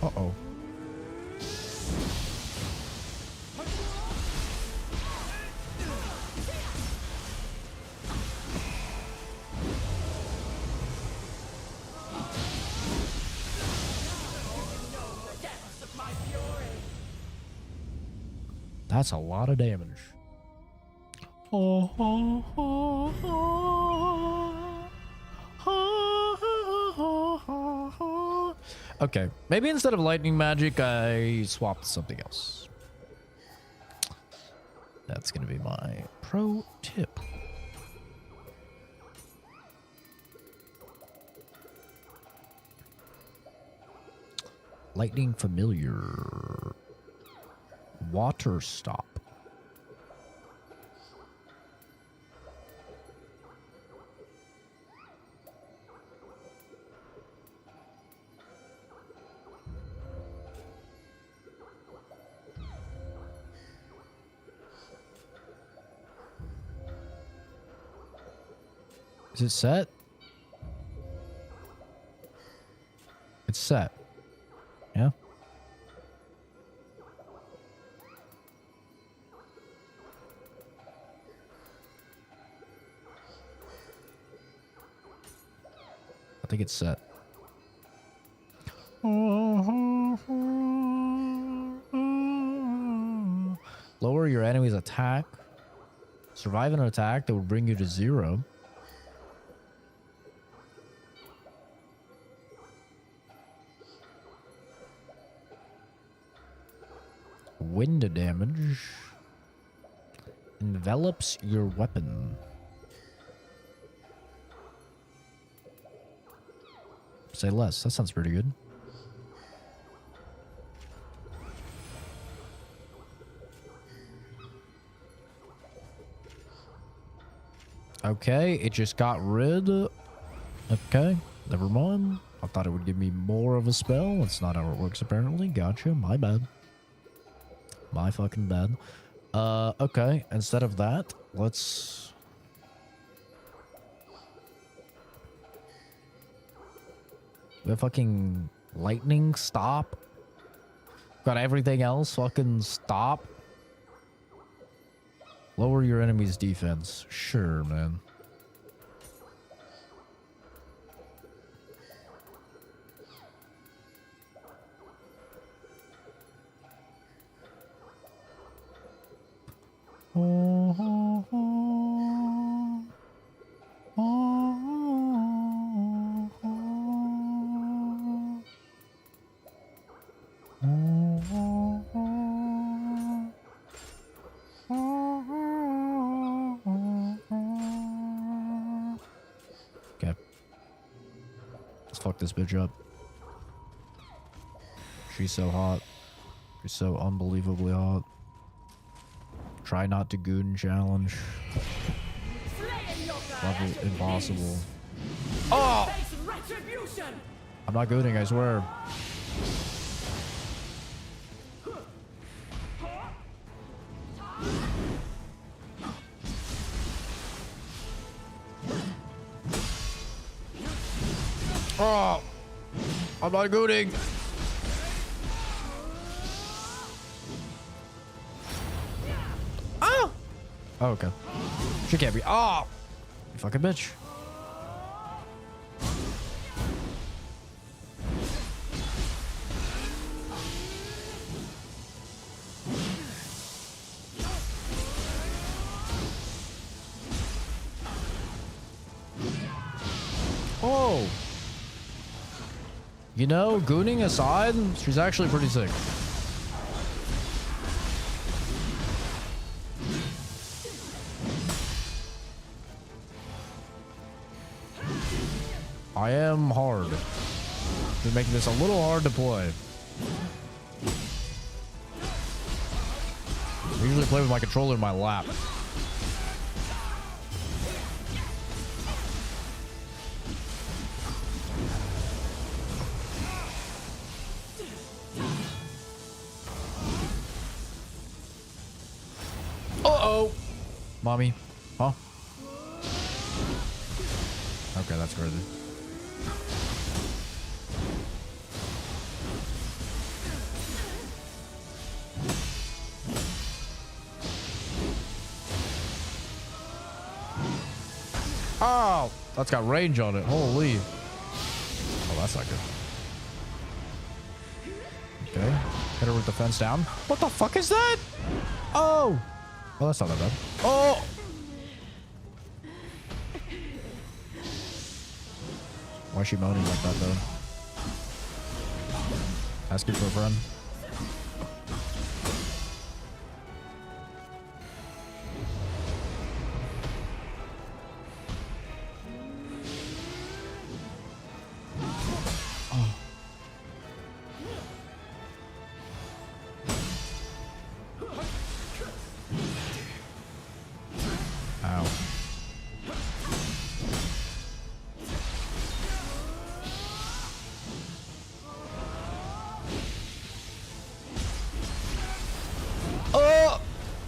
[SPEAKER 1] Uh-oh. That's a lot of damage. Okay, maybe instead of lightning magic, I swapped something else. That's gonna be my pro tip. Lightning familiar. Water stop. Is it set? It's set. Yeah. I think it's set. Lower your enemy's attack. Survive an attack that will bring you to 0. Wind damage. Envelops your weapon. Say less. That sounds pretty good. Okay, it just got rid. Okay, never mind. I thought it would give me more of a spell. That's not how it works, apparently. Gotcha. My bad. My fucking bad. Okay, instead of that, let's... We have fucking lightning stop. Got everything else fucking stop. Lower your enemy's defense. Sure, man. Okay. Let's fuck this bitch up. She's so hot. She's so unbelievably hot. Try not to goon challenge. Level impossible. Oh! I'm not gooning, I swear. Oh! I'm not gooning. Oh! Oh, okay. She can't be. Oh! You fucking bitch. Oh. You know, gooning aside, she's actually pretty sick. I am hard. They're making this a little hard to play. I usually play with my controller in my lap. Uh-oh. Mommy. Huh? Okay, that's crazy. Oh, that's got range on it. Holy. Oh, that's not good. Okay. Hit her with the fence down. What the fuck is that? Oh. Oh, that's not that bad. Oh. Why is she moaning like that, though? Asking for a friend.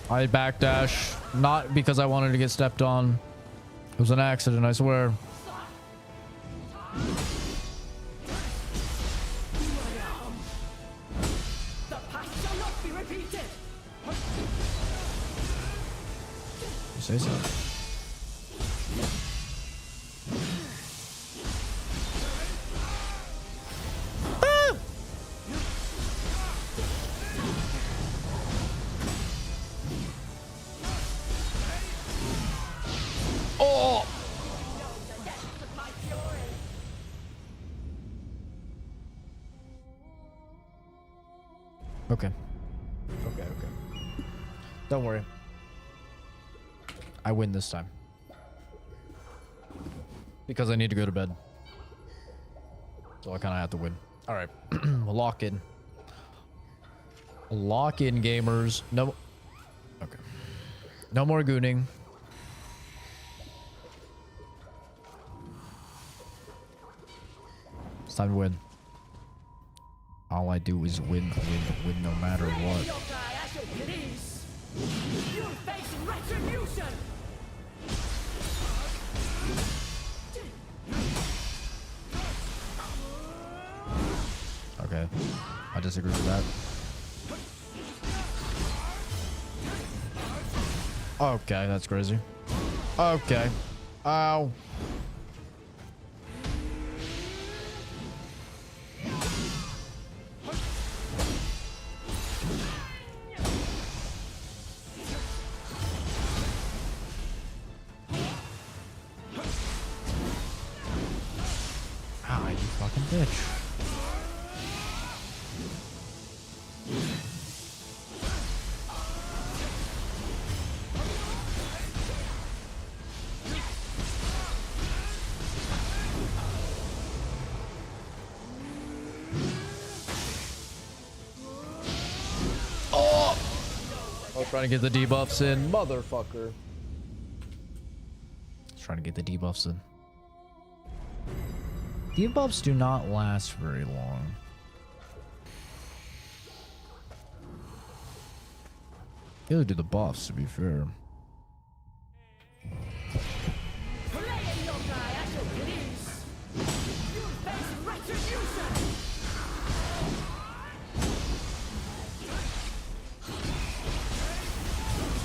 [SPEAKER 1] I backdash, not because I wanted to get stepped on. It was an accident, I swear. You say so. Okay. Okay. Don't worry. I win this time. Because I need to go to bed. So I kind of have to win. All right. Lock in. Lock in, gamers. No. Okay. No more gooning. It's time to win. All I do is win no matter what. Okay. I disagree with that. Okay, that's crazy. Okay. Ow. Ah, you fucking bitch. Trying to get the debuffs in, motherfucker. Trying to get the debuffs in. Debuffs do not last very long. Neither do the buffs, to be fair.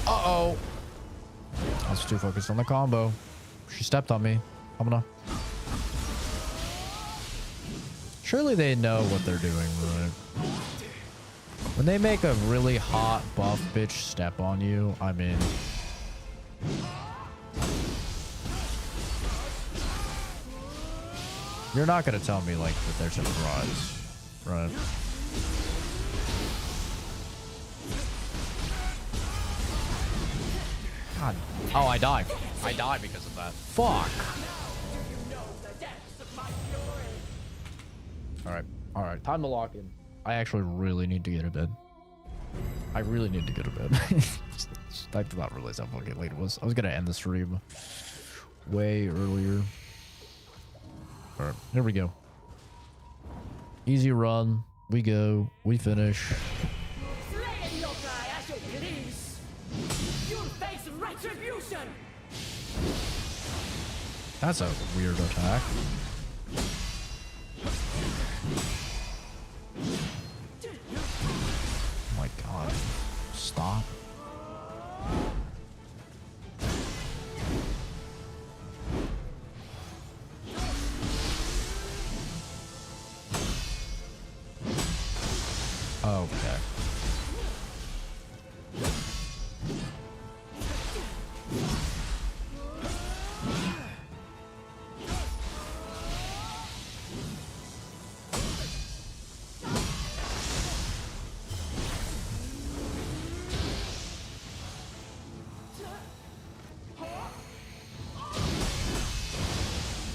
[SPEAKER 1] Uh-oh. I was too focused on the combo. She stepped on me. I'm gonna... Surely they know what they're doing, right? When they make a really hot buff bitch step on you, I'm in. You're not gonna tell me like that there's a prize, right? God. Oh, I die. I die because of that. Fuck. Alright. Alright. Time to lock in. I actually really need to get to bed. I really need to go to bed. I did not realize how fucking late it was. I was gonna end the stream way earlier. Alright. Here we go. Easy run. We go. We finish. That's a weird attack. Oh my god. Stop. Okay.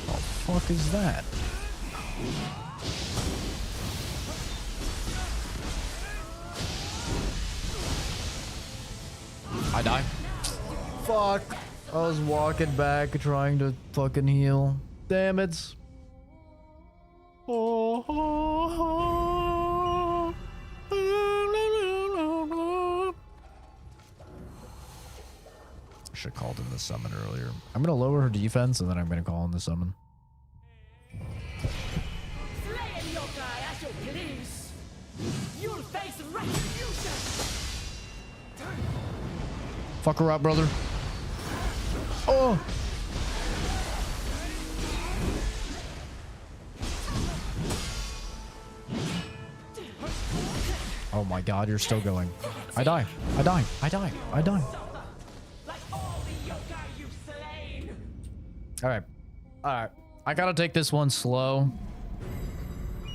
[SPEAKER 1] What the fuck is that? I die. Fuck. I was walking back trying to fucking heal. Damn it. Should have called in the summon earlier. I'm gonna lower her defense and then I'm gonna call in the summon. Fuck her up, brother. Oh! Oh my god, you're still going. I die. I die. I die. I die. Alright. Alright. I gotta take this one slow.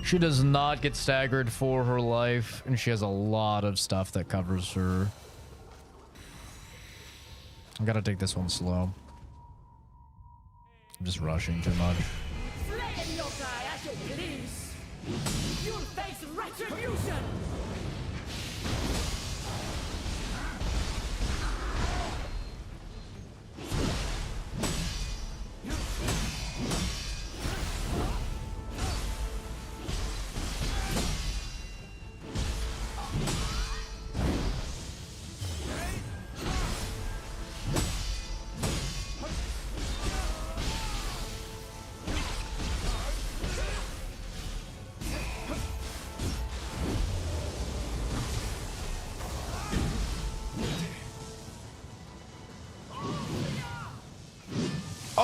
[SPEAKER 1] She does not get staggered for her life, and she has a lot of stuff that covers her. I gotta take this one slow. I'm just rushing too much.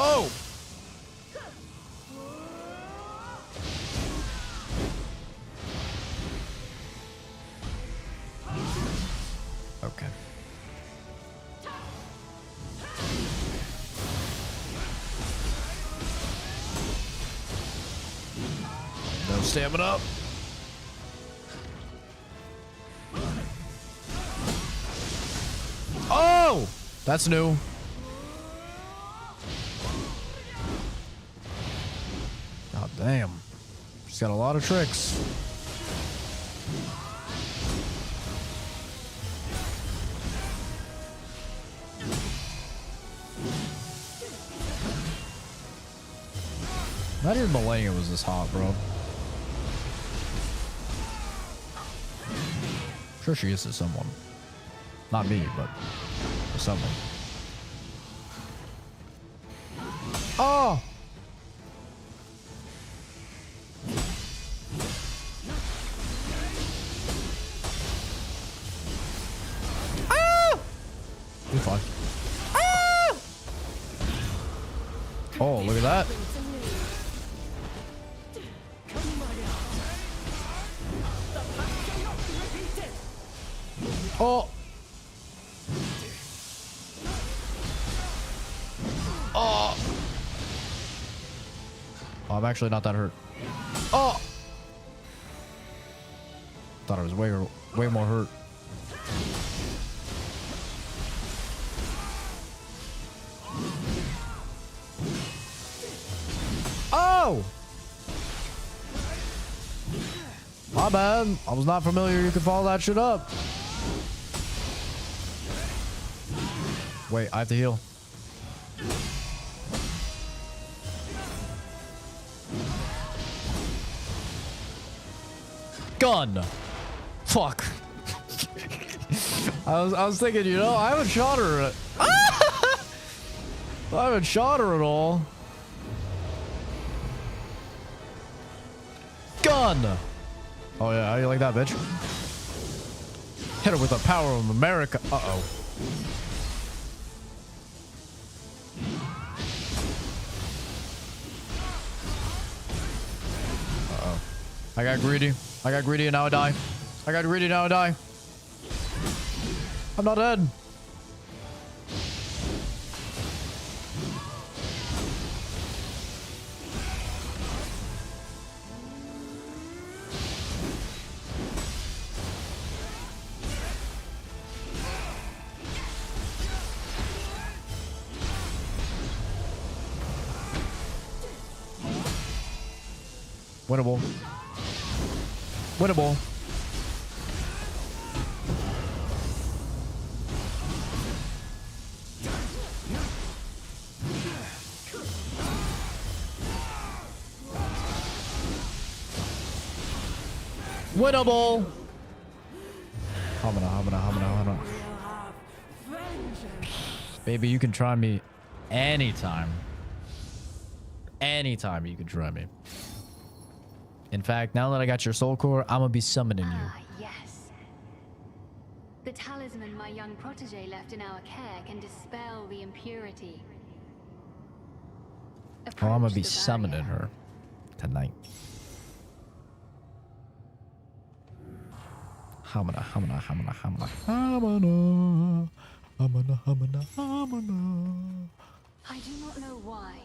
[SPEAKER 1] Oh! Okay. No stamina. Oh! That's new. God damn. She's got a lot of tricks. Not even Millennia was this hot, bro. I'm sure she is to someone. Not me, but to someone. Oh! Ah! You're fine. Ah! Oh, look at that. Oh. Oh. Oh, I'm actually not that hurt. Oh! Thought I was way more hurt. Oh! My bad. I was not familiar you could follow that shit up. Wait, I have to heal. Gun. Fuck. I was thinking, you know, I haven't shot her. I haven't shot her at all. Gun. Oh yeah, how you like that, bitch? Hit her with the power of America. Uh-oh. Uh-oh. I got greedy. I got greedy and now I die. I got greedy, now I die. I'm not dead. Winnable. Winnable. Winnable. Hamana. Baby, you can try me anytime. Anytime you can try me. In fact, now that I got your soul core, I'm gonna be summoning you.
[SPEAKER 13] Ah, yes. The talisman my young protege left in our care can dispel the impurity.
[SPEAKER 1] Oh, I'm gonna be summoning her tonight. Hamana.
[SPEAKER 13] I do not know why,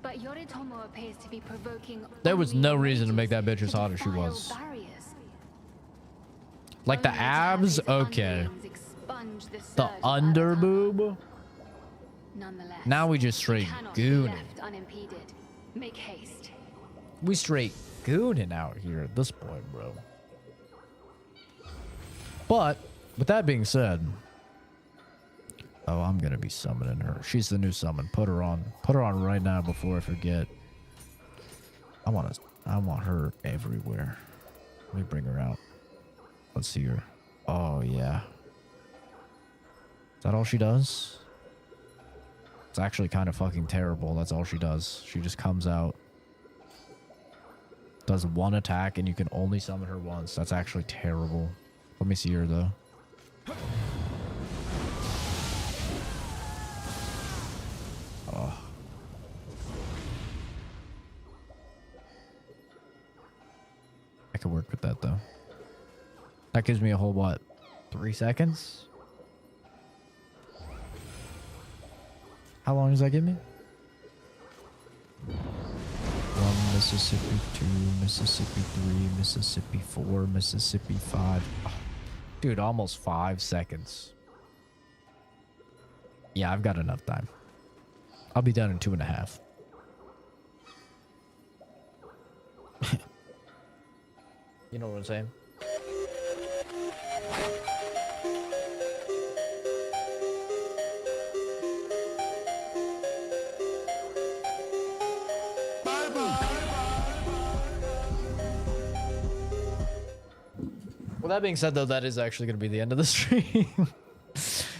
[SPEAKER 13] but Yoritomo appears to be provoking.
[SPEAKER 1] There was no reason to make that bitch as hot as she was. Like the abs, okay. The under boob.
[SPEAKER 13] Nonetheless,
[SPEAKER 1] now we just straight gooning.
[SPEAKER 13] Make haste.
[SPEAKER 1] We straight gooning out here at this point, bro. But with that being said, oh, I'm gonna be summoning her. She's the new summon. Put her on right now before I forget. I want her everywhere. Let me bring her out. Let's see her. Oh yeah. Is that all she does? It's actually kind of fucking terrible. That's all she does. She just comes out, does one attack, and you can only summon her once. That's actually terrible. Let me see her though. Oh. I could work with that though. That gives me a whole, what, 3 seconds? How long does that give me? 1 Mississippi, 2 Mississippi, 3 Mississippi, 4 Mississippi, 5. Oh, dude, almost 5 seconds. Yeah, I've got enough time. I'll be done in 2.5. You know what I'm saying? Well, that being said, though, that is actually going to be the end of the stream.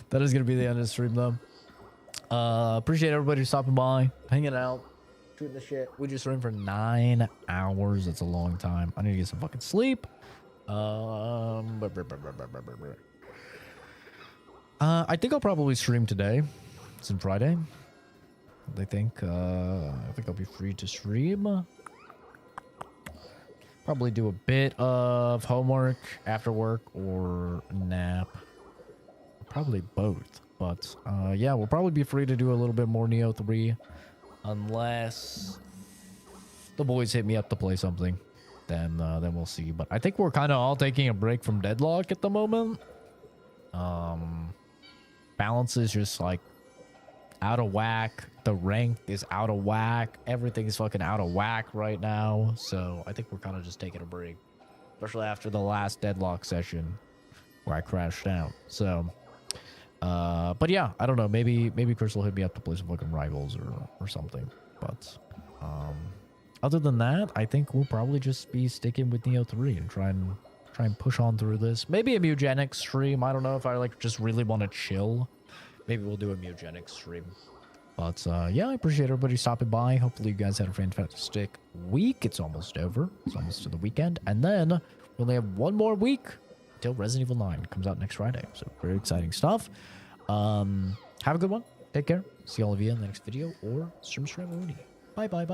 [SPEAKER 1] That is going to be the end of the stream, though. Appreciate everybody stopping by, hanging out, shooting the shit. We just streamed for 9 hours. That's a long time. I need to get some fucking sleep. I think I'll probably stream today. It's Friday. I think I'll be free to stream. Probably do a bit of homework after work or nap. Probably both. But yeah, we'll probably be free to do a little bit more Nioh 3. Unless the boys hit me up to play something, then we'll see. But I think we're kind of all taking a break from Deadlock at the moment. Balance is just like out of whack. The rank is out of whack. Everything is fucking out of whack right now. So I think we're kind of just taking a break, especially after the last Deadlock session where I crashed out. So, but yeah, I don't know. Maybe Chris will hit me up to play some fucking Rivals or something. But other than that, I think we'll probably just be sticking with Nioh 3 and try and push on through this. Maybe a Mugenics stream. I don't know if I like just really want to chill. Maybe we'll do a Mugenics stream. But yeah, I appreciate everybody stopping by. Hopefully you guys had a fantastic week. It's almost over. It's almost to the weekend. And then we only have one more week until Resident Evil 9 comes out next Friday. So very exciting stuff. Have a good one. Take care. See all of you in the next video or stream. Bye bye.